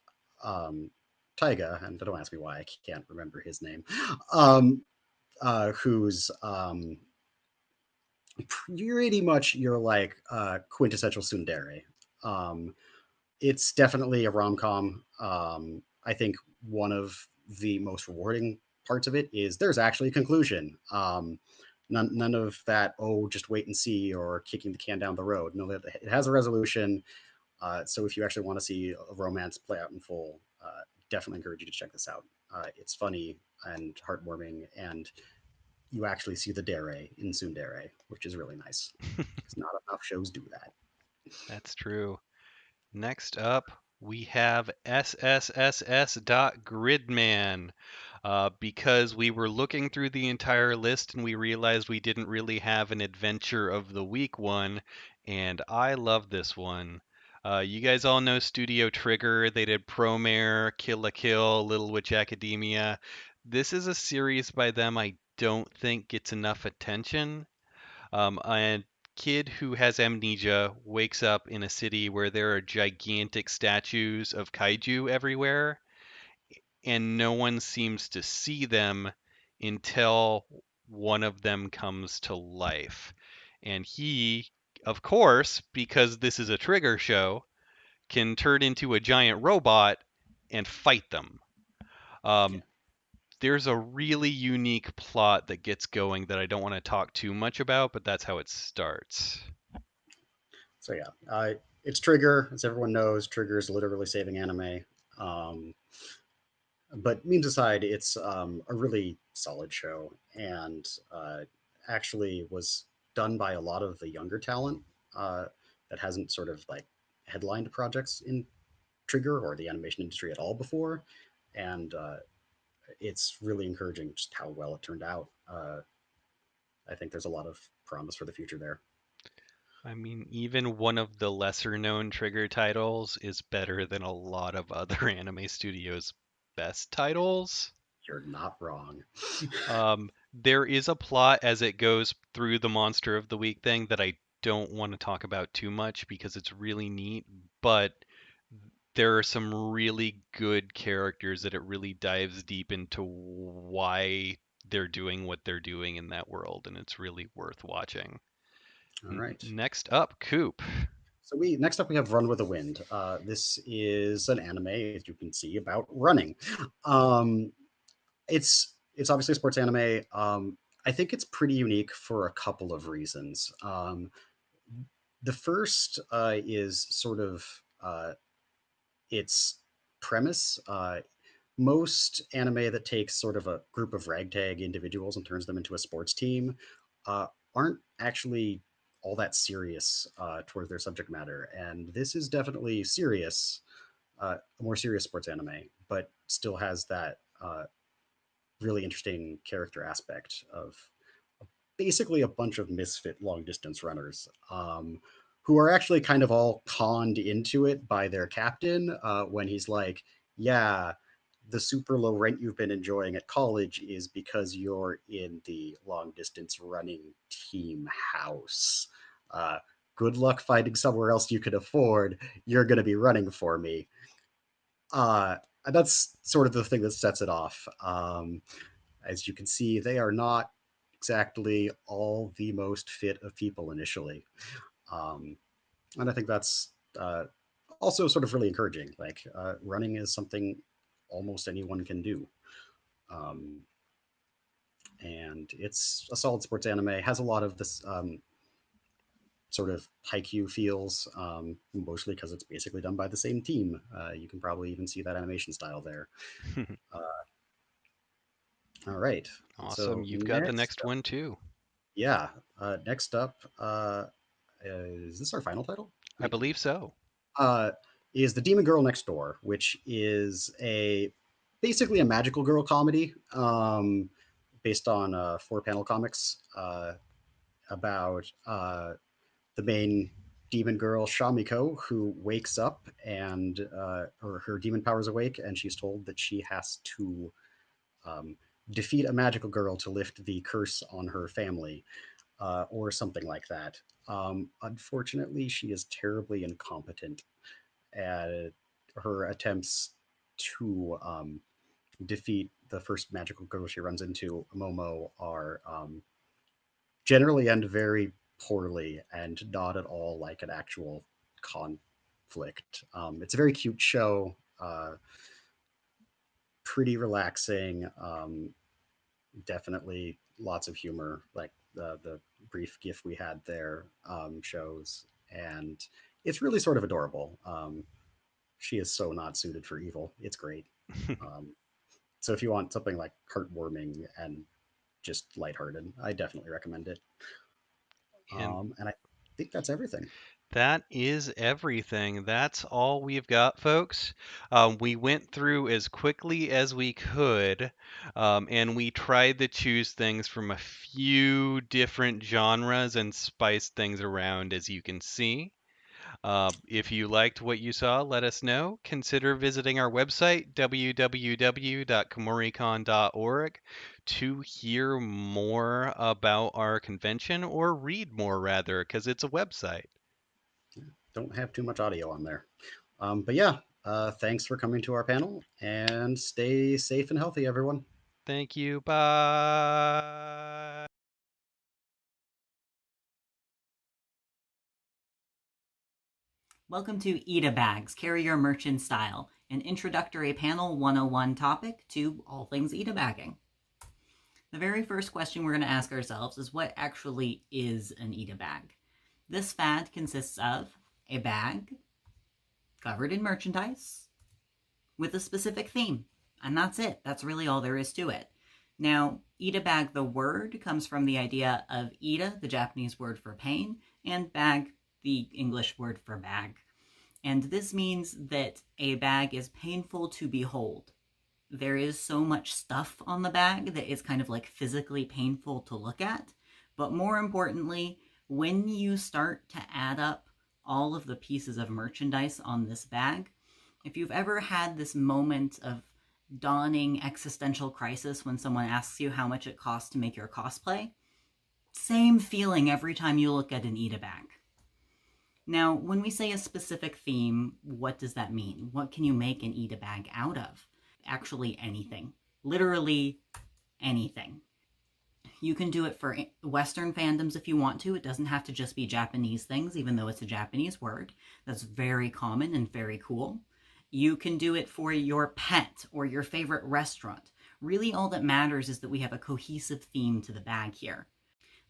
Taiga, and don't ask me why I can't remember his name, who's pretty much your like quintessential tsundere. It's definitely a rom-com. I think one of the most rewarding parts of it is there's actually a conclusion. None of that, oh, just wait and see or kicking the can down the road. No, it has a resolution. So if you actually want to see a romance play out in full, definitely encourage you to check this out. It's funny and heartwarming, and you actually see the dere in tsundere, which is really nice. Because not enough shows do that. That's true. Next up, we have SSSS.Gridman. Because we were looking through the entire list and we realized we didn't really have an Adventure of the Week one, and I love this one. You guys all know Studio Trigger. They did Promare, Kill la Kill, Little Witch Academia. This is a series by them I don't think gets enough attention. A kid who has amnesia wakes up in a city where there are gigantic statues of kaiju everywhere, and no one seems to see them until one of them comes to life. And he, of course, because this is a Trigger show, can turn into a giant robot and fight them. There's a really unique plot that gets going that I don't want to talk too much about, but that's how it starts. So yeah, it's Trigger. As everyone knows, Trigger is literally saving anime. But memes aside, it's a really solid show, and actually was done by a lot of the younger talent that hasn't sort of like headlined projects in Trigger or the animation industry at all before, and it's really encouraging just how well it turned out. I think there's a lot of promise for the future there. I mean, even one of the lesser known Trigger titles is better than a lot of other anime studios' best titles. You're not wrong. There is a plot as it goes through the Monster of the Week thing that I don't want to talk about too much because it's really neat, but there are some really good characters that it really dives deep into why they're doing what they're doing in that world, and it's really worth watching. All right. Next up, Coop. So next up we have Run with the Wind. This is an anime, as you can see, about running. It's obviously a sports anime. I think it's pretty unique for a couple of reasons. The first is sort of its premise. Most anime that takes sort of a group of ragtag individuals and turns them into a sports team aren't actually all that serious towards their subject matter. And this is definitely serious, a more serious sports anime, but still has that really interesting character aspect of basically a bunch of misfit long distance runners who are actually kind of all conned into it by their captain when he's like, yeah, the super low rent you've been enjoying at college is because you're in the long distance running team house. Good luck finding somewhere else you can afford. You're going to be running for me. that's sort of the thing that sets it off. As you can see, they are not exactly all the most fit of people initially. And I think that's also sort of really encouraging. Like running is something almost anyone can do. And it's a solid sports anime. It has a lot of this sort of haiku feels, mostly because it's basically done by the same team. You can probably even see that animation style there. All right. Awesome. So You've got the next one too. Yeah. Next up, is this our final title? I believe so. Is The Demon Girl Next Door, which is basically a magical girl comedy based on 4-panel comics about the main demon girl, Shamiko, who wakes up and or her demon powers awake, and she's told that she has to defeat a magical girl to lift the curse on her family, or something like that. Unfortunately, she is terribly incompetent at her attempts to defeat the first magical girl she runs into, Momo, are generally end very poorly and not at all like an actual conflict. It's a very cute show, pretty relaxing, definitely lots of humor, like the brief gif we had there shows, and it's really sort of adorable. She is so not suited for evil. It's great. So if you want something like heartwarming and just lighthearted, I definitely recommend it. And I think that's everything. That is everything. That's all we've got, folks. We went through as quickly as we could, and we tried to choose things from a few different genres and spice things around, as you can see. If you liked what you saw, let us know. Consider visiting our website, www.kumoricon.org, to hear more about our convention, or read more, rather, because it's a website. Don't have too much audio on there. But yeah, thanks for coming to our panel, and stay safe and healthy, everyone. Thank you. Bye. Welcome to Itabags, Carry Your Merch in Style, an introductory panel 101 topic to all things Itabagging. The very first question we're going to ask ourselves is, what actually is an Itabag? This fad consists of a bag covered in merchandise with a specific theme, and that's it. That's really all there is to it. Now, Itabag, the word, comes from the idea of Ita, the Japanese word for pain, and bag, the English word for bag. And this means that a bag is painful to behold. There is so much stuff on the bag that is kind of like physically painful to look at. But more importantly, when you start to add up all of the pieces of merchandise on this bag, if you've ever had this moment of dawning existential crisis when someone asks you how much it costs to make your cosplay, same feeling every time you look at an Itabag. Now, when we say a specific theme, what does that mean? What can you make an Itabag out of? Actually anything. Literally anything. You can do it for Western fandoms if you want to. It doesn't have to just be Japanese things, even though it's a Japanese word. That's very common and very cool. You can do it for your pet or your favorite restaurant. Really, all that matters is that we have a cohesive theme to the bag here.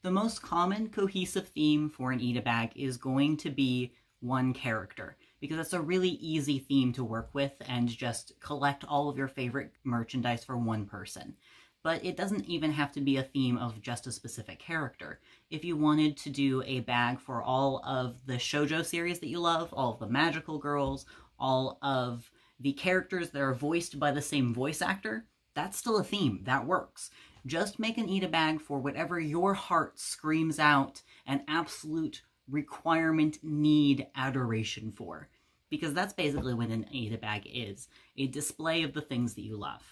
The most common cohesive theme for an Itabag is going to be one character, because that's a really easy theme to work with and just collect all of your favorite merchandise for one person. But it doesn't even have to be a theme of just a specific character. If you wanted to do a bag for all of the shoujo series that you love, all of the magical girls, all of the characters that are voiced by the same voice actor, that's still a theme. That works. Just make an Itabag for whatever your heart screams out an absolute requirement, need, adoration for. Because that's basically what an Itabag is. A display of the things that you love.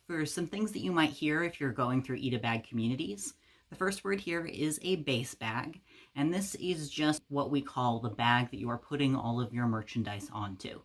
For some things that you might hear if you're going through Itabag communities, the first word here is a base bag. And this is just what we call the bag that you are putting all of your merchandise onto.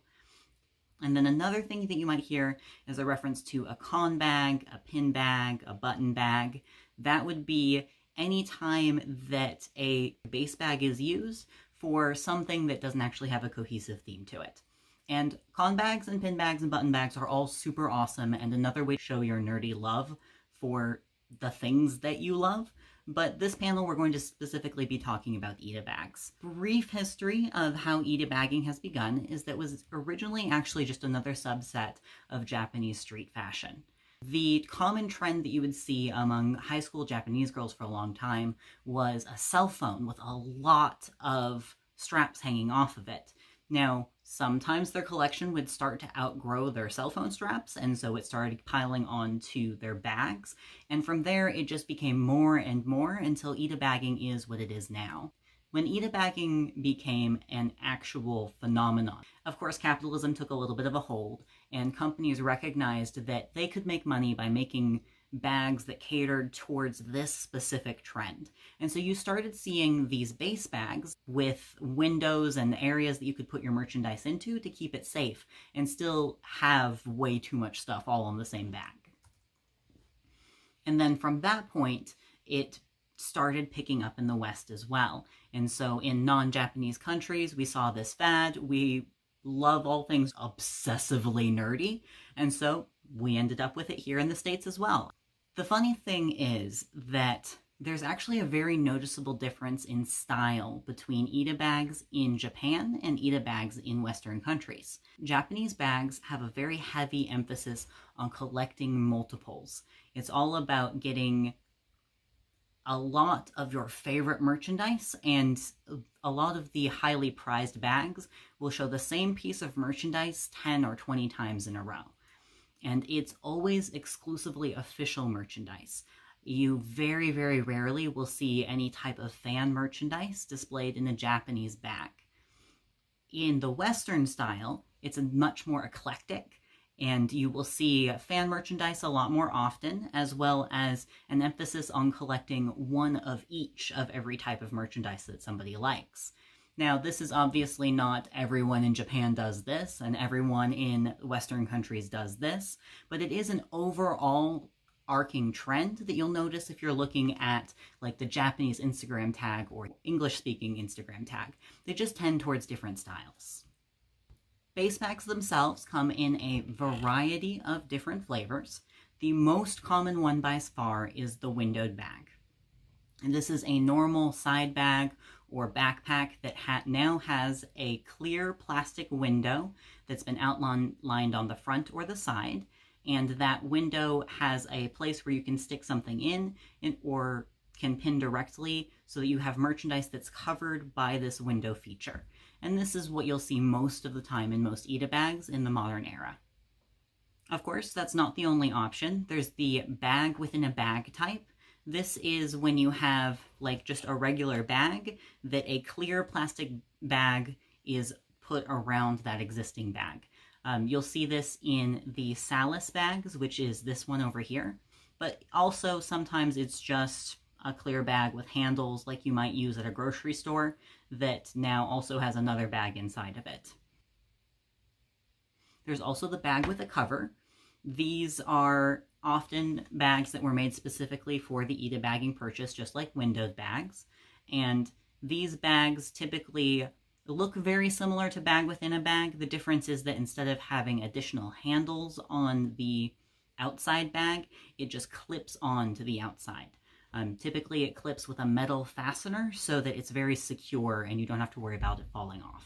And then another thing that you might hear is a reference to a con bag, a pin bag, a button bag. That would be any time that a base bag is used for something that doesn't actually have a cohesive theme to it. And con bags and pin bags and button bags are all super awesome and another way to show your nerdy love for the things that you love. But this panel, we're going to specifically be talking about Itabags. Brief history of how Itabagging has begun is that it was originally actually just another subset of Japanese street fashion. The common trend that you would see among high school Japanese girls for a long time was a cell phone with a lot of straps hanging off of it. Now, sometimes their collection would start to outgrow their cell phone straps, and so it started piling onto their bags. And from there, it just became more and more until Itabagging is what it is now. When Itabagging became an actual phenomenon, of course, capitalism took a little bit of a hold, and companies recognized that they could make money by making bags that catered towards this specific trend. And so you started seeing these base bags with windows and areas that you could put your merchandise into to keep it safe and still have way too much stuff all on the same bag. And then from that point, it started picking up in the West as well. And so in non-Japanese countries, we saw this fad. We love all things obsessively nerdy. And so we ended up with it here in the States as well. The funny thing is that there's actually a very noticeable difference in style between Itabags in Japan and Itabags in Western countries. Japanese bags have a very heavy emphasis on collecting multiples. It's all about getting a lot of your favorite merchandise, and a lot of the highly prized bags will show the same piece of merchandise 10 or 20 times in a row. And it's always exclusively official merchandise. You very, very rarely will see any type of fan merchandise displayed in a Japanese bag. In the Western style, it's a much more eclectic, and you will see fan merchandise a lot more often, as well as an emphasis on collecting one of each of every type of merchandise that somebody likes. Now, this is obviously not everyone in Japan does this, and everyone in Western countries does this, but it is an overall arcing trend that you'll notice if you're looking at like the Japanese Instagram tag or English-speaking Instagram tag. They just tend towards different styles. Base bags themselves come in a variety of different flavors. The most common one by far is the windowed bag. And this is a normal side bag or backpack that now has a clear plastic window that's been outlined on the front or the side, and that window has a place where you can stick something in or can pin directly so that you have merchandise that's covered by this window feature. And this is what you'll see most of the time in most Itabags in the modern era. Of course, that's not the only option. There's the bag within a bag type. This is when you have like just a regular bag that a clear plastic bag is put around that existing bag. You'll see this in the Salis bags, which is this one over here, but also sometimes it's just a clear bag with handles like you might use at a grocery store that now also has another bag inside of it. There's also the bag with a cover. These are often bags that were made specifically for the Itabagging purchase, just like windowed bags. And these bags typically look very similar to bag within a bag. The difference is that instead of having additional handles on the outside bag, it just clips on to the outside. Typically it clips with a metal fastener so that it's very secure and you don't have to worry about it falling off.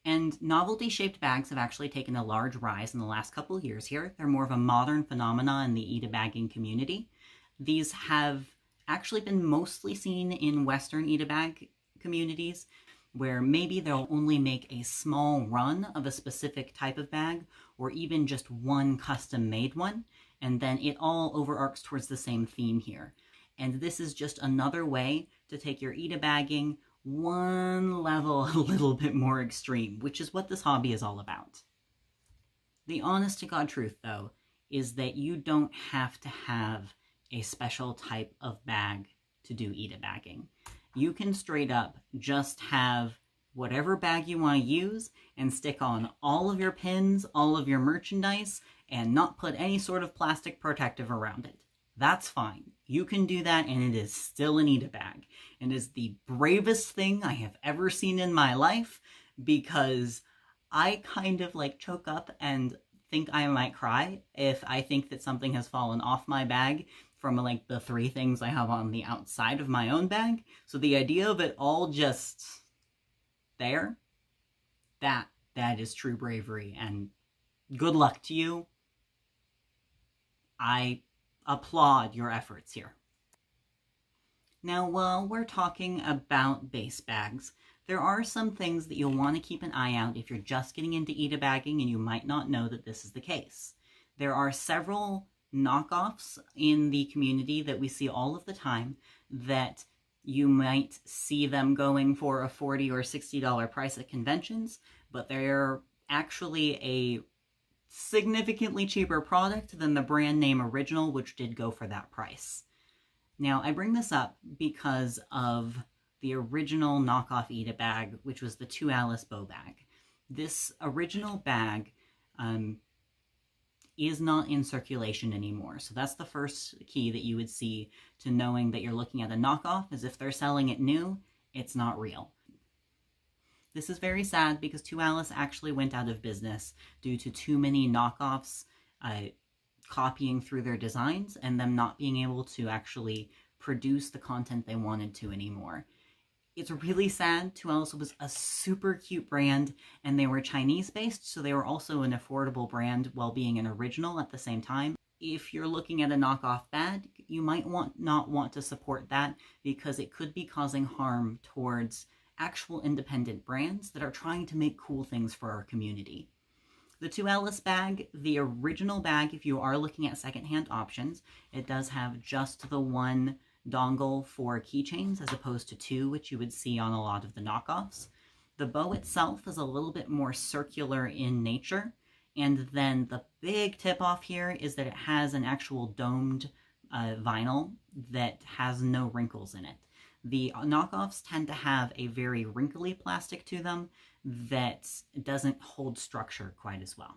And novelty-shaped bags have actually taken a large rise in the last couple of years here. They're more of a modern phenomenon in the Itabagging community. These have actually been mostly seen in Western Itabag communities, where maybe they'll only make a small run of a specific type of bag, or even just one custom-made one, and then it all overarcs towards the same theme here. And this is just another way to take your Itabagging one level a little bit more extreme, which is what this hobby is all about. The honest to God truth, though, is that you don't have to have a special type of bag to do Itabagging. You can straight up just have whatever bag you want to use and stick on all of your pins, all of your merchandise, and not put any sort of plastic protective around it. That's fine. You can do that and it is still an Itabags. It is the bravest thing I have ever seen in my life, because I kind of like choke up and think I might cry if I think that something has fallen off my bag from like the 3 things I have on the outside of my own bag. So the idea of it all just there, that is true bravery, and good luck to you. I applaud your efforts here. Now, while we're talking about base bags, there are some things that you'll want to keep an eye out if you're just getting into Itabagging and you might not know that this is the case. There are several knockoffs in the community that we see all of the time that you might see them going for a $40 or $60 price at conventions, but they're actually a significantly cheaper product than the brand name original, which did go for that price. Now, I bring this up because of the original knockoff Itabags, which was the 2 Alice bow bag. This original bag is not in circulation anymore. So that's the first key that you would see to knowing that you're looking at a knockoff, is if they're selling it new, it's not real. This is very sad because 2 Alice actually went out of business due to too many knockoffs copying through their designs and them not being able to actually produce the content they wanted to anymore. It's really sad. 2 Alice was a super cute brand, and they were Chinese based, so they were also an affordable brand while being an original at the same time. If you're looking at a knockoff bag, you might not want to support that, because it could be causing harm towards actual independent brands that are trying to make cool things for our community. The 2 Alice bag, the original bag, if you are looking at secondhand options, it does have just the 1 dongle for keychains as opposed to 2, which you would see on a lot of the knockoffs. The bow itself is a little bit more circular in nature, and then the big tip off here is that it has an actual domed vinyl that has no wrinkles in it. The knockoffs tend to have a very wrinkly plastic to them that doesn't hold structure quite as well.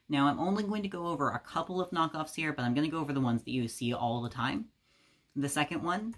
Now, I'm only going to go over a couple of knockoffs here, but I'm going to go over the ones that you see all the time. The second one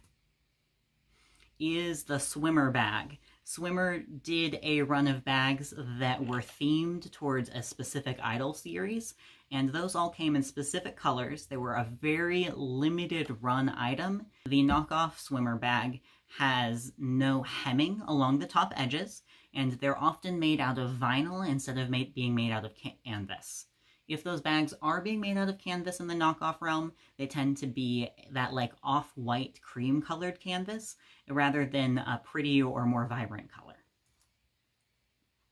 is the Swimmer bag. Swimmer did a run of bags that were themed towards a specific idol series, and those all came in specific colors. They were a very limited run item. The knockoff Swimmer bag has no hemming along the top edges, and they're often made out of vinyl instead of being made out of canvas. If those bags are being made out of canvas in the knockoff realm, they tend to be that like off-white cream colored canvas rather than a pretty or more vibrant color.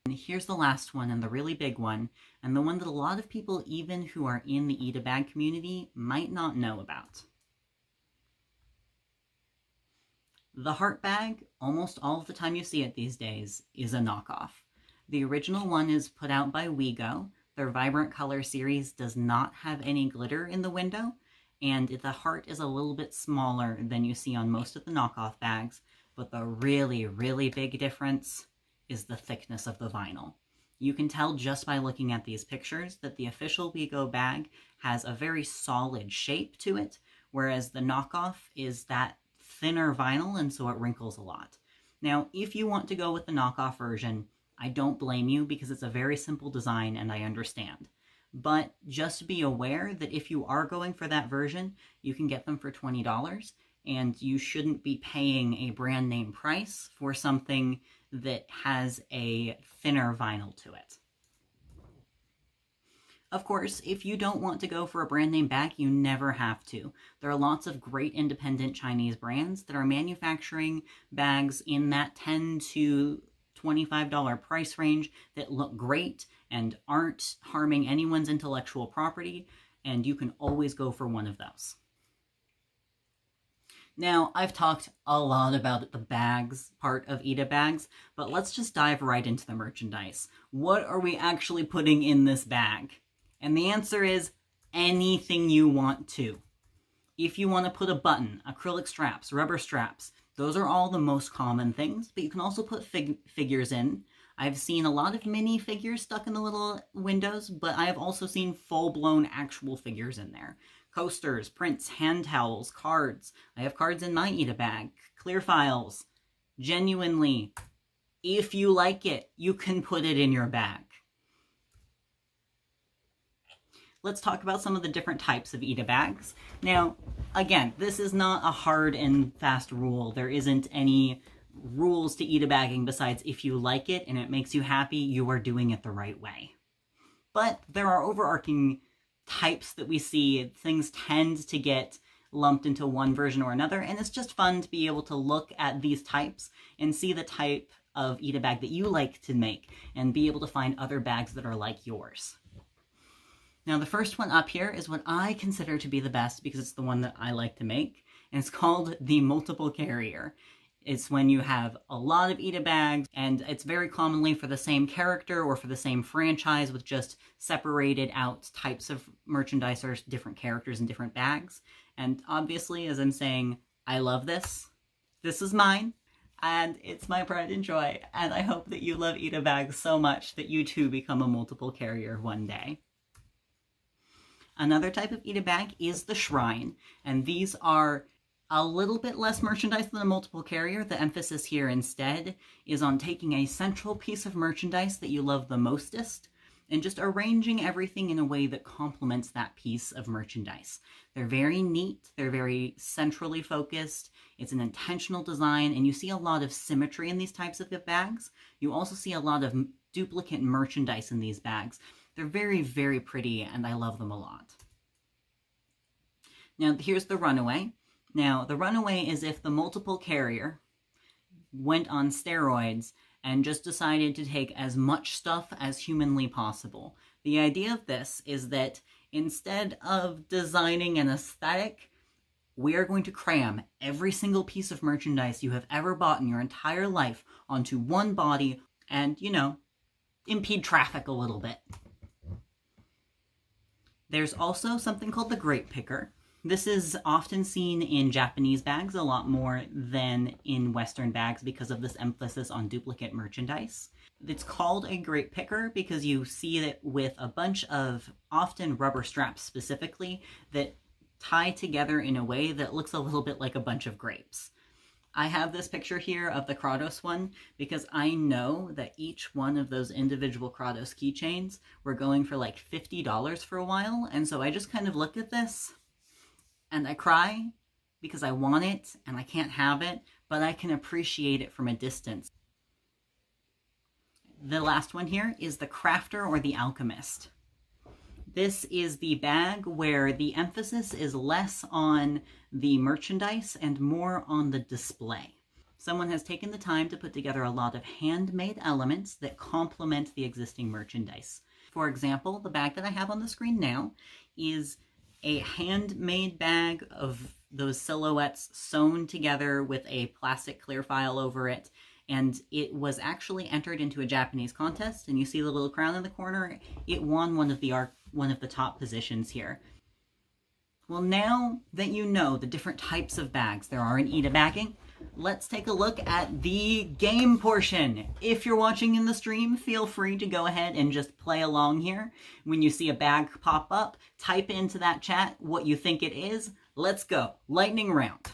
And here's the last one, and the really big one, and the one that a lot of people, even who are in the Itabags community, might not know about. The heart bag, almost all of the time you see it these days, is a knockoff. The original one is put out by WeGo. Their Vibrant Color series does not have any glitter in the window, and the heart is a little bit smaller than you see on most of the knockoff bags, but the really, really big difference is the thickness of the vinyl. You can tell just by looking at these pictures that the official WeGo bag has a very solid shape to it, whereas the knockoff is that thinner vinyl, and so it wrinkles a lot. Now, if you want to go with the knockoff version, I don't blame you, because it's a very simple design and I understand. But just be aware that if you are going for that version, you can get them for $20, and you shouldn't be paying a brand name price for something that has a thinner vinyl to it. Of course, if you don't want to go for a brand name bag, you never have to. There are lots of great independent Chinese brands that are manufacturing bags in that $10 to $25 price range that look great and aren't harming anyone's intellectual property, and you can always go for one of those. Now, I've talked a lot about the bags part of Itabags, but let's just dive right into the merchandise. What are we actually putting in this bag? And the answer is anything you want to. If you want to put a button, acrylic straps, rubber straps, Those are all the most common things, but you can also put figures in. I've seen a lot of mini figures stuck in the little windows, but I have also seen full-blown actual figures in there. Coasters, prints, hand towels, cards. I have cards in my Itabags, clear files. Genuinely, if you like it, you can put it in your bag. Let's talk about some of the different types of Itabags. Now, again, this is not a hard and fast rule. There isn't any rules to Itabagging besides if you like it and it makes you happy, you are doing it the right way. But there are overarching types that we see. Things tend to get lumped into one version or another, and it's just fun to be able to look at these types and see the type of Itabag that you like to make and be able to find other bags that are like yours. Now, the first one up here is what I consider to be the best because it's the one that I like to make, and it's called the multiple carrier. It's when you have a lot of Itabags, and it's very commonly for the same character or for the same franchise with just separated out types of merchandise or different characters in different bags. And obviously, as I'm saying, I love this. This is mine, and it's my pride and joy, and I hope that you love Itabags so much that you too become a multiple carrier one day. Another type of Itabag is the Shrine, and these are a little bit less merchandise than a multiple carrier. The emphasis here instead is on taking a central piece of merchandise that you love the mostest and just arranging everything in a way that complements that piece of merchandise. They're very neat, they're very centrally focused, it's an intentional design, and you see a lot of symmetry in these types of bags. You also see a lot of duplicate merchandise in these bags. They're very, very pretty, and I love them a lot. Now, here's the Runaway. Now, the Runaway is if the multiple carrier went on steroids and just decided to take as much stuff as humanly possible. The idea of this is that instead of designing an aesthetic, we are going to cram every single piece of merchandise you have ever bought in your entire life onto one body and, you know, impede traffic a little bit. There's also something called the Grape Picker. This is often seen in Japanese bags a lot more than in Western bags because of this emphasis on duplicate merchandise. It's called a grape picker because you see it with a bunch of often rubber straps specifically that tie together in a way that looks a little bit like a bunch of grapes. I have this picture here of the Kratos one because I know that each one of those individual Kratos keychains were going for like $50 for a while, and so I just kind of look at this and I cry because I want it and I can't have it, but I can appreciate it from a distance. The last one here is the Crafter or the Alchemist. This is the bag where the emphasis is less on the merchandise and more on the display. Someone has taken the time to put together a lot of handmade elements that complement the existing merchandise. For example, the bag that I have on the screen now is a handmade bag of those silhouettes sewn together with a plastic clear file over it, and it was actually entered into a Japanese contest, and you see the little crown in the corner. It won one of the top positions here. Well, now that you know the different types of bags there are in Itabagging, let's take a look at the game portion. If you're watching in the stream, feel free to go ahead and just play along here. When you see a bag pop up, type into that chat what you think it is. Let's go. Lightning round.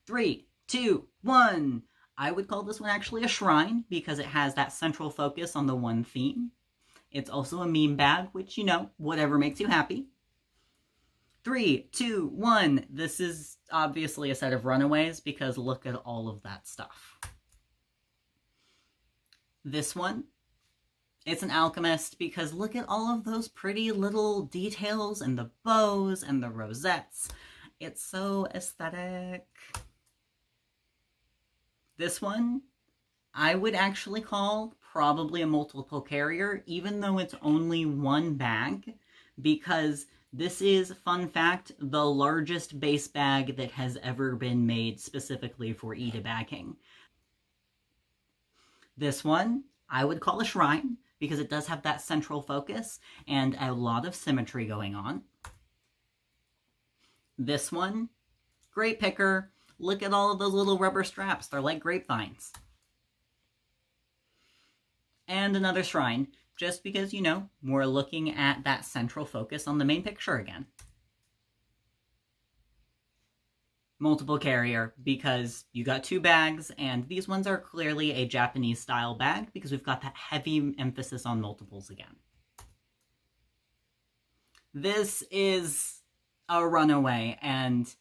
3, 2, 1. I would call this one actually a shrine because it has that central focus on the one theme. It's also a meme bag, which, you know, whatever makes you happy. 3, 2, 1. This is obviously a set of Runaways because look at all of that stuff. This one, it's an Alchemist because look at all of those pretty little details and the bows and the rosettes. It's so aesthetic. This one, I would actually call probably a multiple carrier, even though it's only one bag, because this is, fun fact, the largest base bag that has ever been made specifically for Itabagging. This one, I would call a shrine, because it does have that central focus and a lot of symmetry going on. This one, great picker. Look at all of those little rubber straps. They're like grapevines. And another shrine, just because, you know, we're looking at that central focus on the main picture again. Multiple carrier, because you got 2 bags, and these ones are clearly a Japanese style bag because we've got that heavy emphasis on multiples again. This is a runaway, and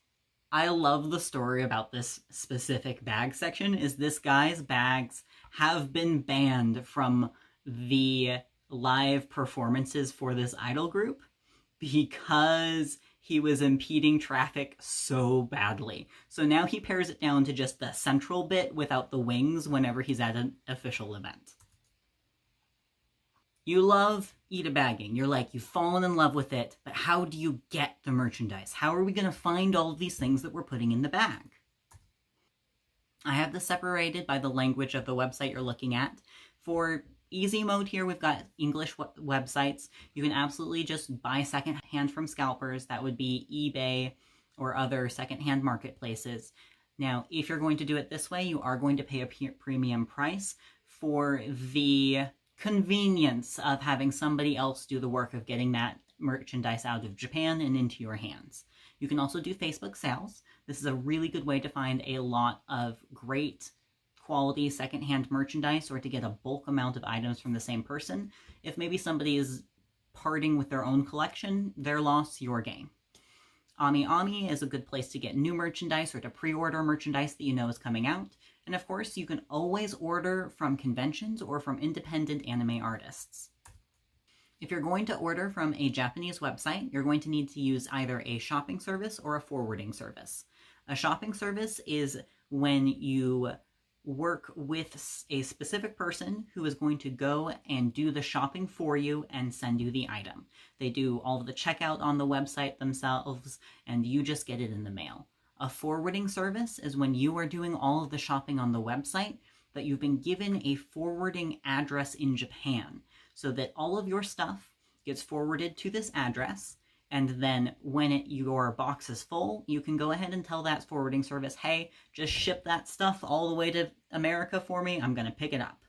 I love the story about this specific bag section. Is this guy's bags have been banned from the live performances for this idol group because he was impeding traffic so badly. So now he pares it down to just the central bit without the wings whenever he's at an official event. You love Itabagging. You're like, you've fallen in love with it, but how do you get the merchandise? How are we going to find all of these things that we're putting in the bag? I have this separated by the language of the website you're looking at. For easy mode here, we've got English websites. You can absolutely just buy secondhand from scalpers. That would be eBay or other secondhand marketplaces. Now, if you're going to do it this way, you are going to pay a premium price for the convenience of having somebody else do the work of getting that merchandise out of Japan and into your hands. You can also do Facebook sales. This is a really good way to find a lot of great quality secondhand merchandise, or to get a bulk amount of items from the same person. If maybe somebody is parting with their own collection, their loss, your gain. AmiAmi is a good place to get new merchandise or to pre-order merchandise that you know is coming out. And of course, you can always order from conventions or from independent anime artists. If you're going to order from a Japanese website, you're going to need to use either a shopping service or a forwarding service. A shopping service is when you work with a specific person who is going to go and do the shopping for you and send you the item. They do all of the checkout on the website themselves, and you just get it in the mail. A forwarding service is when you are doing all of the shopping on the website, but you've been given a forwarding address in Japan, so that all of your stuff gets forwarded to this address, and then when your box is full, you can go ahead and tell that forwarding service, hey, just ship that stuff all the way to America for me, I'm going to pick it up.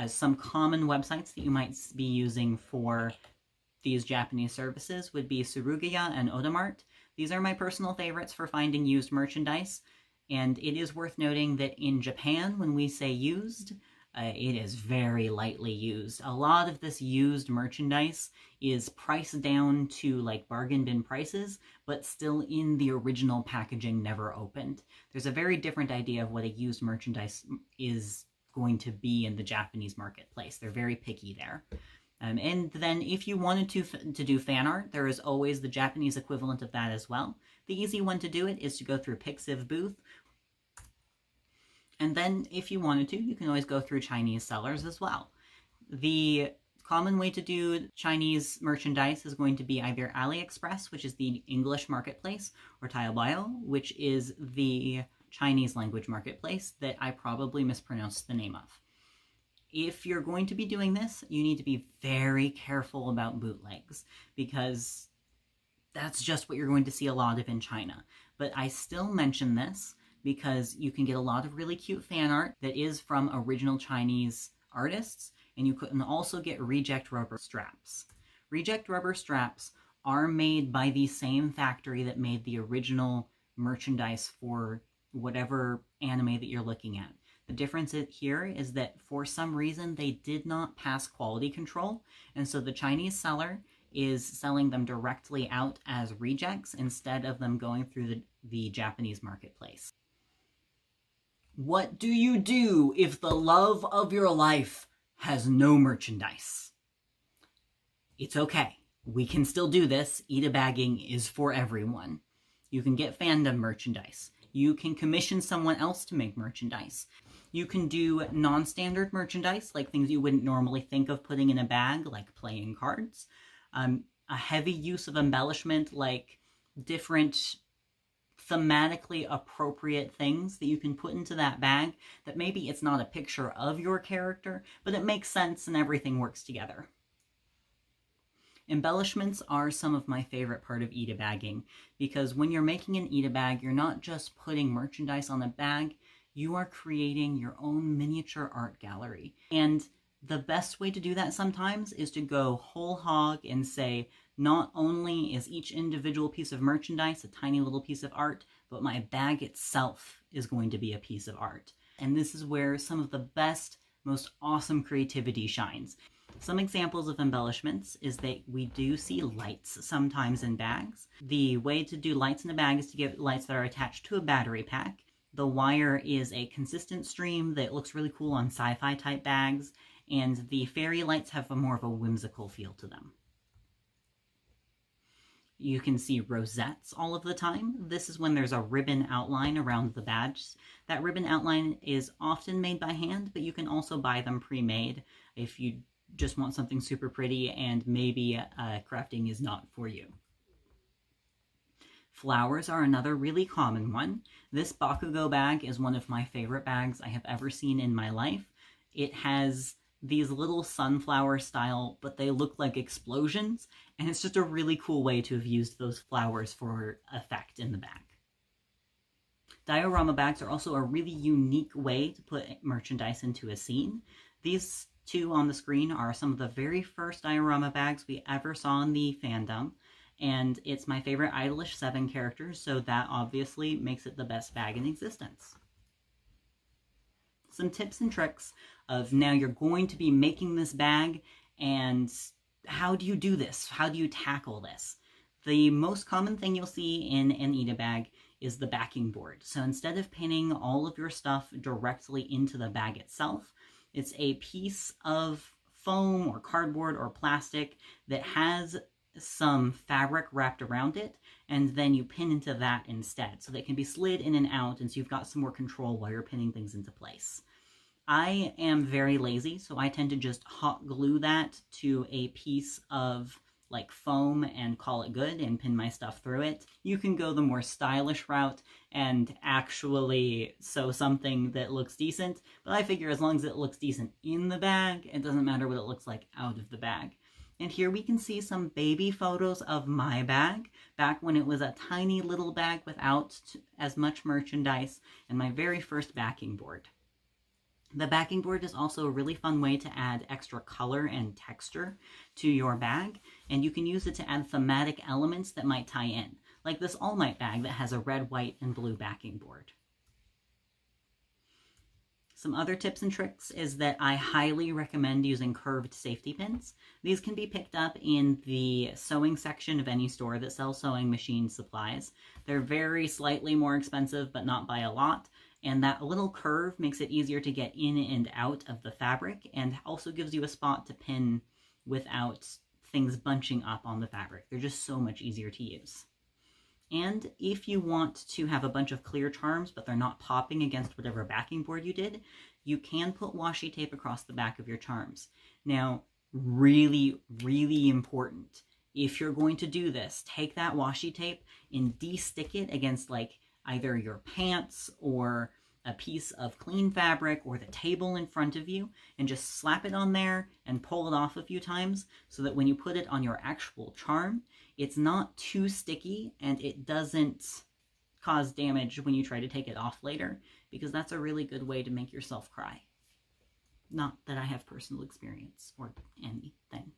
Some common websites that you might be using for these Japanese services would be Surugaya and Odamart. These are my personal favorites for finding used merchandise, and it is worth noting that in Japan, when we say used, it is very lightly used. A lot of this used merchandise is priced down to like bargain bin prices, but still in the original packaging, never opened. There's a very different idea of what a used merchandise is going to be in the Japanese marketplace. They're very picky there. And then if you wanted to do fan art, there is always the Japanese equivalent of that as well. The easy one to do it is to go through Pixiv booth. And then if you wanted to, you can always go through Chinese sellers as well. The common way to do Chinese merchandise is going to be either AliExpress, which is the English marketplace, or Taobao, which is the Chinese language marketplace that I probably mispronounced the name of. If you're going to be doing this, you need to be very careful about bootlegs, because that's just what you're going to see a lot of in China. But I still mention this because you can get a lot of really cute fan art that is from original Chinese artists, and you can also get reject rubber straps. Reject rubber straps are made by the same factory that made the original merchandise for whatever anime that you're looking at. The difference here is that for some reason they did not pass quality control, and so the Chinese seller is selling them directly out as rejects instead of them going through the Japanese marketplace. What do you do if the love of your life has no merchandise? It's okay. We can still do this. Itabagging is for everyone. You can get fandom merchandise. You can commission someone else to make merchandise. You can do non-standard merchandise, like things you wouldn't normally think of putting in a bag, like playing cards. A heavy use of embellishment, like different thematically appropriate things that you can put into that bag that maybe it's not a picture of your character, but it makes sense and everything works together. Embellishments are some of my favorite part of Itabagging, because when you're making an Itabag, you're not just putting merchandise on a bag, you are creating your own miniature art gallery. And the best way to do that sometimes is to go whole hog and say, not only is each individual piece of merchandise a tiny little piece of art, but my bag itself is going to be a piece of art. And this is where some of the best, most awesome creativity shines. Some examples of embellishments is that we do see lights sometimes in bags. The way to do lights in a bag is to get lights that are attached to a battery pack. The wire is a consistent stream that looks really cool on sci-fi type bags, and the fairy lights have more of a whimsical feel to them. You can see rosettes all of the time. This is when there's a ribbon outline around the badge. That ribbon outline is often made by hand, but you can also buy them pre-made if you just want something super pretty and maybe crafting is not for you. Flowers are another really common one. This Bakugo bag is one of my favorite bags I have ever seen in my life. It has these little sunflower style, but they look like explosions, and it's just a really cool way to have used those flowers for effect in the bag. Diorama bags are also a really unique way to put merchandise into a scene. These two on the screen are some of the very first diorama bags we ever saw in the fandom, and it's my favorite Idolish 7 characters, so that obviously makes it the best bag in existence. Some tips and tricks of now you're going to be making this bag, and how do you do this? How do you tackle this? The most common thing you'll see in an Itabag is the backing board. So instead of pinning all of your stuff directly into the bag itself, it's a piece of foam or cardboard or plastic that has some fabric wrapped around it, and then you pin into that instead. So they can be slid in and out, and so you've got some more control while you're pinning things into place. I am very lazy, so I tend to just hot glue that to a piece of like foam and call it good and pin my stuff through it. You can go the more stylish route and actually sew something that looks decent, but I figure as long as it looks decent in the bag, it doesn't matter what it looks like out of the bag. And here we can see some baby photos of my bag, back when it was a tiny little bag without as much merchandise, and my very first backing board. The backing board is also a really fun way to add extra color and texture to your bag, and you can use it to add thematic elements that might tie in, like this All Might bag that has a red, white, and blue backing board. Some other tips and tricks is that I highly recommend using curved safety pins. These can be picked up in the sewing section of any store that sells sewing machine supplies. They're very slightly more expensive, but not by a lot. And that little curve makes it easier to get in and out of the fabric, and also gives you a spot to pin without things bunching up on the fabric. They're just so much easier to use. And if you want to have a bunch of clear charms, but they're not popping against whatever backing board you did, you can put washi tape across the back of your charms. Now, really, really important. If you're going to do this, take that washi tape and de-stick it against like either your pants or a piece of clean fabric or the table in front of you, and just slap it on there and pull it off a few times so that when you put it on your actual charm, it's not too sticky and it doesn't cause damage when you try to take it off later, because that's a really good way to make yourself cry. Not that I have personal experience or anything.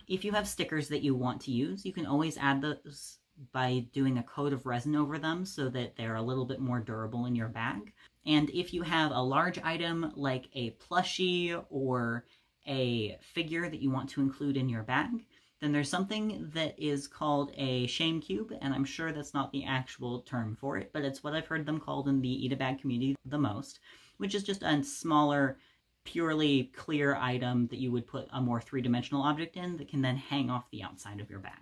If you have stickers that you want to use, you can always add those by doing a coat of resin over them so that they're a little bit more durable in your bag. And if you have a large item like a plushie or a figure that you want to include in your bag, then there's something that is called a shame cube, and I'm sure that's not the actual term for it, but it's what I've heard them called in the Itabag community the most, which is just a smaller, purely clear item that you would put a more three-dimensional object in that can then hang off the outside of your bag.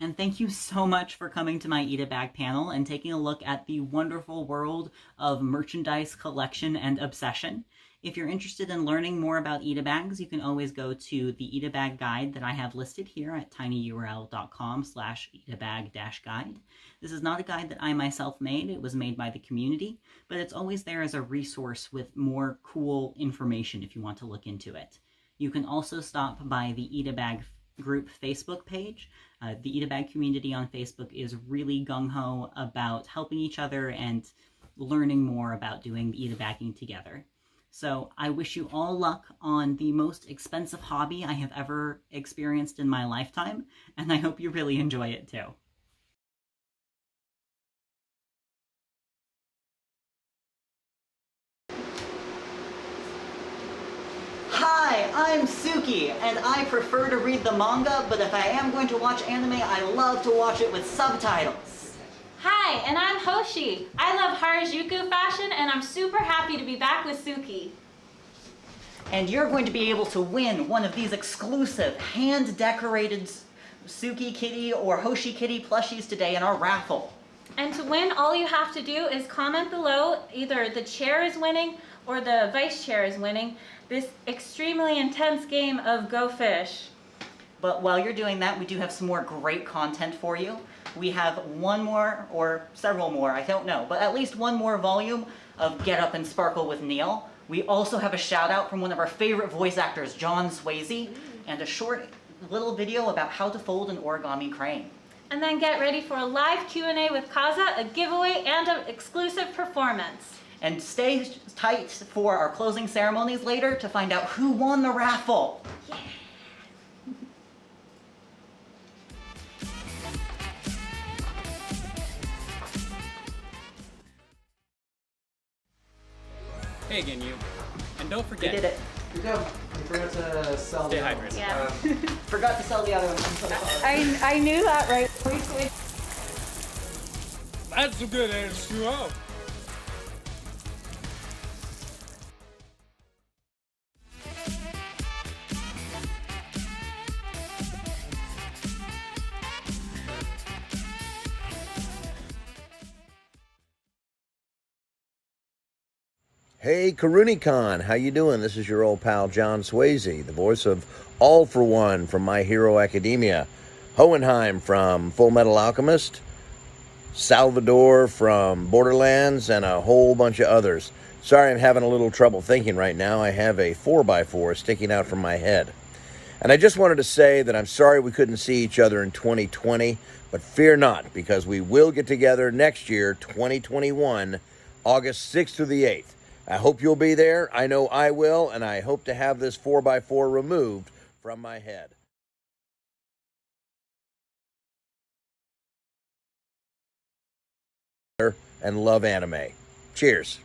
And thank you so much for coming to my Itabag panel and taking a look at the wonderful world of merchandise collection and obsession. If you're interested in learning more about Itabags, you can always go to the Itabag guide that I have listed here at tinyurl.com/itabag-guide. This is not a guide that I myself made. It was made by the community, but it's always there as a resource with more cool information if you want to look into it. You can also stop by the Itabag group Facebook page. The Itabag community on Facebook is really gung-ho about helping each other and learning more about doing Itabagging together. So I wish you all luck on the most expensive hobby I have ever experienced in my lifetime, and I hope you really enjoy it too. Hi, I'm Tsuki, and I prefer to read the manga, but if I am going to watch anime, I love to watch it with subtitles. Hi, and I'm Hoshi. I love Harajuku fashion, and I'm super happy to be back with Tsuki. And you're going to be able to win one of these exclusive, hand-decorated Tsuki Kitty or Hoshi Kitty plushies today in our raffle. And to win, all you have to do is comment below either the chair is winning or the vice chair is winning this extremely intense game of Go Fish. But while you're doing that, we do have some more great content for you. We have one more, or several more, I don't know, but at least one more volume of Get Up and Sparkle with Neil. We also have a shout out from one of our favorite voice actors, John Swasey, and a short little video about how to fold an origami crane. And then get ready for a live Q&A with Kazha, a giveaway, and an exclusive performance. And stay tight for our closing ceremonies later to find out who won the raffle. Yeah. Hey again, you. And don't forget. We did it. Good job. You forgot to sell Stay the other hydrated. one. Yeah. Forgot to sell the other one. I'm so sorry. I knew that right. That's a good answer. Up. Hey, KuroNekoCon, how you doing? This is your old pal John Swasey, the voice of All for One from My Hero Academia, Hohenheim from Full Metal Alchemist, Salvador from Borderlands, and a whole bunch of others. Sorry, I'm having a little trouble thinking right now. I have a 4x4 sticking out from my head. And I just wanted to say that I'm sorry we couldn't see each other in 2020, but fear not, because we will get together next year, 2021, August 6th through the 8th. I hope you'll be there. I know I will, and I hope to have this 4x4 removed from my head. And love anime. Cheers.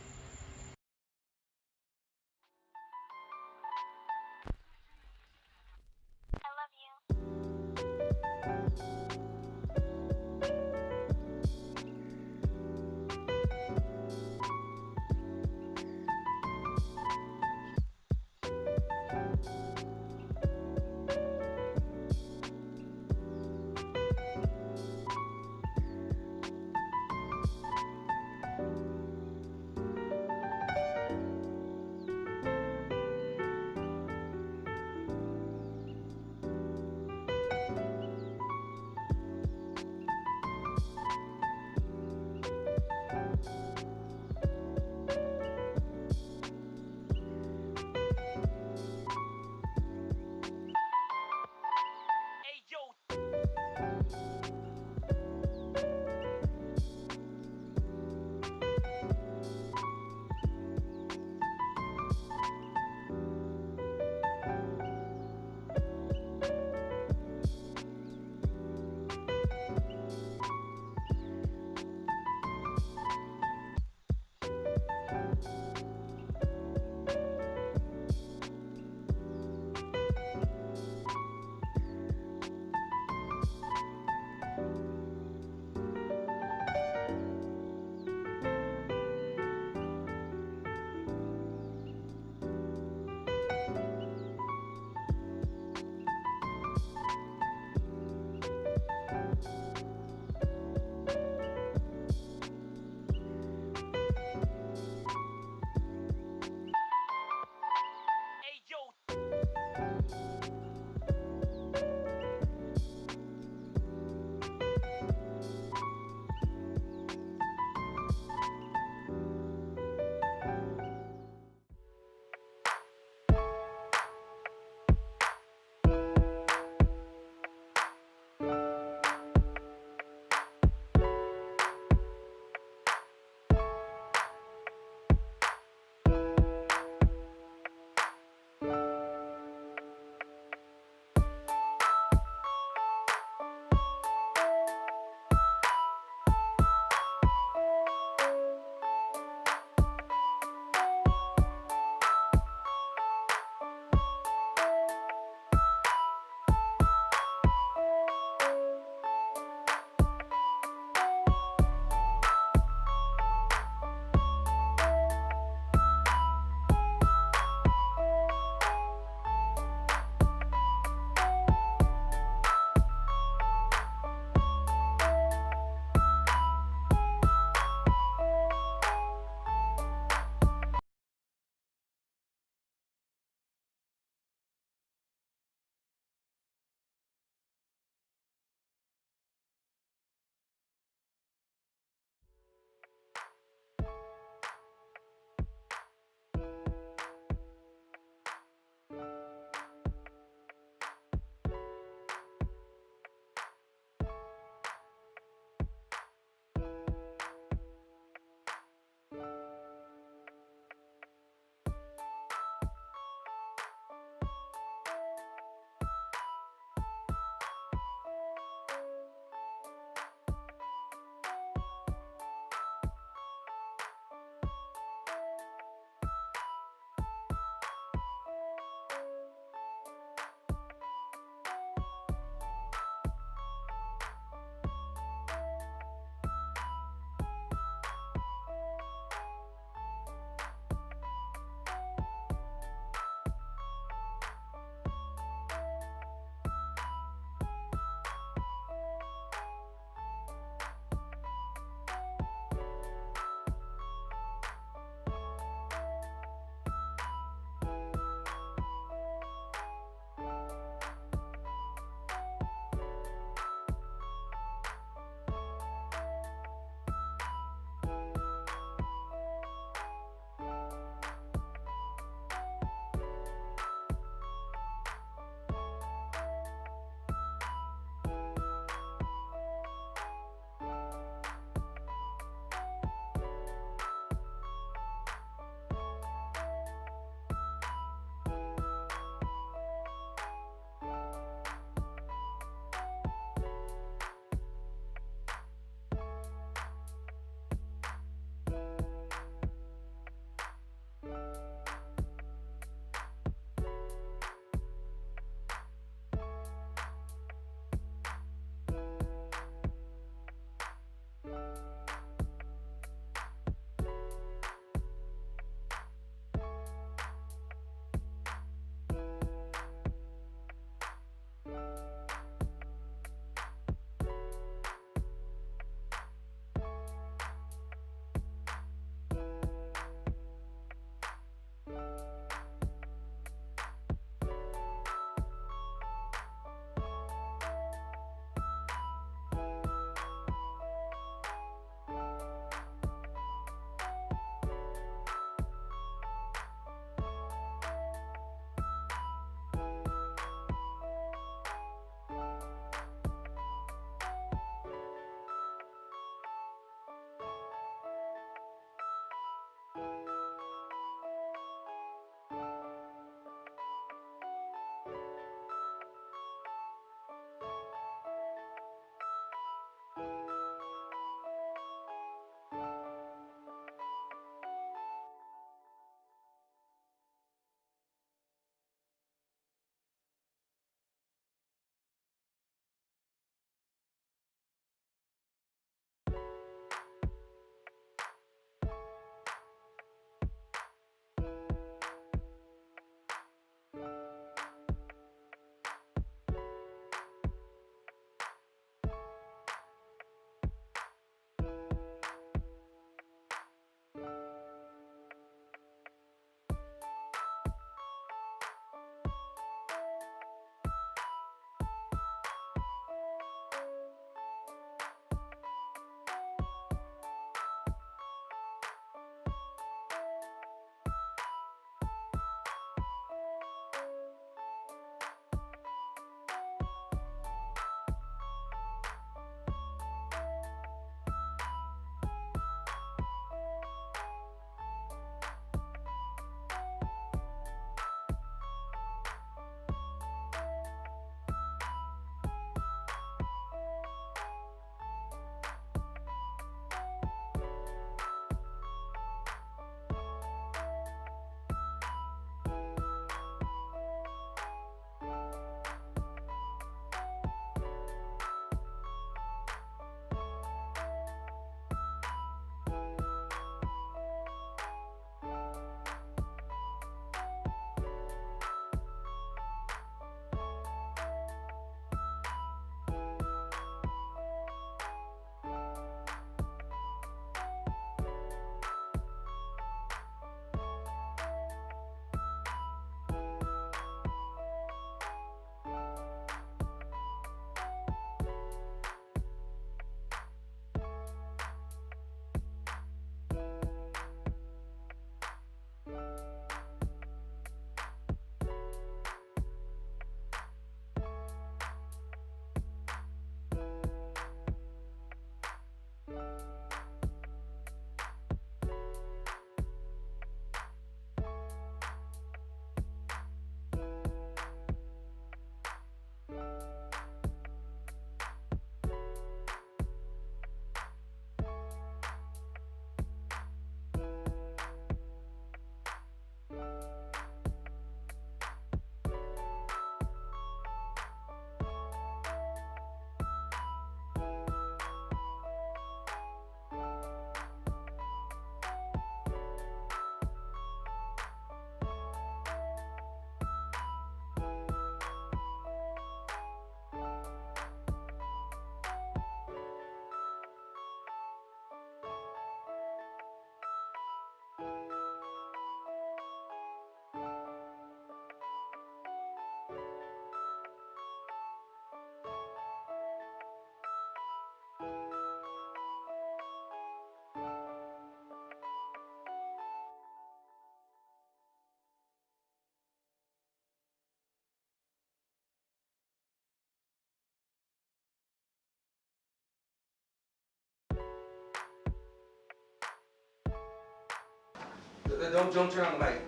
Don't turn on the mic.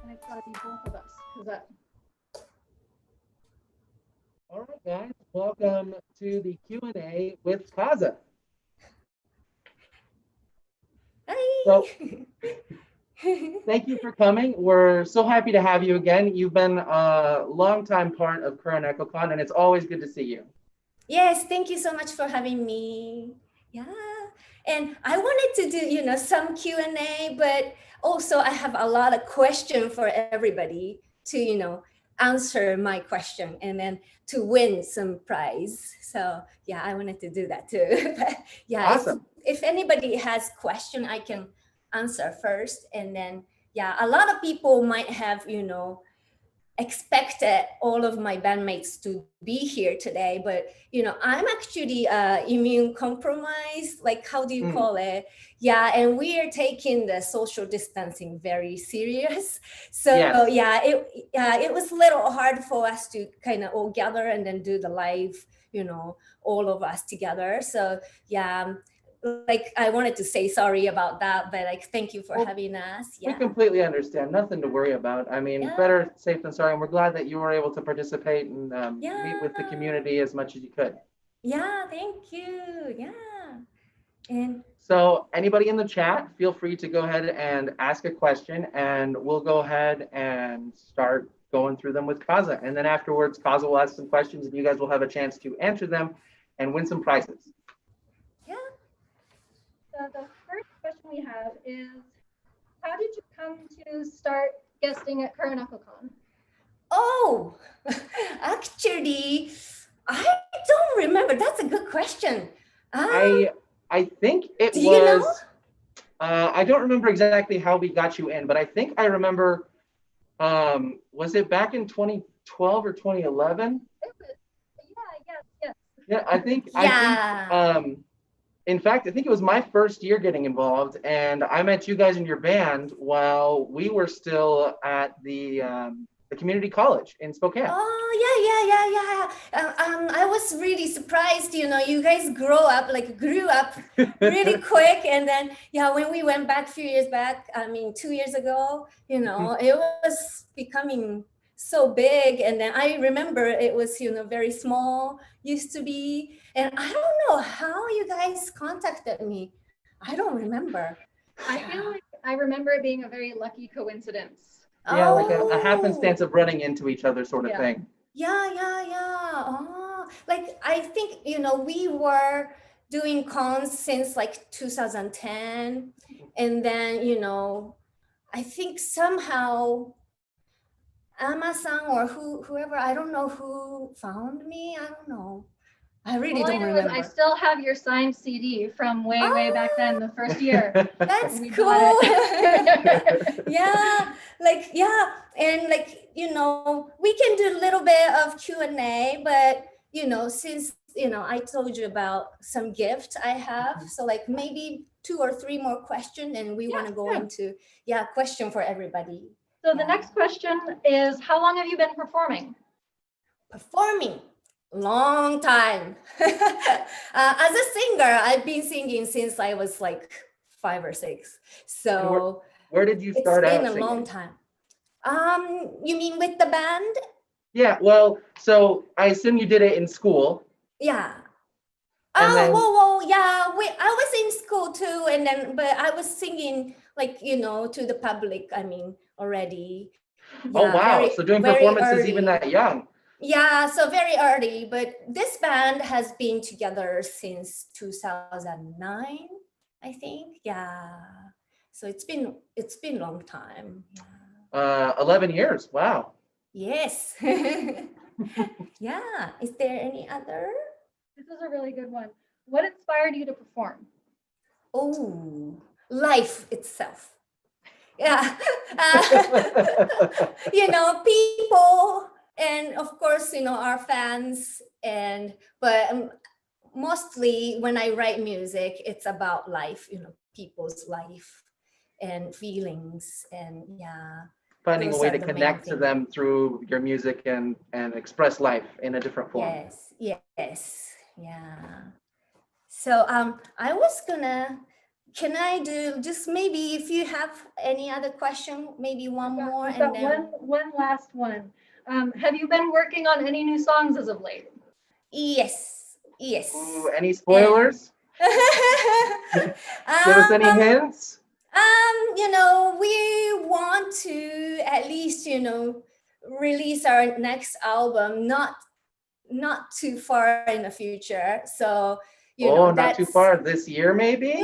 And it's gotta be both of us, because that. All right, guys, welcome to the Q&A with Khaza. So, thank you for coming. We're so happy to have you again. You've been a longtime part of KuroNekoCon, and it's always good to see you. Yes, thank you so much for having me. Yeah, and I wanted to do, some Q&A, but also I have a lot of questions for everybody to, answer my question and then to win some prize. So yeah, I wanted to do that too. But yeah, awesome. If anybody has question, I can answer first. And then, yeah, a lot of people might have, expected all of my bandmates to be here today, but I'm actually immune compromised, like how do you call it? Yeah, and we are taking the social distancing very serious. So yes. It was a little hard for us to kind of all gather and then do the live, all of us together. So yeah, like I wanted to say sorry about that, but like thank you for having us. Yeah. We completely understand. Nothing to worry about. I mean, better safe than sorry. And we're glad that you were able to participate and meet with the community as much as you could. Yeah, thank you. Yeah. And so anybody in the chat, feel free to go ahead and ask a question, and we'll go ahead and start going through them with Kazha. And then afterwards, Kazha will ask some questions and you guys will have a chance to answer them and win some prizes. So the first question we have is, how did you come to start guesting at KuroNekoCon? Oh, actually, I don't remember. That's a good question. I think it was, I don't remember exactly how we got you in, but I think I remember, was it back in 2012 or 2011? It was, yes. Yeah, I think, in fact, I think it was my first year getting involved, and I met you guys in your band while we were still at the community college in Spokane. Oh, yeah. I was really surprised, you guys grew up really quick. And then, when we went back a few years back, 2 years ago, it was becoming so big. And then I remember it was, very small, used to be. And I don't know how you guys contacted me. I don't remember. I feel like I remember it being a very lucky coincidence. Yeah, like a happenstance of running into each other sort of thing. Yeah. Oh, like I think, we were doing cons since like 2010. And then, I think somehow Ama-san or whoever, I don't know who found me. I don't know. I really don't remember. I still have your signed CD from way back then, the first year. That's cool. Yeah, and we can do a little bit of Q&A, but since I told you about some gift I have, so like maybe 2 or 3 more questions, and we want to go into question for everybody. So the next question is, how long have you been performing? Long time. As a singer, I've been singing since I was like 5 or 6. So where did you start out? It's been a long time. You mean with the band? Yeah. Well, so I assume you did it in school. Yeah. And then... yeah. I was in school too, and then but I was singing like to the public. Already. Oh wow! So doing performances even that young. Yeah, so very early, but this band has been together since 2009, I think. Yeah, so it's been a long time. Yeah. 11 years. Wow. Yes. Yeah. Is there any other? This is a really good one. What inspired you to perform? Oh, life itself. Yeah. People. And of course, our fans, but mostly when I write music, it's about life, people's life and feelings, and finding a way to connect to them through your music and express life in a different form. Yes, yeah. So I was can I do just maybe if you have any other question, maybe one more, and then one last one. Have you been working on any new songs as of late? Yes. Ooh, any spoilers? Give us any hints? We want to at least, release our next album not too far in the future. So, not too far this year, maybe?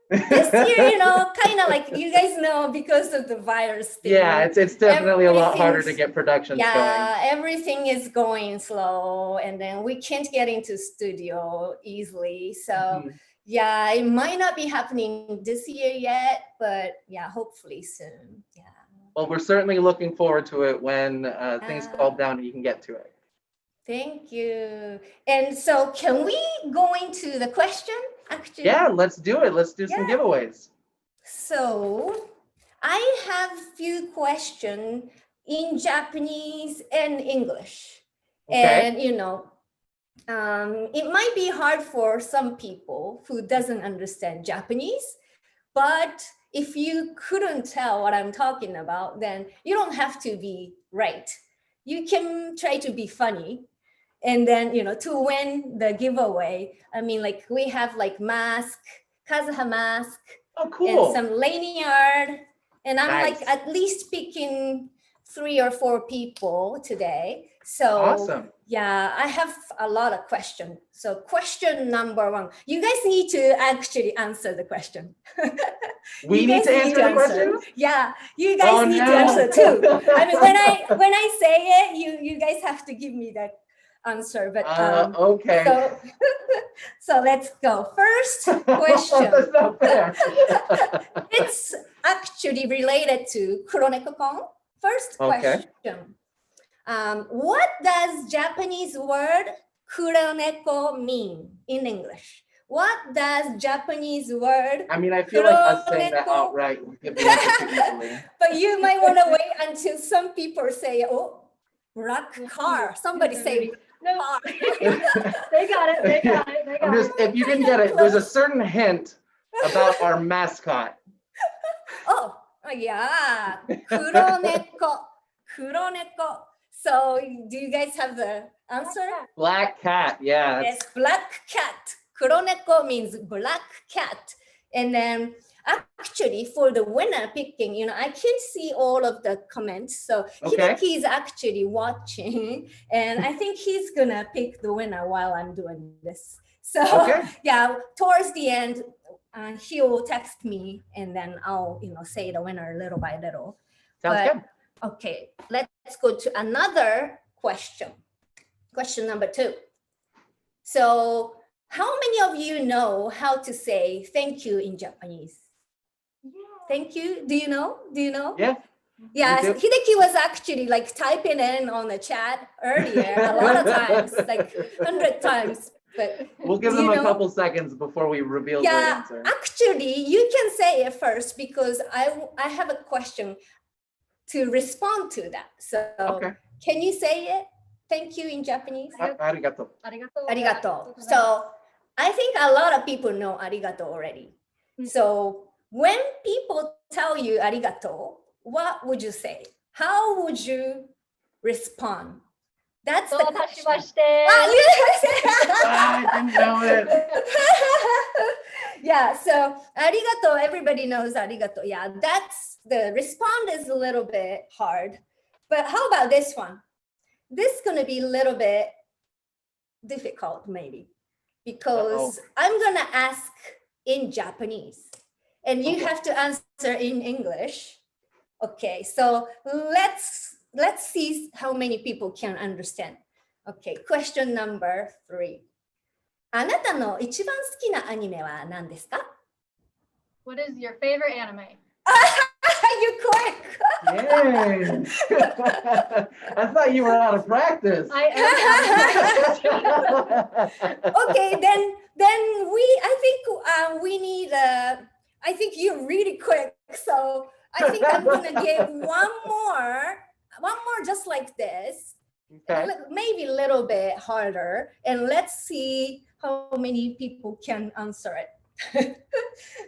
This year, kind of like you guys know because of the virus thing. Yeah, it's definitely a lot harder to get productions going. Yeah, everything is going slow, and then we can't get into studio easily. So yeah, it might not be happening this year yet, but yeah, hopefully soon. Yeah. Well, we're certainly looking forward to it when things calm down and you can get to it. Thank you. And so can we go into the question, actually? Yeah, let's do it. Let's do some giveaways. So I have a few questions in Japanese and English. Okay. And, it might be hard for some people who doesn't understand Japanese, but if you couldn't tell what I'm talking about, then you don't have to be right. You can try to be funny. And then, to win the giveaway, we have mask, Kazuha mask, cool. and some lanyard. And I'm Nice. at least picking 3 or 4 people today. So Awesome. yeah, I have a lot of questions. So question number 1, you guys need to actually answer the question. We need to answer the question? Yeah, you guys need to answer too. When I say it, you guys have to give me that answer. But okay. So let's go. First question. That's not fair. It's actually related to KuroNekoCon. First question. What does Japanese word KuroNeko mean in English? What does Japanese word? I feel like us saying that outright would give the answer too easily. But you might want to wait until some people say, "Oh, black car." Somebody say, "No." They got it. If you didn't get it, there's a certain hint about our mascot. Oh yeah, KuroNeko. So do you guys have the answer? Black cat, yeah. Yes, black cat. KuroNeko means black cat. And then actually for the winner picking, I can't see all of the comments. So Hideki is actually watching, and I think he's gonna pick the winner while I'm doing this. So yeah, towards the end, he will text me, and then I'll say the winner little by little. Sounds good. Okay, let's go to another question. Question number 2. So how many of you know how to say thank you in Japanese? Thank you. Do you know? Yeah. Yeah, Hideki was actually typing in on the chat earlier a lot of times, 100 times. But we'll give them a couple seconds before we reveal the answer. Actually, you can say it first because I have a question to respond to that. So can you say it? Thank you in Japanese? Arigato. Arigato. So I think a lot of people know arigato already. So when people tell you arigato, what would you say? How would you respond? That's the question. I didn't know it. Yeah, so arigato, everybody knows arigato. Yeah, that's the respond is a little bit hard. But how about this one? This is going to be a little bit difficult maybe because I'm going to ask in Japanese and you have to answer in English. Okay, so let's see how many people can understand. Okay, question number 3. あなたの一番好きなアニメは何ですか? What is your favorite anime? You quick. Yay. I thought you were out of practice. Okay, then we need I think you're really quick, so I think I'm gonna give one more just like this. Maybe a little bit harder, and let's see how many people can answer it.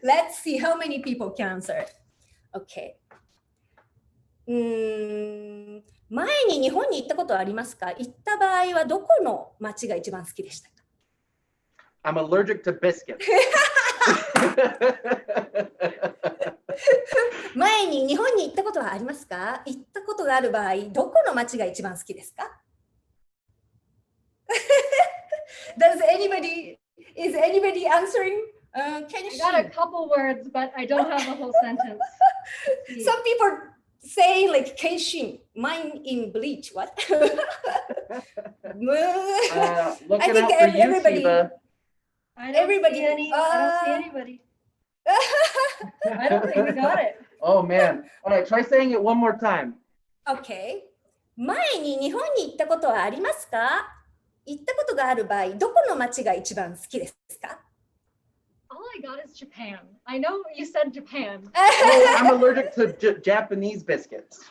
Let's see how many people can answer it. Okay. 前に日本に行ったことありますか? 行った場合はどこの街が一番好きでしたか? I'm allergic to biscuits. 前に日本に行ったことはありますか？行ったことがある場合、どこの街が一番好きですか？ Is anybody answering? Can you I got a couple words, but I don't have a whole sentence. Some people say like Kenshin, mine in bleach. What? Looking out for you, Shiba. I don't see any. I don't see anybody. I don't think we got it. Oh man. All right, try saying it one more time. Okay. 前に日本に行ったことはありますか？行ったことがある場合、どこの街が一番好きですか？ All I got is Japan. I know you said Japan. Oh, I'm allergic to Japanese biscuits.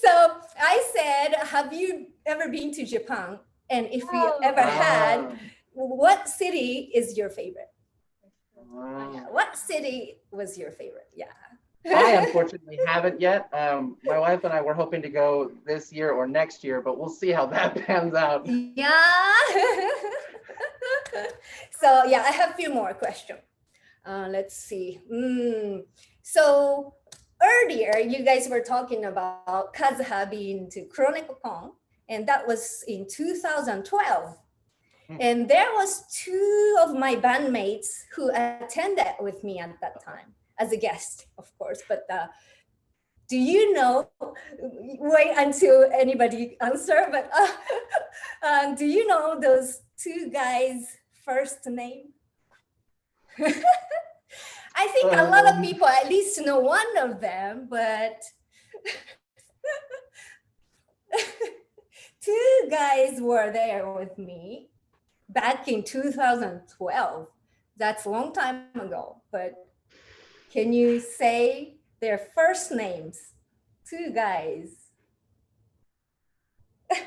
So I said, have you ever been to Japan? And if you ever had, what city is your favorite? What city was your favorite? Yeah. I unfortunately haven't yet. My wife and I were hoping to go this year or next year, but we'll see how that pans out. Yeah. So yeah, I have a few more questions. Let's see. So earlier, you guys were talking about Kazuha being to KuroNekoCon, and that was in 2012. And there was two of my bandmates who attended with me at that time as a guest, of course. But do you know, wait until anybody answer, but do you know those two guys' first name? I think a lot of people at least know one of them, but two guys were there with me back in 2012. That's a long time ago, but can you say their first names? Two guys. I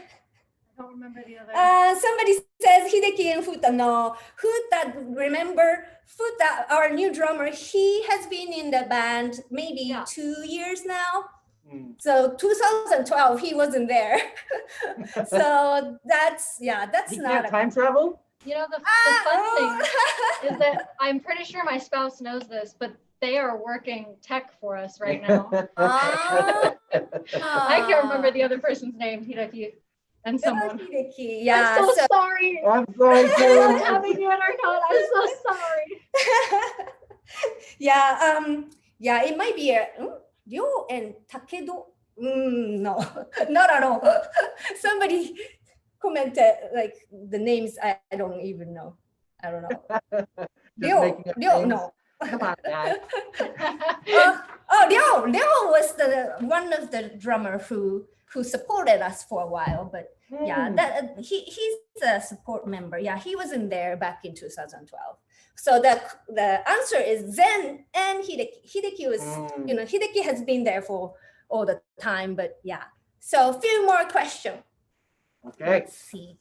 don't remember the other. Somebody says Hideki and Futa. No, Futa, remember Futa, our new drummer, he has been in the band maybe 2 years now. So 2012, he wasn't there. So that's He not can't time travel? You know, the fun thing is that I'm pretty sure my spouse knows this, but they are working tech for us right now. I can't remember the other person's name, Hideki and someone. Yeah, I'm so sorry. I'm sorry too. I'm having you in our con. I'm so sorry. Yeah, it might be Ryo and Takedo. No, not at all. Somebody commented like the names I don't even know. I don't know. Ryo, no. Come on, guys. Ryo was the one of the drummer who supported us for a while, but yeah, that he's a support member. Yeah, he wasn't there back in 2012. So the answer is Zen and Hideki. Hideki was, Hideki has been there for all the time, but yeah. So a few more questions. Okay. Let's see.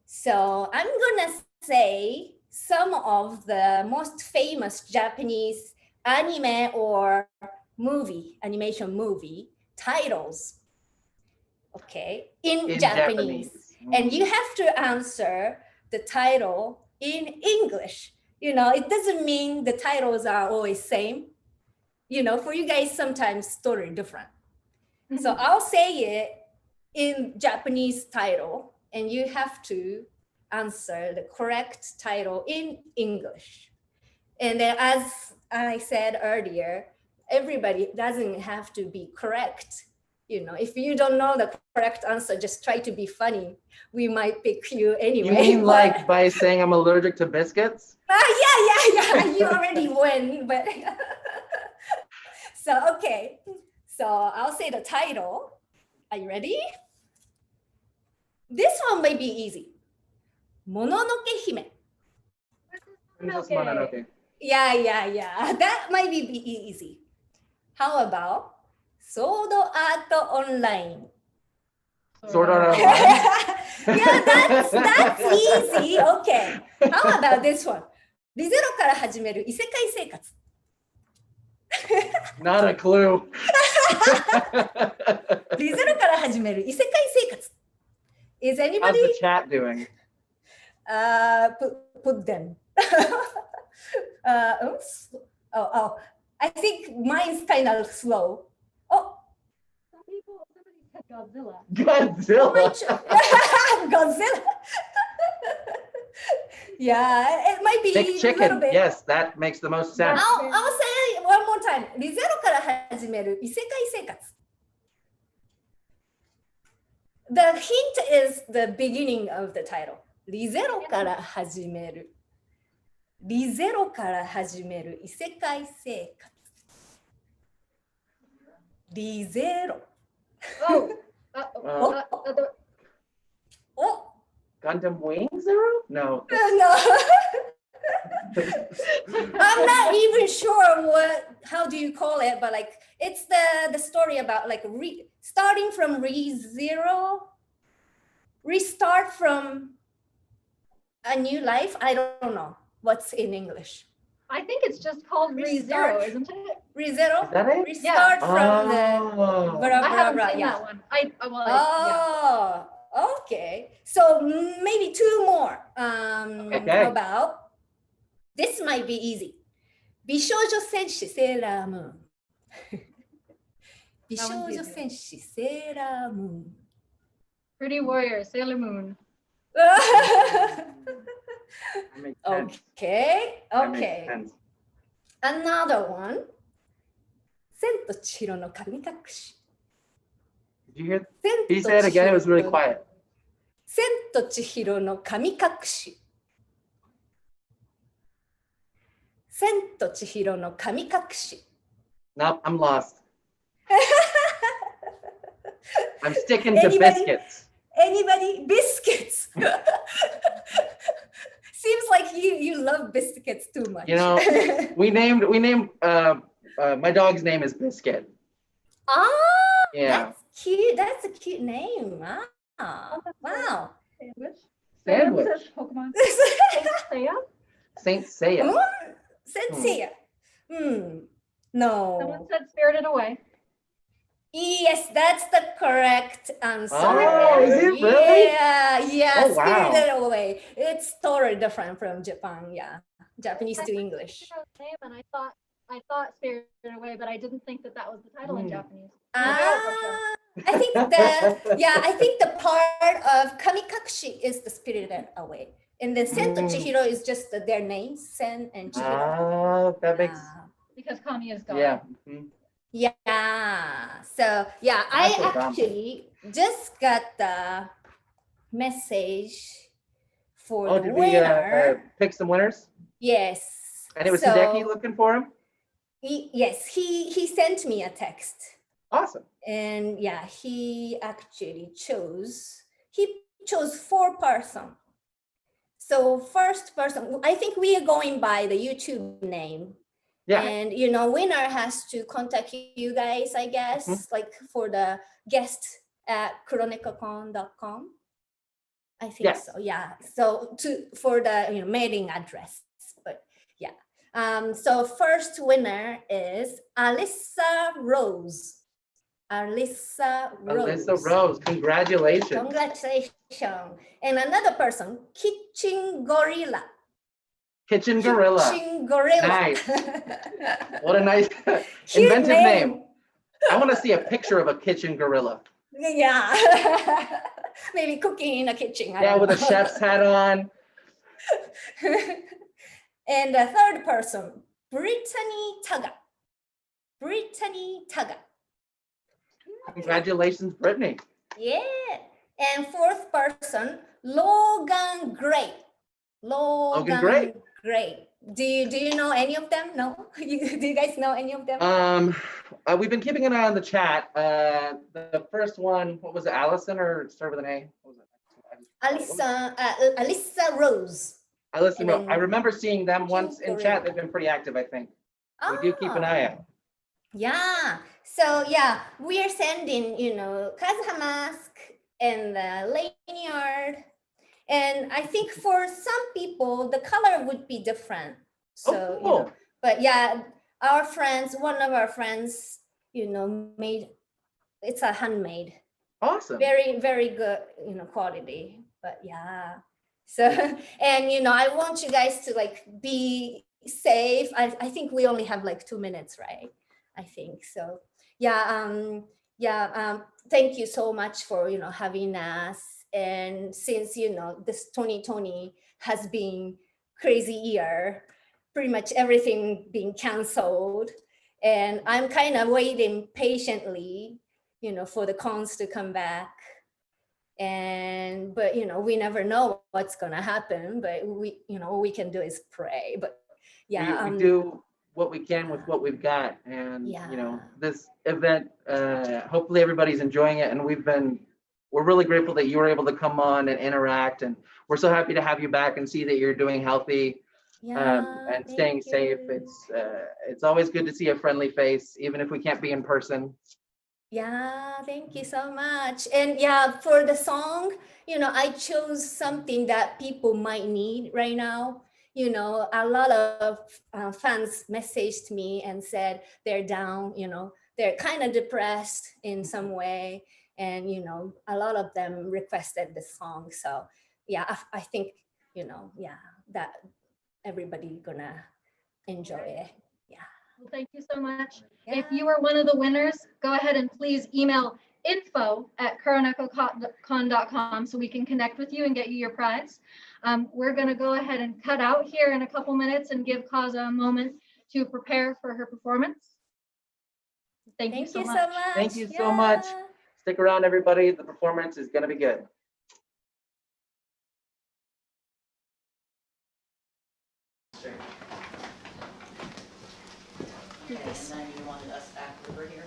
So I'm gonna say some of the most famous Japanese anime or animation movie titles. Okay, in Japanese. And you have to answer the title in English. It doesn't mean the titles are always same. For you guys, sometimes story different. So I'll say it in Japanese title, and you have to answer the correct title in English. And then, as I said earlier, everybody doesn't have to be correct. If you don't know the correct answer, just try to be funny. We might pick you anyway. You mean like by saying I'm allergic to biscuits? Yeah. You already win, but so okay. So I'll say the title. Are you ready? This one might be easy. Mononoke Hime. Mononoke. Yeah. That might be easy. How about Sword Art Online? Sword Art Online? Yeah, that's easy. Okay. How about this one? リゼロから始める異世界生活。Not a clue. リゼロから始める異世界生活。Is How's anybody? the chat doing? Put them. Oops. Oh, I think mine's kind of slow. Oh, Somebody said Godzilla. Godzilla. Godzilla. Yeah, it might be Thick a chicken. little bit. Yes, that makes the most sense. I'll say it one more time. リゼロから始める異世界生活. The hint is the beginning of the title. リゼロから始める。リゼロから始める異世界生活。リゼロ。Oh. Gundam Wing Zero? No. No. I'm not even sure how do you call it, but like it's the story about like starting from restart from a new life. I don't know what's in English. I think it's just called ReZero, isn't it? ReZero? Is that it? Restart from the I haven't seen that one. Okay. So maybe two more. Okay. How about this might be easy. 美少女戦士セーラームーン。美少女戦士セーラームーン。Pretty Warrior, Sailor Moon. Okay. Another one. 千と千尋の神隠し。Did you hear? He said it again. It was really quiet. 千と千尋の神隠し。千と千尋の神隠し。Nope, I'm lost. I'm sticking to biscuits. Anybody? Biscuits. Seems like you love biscuits too much. You know, we named my dog's name is Biscuit. Yeah. That's cute. That's a cute name. Wow. Sandwich. Pokemon. Saint Seiya. Saint Seiya. No. Someone said Spirited Away. Yes, that's the correct answer. Oh, is it really? Yeah, Oh, wow. Spirited Away. It's totally different from Japan. Yeah, Japanese to English. And I thought Spirited Away, but I didn't think that was the title in Japanese. I think the part of Kamikakushi is the Spirited Away, and then Sen to Chihiro is just their names, Sen and Chihiro. Oh, that makes because Kami is God. Yeah. Yeah. So yeah, I actually just got the message for the did winner. we pick some winners? Yes. And it was Hideki looking for him? Yes, he sent me a text. Awesome. And yeah, he actually chose 4 person. So first person, I think we are going by the YouTube name. Yeah. And winner has to contact you guys, I guess, like for the guest at KuroNekoCon.com. I think so. Yeah. So for the mailing address. But yeah. So first winner is Alyssa Rose. Alyssa Rose. Congratulations. And another person, Kitchen Gorilla. Kitchen Gorilla. Nice. What a nice inventive name. I want to see a picture of a kitchen gorilla. Yeah. Maybe cooking in a kitchen. Yeah, with a chef's hat on. And the third person, Brittany Taga. Congratulations, Brittany. Yeah. And fourth person, Logan Gray. Logan Gray. Do you know any of them? No? Do you guys know any of them? We've been keeping an eye on the chat. The first one, what was it, Allison or start with an A? What was it? Alyssa Rose. Alyssa Rose. I remember seeing them once in chat. They've been pretty active, I think. We do keep an eye out. Yeah. So yeah, we are sending, Kazuha mask and the lanyard. And I think for some people, the color would be different. So, cool. But yeah, one of our friends, made, it's a handmade. Awesome. Very, very good, quality. But yeah. So, and I want you guys to like be safe. I think we only have like 2 minutes, right? I think so. Thank you so much for having us. And since this 2020 has been crazy year, pretty much everything being canceled, and I'm kind of waiting patiently, for the cons to come back. But we never know what's gonna happen. But we can do is pray. But yeah, we do what we can with what we've got, and this event, hopefully everybody's enjoying it, and we're really grateful that you were able to come on and interact, and we're so happy to have you back and see that you're doing healthy and staying safe. It's always good to see a friendly face, even if we can't be in person. Yeah, thank you so much. And yeah, for the song, I chose something that people might need right now. A lot of fans messaged me and said they're down, they're kind of depressed in some way. And, a lot of them requested the song. So yeah, I think, that everybody gonna enjoy it. Yeah. Well, thank you so much. Yeah. If you are one of the winners, go ahead and please email info@KuroNekoCon.com so we can connect with you and get you your prize. We're going to go ahead and cut out here in a couple minutes and give Kazha a moment to prepare for her performance. Thank you so much. Thank you so much. Stick around, everybody. The performance is going to be good. Yes. And then you wanted us back over here.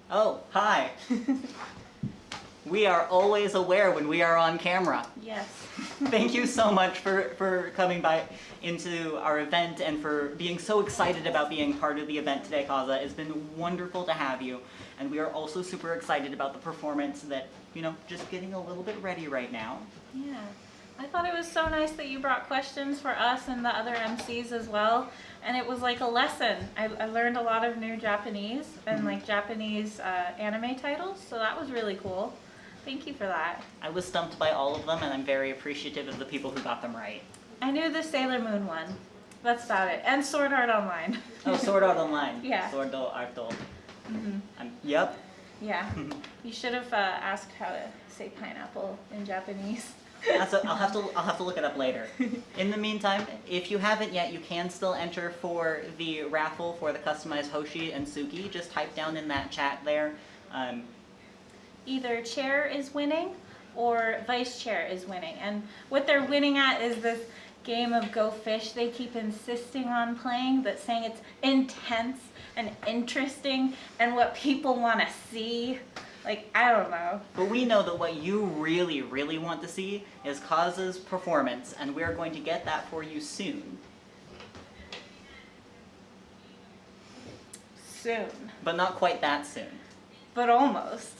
Oh, hi. We are always aware when we are on camera. Yes. Thank you so much for coming by into our event and for being so excited about being part of the event today, Khaza. It's been wonderful to have you. And we are also super excited about the performance that, just getting a little bit ready right now. Yeah. I thought it was so nice that you brought questions for us and the other MCs as well. And it was like a lesson. I learned a lot of new Japanese and like Japanese anime titles. So that was really cool. Thank you for that. I was stumped by all of them, and I'm very appreciative of the people who got them right. I knew the Sailor Moon one. That's about it. And Sword Art Online. Oh, Sword Art Online. Yeah. Sword Art. Mm-hmm. Yep. Yeah. You should have asked how to say pineapple in Japanese. I'll have to look it up later. In the meantime, if you haven't yet, you can still enter for the raffle for the customized Hoshi and Tsuki. Just type down in that chat there. Either chair is winning or vice chair is winning. And what they're winning at is this game of Go Fish they keep insisting on playing, but saying it's intense and interesting and what people want to see. Like, I don't know. But we know that what you really, really want to see is Khaza's performance, and we're going to get that for you soon. Soon. But not quite that soon. But almost.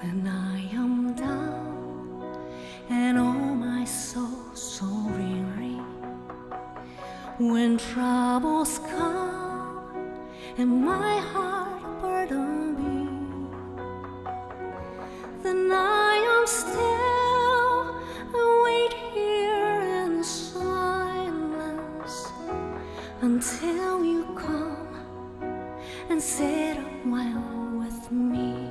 When I am down and oh my soul so weary, when troubles come and my heart burden me, then I am still and wait here in silence until you come and sit a while with me.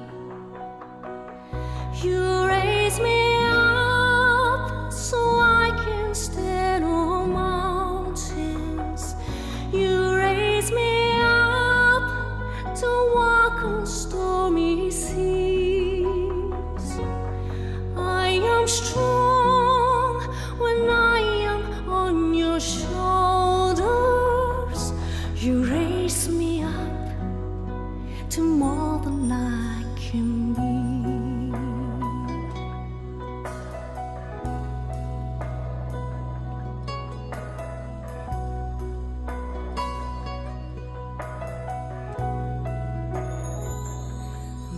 You raise me up so I can stand on mountains. You raise me up raise me up to more than I can be.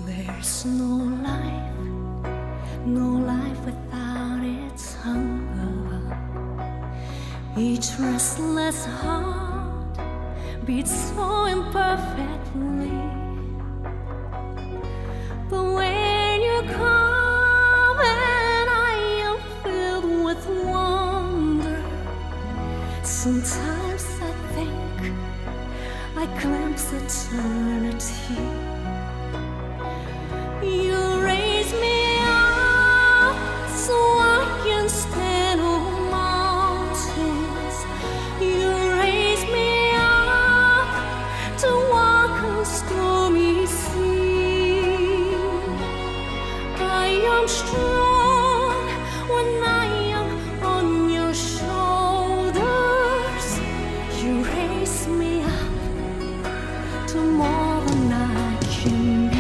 There's no life without its hunger. Each restless heart beats so imperfectly. But when you come and I am filled with wonder, sometimes I think I glimpse eternity. You raise me up so I can stand on mountains. You raise me up to walk on stormy sea. I am strong when I am on your shoulders. You raise me up to more than I can be.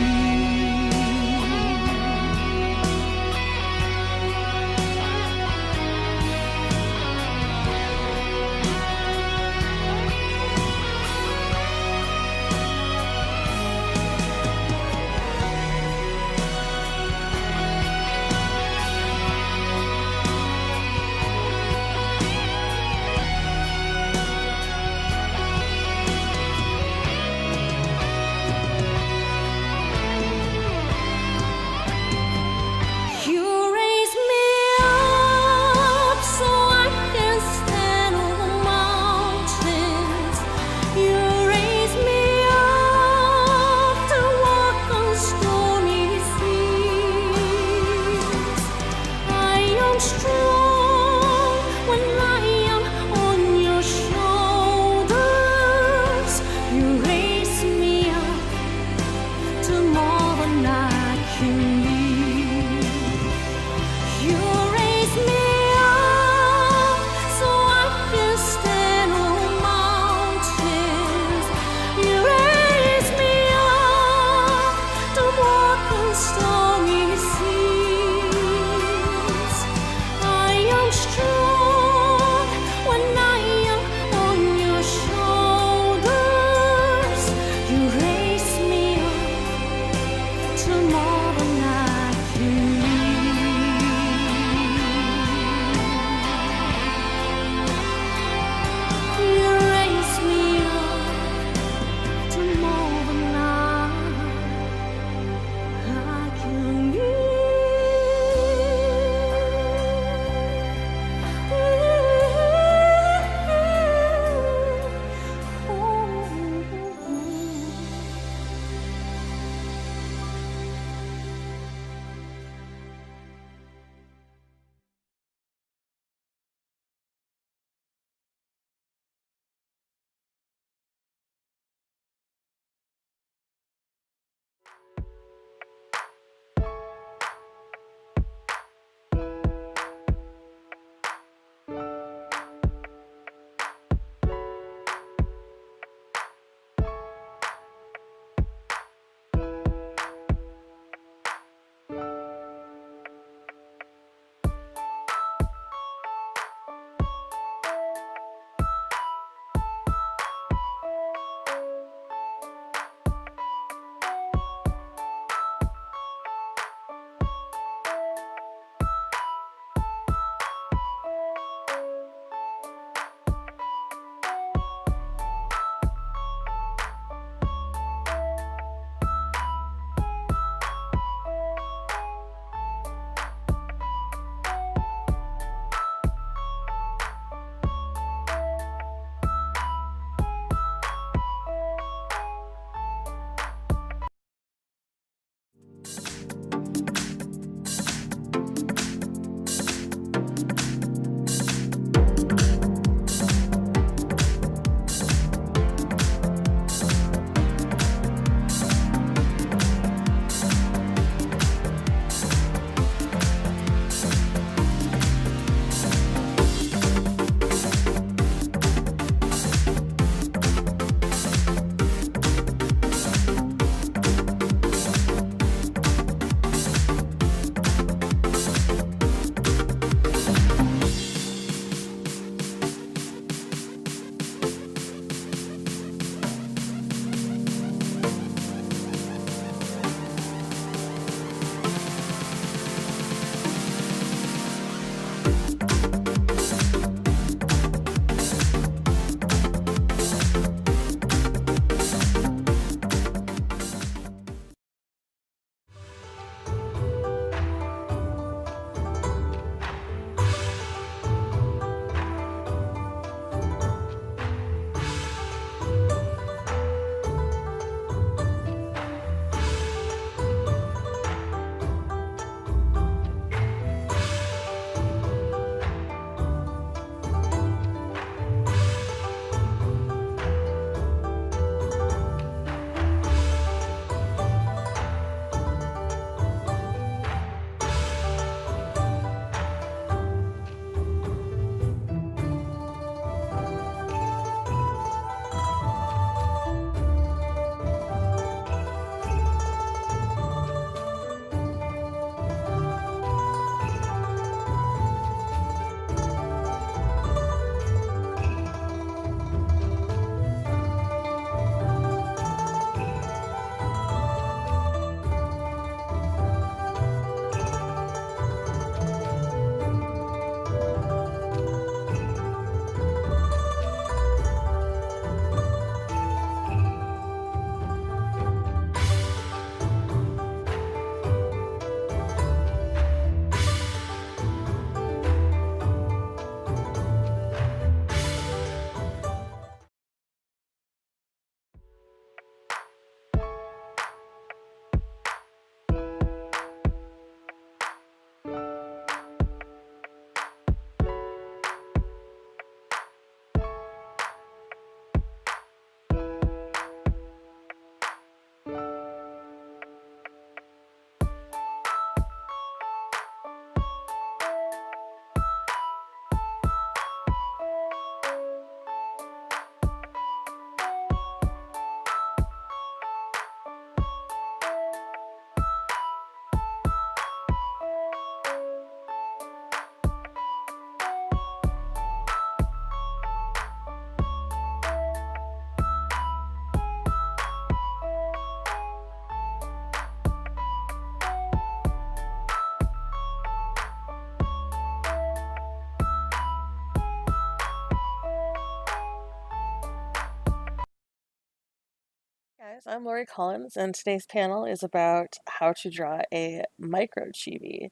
Guys, I'm Lori Collins, and today's panel is about how to draw a micro chibi.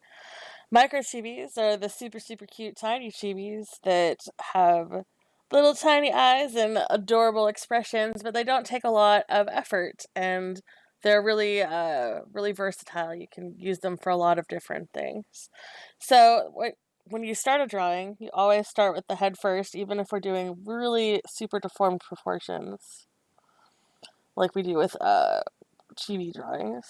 Micro chibis are the super, super cute tiny chibis that have little tiny eyes and adorable expressions, but they don't take a lot of effort, and they're really, really versatile. You can use them for a lot of different things. So when you start a drawing, you always start with the head first, even if we're doing really super deformed proportions, like we do with chibi drawings.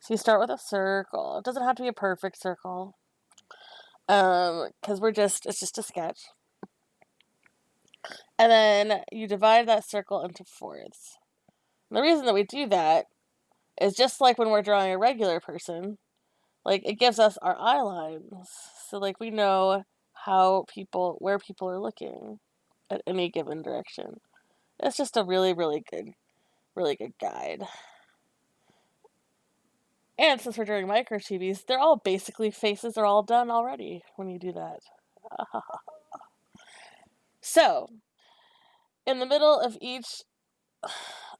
So you start with a circle. It doesn't have to be a perfect circle, because it's just a sketch. And then you divide that circle into fourths. And the reason that we do that is just like when we're drawing a regular person, like it gives us our eye lines. So like we know where people are looking at any given direction. It's just a really, really good guide. And since we're doing micro chibis, they're all basically faces are all done already when you do that. So, in the middle of each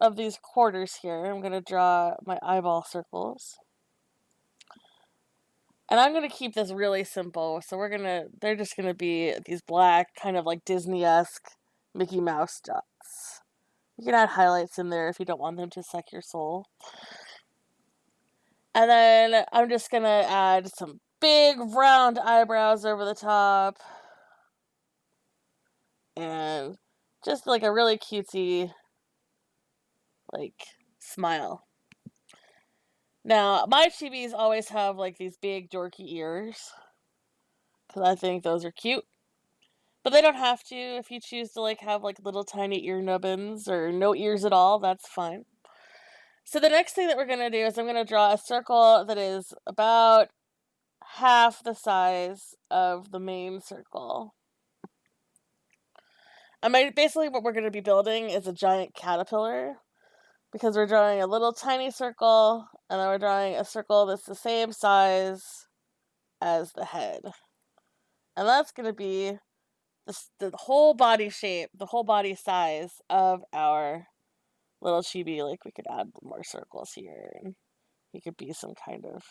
of these quarters here, I'm going to draw my eyeball circles. And I'm going to keep this really simple. So they're just going to be these black, kind of like Disney-esque Mickey Mouse dots. You can add highlights in there if you don't want them to suck your soul. And then I'm just going to add some big round eyebrows over the top. And just like a really cutesy, like, smile. Now, my chibis always have like these big dorky ears, because I think those are cute. But they don't have to. If you choose to like have like little tiny ear nubbins or no ears at all, that's fine. So the next thing that we're going to do is I'm going to draw a circle that is about half the size of the main circle. Basically what we're going to be building is a giant caterpillar, because we're drawing a little tiny circle, and then we're drawing a circle that's the same size as the head. And that's going to be the whole body shape, the whole body size of our little chibi. Like, we could add more circles here, and he could be some kind of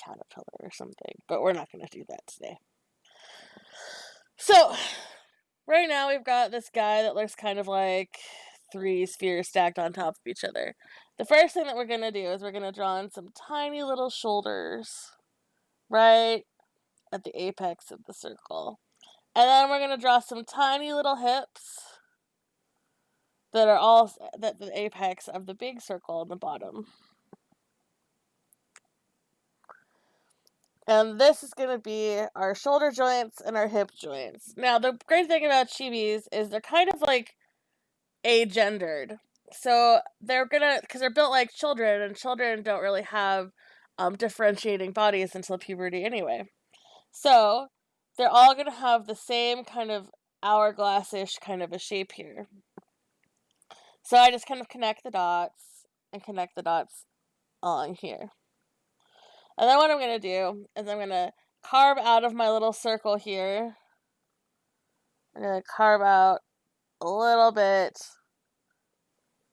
caterpillar or something. But we're not going to do that today. So, right now we've got this guy that looks kind of like 3 spheres stacked on top of each other. The first thing that we're going to do is we're going to draw in some tiny little shoulders right at the apex of the circle. And then we're going to draw some tiny little hips that are all at the apex of the big circle on the bottom. And this is going to be our shoulder joints and our hip joints. Now, the great thing about chibis is they're kind of like agendered. So because they're built like children, and children don't really have differentiating bodies until puberty anyway. So they're all going to have the same kind of hourglass-ish kind of a shape here. So I just kind of connect the dots on here. And then what I'm going to do is I'm going to carve out of my little circle here. I'm going to carve out a little bit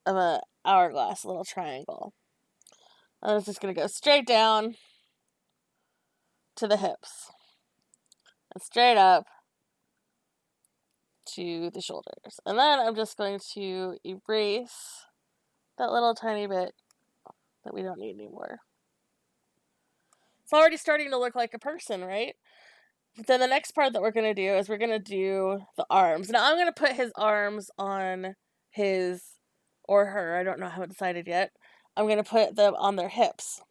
of an hourglass, a little triangle. And it's just going to go straight down to the hips. And straight up to the shoulders. And then I'm just going to erase that little tiny bit that we don't need anymore. It's already starting to look like a person, right? But then the next part that we're going to do is we're going to do the arms. Now I'm going to put his arms on his or her, I don't know, I haven't decided yet. I'm going to put them on their hips.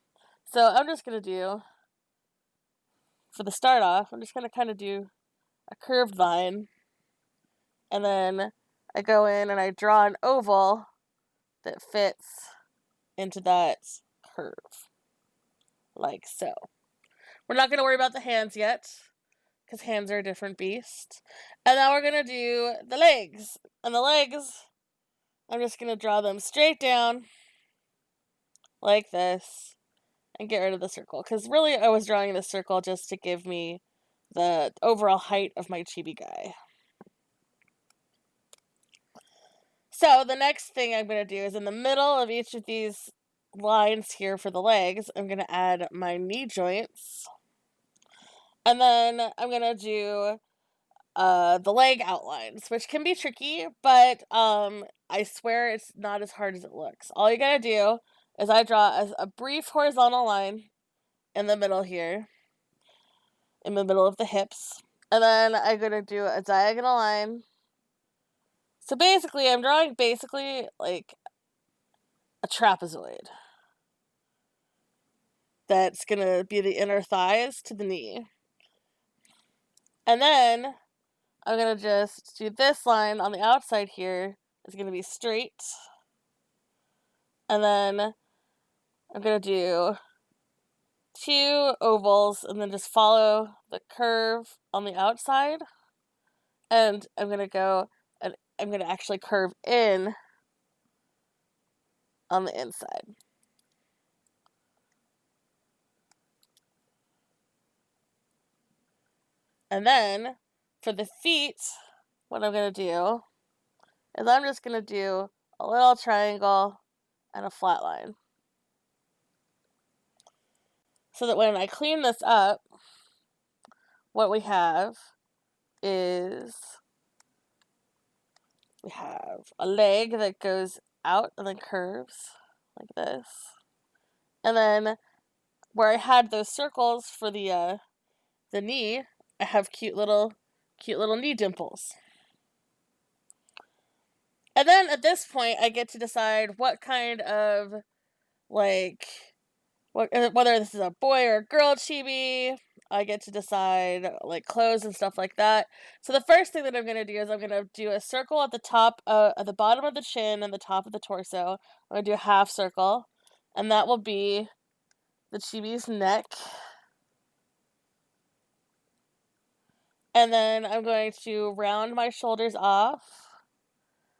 So I'm just going to do, for the start off, I'm just going to kind of do a curved line. And then I go in and I draw an oval that fits into that curve. Like so. We're not going to worry about the hands yet, because hands are a different beast. And now we're going to do the legs. And the legs, I'm just going to draw them straight down, like this, and get rid of the circle. Because really, I was drawing this circle just to give me the overall height of my chibi guy. So the next thing I'm going to do is in the middle of each of these lines here for the legs, I'm going to add my knee joints. And then I'm going to do the leg outlines, which can be tricky, but I swear it's not as hard as it looks. All you got to do is I draw a brief horizontal line in the middle here, in the middle of the hips. And then I'm going to do a diagonal line. So basically, I'm drawing like a trapezoid. That's going to be the inner thighs to the knee. And then I'm going to just do this line on the outside here. It's going to be straight. And then I'm going to do 2 ovals and then just follow the curve on the outside. And I'm going to actually curve in on the inside. And then for the feet, what I'm going to do is I'm just going to do a little triangle and a flat line. So that when I clean this up, what we have is we have a leg that goes out and then curves like this. And then where I had those circles for the knee, I have cute little knee dimples. And then at this point, I get to decide what kind of, like, whether this is a boy or a girl chibi. I get to decide, like, clothes and stuff like that. So the first thing that I'm going to do is I'm going to do a circle at the top, at the bottom of the chin and the top of the torso. I'm going to do a half circle. And that will be the chibi's neck. And then I'm going to round my shoulders off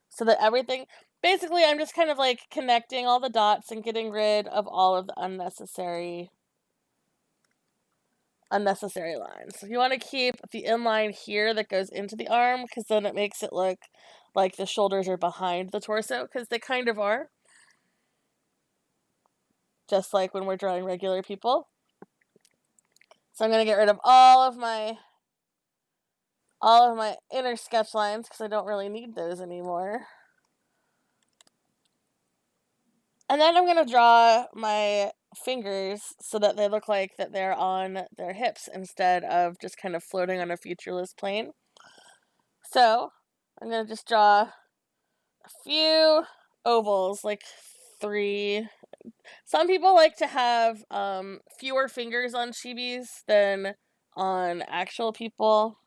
so that everything, basically I'm just kind of like connecting all the dots and getting rid of all of the unnecessary lines. You want to keep the inline here that goes into the arm because then it makes it look like the shoulders are behind the torso because they kind of are. Just like when we're drawing regular people. So I'm going to get rid of all of my inner sketch lines because I don't really need those anymore. And then I'm going to draw my fingers so that they look like that they're on their hips instead of just kind of floating on a featureless plane. So I'm going to just draw a few ovals, like 3. Some people like to have fewer fingers on chibis than on actual people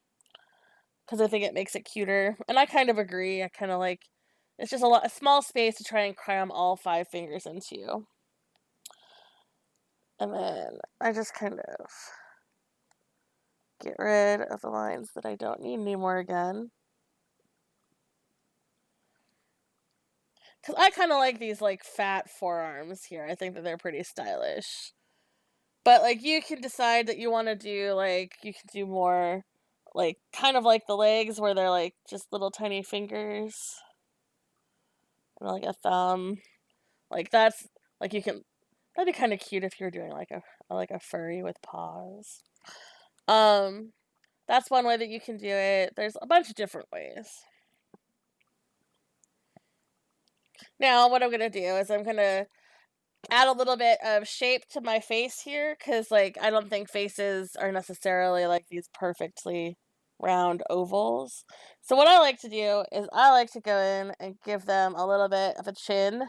because I think it makes it cuter. And I kind of agree. I kind of like, it's just a small space to try and cram all 5 fingers into. And then I just kind of get rid of the lines that I don't need anymore again. Because I kind of like these like fat forearms here. I think that they're pretty stylish. But like you can decide that you want to do like, you can do more like kind of like the legs where they're like just little tiny fingers. And like a thumb. Like that's, like you can, that'd be kind of cute if you're doing like a furry with paws. That's one way that you can do it. There's a bunch of different ways. Now, what I'm going to do is I'm going to add a little bit of shape to my face here, because, like, I don't think faces are necessarily, like, these perfectly round ovals. So what I like to do is I like to go in and give them a little bit of a chin.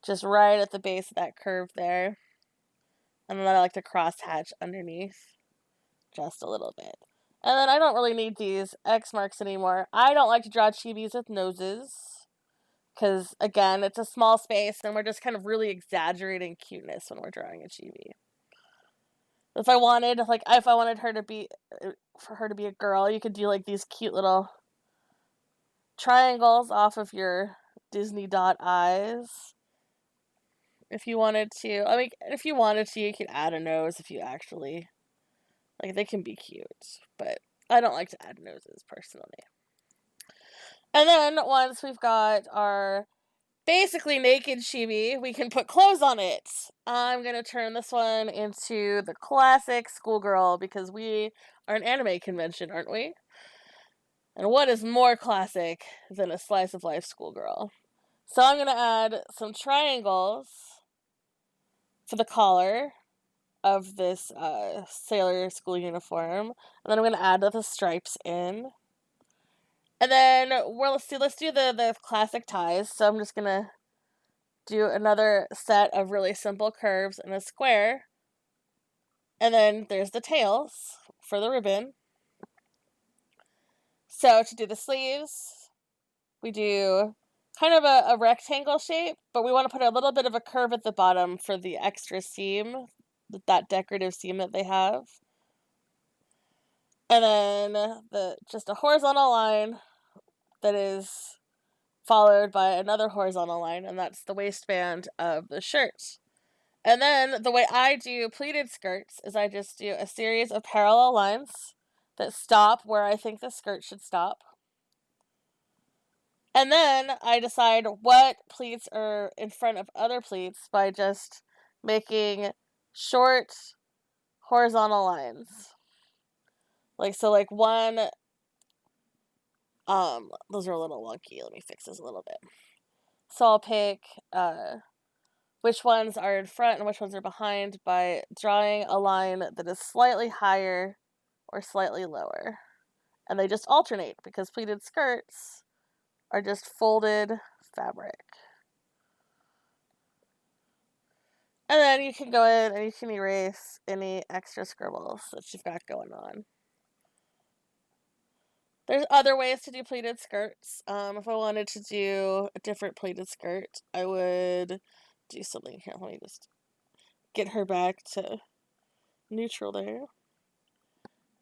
Just right at the base of that curve there. And then I like to cross-hatch underneath just a little bit. And then I don't really need these X marks anymore. I don't like to draw chibis with noses. Because, again, it's a small space and we're just kind of really exaggerating cuteness when we're drawing a chibi. If I wanted her to be, for her to be a girl, you could do like these cute little triangles off of your Disney dot eyes. If you wanted to. I mean, if you wanted to, you could add a nose if you actually, like, they can be cute. But I don't like to add noses personally. And then once we've got our basically naked chibi, we can put clothes on it. I'm going to turn this one into the classic schoolgirl because we are an anime convention, aren't we? And what is more classic than a slice of life schoolgirl? So I'm going to add some triangles for the collar of this sailor school uniform. And then I'm going to add the stripes in. And then let's do the classic ties. So I'm just going to do another set of really simple curves in a square. And then there's the tails for the ribbon. So to do the sleeves, we do kind of a rectangle shape, but we want to put a little bit of a curve at the bottom for the extra seam, that decorative seam that they have. And then just a horizontal line that is followed by another horizontal line, and that's the waistband of the shirt. And then the way I do pleated skirts is I just do a series of parallel lines that stop where I think the skirt should stop. And then I decide what pleats are in front of other pleats by just making short horizontal lines. Like one, those are a little wonky. Let me fix this a little bit. So I'll pick which ones are in front and which ones are behind by drawing a line that is slightly higher or slightly lower. And they just alternate because pleated skirts are just folded fabric. And then you can go in and you can erase any extra scribbles that you've got going on. There's other ways to do pleated skirts. If I wanted to do a different pleated skirt, I would do something here. Let me just get her back to neutral there.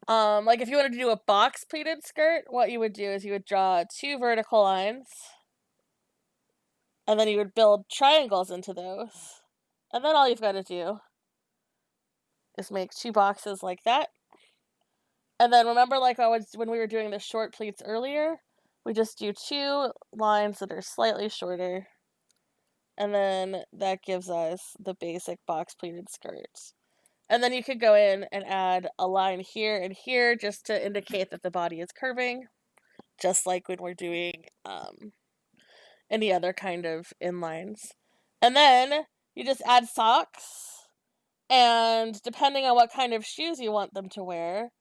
Like if you wanted to do a box pleated skirt, what you would do is you would draw 2 vertical lines, and then you would build triangles into those. And then all you've got to do is make 2 boxes like that. And then remember, like when we were doing the short pleats earlier, we just do 2 lines that are slightly shorter. And then that gives us the basic box pleated skirt. And then you could go in and add a line here and here just to indicate that the body is curving, just like when we're doing any other kind of inlines. And then you just add socks, and depending on what kind of shoes you want them to wear,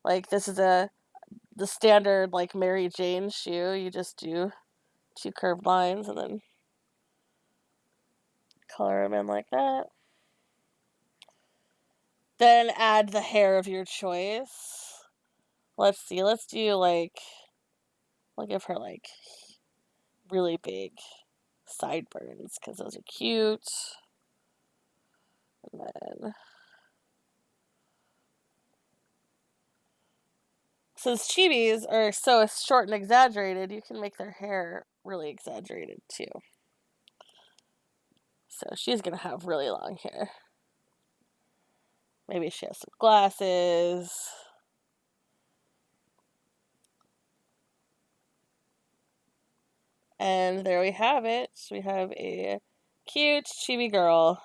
like this is the standard like Mary Jane shoe, you just do 2 curved lines and then color them in like that. Then add the hair of your choice. Let's see, let's do like, I'll give her like really big sideburns because those are cute. And then, since chibis are so short and exaggerated, you can make their hair really exaggerated too. So she's gonna have really long hair. Maybe she has some glasses. And there we have it. We have a cute chibi girl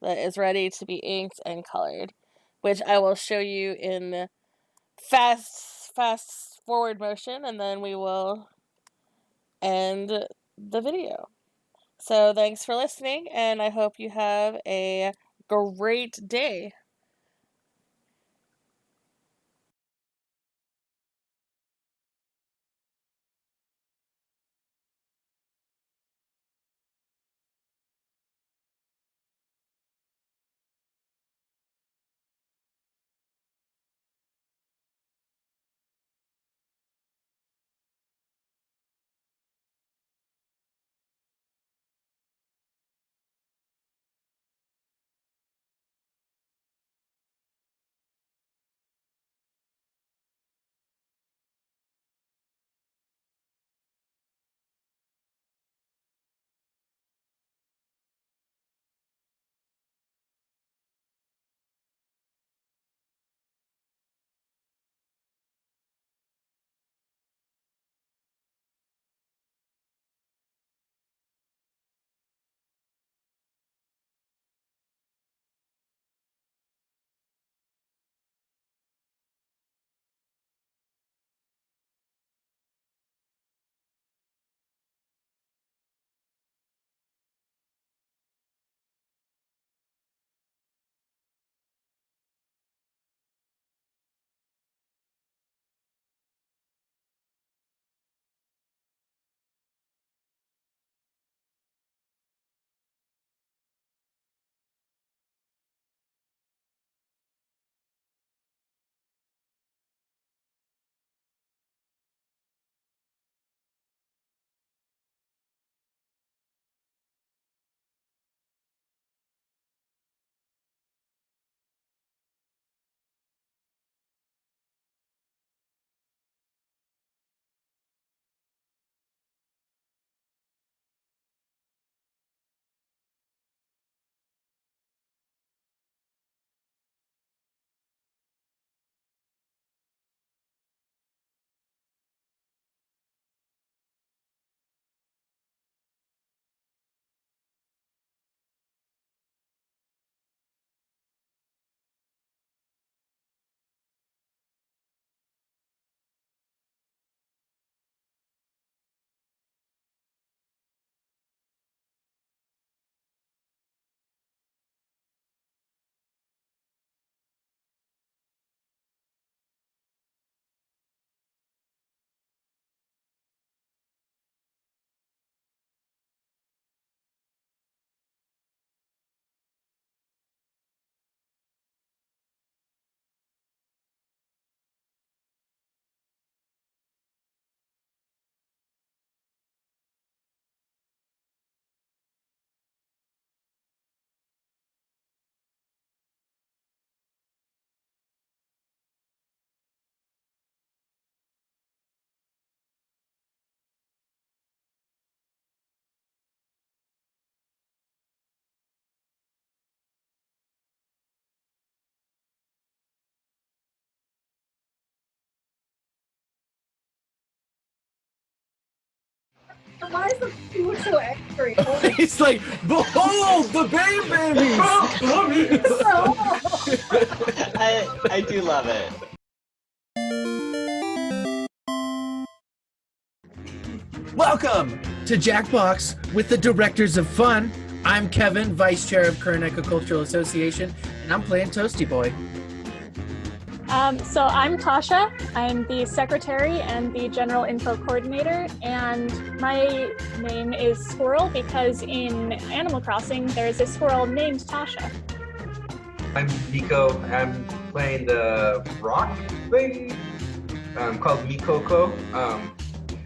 that is ready to be inked and colored, which I will show you in fast forward motion, and then we will end the video. So thanks for listening, and I hope you have a great day. Why is the food so angry? He's like, behold the babies! I do love it. Welcome to Jackbox with the Directors of Fun. I'm Kevin, Vice Chair of KuroNekoCon Association, and I'm playing Toasty Boy. So I'm Tasha. I'm the Secretary and the General Info Coordinator, and my name is Squirrel because in Animal Crossing there's a squirrel named Tasha. I'm Nico. I'm playing the rock thing called ゚With.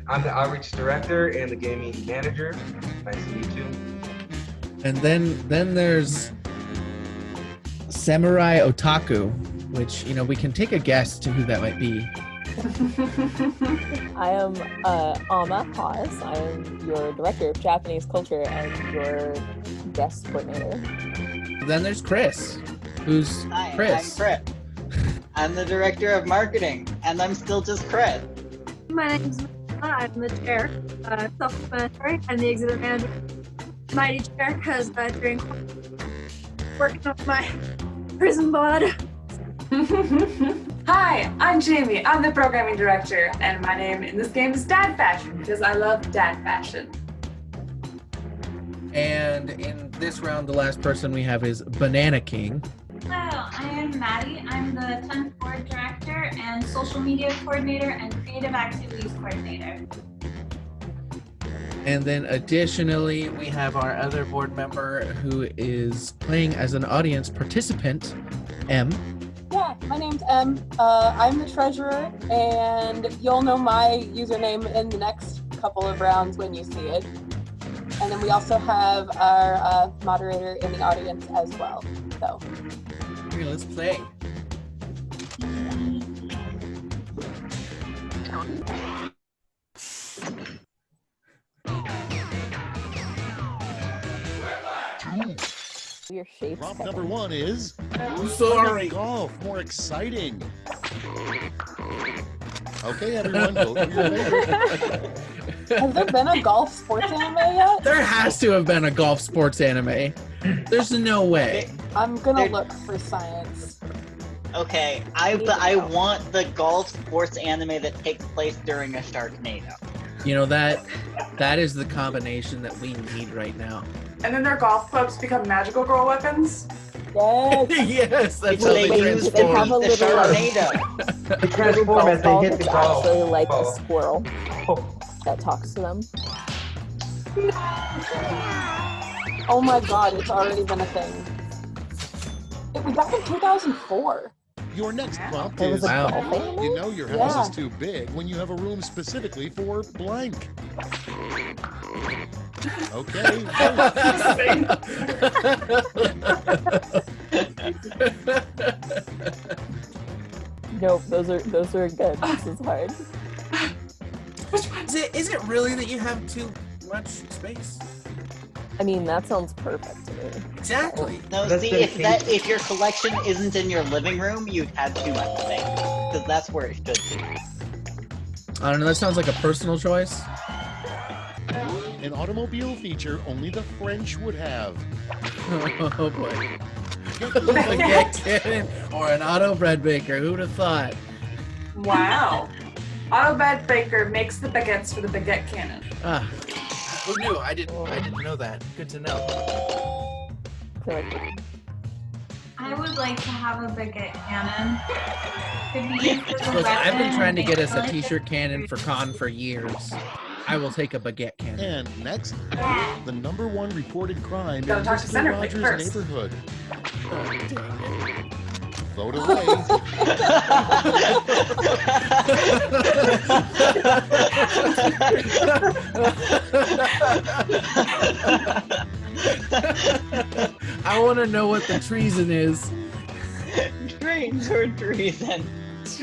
I'm the outreach director and the gaming manager. Nice to meet you. And then there's Samurai Otaku, which, you know, we can take a guess to who that might be. I am Ama Paz. I am your Director of Japanese Culture and your Guest Coordinator. Then there's Chris, who's Chris. I'm Chris. I'm the Director of Marketing, and I'm still just Chris. My name's I'm the chair, self-explanatory, and the exhibit manager. Mighty chair, because during working on my prison blood. Hi, I'm Jamie. I'm the programming director, and my name in this game is Dad Fashion because I love dad fashion. And in this round, the last person we have is Banana King. Hello, I am Maddie. I'm the 10th Board Director and Social Media Coordinator and Creative Activities Coordinator. And then additionally, we have our other board member who is playing as an audience participant, M. Yeah, my name's Em. I'm the treasurer, and you'll know my username in the next couple of rounds when you see it. And then we also have our moderator in the audience as well. So, here, let's play. Your shapes. Prompt number 1 is sorry. Golf, more exciting. Okay, everyone, vote for your favorite. Has there been a golf sports anime yet? There has to have been a golf sports anime. There's no way. I'm gonna look for science. Okay, I want the golf sports anime that takes place during a Sharknado. You know, that is the combination that we need right now. And then their golf clubs become magical girl weapons. Yes. Yes, that's What how they they use They have a the little Sharknado. They transform as they hit the It's golf. actually like a ball. squirrel that talks to them. Oh my god, it's already been a thing. It was back in 2004. Your next prompt There was is, a golf anime? you know your house Yeah. is too big when you have a room specifically for blank. Okay. Nope, those are good. This is hard. Is it really that you have too much space? I mean, that sounds perfect to me. Exactly. No, That's see, dedication. if your collection isn't in your living room, you've had too much space. Because that's where it should be. I don't know, that sounds like a personal choice. An automobile feature only the French would have. Oh boy. Baguette cannon or an auto bread baker, who'd have thought? Wow. Autobad Baker makes the baguettes for the baguette cannon. Ah, who knew? I didn't know that. Good to know. I would like to have a baguette cannon. Could be used as a Look, I've been weapon. trying to get us a Like t-shirt cannon for con for years. I will take a baguette cannon. And next, the number 1 reported crime Gotta in talk to Mr. Centerplate Rogers' first. neighborhood. Oh, dang it. Vote away. I want to know what the treason is. Trains or treason. It's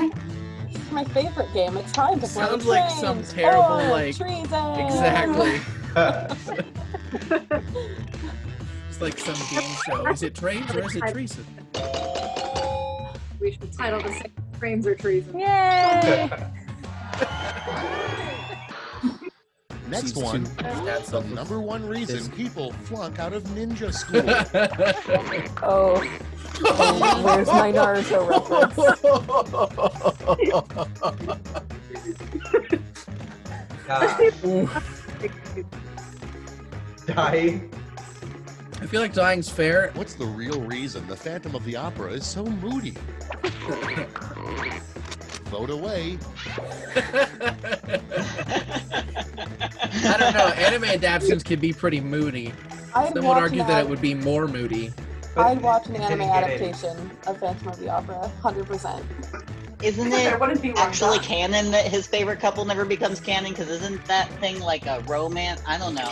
my favorite game. It's trying to play Sounds like some trains terrible, or like... treason. Exactly. It's like some game show. Is it trains or is it treason? We should title the same Trains or Treason. Yay! Next season one, 2 that's the number one reason people flunk out of ninja school. Oh, where's my Naruto Dying. I feel like dying's fair. What's the real reason the Phantom of the Opera is so moody? Vote away. I don't know. Anime adaptations can be pretty moody. I'd Some would watch argue an that it ad- would be more moody. I'd watch an anime Didn't get it. adaptation of Phantom of the Opera, 100%. Isn't it actually canon that his favorite couple never becomes canon? Because isn't that thing like a romance? I don't know.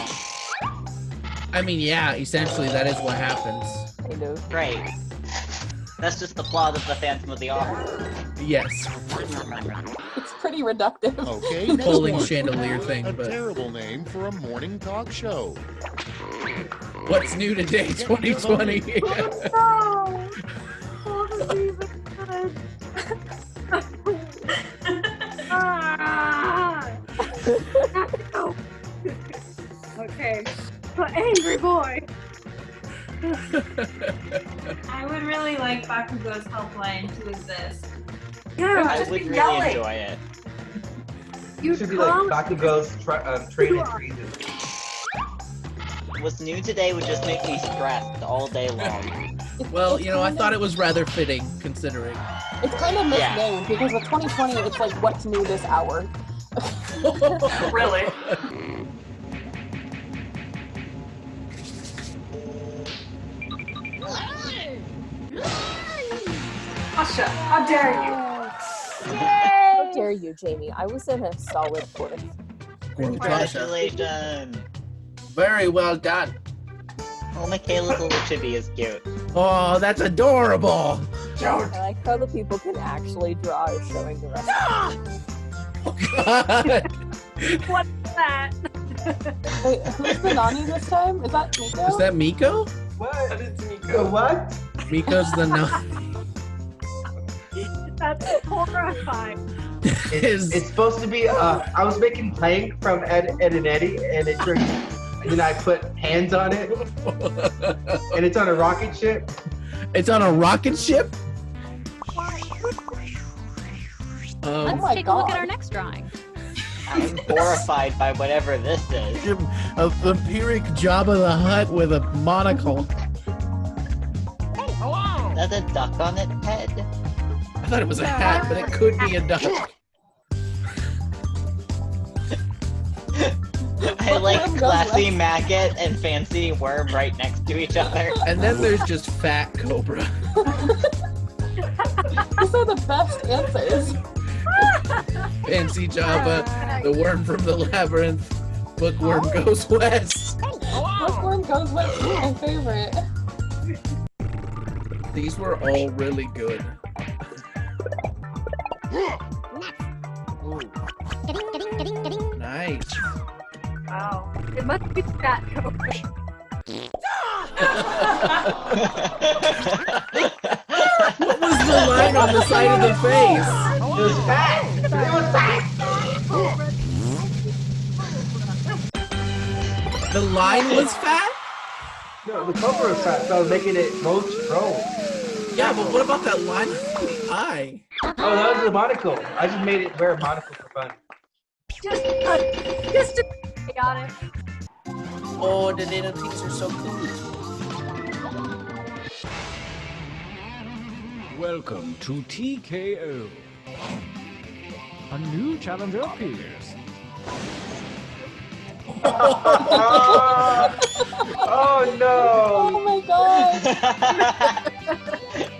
I mean, yeah, essentially that is what happens. Right. That's just the plot of the Phantom of the Opera. Yes. It's pretty reductive. Okay, next Holding one. chandelier thing, A but terrible name for a morning talk show. what's new today, 2020? Okay. But angry boy. I would really like Bakugo's helpline to exist. Yeah, I would really enjoy it. You should be like Bakugo's training treason. What's new today would just make me stressed all day long. Well, you know, I thought it was rather fitting, considering. It's kind of misnamed because with 2020, it's like what's new this hour. Really? Asha, how dare you? How dare you, Jamie? I was in a solid fourth. Congratulations! Very well done. Oh, Michaela's little chibi is cute. Oh, that's adorable. I like how the people can actually draw is showing the rest. What's that? Wait, who's the Nani this time? Is that Miko? Is that Miko? What? It's Miko. What? Miko's the no. That's horrifying. It's supposed to be. I was making plank from Ed and Eddie, and it turned. And then I put hands on it, and it's on a rocket ship. It's on a rocket ship? Let's take a look at our next drawing. I'm horrified by whatever this is. A vampiric Jabba the Hutt with a monocle. That's a duck on its head. I thought it was a hat, but it could be a duck. I like classy maggot and fancy worm right next to each other. And then there's just fat cobra. These are the best answers. Fancy Jabba, the worm from the labyrinth, bookworm goes west. Bookworm goes west is my favorite. These were all really good. Nice. Wow. It must be that cobra. What was the line on the side of the face? It was fat. It was fat. The line was fat? No, the cobra was fat, so I was making it roach roll. Yeah, but what about that line on the eye? Oh, that was the monocle. I just made it wear a monocle for fun. Just got it. Oh, the little things are so cool. Welcome to TKO. A new challenger appears. Oh no! Oh my god!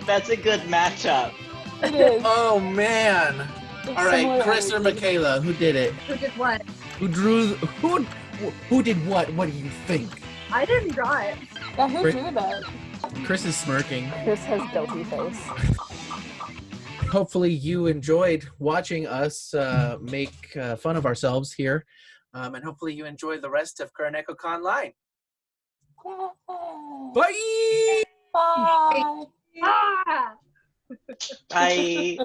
That's a good matchup. It is. Oh man! It's All right, similar Chris or energy. Michaela, who did it? Who did what? Who drew? Who did what? What do you think? I didn't draw it. Yeah, who Chris- drew that? Chris is smirking. Chris has guilty face. Hopefully you enjoyed watching us make fun of ourselves here. And hopefully you enjoy the rest of KuroNekoConline. Bye! Bye! Ah! Bye.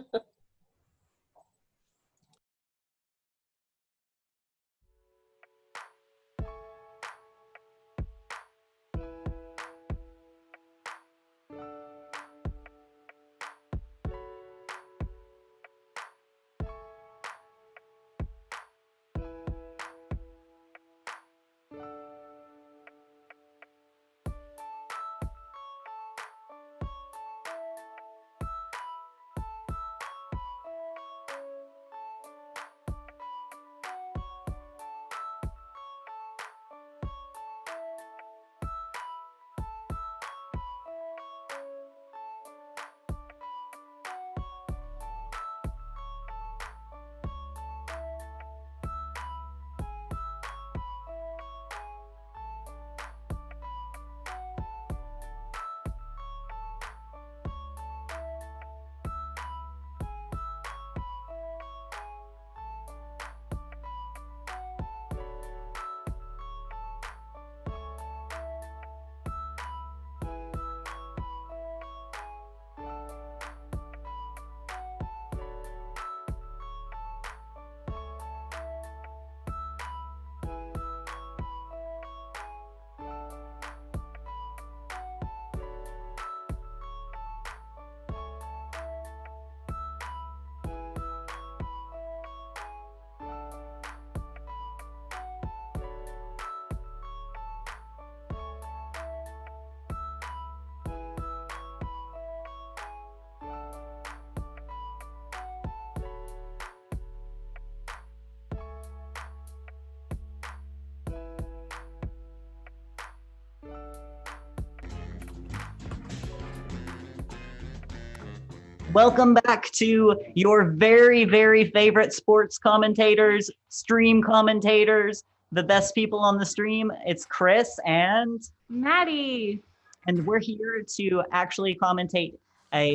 Welcome back to your very, very favorite sports commentators, stream commentators, the best people on the stream. It's Chris and Maddie. And we're here to actually commentate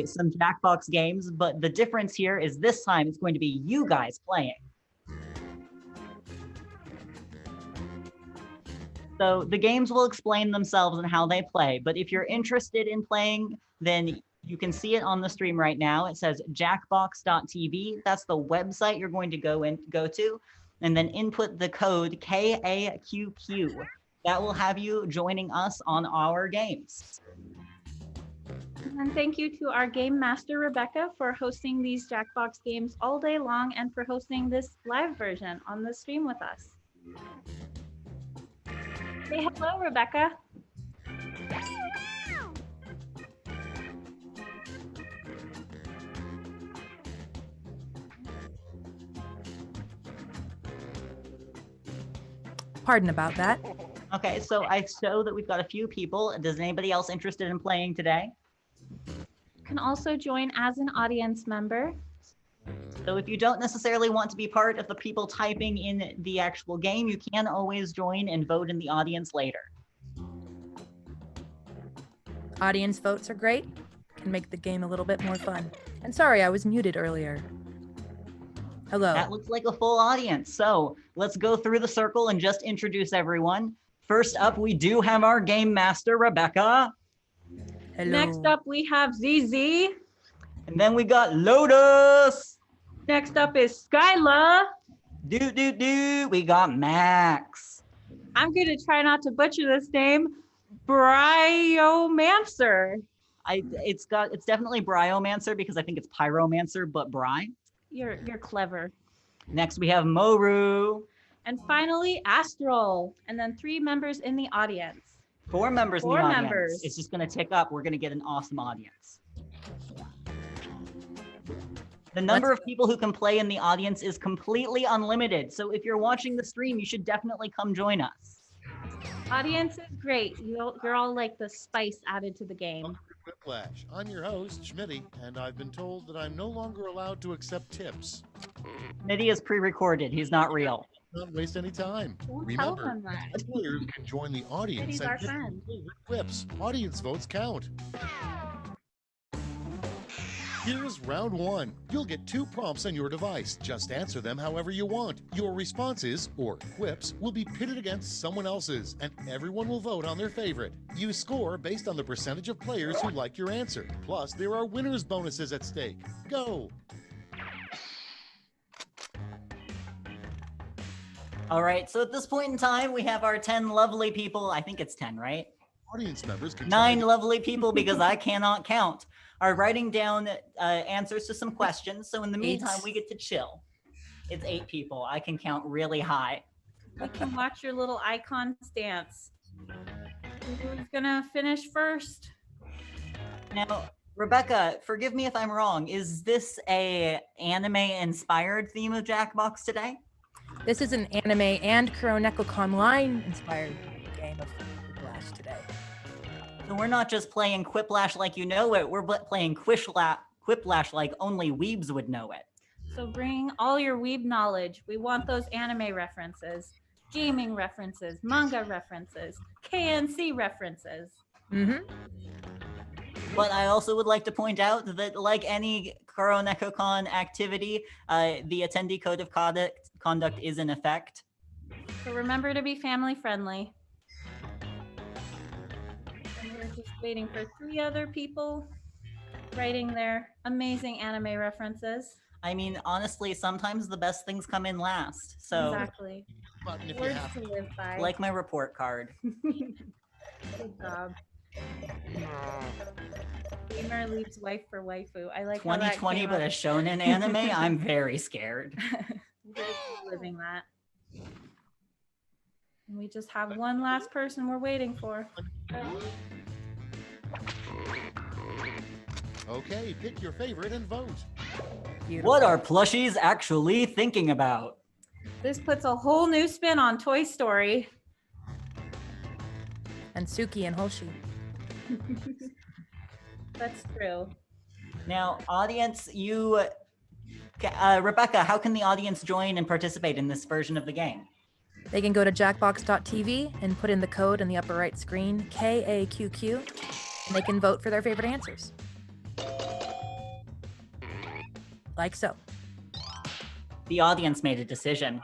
some Jackbox games, but the difference here is this time it's going to be you guys playing. So the games will explain themselves and how they play, but if you're interested in playing, then you can see it on the stream right now. It says jackbox.tv. That's the website you're going to go to, and then input the code KAQQ. That will have you joining us on our games. And thank you to our game master, Rebecca, for hosting these Jackbox games all day long and for hosting this live version on the stream with us. Say hello, Rebecca. Pardon about that. Okay, so I show that we've got a few people. Does anybody else interested in playing today? You can also join as an audience member. So if you don't necessarily want to be part of the people typing in the actual game, you can always join and vote in the audience later. Audience votes are great. Can make the game a little bit more fun. And sorry, I was muted earlier. Hello. That looks like a full audience. So let's go through the circle and just introduce everyone. First up, we do have our game master, Rebecca. Hello. Next up, we have ZZ. And then we got Lotus. Next up is Skyla. We got Max. I'm going to try not to butcher this name. Bryomancer. It's definitely Bryomancer because I think it's Pyromancer, but Bry. You're clever. Next we have Moru. And finally, Astral. And then 3 members in the audience. 4 members in the 4 audience. members. It's just going to tick up. We're going to get an awesome audience. The number of people who can play in the audience is completely unlimited. So if you're watching the stream, you should definitely come join us. Audience is great. You're all like the spice added to the game. Whiplash. I'm your host, Schmitty, and I've been told that I'm no longer allowed to accept tips. Schmitty is pre-recorded. He's not real. Don't waste any time. Remember, players can join the audience Schmitty's our and get friend. favorite clips. Audience votes count. Here's round 1. You'll get 2 prompts on your device. Just answer them however you want. Your responses, or quips, will be pitted against someone else's, and everyone will vote on their favorite. You score based on the percentage of players who like your answer. Plus, there are winners' bonuses at stake. Go! All right, so at this point in time, we have our 10 lovely people. I think it's 10, right? Audience members can 9 lovely people, because I cannot count, are writing down answers to some questions. So in the meantime, we get to chill. It's 8 people. I can count really high. We can watch your little icon dance. Who's gonna finish first? Now, Rebecca, forgive me if I'm wrong. Is this a anime-inspired theme of Jackbox today? This is an anime and KuroNekoConline inspired game of Whiplash today. So we're not just playing Quiplash like you know it, we're playing Quiplash like only weebs would know it. So bring all your weeb knowledge. We want those anime references, gaming references, manga references, KNC references. Mm-hmm. But I also would like to point out that like any KuroNekoCon activity, the attendee code of conduct is in effect. So remember to be family friendly. And we're just waiting for 3 other people writing their amazing anime references. I mean, honestly, sometimes the best things come in last. So Exactly. Words to live by. like my report card. Good job. Gamer leaves wife for waifu. I like 2020, but a shonen anime? I'm very scared. We're living that. And we just have one last person we're waiting for. Okay, pick your favorite and vote. What are plushies actually thinking about? This puts a whole new spin on Toy Story. And Tsuki and Hoshi. That's true. Now, audience, Rebecca, how can the audience join and participate in this version of the game? They can go to jackbox.tv and put in the code in the upper right screen, KAQQ, and they can vote for their favorite answers. Like so. The audience made a decision.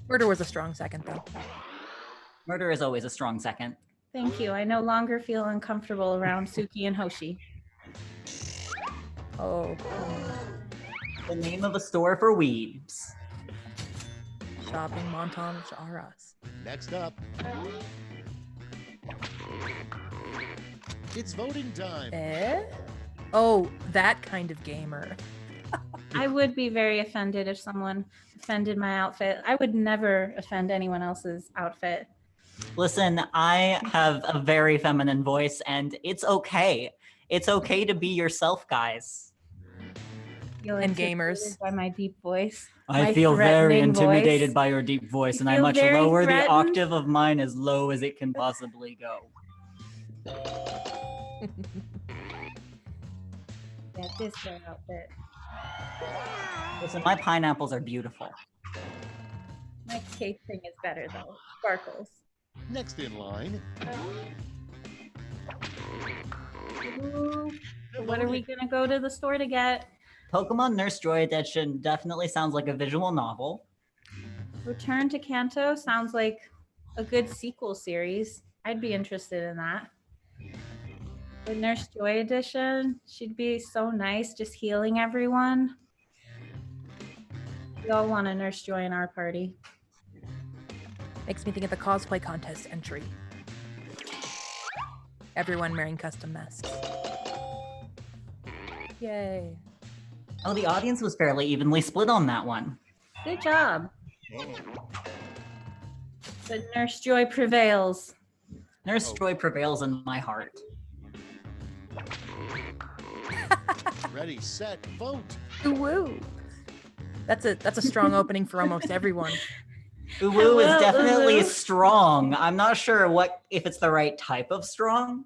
Murder was a strong second, though. Murder is always a strong second. Thank you. I no longer feel uncomfortable around Tsuki and Hoshi. Oh. The name of a store for weebs. Shopping montage are us. Next up, it's voting time. Oh, that kind of gamer. I would be very offended if someone offended my outfit. I would never offend anyone else's outfit. Listen, I have a very feminine voice, and it's okay. It's okay to be yourself, guys. And gamers. By my deep voice. I feel very intimidated voice. by your deep voice, and I feel much very lower the threatened? octave of mine as low as it can possibly go. Yeah, this their outfit. Listen, my pineapples are beautiful. My cape thing is better though. Sparkles. Next in line, Ooh, what are we gonna go to the store to get? Pokemon Nurse Joy Edition definitely sounds like a visual novel. Return to Kanto sounds like a good sequel series. I'd be interested in that. The Nurse Joy Edition, she'd be so nice, just healing everyone. We all want a Nurse Joy in our party. Makes me think of the cosplay contest entry. Everyone wearing custom masks. Yay. Oh, the audience was fairly evenly split on that one. Good job. But Nurse Joy prevails. Nurse Joy prevails in my heart. ready, set, vote. Woo! That's a strong opening for almost everyone. Uwu is definitely strong. I'm not sure if it's the right type of strong.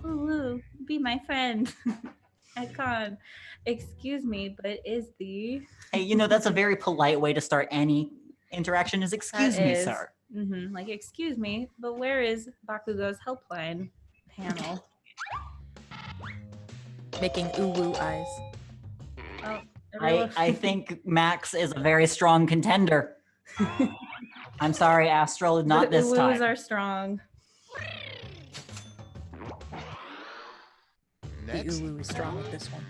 Uwu, be my friend. I can't. Excuse me, but is the... Hey, that's a very polite way to start any interaction is excuse me, sir. Mm-hmm. Like, excuse me, but where is Bakugo's helpline panel? Making uwu eyes. Oh, I think Max is a very strong contender. I'm sorry, Astral, not this time. The Uwus are strong. Next. The uwu is strong with this one.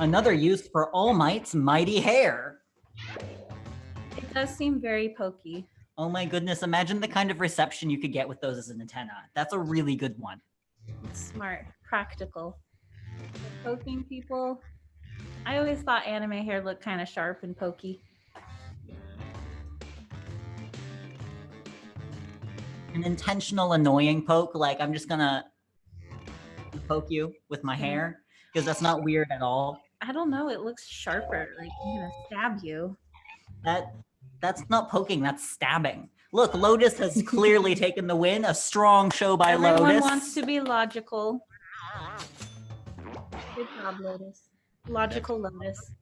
Another use for All Might's mighty hair. It does seem very pokey. Oh my goodness, imagine the kind of reception you could get with those as an antenna. That's a really good one. Smart, practical. For poking people, I always thought anime hair looked kind of sharp and pokey. An intentional annoying poke, like I'm just gonna poke you with my hair, because that's not weird at all. I don't know, it looks sharper, like I'm gonna stab you. That's not poking, that's stabbing. Look, Lotus has clearly taken the win. A strong show by Everyone Lotus. wants to be logical. Good job, Lotus. Logical Lotus.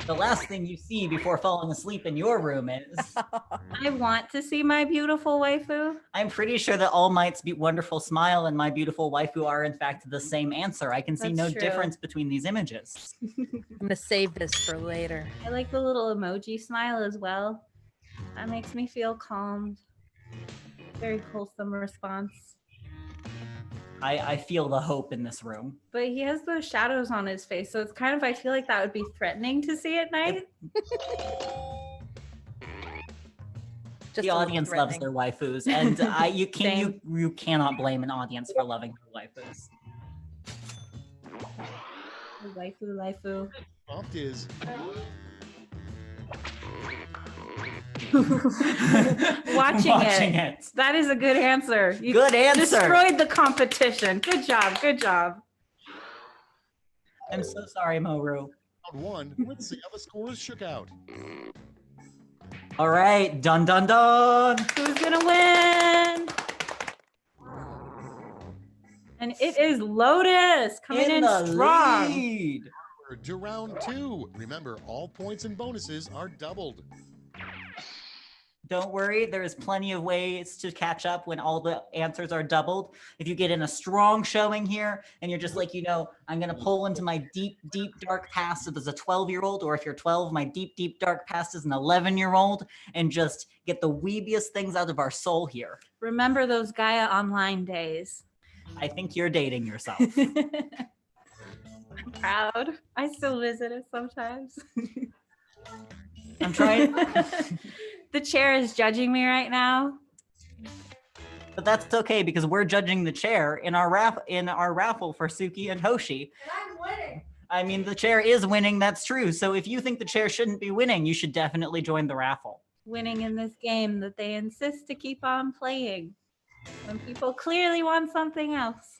The last thing you see before falling asleep in your room is... I want to see my beautiful waifu. I'm pretty sure that All Might's wonderful smile and my beautiful waifu are in fact the same answer. I can see That's no true. difference between these images. I'm gonna save this for later. I like the little emoji smile as well. That makes me feel calmed. Very wholesome response. I feel the hope in this room. But he has those shadows on his face, so it's kind of, I feel like that would be threatening to see at night. The audience loves their waifus, and you cannot blame an audience for loving their waifus. Waifu. Prompt is Watching it. That is a good answer. You Good answer. Destroyed the competition. Good job. Good job. I'm so sorry, Moru. round one. Let's see how the scores shook out. All right, dun dun dun. Who's gonna win? And it is Lotus coming in strong. Lead. To round 2. Remember, all points and bonuses are doubled. Don't worry, there's plenty of ways to catch up when all the answers are doubled. If you get in a strong showing here and you're just like, I'm going to pull into my deep, deep, dark past as a 12-year-old, or if you're 12, my deep, deep, dark past as an 11-year-old, and just get the weebiest things out of our soul here. Remember those Gaia Online days. I think you're dating yourself. I'm proud. I still visit it sometimes. I'm trying. The chair is judging me right now. But that's okay because we're judging the chair in our raffle for Tsuki and Hoshi. And I'm winning. I mean, the chair is winning, that's true. So if you think the chair shouldn't be winning, you should definitely join the raffle. Winning in this game that they insist to keep on playing when people clearly want something else.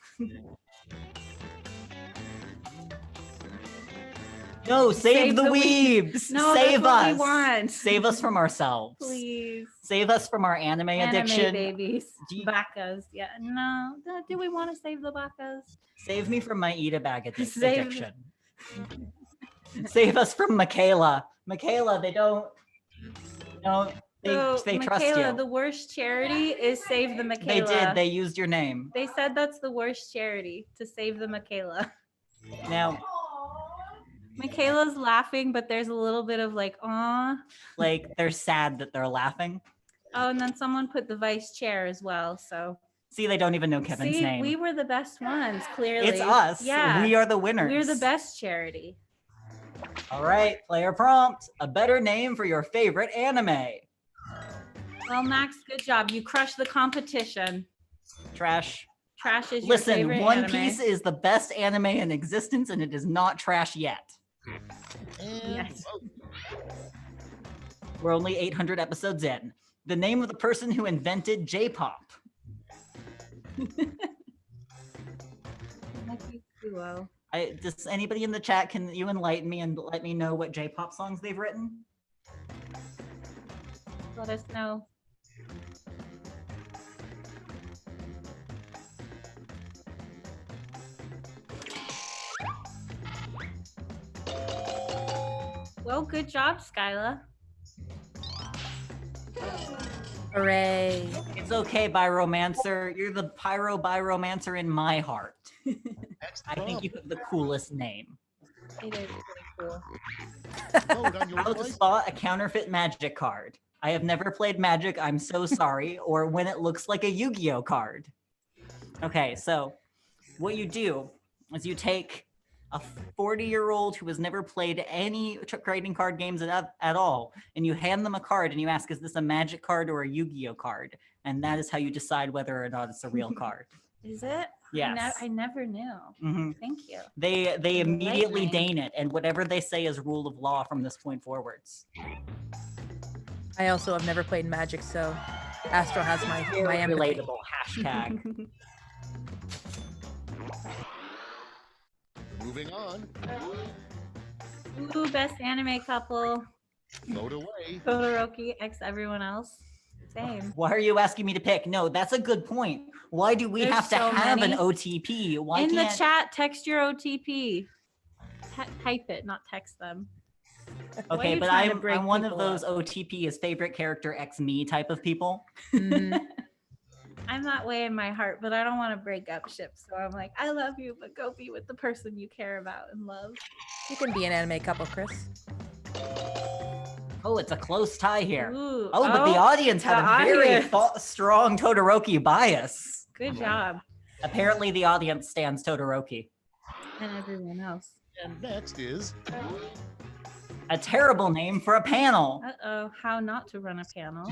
No, save the weebs. No, save that's what us. we want. Save us from ourselves. Please. Save us from our anime addiction. Babies. Bakas. Yeah. No. Do we want to save the bakas? Save me from my Itabags Save- addiction. Save us from Michaela. Michaela, they don't. No, they trust Michaela, you. the worst charity is Save the Michaela. They did. They used your name. They said that's the worst charity, to save the Michaela. Now, Michaela's laughing, but there's a little bit of like, aw. like they're sad that they're laughing. Oh, and then someone put the vice chair as well. So See, they don't even know Kevin's see, name. we were the best ones, clearly. It's us. Yeah. We are the winners. We're the best charity. All right, player prompt. A better name for your favorite anime. Well, Max, good job. You crushed the competition. Trash. Trash is your Listen, favorite One anime. Piece is the best anime in existence, and it is not trash yet. Yes. We're only 800 episodes in. The name of the person who invented J-pop. Does anybody in the chat, can you enlighten me and let me know what J-pop songs they've written? Let us know. Well, good job, Skyla. Hooray. It's okay, Biromancer. You're the Pyro Biromancer in my heart. I think you have the coolest name. It is pretty cool. How to spot a counterfeit magic card. I have never played Magic, I'm so sorry. Or when it looks like a Yu-Gi-Oh card. Okay, so what you do is you take a 40-year-old who has never played any trading card games at all, and you hand them a card and you ask, is this a Magic card or a Yu-Gi-Oh card? And that is how you decide whether or not it's a real card. Is it? Yes. I never knew. Mhm. Thank you. They immediately Enlightening. deign it, and whatever they say is rule of law from this point forwards. I also have never played Magic, so Astro has my empathy. Relatable hashtag. Moving on. Ooh, best anime couple. Vote away. Todoroki x everyone else. Same. Why are you asking me to pick? No, that's a good point. Why do we There's have to so have many. an OTP? Why In can't the chat, text your OTP. Type it, not text them. Why are Okay, you but trying to I'm break one of people those up? OTP is favorite character X me type of people. I'm that way in my heart, but I don't want to break up ships. So I'm like, I love you, but go be with the person you care about and love. You can be an anime couple, Chris. Oh, it's a close tie here. Ooh, Oh, but the audience had the a very audience. strong Todoroki bias. Good job. Apparently, the audience stands Todoroki. And everyone else. And next is A terrible name for a panel. Uh-oh, how not to run a panel.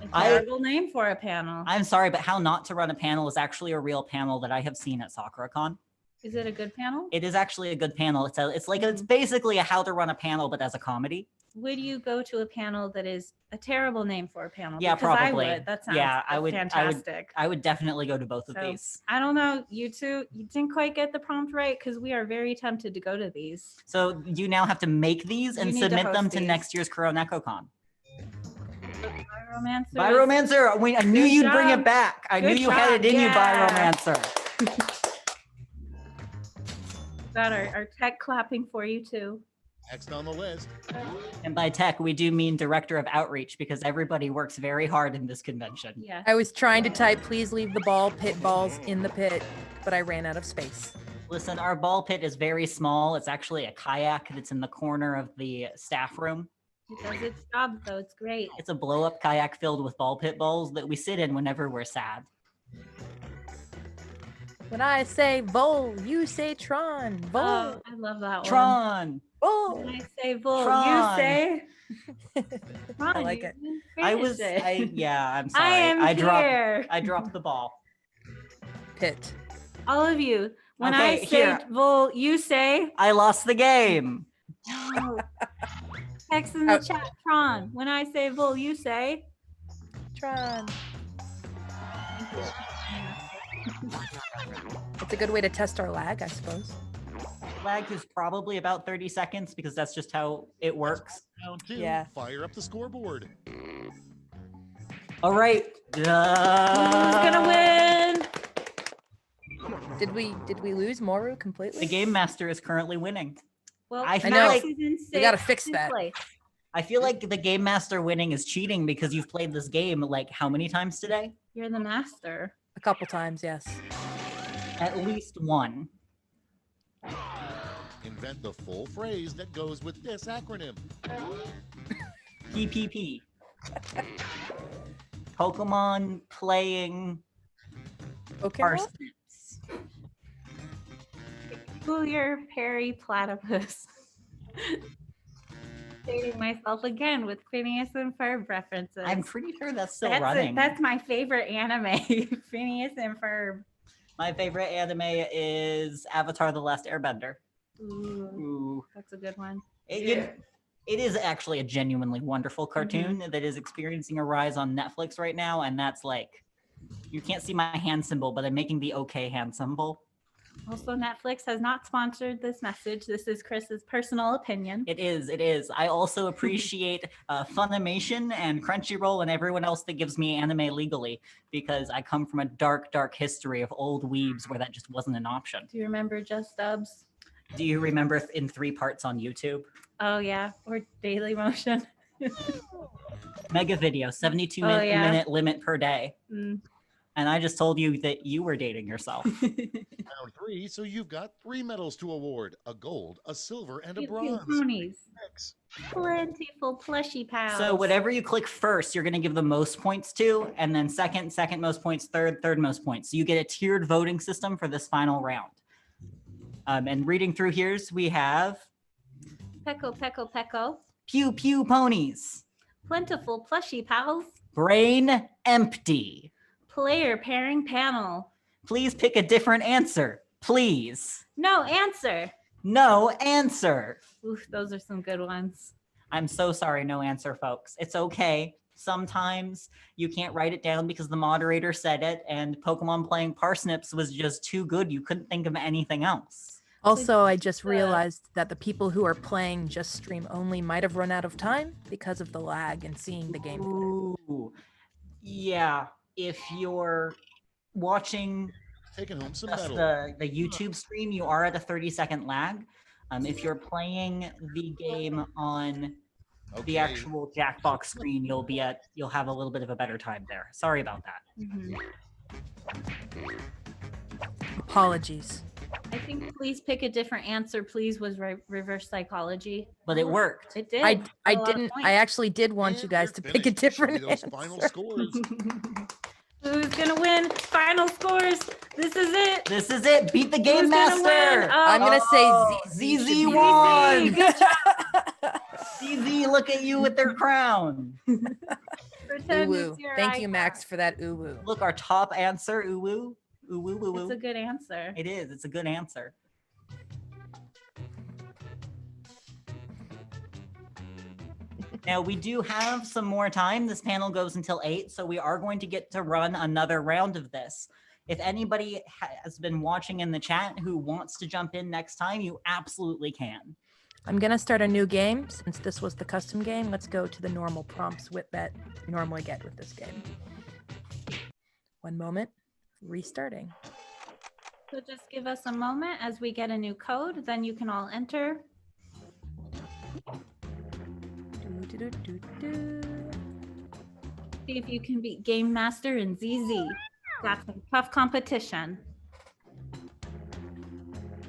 A I- terrible name for a panel. I'm sorry, but how not to run a panel is actually a real panel that I have seen at SakuraCon. Is it a good panel? It is actually a good panel. It's basically a how to run a panel, but as a comedy. Would you go to a panel that is a terrible name for a panel? Yeah, Because probably. I would. That sounds I would. fantastic. I would definitely go to both of So, these. I don't know, you two, you didn't quite get the prompt right because we are very tempted to go to these. So you now have to make these You and need to submit them host to these. next year's KuroNekoCon. Biromancer. Biromancer, I knew Good you'd bring job. it back. I knew Good you had job, it in yeah. you, Biromancer. Got our tech clapping for you too. Next on the list. And by tech, we do mean director of outreach because everybody works very hard in this convention. Yeah. I was trying to type, please leave the ball pit balls in the pit, but I ran out of space. Listen, our ball pit is very small. It's actually a kayak that's in the corner of the staff room. It does its job, though. It's great. It's a blow-up kayak filled with ball pit balls that we sit in whenever we're sad. When I say Vol, you say Tron. Vol. Oh, I love that one. Tron. Vol. When I say Vol, Tron. you say Tron. I like it. I'm sorry. I am here. I dropped the ball. Pit. All of you. When Okay, I say here. Vol, you say. I lost the game. No. Text in the chat, Tron. When I say Vol, you say. Tron. It's a good way to test our lag, I suppose. Lag is probably about 30 seconds because that's just how it works. Round 2. Yeah. Fire up the scoreboard. All right. Who's gonna win? Did we lose Moru completely? The game master is currently winning. Well, I feel know. like We gotta fix that. I feel like the game master winning is cheating because you've played this game like how many times today? You're the master. A couple times, yes. At least one. Invent the full phrase that goes with this acronym. PPP. Pokemon playing parsnips. Peculiar Perry Platypus. Dating myself again with Phineas and Ferb references. I'm pretty sure that's still running. That's my favorite anime, Phineas and Ferb. My favorite anime is Avatar: The Last Airbender. Ooh, that's a good one. It is actually a genuinely wonderful cartoon that is experiencing a rise on Netflix right now, and that's like, you can't see my hand symbol, but I'm making the okay hand symbol. Also, Netflix has not sponsored this message. This is Chris's personal opinion. It is. I also appreciate Funimation and Crunchyroll and everyone else that gives me anime legally, because I come from a dark, dark history of old weebs where that just wasn't an option. Do you remember Just Dubs? Do you remember in 3 parts on YouTube? Oh, yeah. Or Daily Motion. Mega video, 72 Oh, yeah. minute limit per day. Mm. And I just told you that you were dating yourself. Round 3, so you've got 3 medals to award: a gold, a silver, and a bronze. Ponies. Plentiful plushy pals. So whatever you click first, you're going to give the most points to, and then second most points, third most points. So you get a tiered voting system for this final round. And reading through here's, we have Pecco, Pecco, Pecco. Pew Pew Ponies. Plentiful plushy pals. Brain Empty. Player pairing panel. Please pick a different answer. Please. No answer. No answer. Oof, those are some good ones. I'm so sorry, no answer, folks. It's okay. Sometimes you can't write it down because the moderator said it, and Pokemon playing parsnips was just too good. You couldn't think of anything else. Also, I just realized that the people who are playing just stream only might have run out of time because of the lag and seeing the game. Ooh. Yeah, if you're watching Taking home some just medal. the YouTube stream, you are at a 30-second lag. If you're playing the game on the actual Jackbox screen, you'll have a little bit of a better time there. Sorry about that. Apologies. I think please pick a different answer, please, was reverse psychology. But it worked. It did. I Got a lot of didn't. points. I actually did want you guys to pick a different Those final answer. scores. Who's gonna win? Final scores. This is it. This is it. Beat the game Who's gonna master. win? I'm gonna say ZZ ZZ won. Good job. ZZ, look at you with their crown. Pretend Uwu. it's your Thank you, icon. Max, for that uwu. Look, our top answer, uwu. Uwu, uwu. It's a good answer. It is. It's a good answer. Now, we do have some more time. This panel goes until 8, so we are going to get to run another round of this. If anybody has been watching in the chat who wants to jump in next time, you absolutely can. I'm gonna start a new game since this was the custom game. Let's go to the normal prompts that you normally get with this game. One moment. Restarting. So just give us a moment as we get a new code, then you can all enter. See if you can beat Game Master and ZZ. Got some tough competition.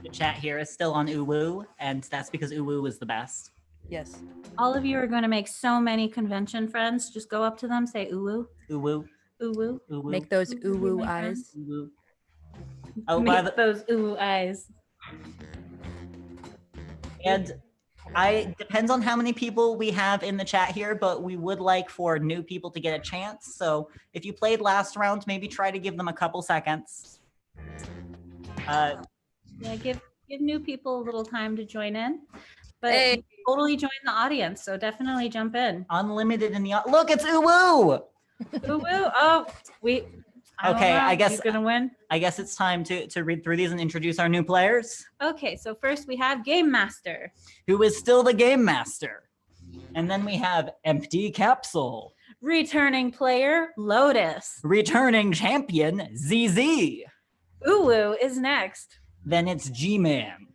The chat here is still on Uwu, and that's because Uwu is the best. Yes. All of you are going to make so many convention friends. Just go up to them, say Uwu. Uwu. Uwu. Uwu. Make those Uwu, uwu my eyes. friend. Uwu. Oh, Make those Uwu eyes. And depends on how many people we have in the chat here, but we would like for new people to get a chance. So if you played last round, maybe try to give them a couple seconds. Yeah, give new people a little time to join in. But Hey. you totally join the audience, so definitely jump in. Unlimited in the look, it's Uwu. Uwu. Oh, Okay, I guess you're gonna win. I guess it's time to read through these and introduce our new players. Okay, so first we have Game Master, who is still the Game Master. And then we have Empty Capsule. Returning player, Lotus. Returning champion, ZZ. Uwu is next. Then it's G-Man.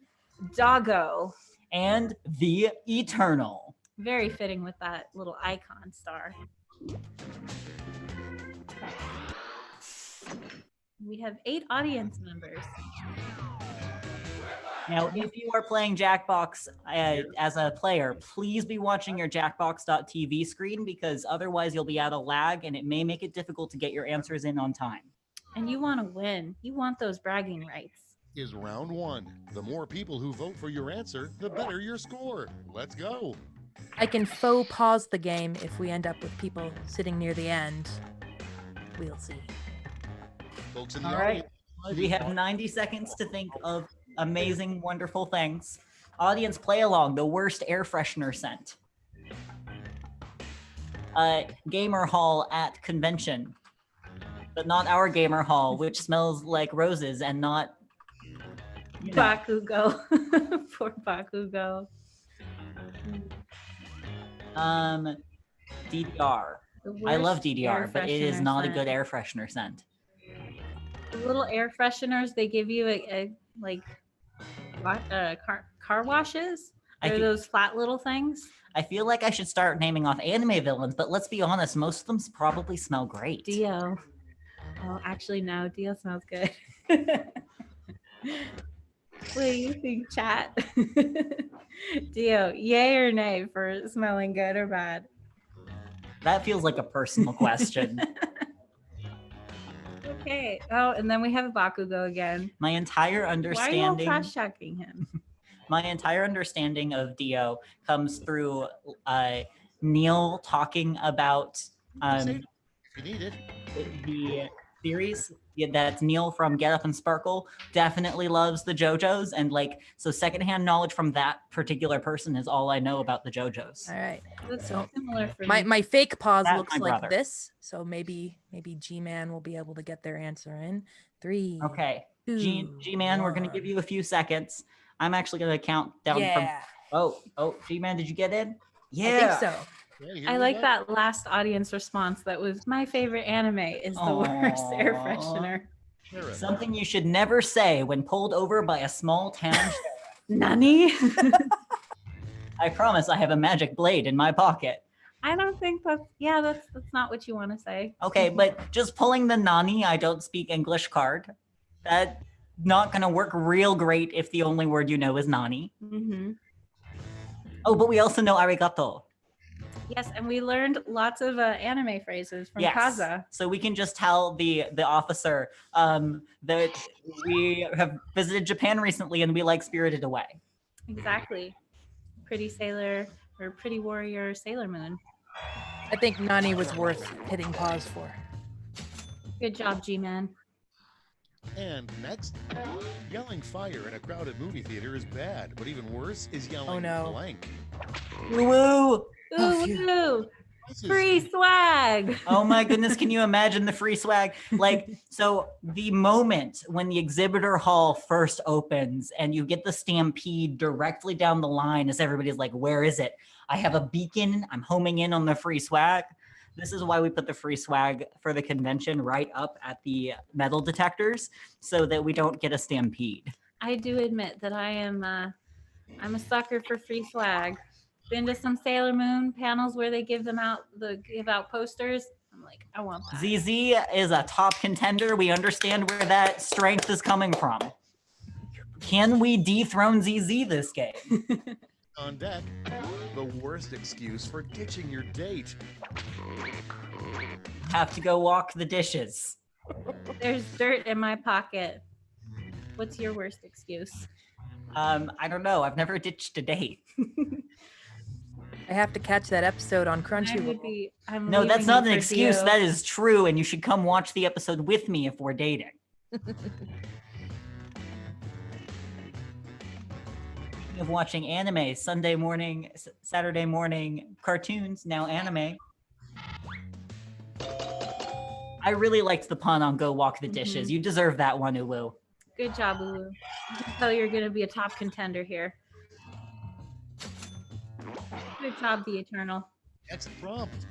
Doggo. And The Eternal. Very fitting with that little icon star. We have 8 audience members. Now, if you are playing Jackbox as a player, please be watching your Jackbox.tv screen because otherwise you'll be out of lag and it may make it difficult to get your answers in on time. And you want to win. You want those bragging rights. Is round 1. The more people who vote for your answer, the better your score. Let's go. I can faux pause the game if we end up with people sitting near the end. We'll see. Folks in the All right. audience, We have 90 seconds to think of amazing, wonderful things. Audience play along, the worst air freshener scent. Gamer hall at convention. But not our gamer hall, which smells like roses and not... You know. Bakugo. Poor Bakugo. DDR. I love DDR, but it is not a good air freshener scent. The little air fresheners they give you car washes. They're those flat little things. I feel like I should start naming off anime villains, but let's be honest, most of them probably smell great. Dio. Oh, actually, no. Dio smells good. What do you think, chat? Dio, yay or nay for smelling good or bad? That feels like a personal question. Okay. Oh, and then we have Bakugo again. My entire Why understanding... are you all trash-talking him? My entire understanding of Dio comes through Neil talking about if you need it. the series. Yeah, that's Neil from Get Up and Sparkle. Definitely loves the JoJo's, and so secondhand knowledge from that particular person is all I know about the JoJo's. All right. That's So similar for my fake pause That's looks my like brother. this. So maybe G-Man will be able to get their answer in 3. Okay, 2, G-Man, we're gonna give you a few seconds. I'm actually gonna count down Yeah. from. Oh, G-Man, did you get in? Yeah, I think so. I like that last audience response. That was my favorite anime is the worst air freshener. Something you should never say when pulled over by a small town. Nani? I promise I have a magic blade in my pocket. I don't think that's not what you want to say. Okay, but just pulling the Nani, I don't speak English card. That's not gonna work real great if the only word you know is Nani. Mm-hmm. Oh, but we also know arigato. Yes, and we learned lots of anime phrases from Kazha. So we can just tell the officer that we have visited Japan recently and we like Spirited Away. Exactly. Pretty Sailor or Pretty Warrior Sailor Moon. I think Nani was worth hitting pause for. Good job, G-Man. And next, yelling fire in a crowded movie theater is bad, but even worse is yelling blank. Woo! Ooh, free swag. Oh my goodness, can you imagine the free swag? So the moment when the exhibitor hall first opens and you get the stampede directly down the line as everybody's like, where is it? I have a beacon, I'm homing in on the free swag. This is why we put the free swag for the convention right up at the metal detectors so that we don't get a stampede. I do admit that I'm a sucker for free swag. Been to some Sailor Moon panels where they give out posters. I'm like, I want that. ZZ is a top contender. We understand where that strength is coming from. Can we dethrone ZZ this game? On deck, the worst excuse for ditching your date. Have to go walk the dishes. There's dirt in my pocket. What's your worst excuse? I don't know. I've never ditched a date. I have to catch that episode on Crunchyroll. No, that's not an excuse. That is true, and you should come watch the episode with me if we're dating. Of watching anime Sunday morning, Saturday morning cartoons, now anime. I really liked the pun on go walk the dishes. You deserve that one, Uwu. Good job, Uwu. You can tell you're going to be a top contender here. Good job, the Eternal. Next prompt.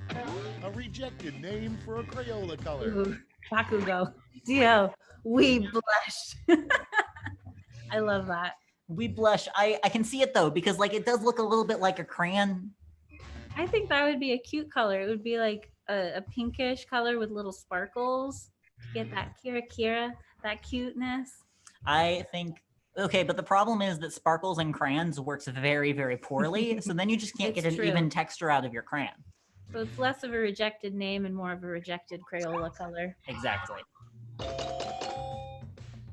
A rejected name for a Crayola color. Ooh, Bakugo. Dio, we blush. I love that. We blush. I can see it though, because like it does look a little bit like a crayon. I think that would be a cute color. It would be like a pinkish color with little sparkles to get that Kira, that cuteness. I think, okay, but the problem is that sparkles and crayons works very, very poorly. So then you just can't get an even texture out of your crayon. So it's less of a rejected name and more of a rejected Crayola color. Exactly.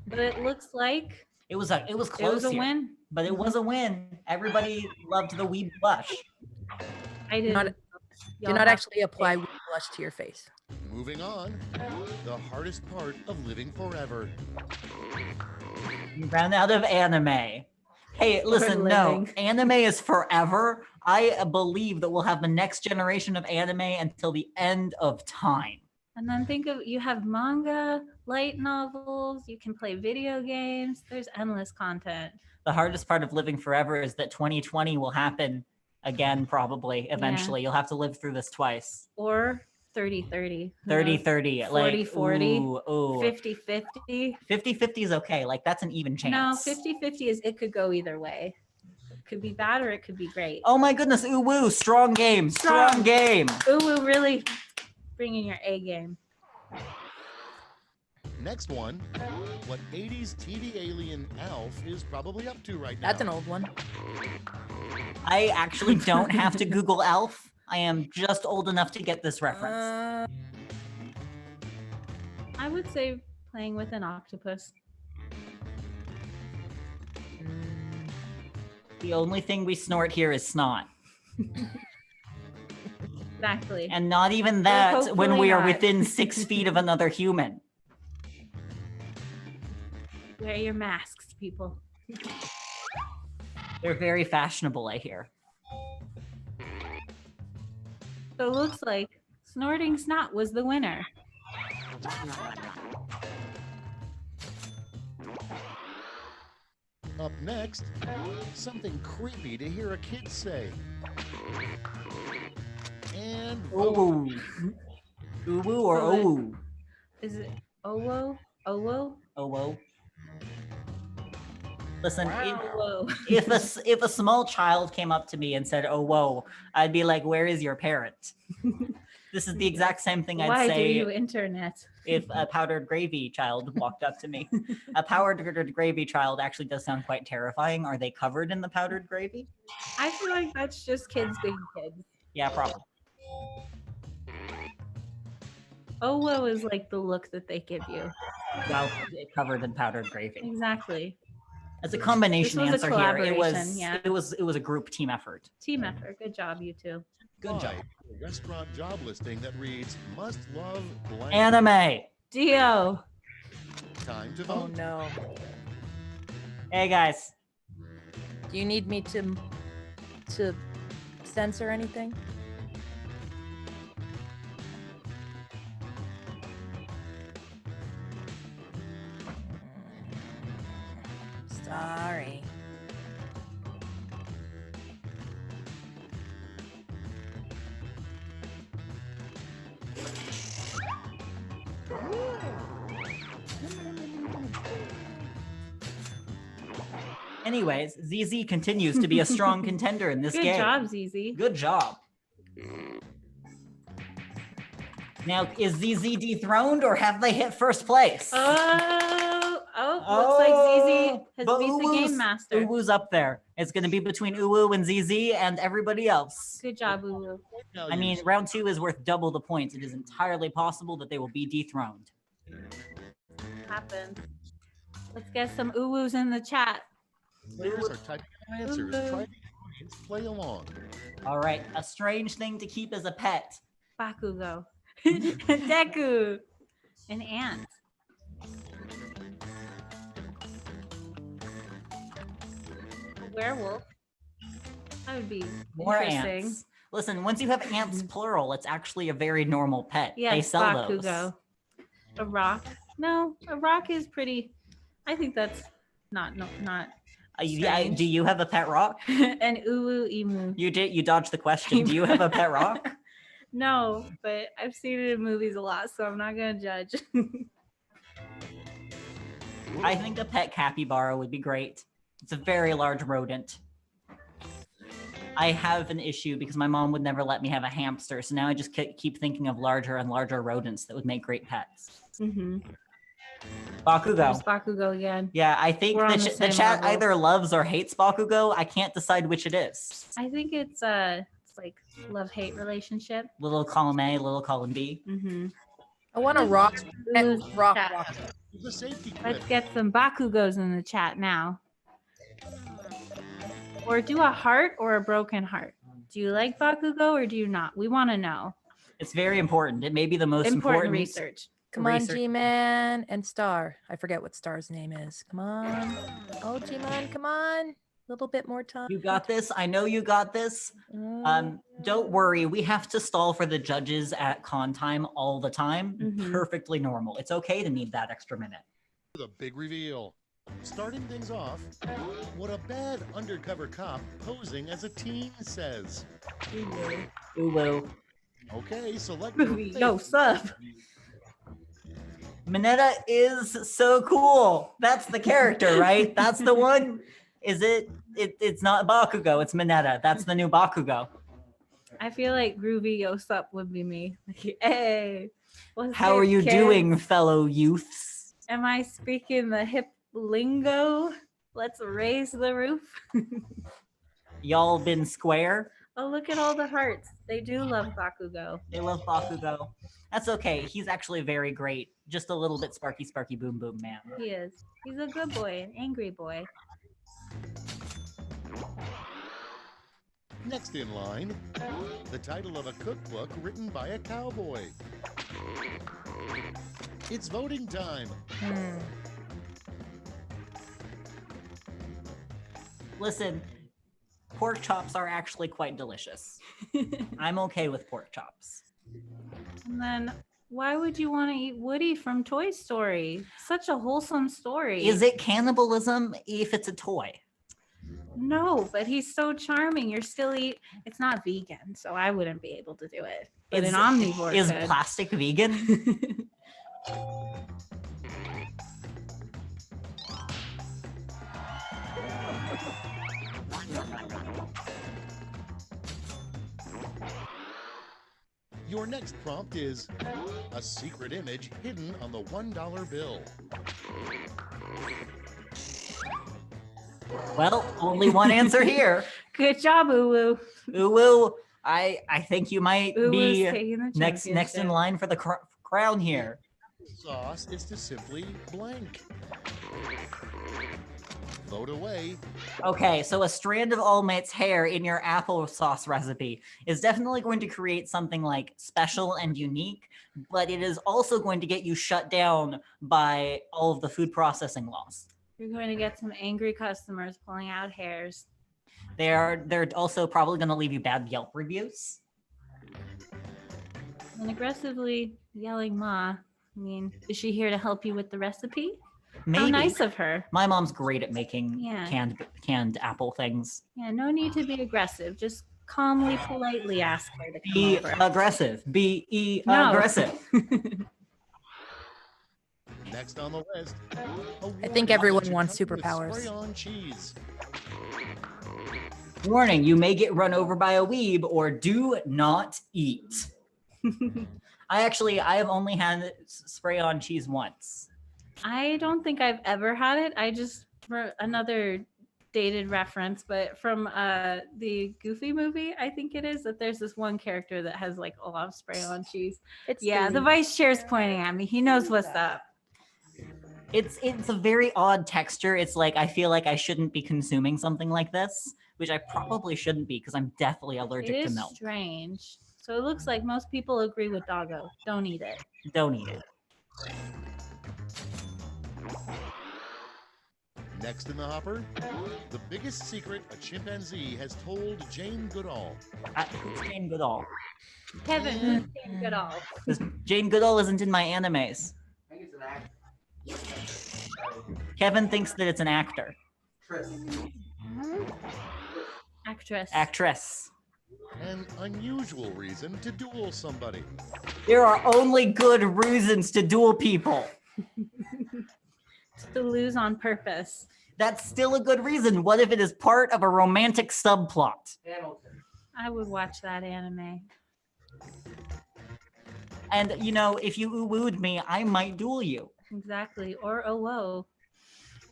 But it looks like it was close. It was a win. But it was a win. Everybody loved the wee blush. I did. Do not actually apply wee blush to your face. Moving on, the hardest part of living forever. You ran out of anime. Hey, listen, no, anime is forever. I believe that we'll have the next generation of anime until the end of time. And then you have manga, light novels, you can play video games. There's endless content. The hardest part of living forever is that 2020 will happen again, probably, eventually. You'll have to live through this twice. Or 30-30. 30-30. 40-40. Ooh. 50-50. 50-50 is okay. Like, that's an even chance. No, 50-50 is, it could go either way. It could be bad or it could be great. Oh my goodness, Uwu, strong game, strong game. Uwu really bringing your A game. Next one, what 80s TV alien Alf is probably up to right now. That's an old one. I actually don't have to Google Alf. I am just old enough to get this reference. I would say playing with an octopus. The only thing we snort here is snot. Exactly. And not even that when we are within 6 feet of another human. Wear your masks, people. They're very fashionable, I hear. So it looks like Snorting Snot was the winner. Up next, something creepy to hear a kid say. And Ooh. Uwu or Owu? Is it Owo? Owo? Owo. Listen, Wow. if a small child came up to me and said, "Oh, whoa," I'd be like, "Where is your parent?" This is the exact same thing I'd Why say. do you internet? If a powdered gravy child walked up to me. A powdered gravy child actually does sound quite terrifying. Are they covered in the powdered gravy? I feel like that's just kids being kids. Yeah, probably. Owo is like the look that they give you. Well, covered in powdered gravy. Exactly. It's a combination This was a answer here. It collaboration, yeah. was a group team effort. Team effort. Good job, you two. Good job. A restaurant job listing that reads must love blank. Anime. Dio. Time to Oh vote. no. Hey guys. Do you need me to censor anything? Sorry. Anyways, ZZ continues to be a strong contender in this Good game. job, ZZ. Good job. Now, is ZZ dethroned or have they hit first place? Looks like ZZ has but beat the Game Master. Uwu's up there. It's going to be between Uwu and ZZ and everybody else. Good job, Uwu. I mean, round 2 is worth double the points. It is entirely possible that they will be dethroned. Happens. Let's get some Uwus in the chat. Players are typing answers. Try the audience play along. All right, a strange thing to keep as a pet. Bakugo. Deku. An ant. A werewolf. That would be More interesting. ants. Listen, once you have ants plural, it's actually a very normal pet. Yes, they sell Bakugo. those. A rock. No, a rock is pretty. I think that's not. Yeah, do you have a pet rock? An Uwu emu. You dodged the question. Do you have a pet rock? No, but I've seen it in movies a lot, so I'm not gonna judge. I think a pet capybara would be great. It's a very large rodent. I have an issue because my mom would never let me have a hamster, so now I just keep thinking of larger and larger rodents that would make great pets. Mm-hmm. Bakugo. There's Bakugo again. Yeah, I think We're on the the same chat level. either loves or hates Bakugo. I can't decide which it is. I think it's like love-hate relationship. Little column A, little column B. Mm-hmm. I want to rock. Rock. Let's get some Bakugos in the chat now. Or do a heart or a broken heart. Do you like Bakugo or do you not? We want to know. It's very important. It may be the most important research. Come on, G-Man and Star. I forget what Star's name is. Come on. Oh, G-Man, come on. A little bit more time. You got this. I know you got this. Don't worry. We have to stall for the judges at con time all the time. Mhm. Perfectly normal. It's okay to need that extra minute. The big reveal. Starting things off, what a bad undercover cop posing as a teen says. Uwu. Okay, select Yo, sup? Mineta is so cool. That's the character, right? That's the one. Is it? It's not Bakugo. It's Mineta. That's the new Bakugo. I feel like Groovy Yo Sup would be me. Hey. What's How it, are you kids? doing, fellow youths? Am I speaking the hip lingo? Let's raise the roof. Y'all been square? Oh, look at all the hearts. They do love Bakugo. They love Bakugo. That's okay. He's actually very great. Just a little bit sparky, boom, boom, man. He is. He's a good boy, an angry boy. Next in line, the title of a cookbook written by a cowboy. It's voting time. Listen, pork chops are actually quite delicious. I'm okay with pork chops. And then, why would you want to eat Woody from Toy Story? Such a wholesome story. Is it cannibalism if it's a toy? No, but he's so charming. You're still it's not vegan, so I wouldn't be able to do it. But an omnivore Is could. plastic vegan? Your next prompt is a secret image hidden on the $1 bill. Well, only one answer here. Good job, Uwu. Uwu, I think you might Uwu's be taking the next in championship. line for the crown here. Sauce is to simply blank. Vote away. Okay, so a strand of All Might's hair in your applesauce recipe is definitely going to create something like special and unique, but it is also going to get you shut down by all of the food processing laws. You're going to get some angry customers pulling out hairs. They're also probably going to leave you bad Yelp reviews. And aggressively yelling Ma. I mean, is she here to help you with the recipe? Maybe. How nice of her. My mom's great at making Yeah. canned apple things. Yeah, no need to be aggressive. Just calmly, politely ask her to come Be over. aggressive. Be No. aggressive. Next on the list, I think everyone wants superpowers. Spray-on cheese. Warning, you may get run over by a weeb or do not eat. I have only had spray-on cheese once. I don't think I've ever had it. I just, for another dated reference, but from the Goofy movie, I think it is, that there's this one character that has like a lot of spray-on cheese. The vice chair's pointing at me. He knows what's up. It's a very odd texture. It's like, I feel like I shouldn't be consuming something like this, which I probably shouldn't be because I'm definitely allergic to milk. It is strange. So it looks like most people agree with Doggo. Don't eat it. Don't eat it. Next in the hopper, the biggest secret a chimpanzee has told Jane Goodall. Who's Jane Goodall? Kevin, who's Jane Goodall? Jane Goodall isn't in my animes. I think it's an actor. Kevin thinks that it's an actor. Actress. An unusual reason to duel somebody. There are only good reasons to duel people. To lose on purpose. That's still a good reason. What if it is part of a romantic subplot? I would watch that anime. And, you know, if you wooed me, I might duel you. Exactly. Or oh, whoa.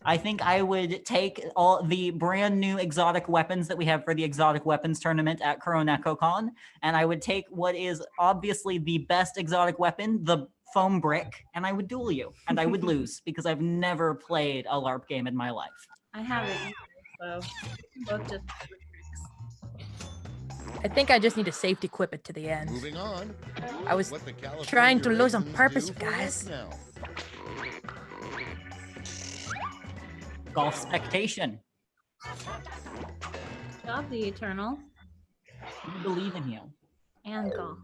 I think I would take all the brand new exotic weapons that we have for the exotic weapons tournament at KuroNekoCon, and I would take what is obviously the best exotic weapon, the foam brick, and I would duel you, and I would lose because I've never played a LARP game in my life. I haven't either, so both just. I think I just need to safety quip it to the end. Moving on. I was trying to lose on purpose, you guys. Golf spectation. Job the Eternal. We believe in you. And golf.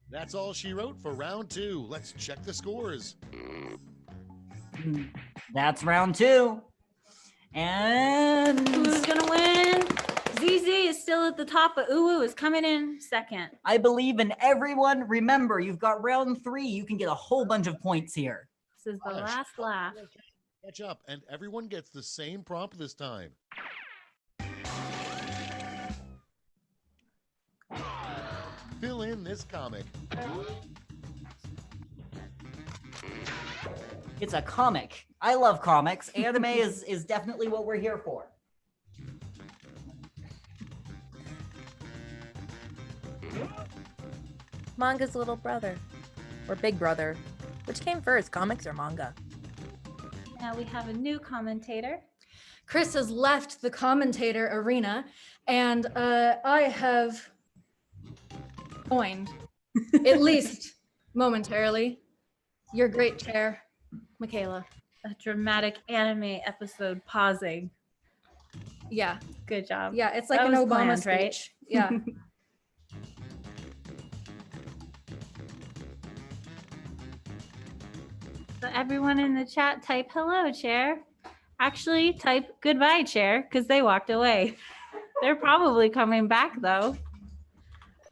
That's all she wrote for round 2. Let's check the scores. That's round 2. And who's gonna win? ZZ is still at the top, but Uwu is coming in second. I believe in everyone. Remember, you've got round 3. You can get a whole bunch of points here. This is the last laugh. Catch up, and everyone gets the same prompt this time. Fill in this comic. It's a comic. I love comics. Anime is definitely what we're here for. Manga's little brother. Or big brother. Which came first, comics or manga? Now we have a new commentator. Chris has left the commentator arena, and I have joined, at least momentarily, your great chair, Michaela. A dramatic anime episode pausing. Yeah. Good job. Yeah, it's like That an was Obama planned, speech. right? Yeah. So everyone in the chat, type hello, chair. Actually, type goodbye, chair, because they walked away. They're probably coming back, though.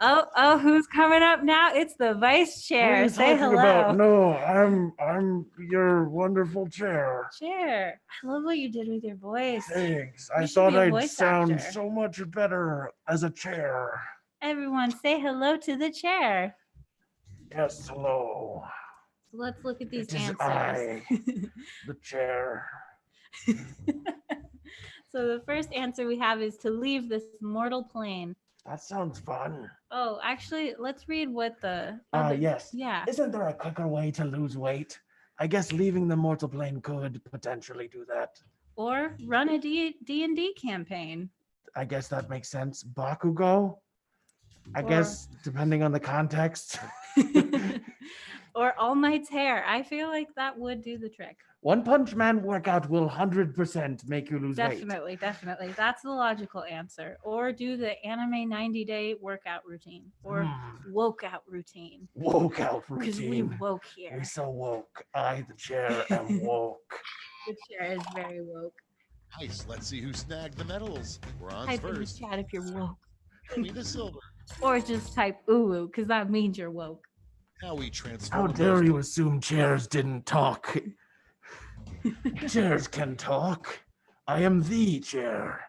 Oh, who's coming up now? It's the vice chair. Say hello. No, I'm your wonderful chair. Chair. I love what you did with your voice. Thanks. You I should thought be a I'd voice sound actor. so much better as a chair. Everyone, say hello to the chair. Yes, hello. So let's look at these It is answers. I, the chair. So the first answer we have is to leave this mortal plane. That sounds fun. Oh, actually, let's read what the. Yes. Yeah. Isn't there a quicker way to lose weight? I guess leaving the mortal plane could potentially do that. Or run a D&D campaign. I guess that makes sense. Bakugo? I Or- guess, depending on the context. Or All Might's hair. I feel like that would do the trick. One Punch Man workout will 100% make you lose weight. Definitely. That's the logical answer. Or do the anime 90-day workout routine. Or woke out routine. Woke out Because we routine. woke here. We so woke. I, the chair, am woke. The chair is very woke. Nice. Let's see who snagged the medals. Bronze Type in the first. chat if you're woke. Show me the silver. Or just type ooh, because that means you're woke. Now we transform. How dare you assume chairs didn't talk? Chairs can talk. I am the chair.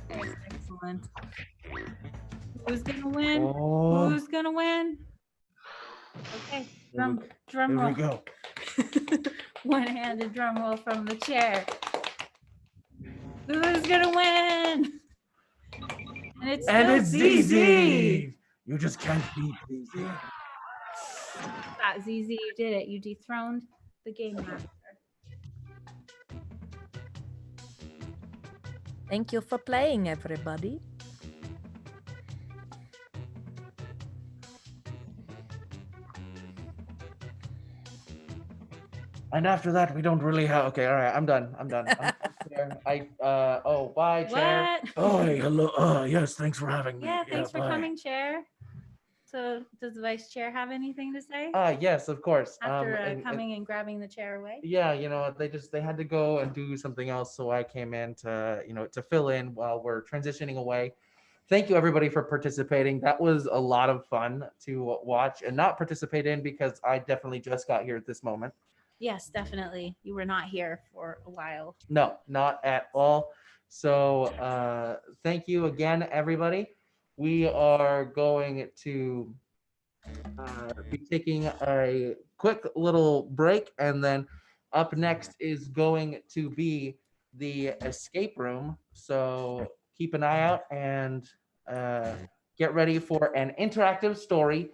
Excellent. Who's gonna win? Oh. Who's gonna win? Okay, drum Here roll. we go. One-handed drum roll from the chair. Who's gonna win? And it's ZZ. You just can't beat ZZ. That ZZ, you did it. You dethroned the game master. Thank you for playing, everybody. And after that, we don't really have. Okay, all right, I'm done. I'm chair. Bye, chair. What? Oh, hey, hello. Yes, thanks for having me. Yeah, thanks for bye. coming, chair. So, does the vice chair have anything to say? Yes, of course. After coming and grabbing the chair away? Yeah, they had to go and do something else, so I came in to to fill in while we're transitioning away. Thank you everybody for participating. That was a lot of fun to watch and not participate in because I definitely just got here at this moment. Yes, definitely. You were not here for a while. No, not at all. So thank you again, everybody. We are going to be taking a quick little break, and then up next is going to be the escape room. So keep an eye out and get ready for an interactive story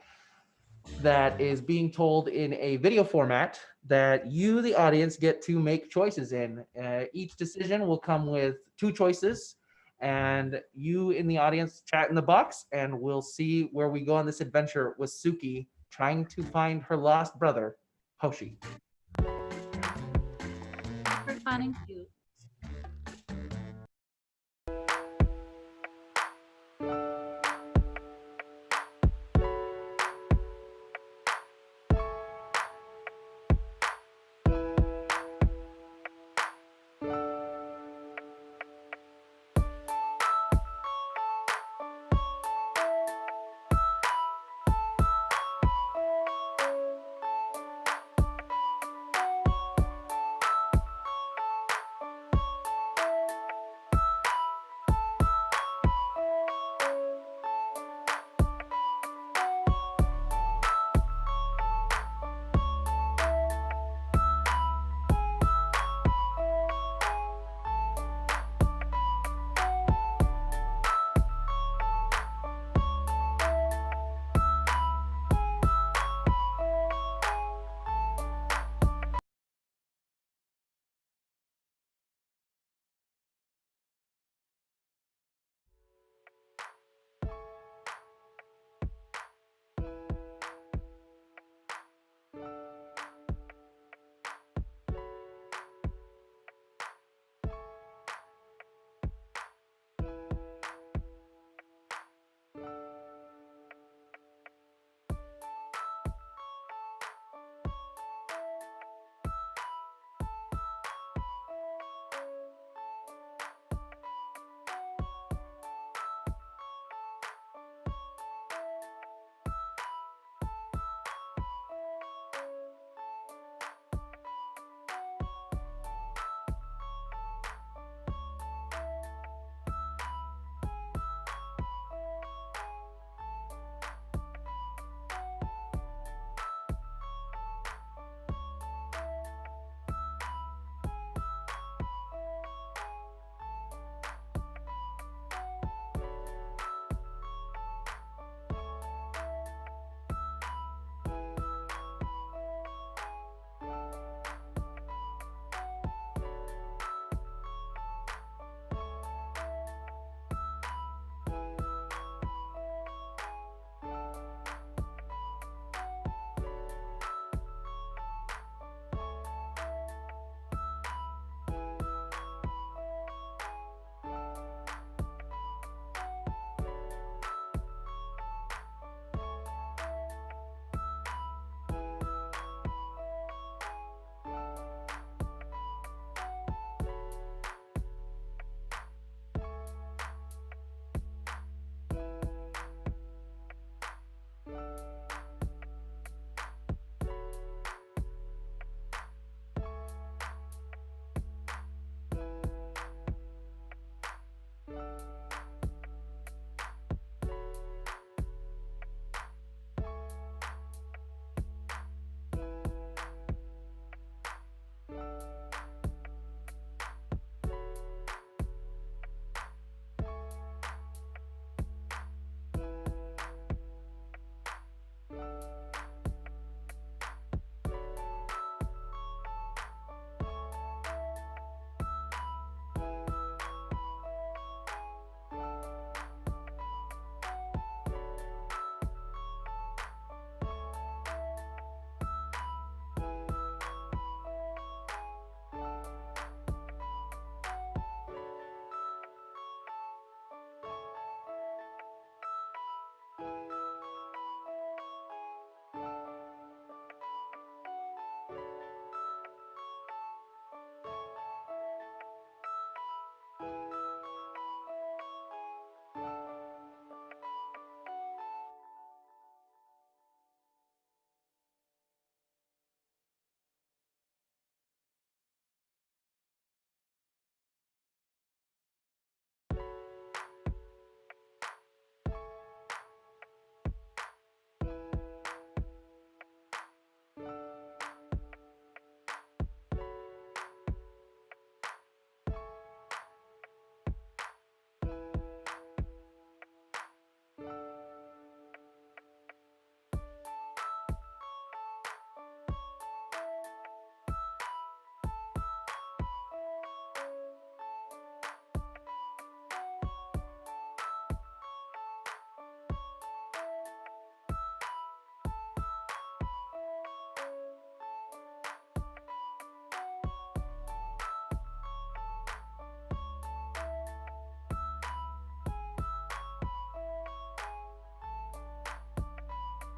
that is being told in a video format that you, the audience, get to make choices in. Each decision will come with 2 choices, and you in the audience chat in the box, and we'll see where we go on this adventure with Tsuki trying to find her lost brother, Hoshi. For fun and cute.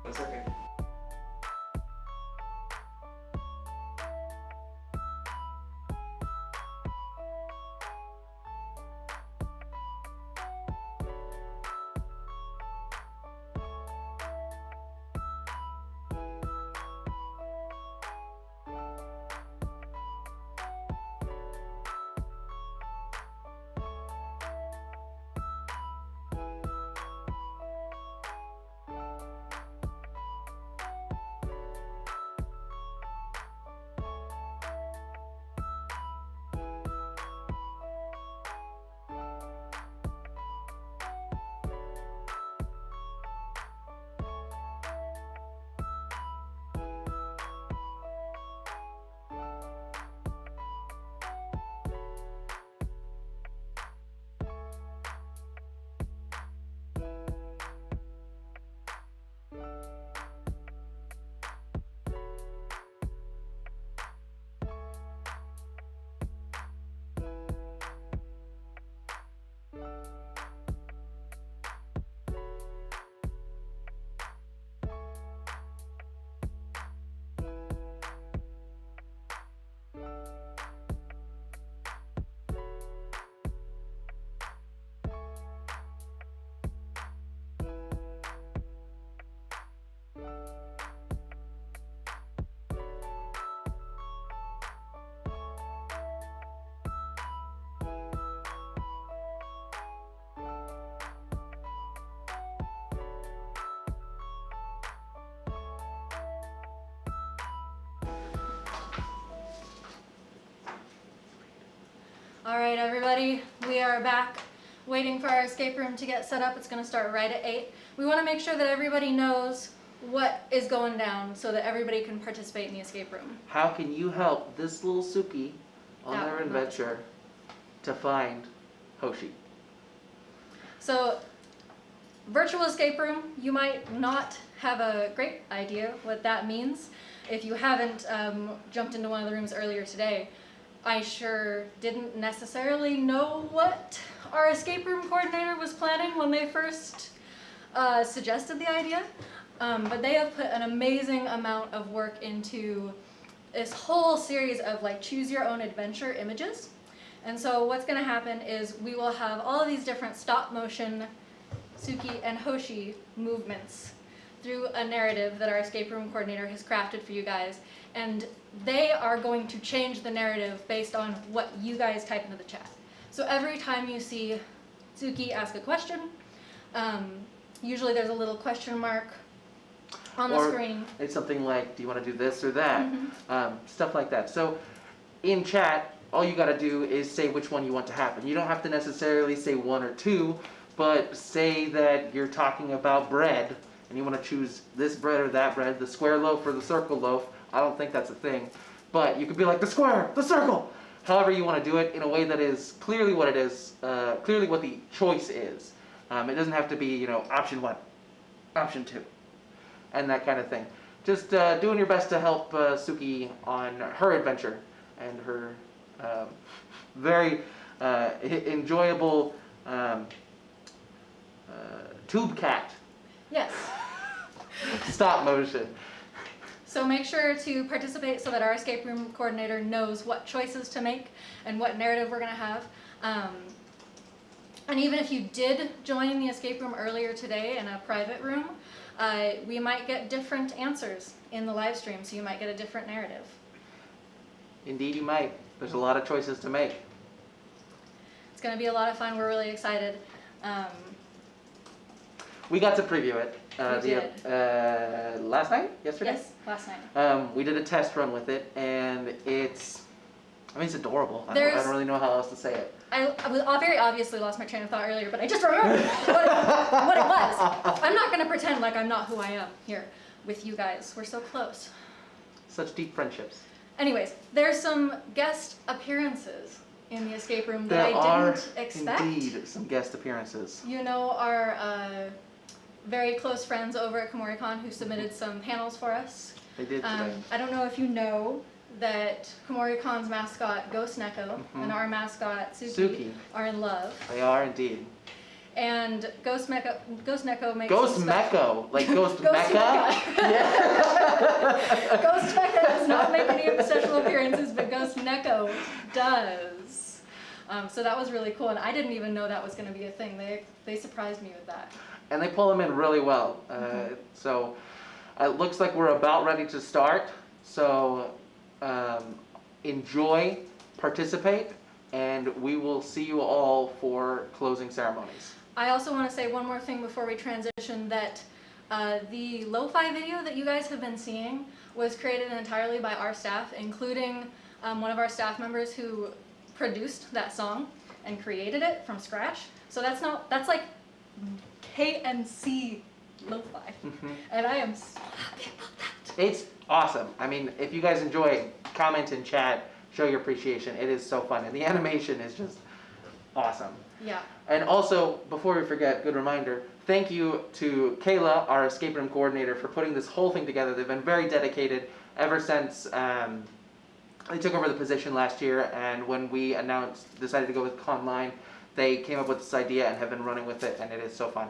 That's okay. All right, everybody, we are back waiting for our escape room to get set up. It's gonna start right at 8. We wanna make sure that everybody knows what is going down so that everybody can participate in the escape room. How can you help this little Tsuki on their adventure to find Hoshi? So, virtual escape room, you might not have a great idea what that means. If you haven't jumped into one of the rooms earlier today, I sure didn't necessarily know what our escape room coordinator was planning when they first suggested the idea, but they have put an amazing amount of work into this whole series of like choose your own adventure images. And so what's going to happen is we will have all of these different stop motion Tsuki and Hoshi movements through a narrative that our escape room coordinator has crafted for you guys. And they are going to change the narrative based on what you guys type into the chat. So every time you see Tsuki ask a question, usually there's a little question mark on the screen. It's something like, do you want to do this or that? Stuff like that. So in chat, all you got to do is say which one you want to happen. You don't have to necessarily say 1 or 2, but say that you're talking about bread and you want to choose this bread or that bread, the square loaf or the circle loaf. I don't think that's a thing, but you could be like the square, the circle. However you want to do it in a way that is clearly what it is, clearly what the choice is. It doesn't have to be, you know, option 1, option 2, and that kind of thing. Just doing your best to help Tsuki on her adventure and her very enjoyable tube cat. Yes. Stop motion. So make sure to participate so that our escape room coordinator knows what choices to make and what narrative we're going to have. And even if you did join the escape room earlier today in a private room, we might get different answers in the live stream, so you might get a different narrative. Indeed you might. There's a lot of choices to make. It's going to be a lot of fun. We're really excited. We got to preview it last night? Yesterday? Yes, last night. We did a test run with it, and it's adorable. I don't really know how else to say it. I very obviously lost my train of thought earlier, but I just remembered what it was. I'm not going to pretend like I'm not who I am here with you guys. We're so close. Such deep friendships. Anyways, there's some guest appearances in the escape room that There I are didn't expect. indeed some guest appearances. You know our very close friends over at Kumoricon who submitted some panels for us. They did today. I don't know if you know that Kumoricon's mascot Ghost Neko and our mascot Tsuki are in love. They are indeed. And Ghost Neko makes Ghost some stuff- Mecco, like Ghost Ghost Mecca. Ghost Mecca does not make any special appearances, but Ghost Neko does. So that was really cool, and I didn't even know that was going to be a thing. They surprised me with that. And they pull them in really well. So it looks like we're about ready to start. So enjoy, participate, and we will see you all for closing ceremonies. I also want to say one more thing before we transition, that the lo-fi video that you guys have been seeing was created entirely by our staff, including one of our staff members who produced that song and created it from scratch. So that's like KNC lo-fi. And I am so happy about that. It's awesome. I mean, if you guys enjoy, comment in chat, show your appreciation. It is so fun, and the animation is just awesome. Yeah. And also, before we forget, good reminder, thank you to Kayla, our escape room coordinator, for putting this whole thing together. They've been very dedicated ever since they took over the position last year, and when we decided to go with Conline, they came up with this idea and have been running with it, and it is so fun.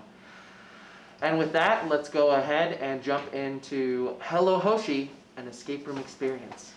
And with that, let's go ahead and jump into Hello Hoshi, an escape room experience.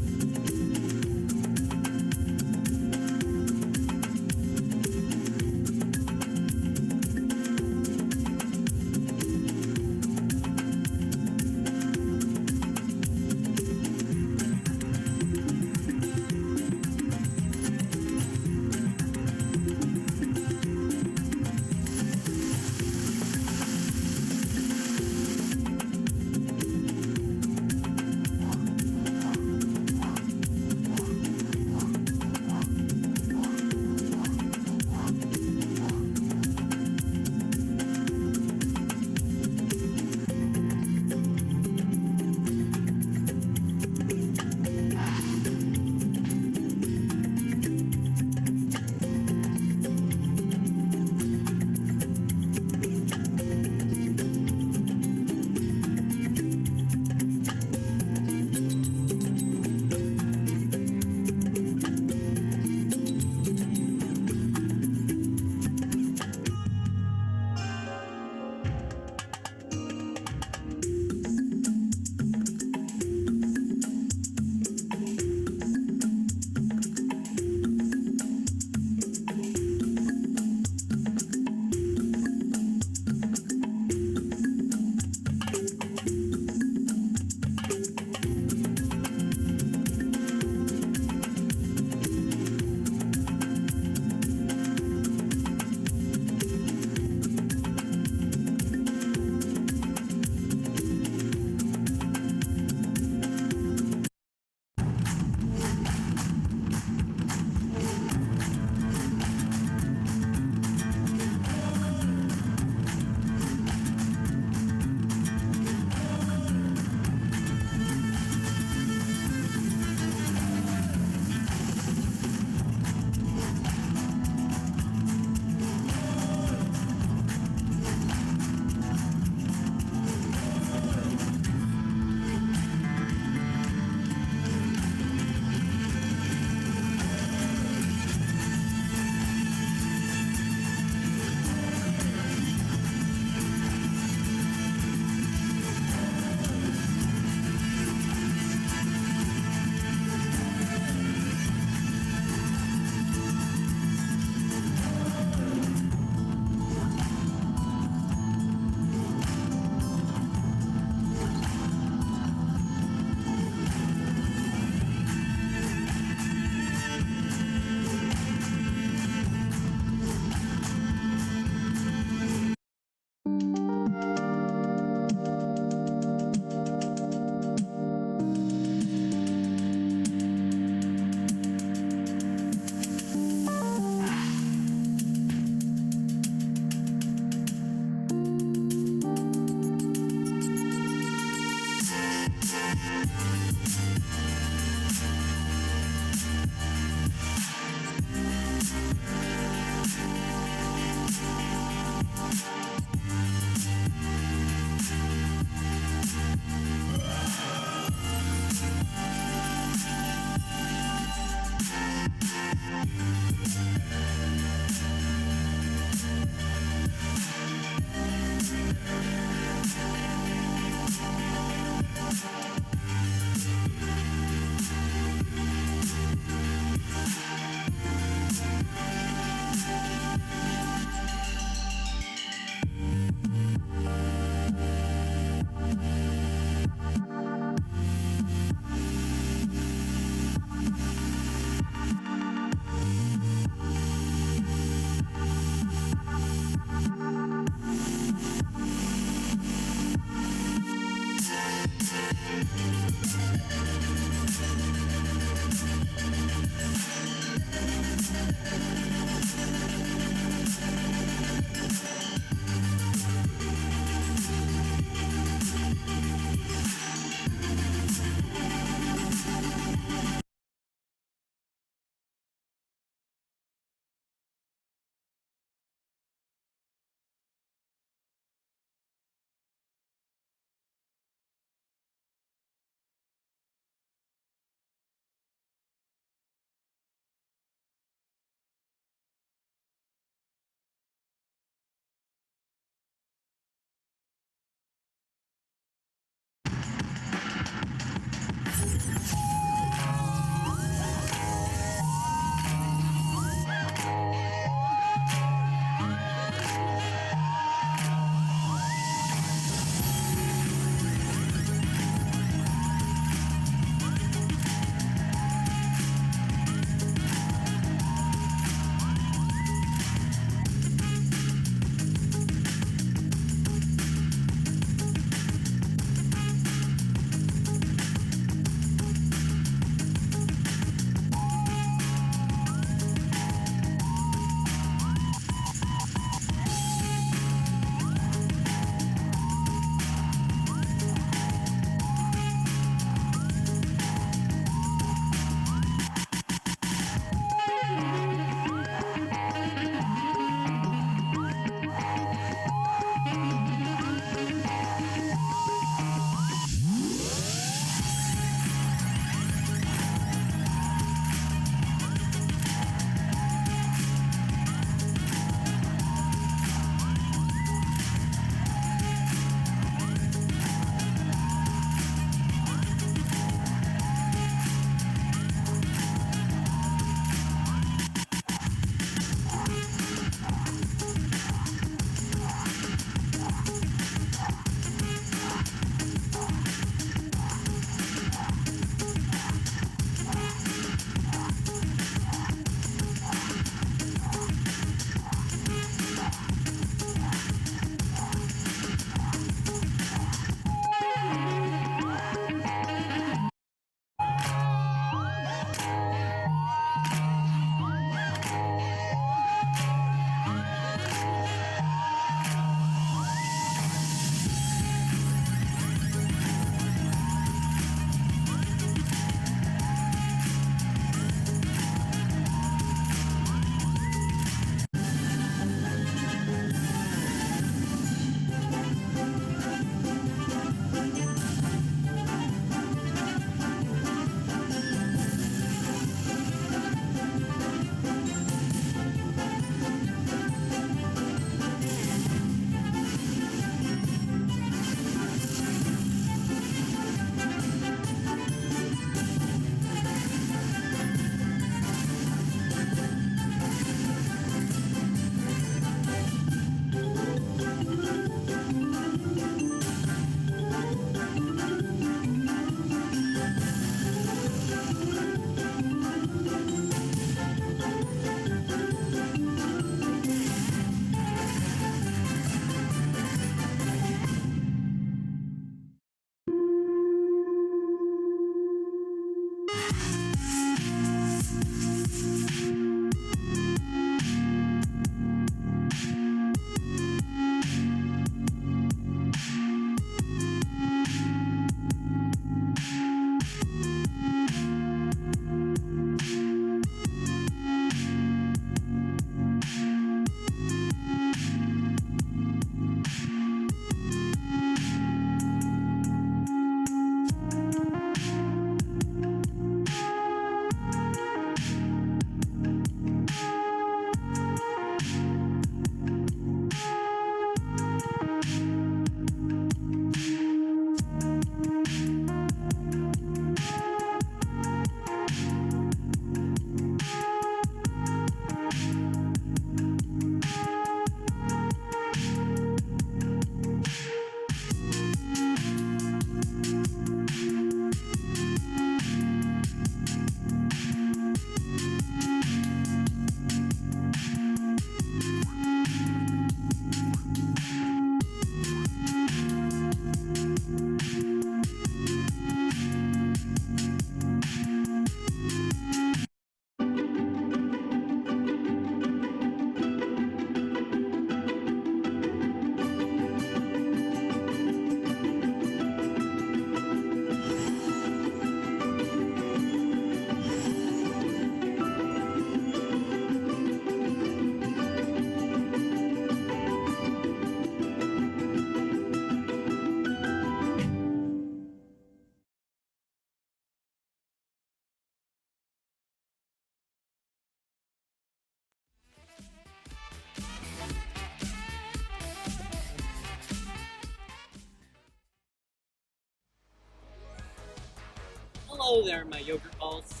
Hello there, my yogurt balls.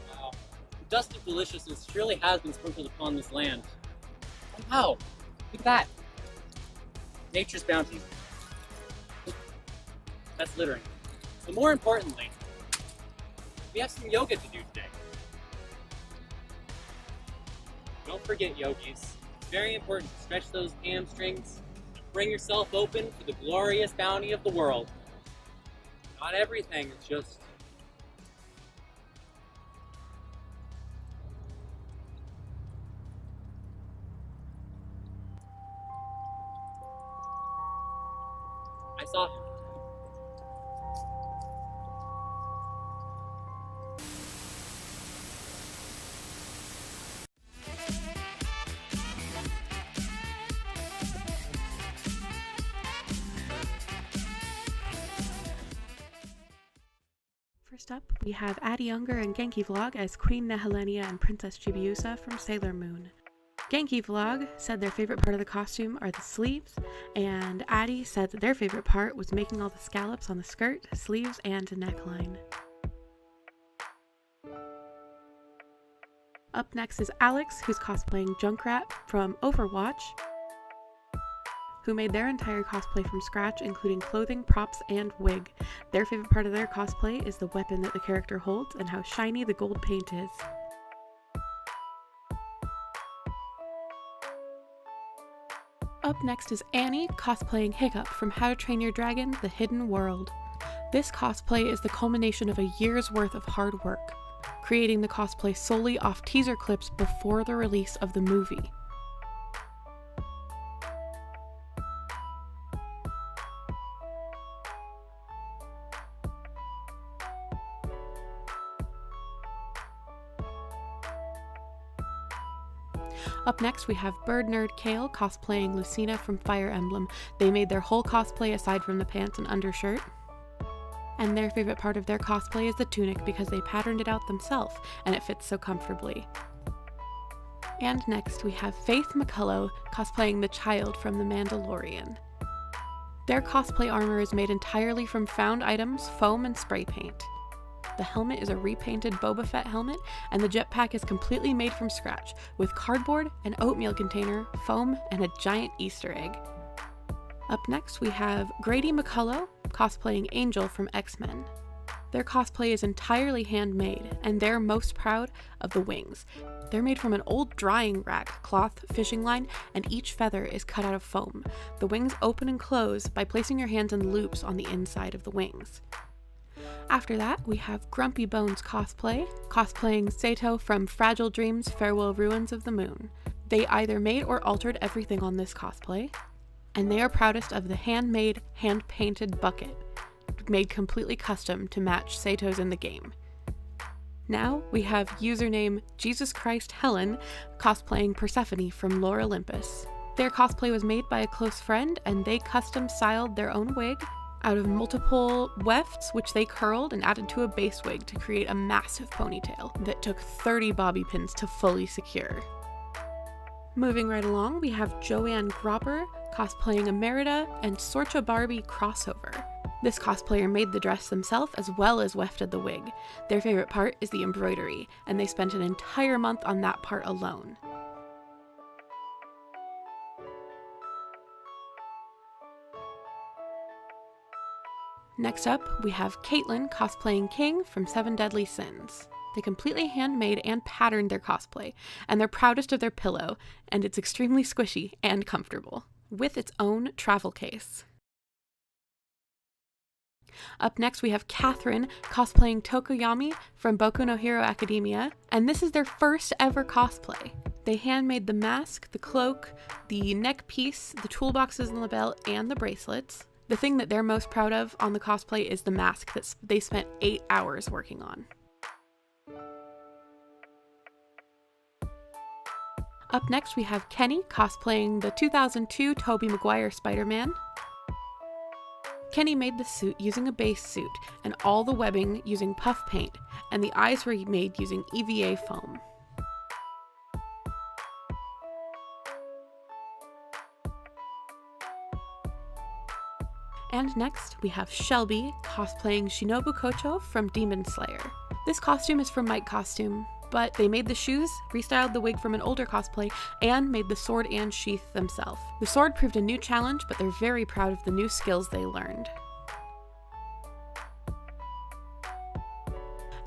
Wow. The dust of deliciousness surely has been sprinkled upon this land. And wow, look at that. Nature's bounty. That's littering. But more importantly, we have some yoga to do today. Don't forget, yogis. It's very important to stretch those hamstrings and bring yourself open for the glorious bounty of the world. Not everything is just I saw him. First up, we have Addie Younger and Genki Vlog as Queen Nehelenia and Princess Chibiusa from Sailor Moon. Genki Vlog said their favorite part of the costume are the sleeves, and Addie said that their favorite part was making all the scallops on the skirt, sleeves, and neckline. Up next is Alex, who's cosplaying Junkrat from Overwatch, who made their entire cosplay from scratch, including clothing, props, and wig. Their favorite part of their cosplay is the weapon that the character holds and how shiny the gold paint is. Up next is Annie, cosplaying Hiccup from How to Train Your Dragon: The Hidden World. This cosplay is the culmination of a year's worth of hard work, creating the cosplay solely off teaser clips before the release of the movie. Up next, we have Bird Nerd Kale cosplaying Lucina from Fire Emblem. They made their whole cosplay aside from the pants and undershirt. And their favorite part of their cosplay is the tunic because they patterned it out themselves and it fits so comfortably. And next, we have Faith McCullough cosplaying the Child from The Mandalorian. Their cosplay armor is made entirely from found items, foam, and spray paint. The helmet is a repainted Boba Fett helmet, and the jetpack is completely made from scratch, with cardboard, an oatmeal container, foam, and a giant Easter egg. Up next, we have Grady McCullough cosplaying Angel from X-Men. Their cosplay is entirely handmade, and they're most proud of the wings. They're made from an old drying rack, cloth, fishing line, and each feather is cut out of foam. The wings open and close by placing your hands in loops on the inside of the wings. After that, we have Grumpy Bones cosplaying Sato from Fragile Dreams: Farewell Ruins of the Moon. They either made or altered everything on this cosplay, and they are proudest of the handmade, hand-painted bucket, made completely custom to match Sato's in the game. Now, we have username Jesus Christ Helen cosplaying Persephone from Lore Olympus. Their cosplay was made by a close friend, and they custom styled their own wig out of multiple wefts, which they curled and added to a base wig to create a massive ponytail that took 30 bobby pins to fully secure. Moving right along, we have Joanne Gropper cosplaying a Merida and Sorcha Barbie crossover. This cosplayer made the dress themselves as well as wefted the wig. Their favorite part is the embroidery, and they spent an entire month on that part alone. Next up, we have Caitlin cosplaying King from Seven Deadly Sins. They completely handmade and patterned their cosplay, and they're proudest of their pillow, and it's extremely squishy and comfortable, with its own travel case. Up next, we have Catherine cosplaying Tokoyami from Boku no Hero Academia, and this is their first ever cosplay. They handmade the mask, the cloak, the neck piece, the toolboxes on the belt, and the bracelets. The thing that they're most proud of on the cosplay is the mask that they spent 8 hours working on. Up next, we have Kenny cosplaying the 2002 Tobey Maguire Spider-Man. Kenny made the suit using a base suit, and all the webbing using puff paint, and the eyes were made using EVA foam. And next, we have Shelby cosplaying Shinobu Kocho from Demon Slayer. This costume is from Mike Costume, but they made the shoes, restyled the wig from an older cosplay, and made the sword and sheath themselves. The sword proved a new challenge, but they're very proud of the new skills they learned.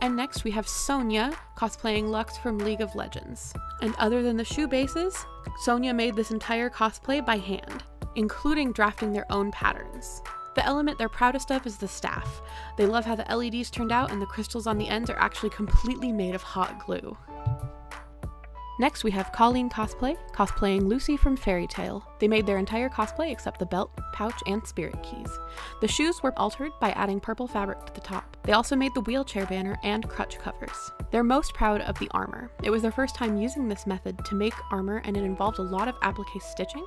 And next we have Sonia cosplaying Lux from League of Legends. And other than the shoe bases, Sonia made this entire cosplay by hand, including drafting their own patterns. The element they're proudest of is the staff. They love how the LEDs turned out and the crystals on the ends are actually completely made of hot glue. Next we have Colleen Cosplay, cosplaying Lucy from Fairy Tail. They made their entire cosplay except the belt, pouch, and spirit keys. The shoes were altered by adding purple fabric to the top. They also made the wheelchair banner and crutch covers. They're most proud of the armor. It was their first time using this method to make armor, and it involved a lot of applique stitching.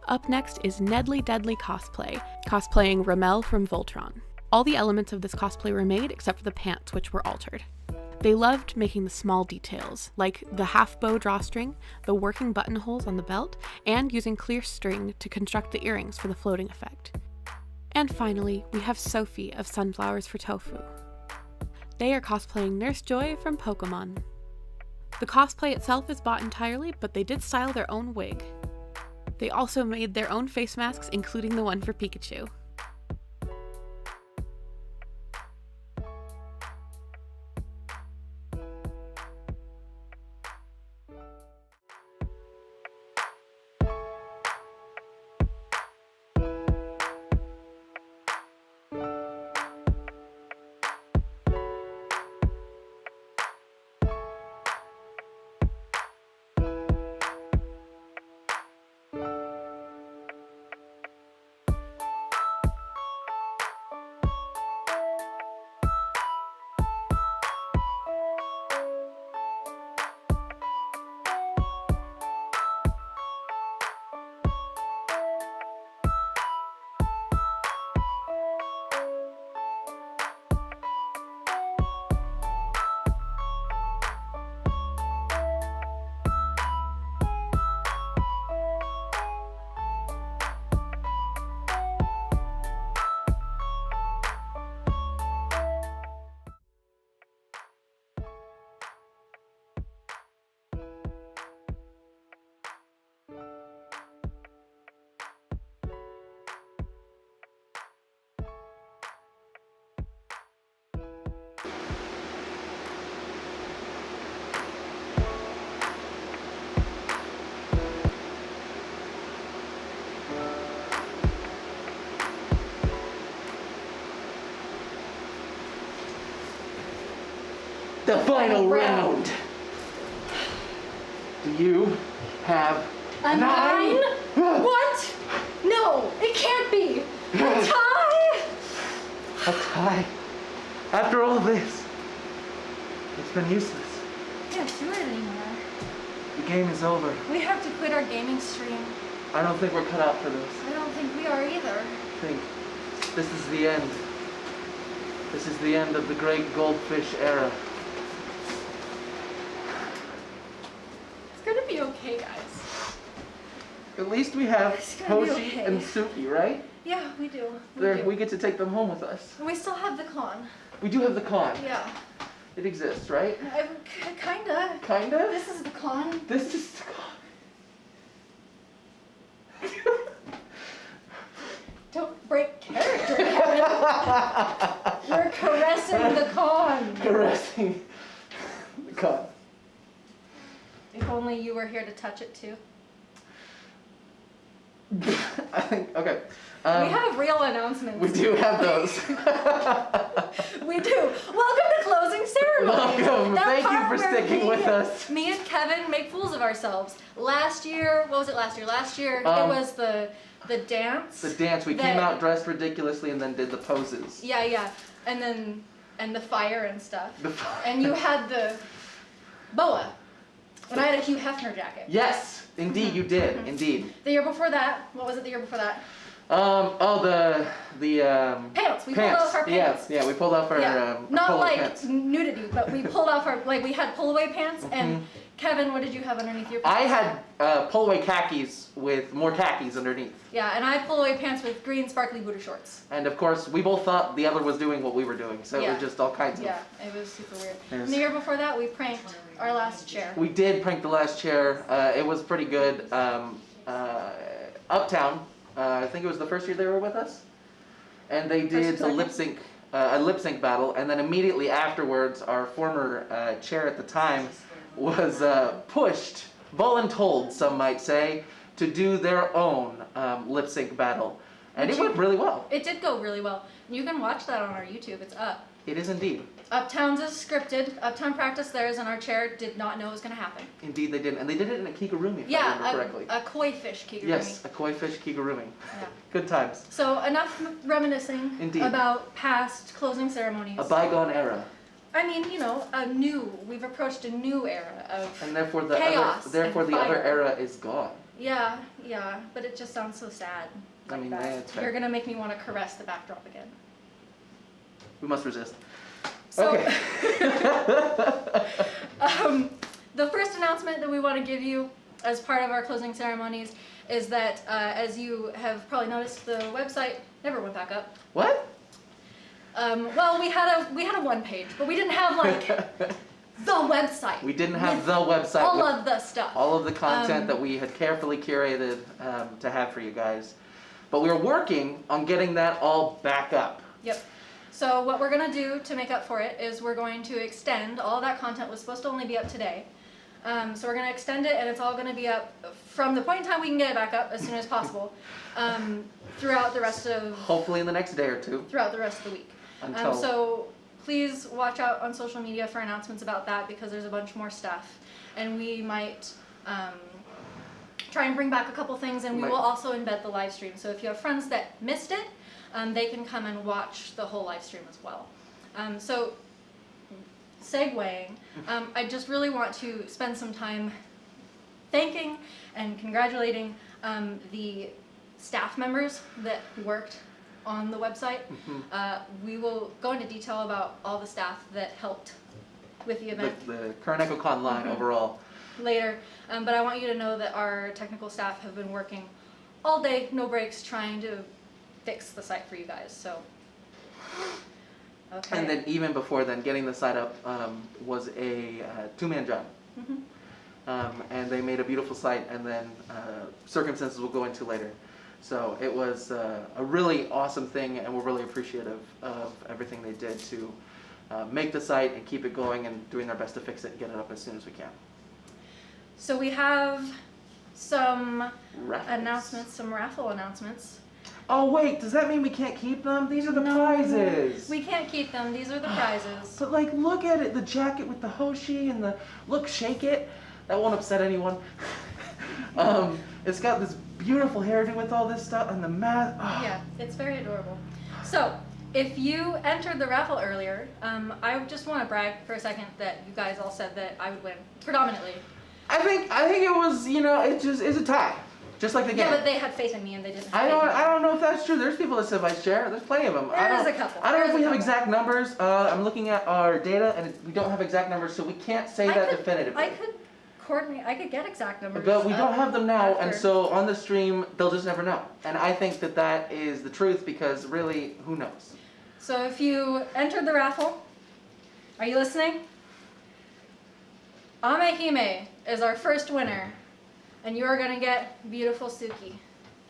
Up next is Nedley Deadly Cosplay, cosplaying Ramel from Voltron. All the elements of this cosplay were made except for the pants, which were altered. They loved making the small details, like the half-bow drawstring, the working buttonholes on the belt, and using clear string to construct the earrings for the floating effect. And finally, we have Sophie of Sunflowers for Tofu. They are cosplaying Nurse Joy from Pokemon. The cosplay itself is bought entirely, but they did style their own wig. They also made their own face masks, including the one for Pikachu. The final round. Do you have a 9? What? No, it can't be. A tie? A tie. After all this, it's been useless. Can't do it anymore. The game is over. We have to quit our gaming stream. I don't think we're cut out for this. I don't think we are either. I think this is the end. This is the end of the great goldfish era. It's gonna be okay, guys. At least we have gonna be Hoshi okay. and Tsuki, right? Yeah, we do. We get to take them home with us. And we still have the con. We do have the con. Yeah. It exists, right? Kinda. Kinda? This is the con. This is the con. Don't break character, Kevin. We're caressing the con. Caressing the con. If only you were here to touch it too. I think, okay. We have real announcements. We do have those. We do. Welcome to Closing Ceremonies. Welcome. That Thank you part for where sticking with us. Me and Kevin make fools of ourselves. Last year, what was it last year? Last year, it was the dance. The dance. We came out dressed ridiculously and then did the poses. Yeah. And the fire and stuff. And you had the boa. And I had a Hugh Hefner jacket. Yes, indeed, you did. Indeed. The year before that, what was it the year before that? The Pants. We pulled off our pants. Yeah, we pulled off our Not polo like pants. nudity, but we pulled off our, like we had pull away pants and Kevin, what did you have underneath your I pants? had pull-away khakis with more khakis underneath. Yeah, and I pull away pants with green sparkly Buddha shorts. And of course, we both thought the other was doing what we were doing, so it was just all kinds of... Yeah, it was super weird. Yes. And the year before that, we pranked our last chair. We did prank the last chair. It was pretty good. Uptown, I think it was the first year they were with us, and they did a lip sync battle, and then immediately afterwards, our former chair at the time was pushed, voluntold, some might say, to do their own lip sync battle, and it went really well. It did go really well. You can watch that on our YouTube. It's up. It is indeed. Uptown's is scripted. Uptown practiced theirs, and our chair did not know it was going to happen. Indeed, they did, and they did it in a kigurumi, if I remember correctly. A koi fish kigurumi. Yes, a koi fish kigurumi. Yeah. Good times. So enough reminiscing Indeed. About past closing ceremonies. A bygone era. I mean, you know, we've approached a new era of And therefore the chaos other, and fire. other era is gone. Yeah, but it just sounds so sad. I mean, that. yeah, it's fair. You're gonna make me want to caress the backdrop again. We must resist. So, Okay. The first announcement that we want to give you as part of our closing ceremonies is that, as you have probably noticed, the website never went back up. What? Well, we had a one page, but we didn't have like the website. We didn't have with the website. all with of the stuff. All of the content that we had carefully curated to have for you guys. But we were working on getting that all back up. Yep. So what we're going to do to make up for it is we're going to extend, all that content was supposed to only be up today. So we're going to extend it, and it's all going to be up from the point in time we can get it back up as soon as possible throughout the rest of... Hopefully in the next day or two. Throughout the rest of the week. So please watch out on social media for announcements about that, because there's a bunch more stuff. And we might try and bring back a couple things, and we will also embed the live stream. So if you have friends that missed it, they can come and watch the whole live stream as well. So segueing, I just really want to spend some time thanking and congratulating the staff members that worked on the website. We will go into detail about all the staff that helped with the event. The KuroNekoConline overall. Later, but I want you to know that our technical staff have been working all day, no breaks, trying to fix the site for you guys. So, okay. And then even before then, getting the site up was a two-man job. And they made a beautiful site, and then circumstances we'll go into later. So it was a really awesome thing, and we're really appreciative of everything they did to make the site and keep it going, and doing their best to fix it and get it up as soon as we can. So we have some announcements, some raffle announcements. Oh wait, does that mean we can't keep them? These are the prizes. We can't keep them. These are the prizes. But like, look at it, the jacket with the Hoshi and the, look, shake it. That won't upset anyone. It's got this beautiful hairdo with all this stuff and the mask. Oh. Yeah, it's very adorable. So, if you entered the raffle earlier, I just want to brag for a second that you guys all said that I would win, predominantly. I think it was, you know, it's a tie. Just like the game. Yeah, but they had faith in me and they didn't have I faith don't know if that's true. There's people that said vice chair. There's plenty of them. There's a couple. I don't know if we have exact numbers. I'm looking at our data and we don't have exact numbers, so we can't say that definitively. I could coordinate. I could get exact numbers. But we don't have them now, after. and so on the stream, they'll just never know. And I think that that is the truth, because really, who knows? So if you entered the raffle, are you listening? Amehime is our first winner, and you are going to get beautiful Tsuki.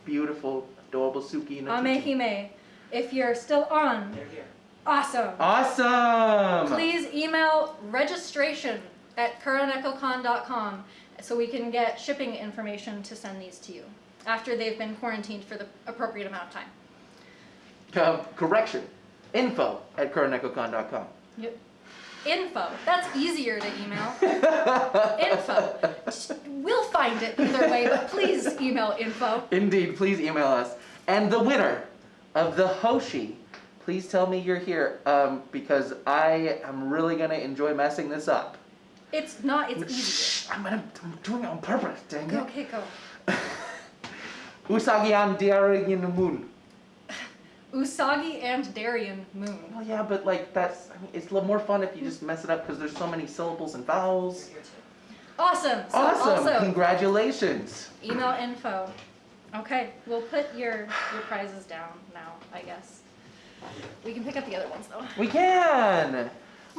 Beautiful, adorable Tsuki. Amehime, if you're still on, awesome. Awesome! Please email registration@KuroNekoCon.com so we can get shipping information to send these to you after they've been quarantined for the appropriate amount of time. Correction, info@KuroNekoCon.com. Yep. Info. That's easier to email. Info. We'll find it either way, but please email info. Indeed, please email us. And the winner of the Hoshi, please tell me you're here, because I am really going to enjoy messing this up. It's not, it's easier. I'm doing it on purpose, dang it. Okay, go. Usagi and Darien Moon. Usagi and Darien Moon. Well, yeah, but like it's a little more fun if you just mess it up, because there's so many syllables and vowels. Awesome. So Awesome. Also, Congratulations. email info. Okay, we'll put your prizes down now, I guess. We can pick up the other ones though. We can.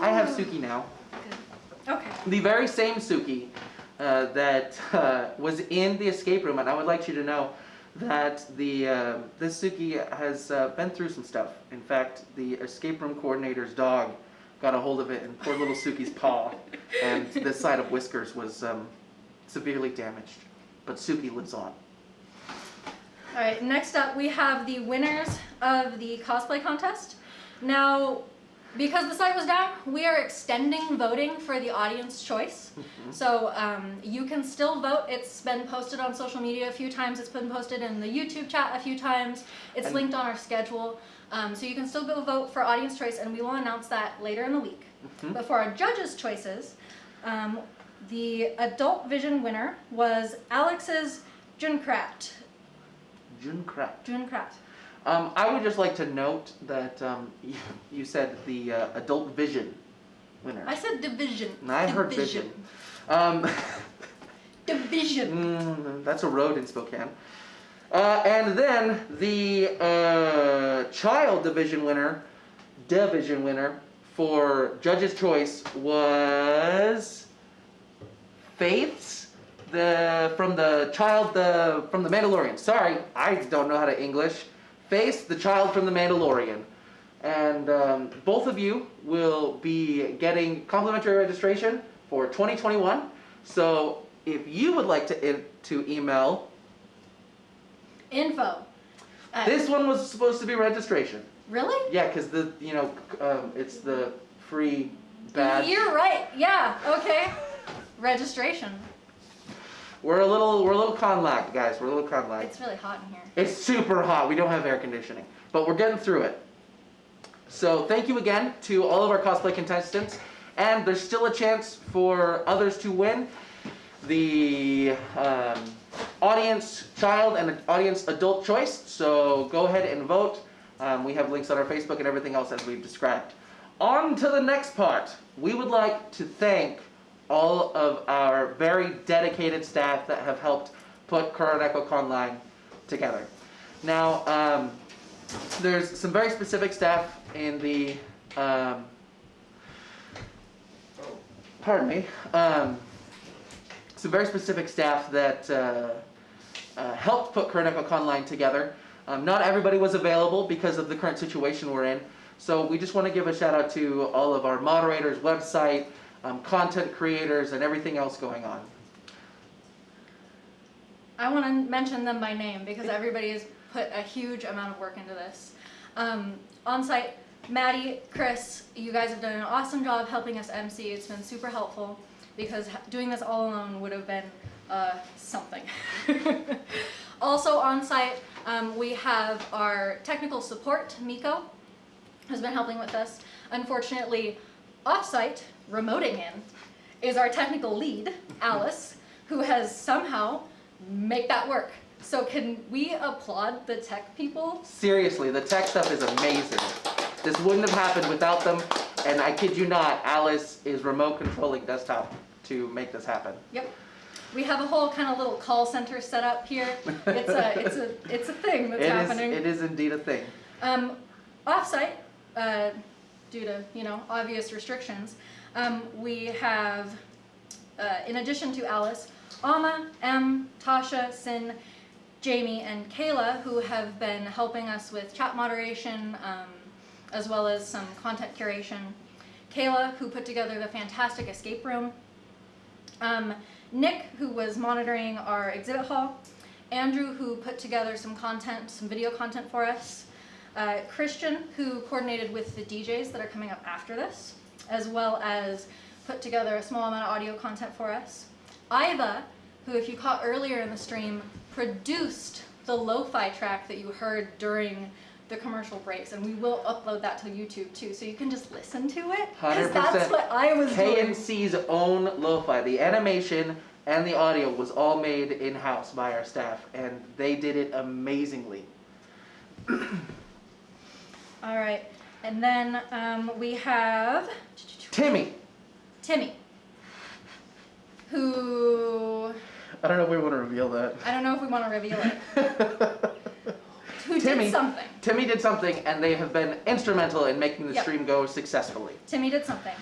I have Tsuki now. Good. Okay. The very same Tsuki that was in the escape room, and I would like you to know that this Tsuki has been through some stuff. In fact, the escape room coordinator's dog got a hold of it, and poor little Tsuki's paw and this side of whiskers was severely damaged. But Tsuki lives on. All right, next up we have the winners of the cosplay contest. Now, because the site was down, we are extending voting for the audience choice. So you can still vote. It's been posted on social media a few times. It's been posted in the YouTube chat a few times. It's linked on our schedule. So you can still go vote for audience choice, and we will announce that later in the week. But for our judges' choices, the adult vision winner was Alex's Junkrat. Junkrat. I would just like to note that you said the adult vision winner. I said division. And I heard vision. Division. That's a road in Spokane. And then the child division winner for judge's choice was Faith's. From the Mandalorian. Sorry, I don't know how to English. Face the child from the Mandalorian. And both of you will be getting complimentary registration for 2021. So if you would like to email info. This one was supposed to be registration. Really? Yeah, because it's the free badge. You're right. Yeah. Okay. Registration. We're a little con-lagged, guys. We're a little con-lagged. It's really hot in here. It's super hot. We don't have air conditioning, but we're getting through it. So thank you again to all of our cosplay contestants, and there's still a chance for others to win the audience child and audience adult choice. So go ahead and vote. We have links on our Facebook and everything else as we've described. On to the next part. We would like to thank all of our very dedicated staff that have helped put KuroNekoConline together. Now, there's some very specific staff in the, some very specific staff that helped put KuroNekoConline together. Not everybody was available because of the current situation we're in, so we just want to give a shout out to all of our moderators, website, content creators, and everything else going on. I want to mention them by name because everybody has put a huge amount of work into this. On site, Maddie, Chris, you guys have done an awesome job helping us MC. It's been super helpful because doing this all alone would have been something. Also on site, we have our technical support, Miko, has been helping with us. Unfortunately, off-site, remoting in, is our technical lead, Alice, who has somehow made that work. So can we applaud the tech people? Seriously, the tech stuff is amazing. This wouldn't have happened without them, and I kid you not, Alice is remote controlling desktop to make this happen. Yep. We have a whole kind of little call center set up here. It's a thing that's happening. It is indeed a thing. Off-site, due to obvious restrictions, we have, in addition to Alice, Alma, M, Tasha, Sin, Jamie, and Kayla, who have been helping us with chat moderation, as well as some content curation. Kayla, who put together the fantastic escape room. Nick, who was monitoring our exhibit hall. Andrew, who put together some content, some video content for us. Christian, who coordinated with the DJs that are coming up after this, as well as put together a small amount of audio content for us. Iva, who, if you caught earlier in the stream, produced the lo-fi track that you heard during the commercial breaks, and we will upload that to YouTube too, so you can just listen to it, because that's what I was doing. KNC's own lo-fi, the animation and the audio was all made in-house by our staff, and they did it amazingly. All right, and then we have Timmy. who I don't know if we want to reveal that. I don't know if we want to reveal it. Who Timmy did something. Timmy did something, and they have been instrumental in making the Yep. stream go successfully. Timmy did something.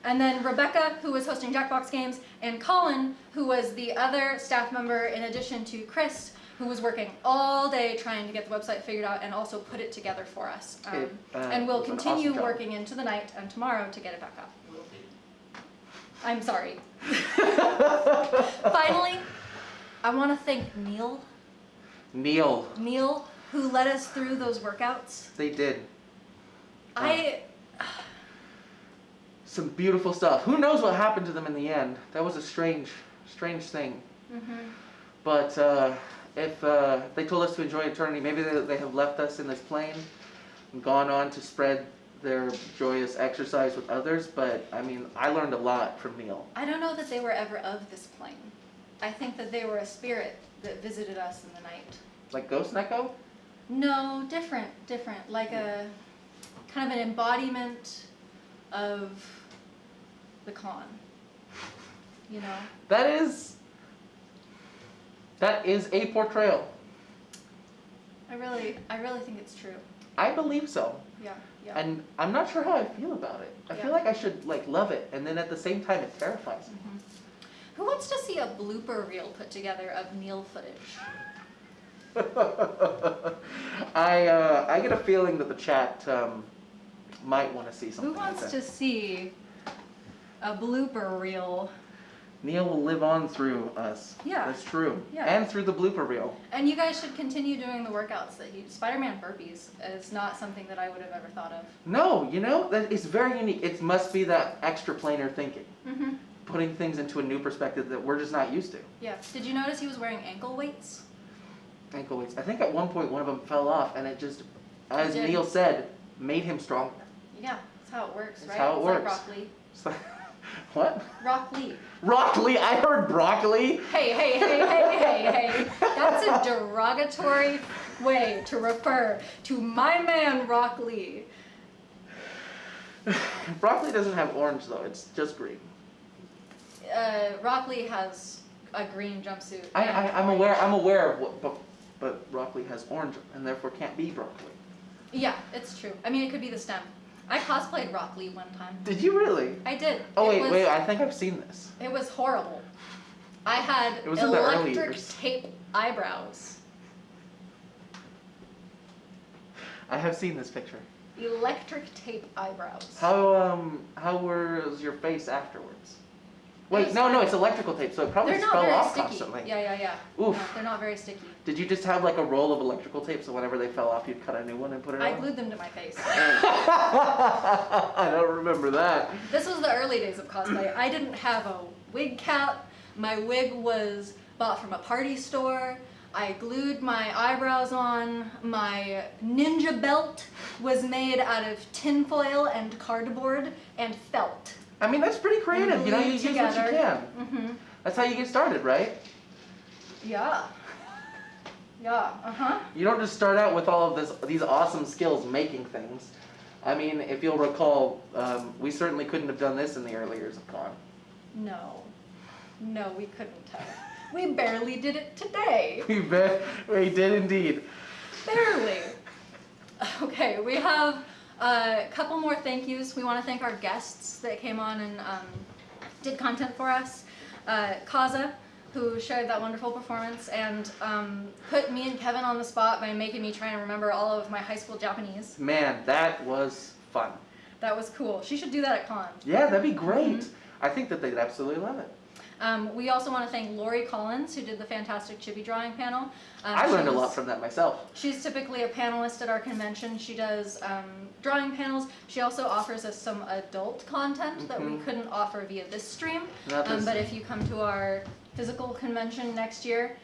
And then Rebecca, who was hosting Jackbox games, and Colin, who was the other staff member in addition to Chris, who was working all day trying to get the website figured out and also put it together for us. And we'll was an continue awesome job. working into the night and tomorrow to get it back up. I'm sorry. Finally, I want to thank Neil, Neil, who led us through those workouts. they did some beautiful stuff. Who knows what happened to them in the end? That was a strange thing. But if they told us to enjoy eternity, maybe they have left us in this plane and gone on to spread their joyous exercise with others. But I mean, I learned a lot from Neil. I don't know that they were ever of this plane. I think that they were a spirit that visited us in the night. Like Ghost Neko? No, different. Like a kind of an embodiment of the con. You know? That is a portrayal. I really think it's true. I believe so. Yeah. And I'm not sure how I feel about it. I feel like I should like love it, and then at the same time it terrifies me. Who wants to see a blooper reel put together of Neil footage? I get a feeling that the chat might want to see something. Who wants like to that. see a blooper reel? Neil will live on through us. Yeah. That's true. Yeah. And through the blooper reel. And you guys should continue doing the workouts that you. Spider-Man burpees is not something that I would have ever thought of. No, you know, that it's very unique. It must be that extraplanar thinking. Putting things into a new perspective that we're just not used to. Yeah. Did you notice he was wearing ankle weights? Ankle weights. I think at one point one of them fell off, and it just, as It did. Neil said, made him stronger. Yeah, that's how it works, That's right? how it It's works. like Rock Lee. It's like, what? Rock Lee. Broccoli? I heard broccoli. Hey. That's a derogatory way to refer to my man Rock Lee. Broccoli doesn't have orange though. It's just green. Rock Lee has a green jumpsuit. I'm aware of what, but broccoli has orange and therefore can't be broccoli. Yeah, it's true. I mean, it could be the stem. I cosplayed Rock Lee one time. Did you really? I did. Oh It wait, was- I think I've seen this. It was horrible. I had It was in the early electric years. tape eyebrows. I have seen this picture. Electric tape eyebrows. How was your face afterwards? Wait, no, it's electrical tape, so it probably They're just not fell very off sticky. constantly. Yeah. Oof. No, they're not very sticky. Did you just have like a roll of electrical tape, so whenever they fell off, you'd cut a new one and put it I on? glued them to my face. I don't remember that. This was the early days of cosplay. I didn't have a wig cap. My wig was bought from a party store. I glued my eyebrows on. My ninja belt was made out of tinfoil and cardboard and felt. I mean, that's pretty creative. You know, you use what you Together. can. Mm-hmm. That's how you get started, right? Yeah. Yeah. You don't just start out with all of these awesome skills making things. I mean, if you'll recall, we certainly couldn't have done this in the early years of con. No, we couldn't have. We barely did it today. We did indeed. Barely. Okay, we have a couple more thank yous. We want to thank our guests that came on and did content for us. Kazha, who shared that wonderful performance and put me and Kevin on the spot by making me try and remember all of my high school Japanese. Man, that was fun. That was cool. She should do that at con. Yeah, that'd be great. I think that they'd absolutely love it. We also want to thank Lori Collins, who did the fantastic chibi drawing panel. I learned a lot from that myself. She's typically a panelist at our convention. She does drawing panels. She also offers us some adult content that we couldn't offer via this stream. But if you come to our physical convention next year,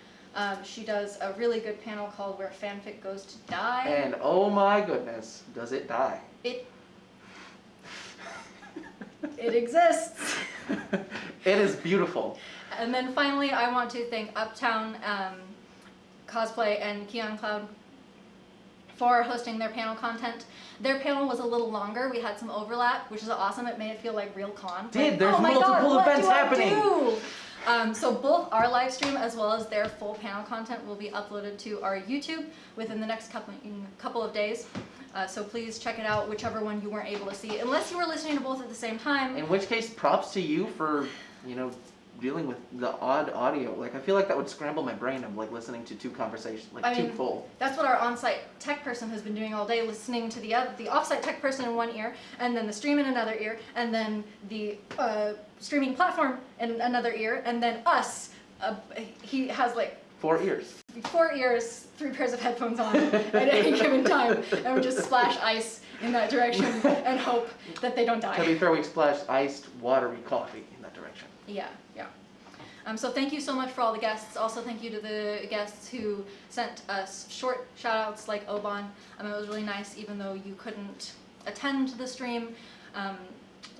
she does a really good panel called Where Fanfic Goes to Die. And oh my goodness, does it die? It exists. It is beautiful. And then finally, I want to thank Uptown Cosplay and KionCloud for hosting their panel content. Their panel was a little longer. We had some overlap, which is awesome. It made it feel like real con. There's oh my multiple God, events what do happening. I do? So both our live stream as well as their full panel content will be uploaded to our YouTube within the next couple of days. So please check it out, whichever one you weren't able to see, unless you were listening to both at the same time. In which case, props to you for, you know, dealing with the odd audio. Like, I feel like that would scramble my brain of like listening to two conversations, like two full. That's what our on-site tech person has been doing all day, listening to the off-site tech person in one ear, and then the stream in another ear, and then the streaming platform in another ear, and then us. He has like 4 ears. 4 ears, 3 pairs of headphones on at any given time, and we just splash ice in that direction and hope that they don't die. To be fair, we splashed iced, watery coffee in that direction. Yeah. So thank you so much for all the guests. Also thank you to the guests who sent us short shout outs like Oban. It was really nice even though you couldn't attend the stream.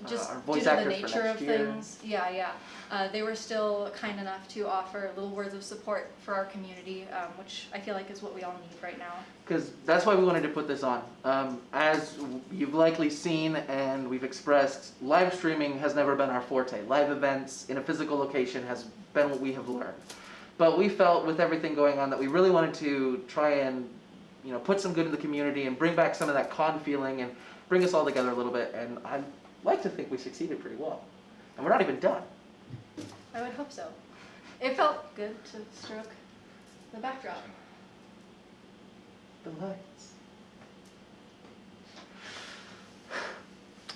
Just due to the nature of things. Yeah. They were still kind enough to offer little words of support for our community, which I feel like is what we all need right now. Because that's why we wanted to put this on. As you've likely seen and we've expressed, live streaming has never been our forte. Live events in a physical location has been what we have learned. But we felt with everything going on that we really wanted to try and, you know, put some good in the community and bring back some of that con feeling and bring us all together a little bit. And I'd like to think we succeeded pretty well. And we're not even done. I would hope so. It felt good to stroke the backdrop. The lights.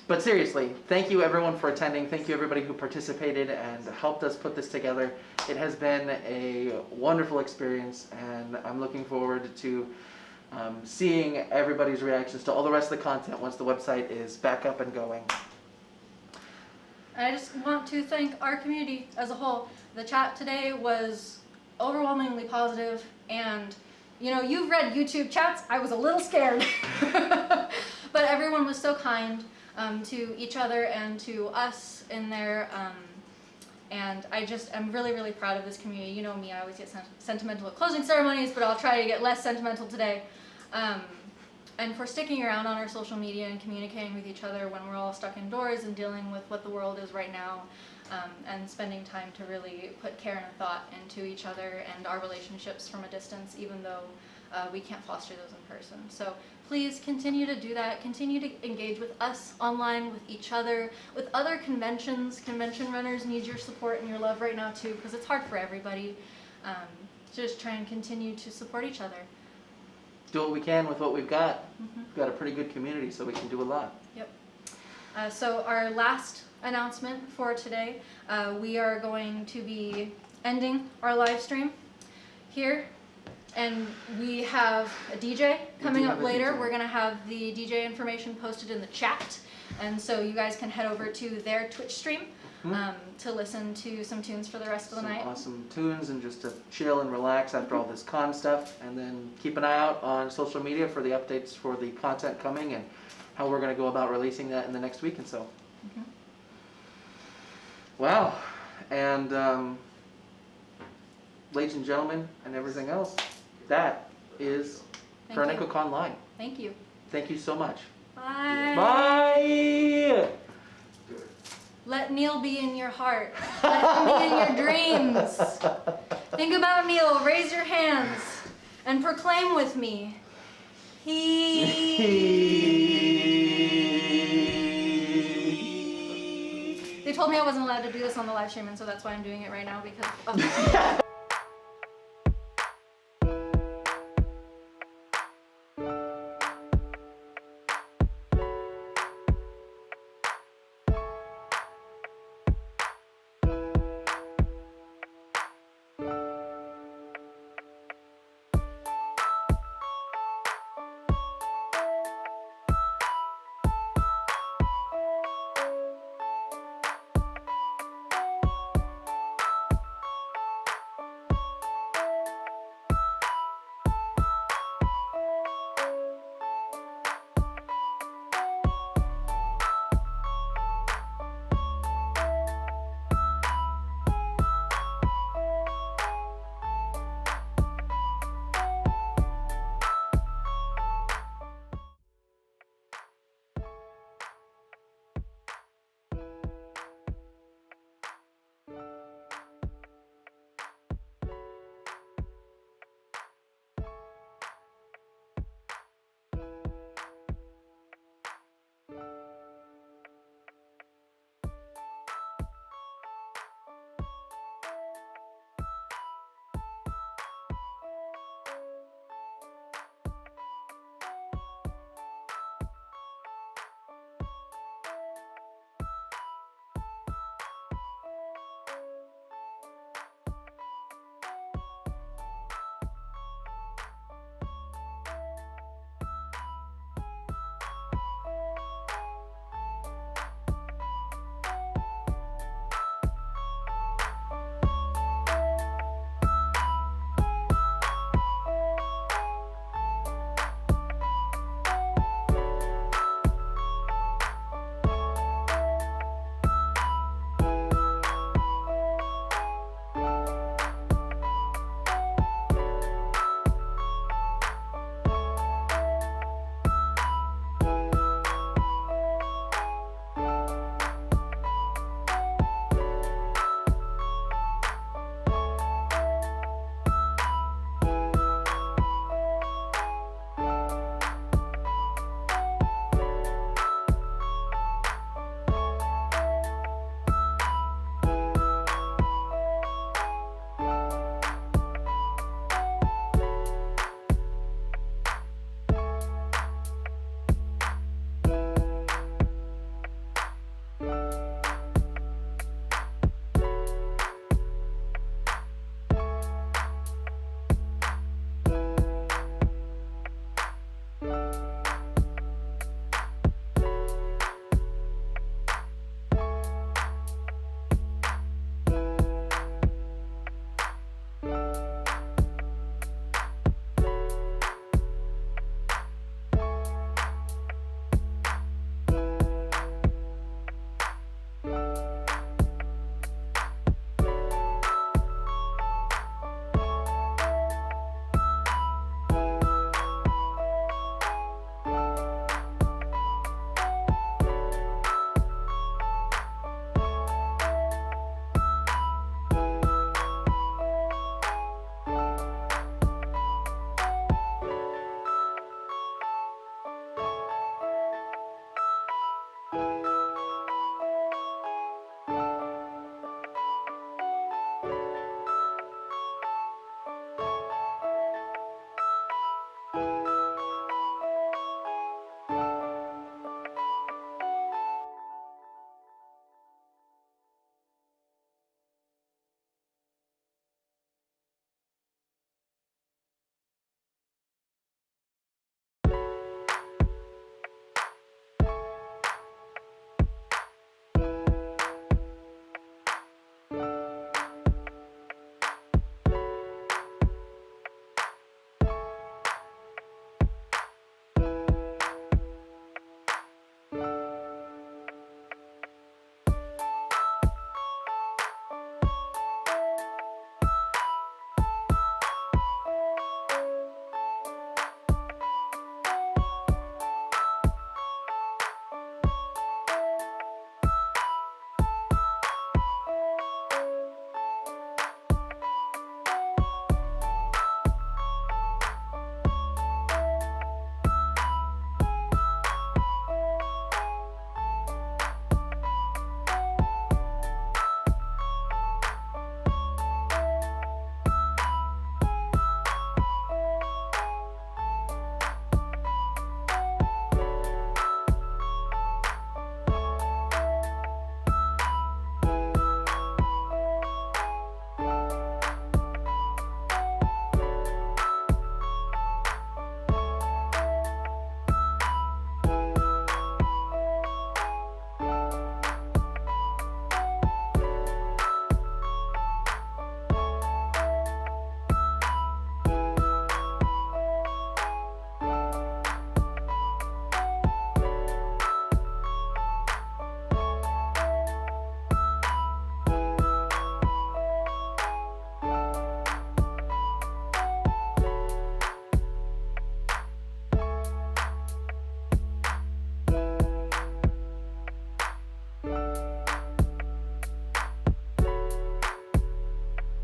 But seriously, thank you everyone for attending. Thank you everybody who participated and helped us put this together. It has been a wonderful experience, and I'm looking forward to seeing everybody's reactions to all the rest of the content once the website is back up and going. I just want to thank our community as a whole. The chat today was overwhelmingly positive, and you know, you've read YouTube chats. I was a little scared, but everyone was so kind to each other and to us in there. And I'm really, really proud of this community. You know me, I always get sentimental at closing ceremonies, but I'll try to get less sentimental today. And for sticking around on our social media and communicating with each other when we're all stuck indoors and dealing with what the world is right now, and spending time to really put care and thought into each other and our relationships from a distance, even though we can't foster those in person. So please continue to do that. Continue to engage with us online, with each other, with other conventions. Convention runners need your support and your love right now too, because it's hard for everybody. Just try and continue to support each other. Do what we can with what we've got. We've got a pretty good community, so we can do a lot. Yep. So our last announcement for today, we are going to be ending our live stream here, and we have a DJ coming up later. We're going to have the DJ information posted in the chat, and so you guys can head over to their Twitch stream to listen to some tunes for the rest of the night. Awesome tunes and just to chill and relax after all this con stuff, and then keep an eye out on social media for the updates for the content coming and how we're going to go about releasing that in the next week and so. Wow. And ladies and gentlemen and everything else, that is KuroNekoConline. Thank you. Thank you so much. Bye. Bye. Let Neil be in your heart. Let him be in your dreams. Think about Neil. Raise your hands and proclaim with me. They told me I wasn't allowed to do this on the live stream, and so that's why I'm doing it right now because.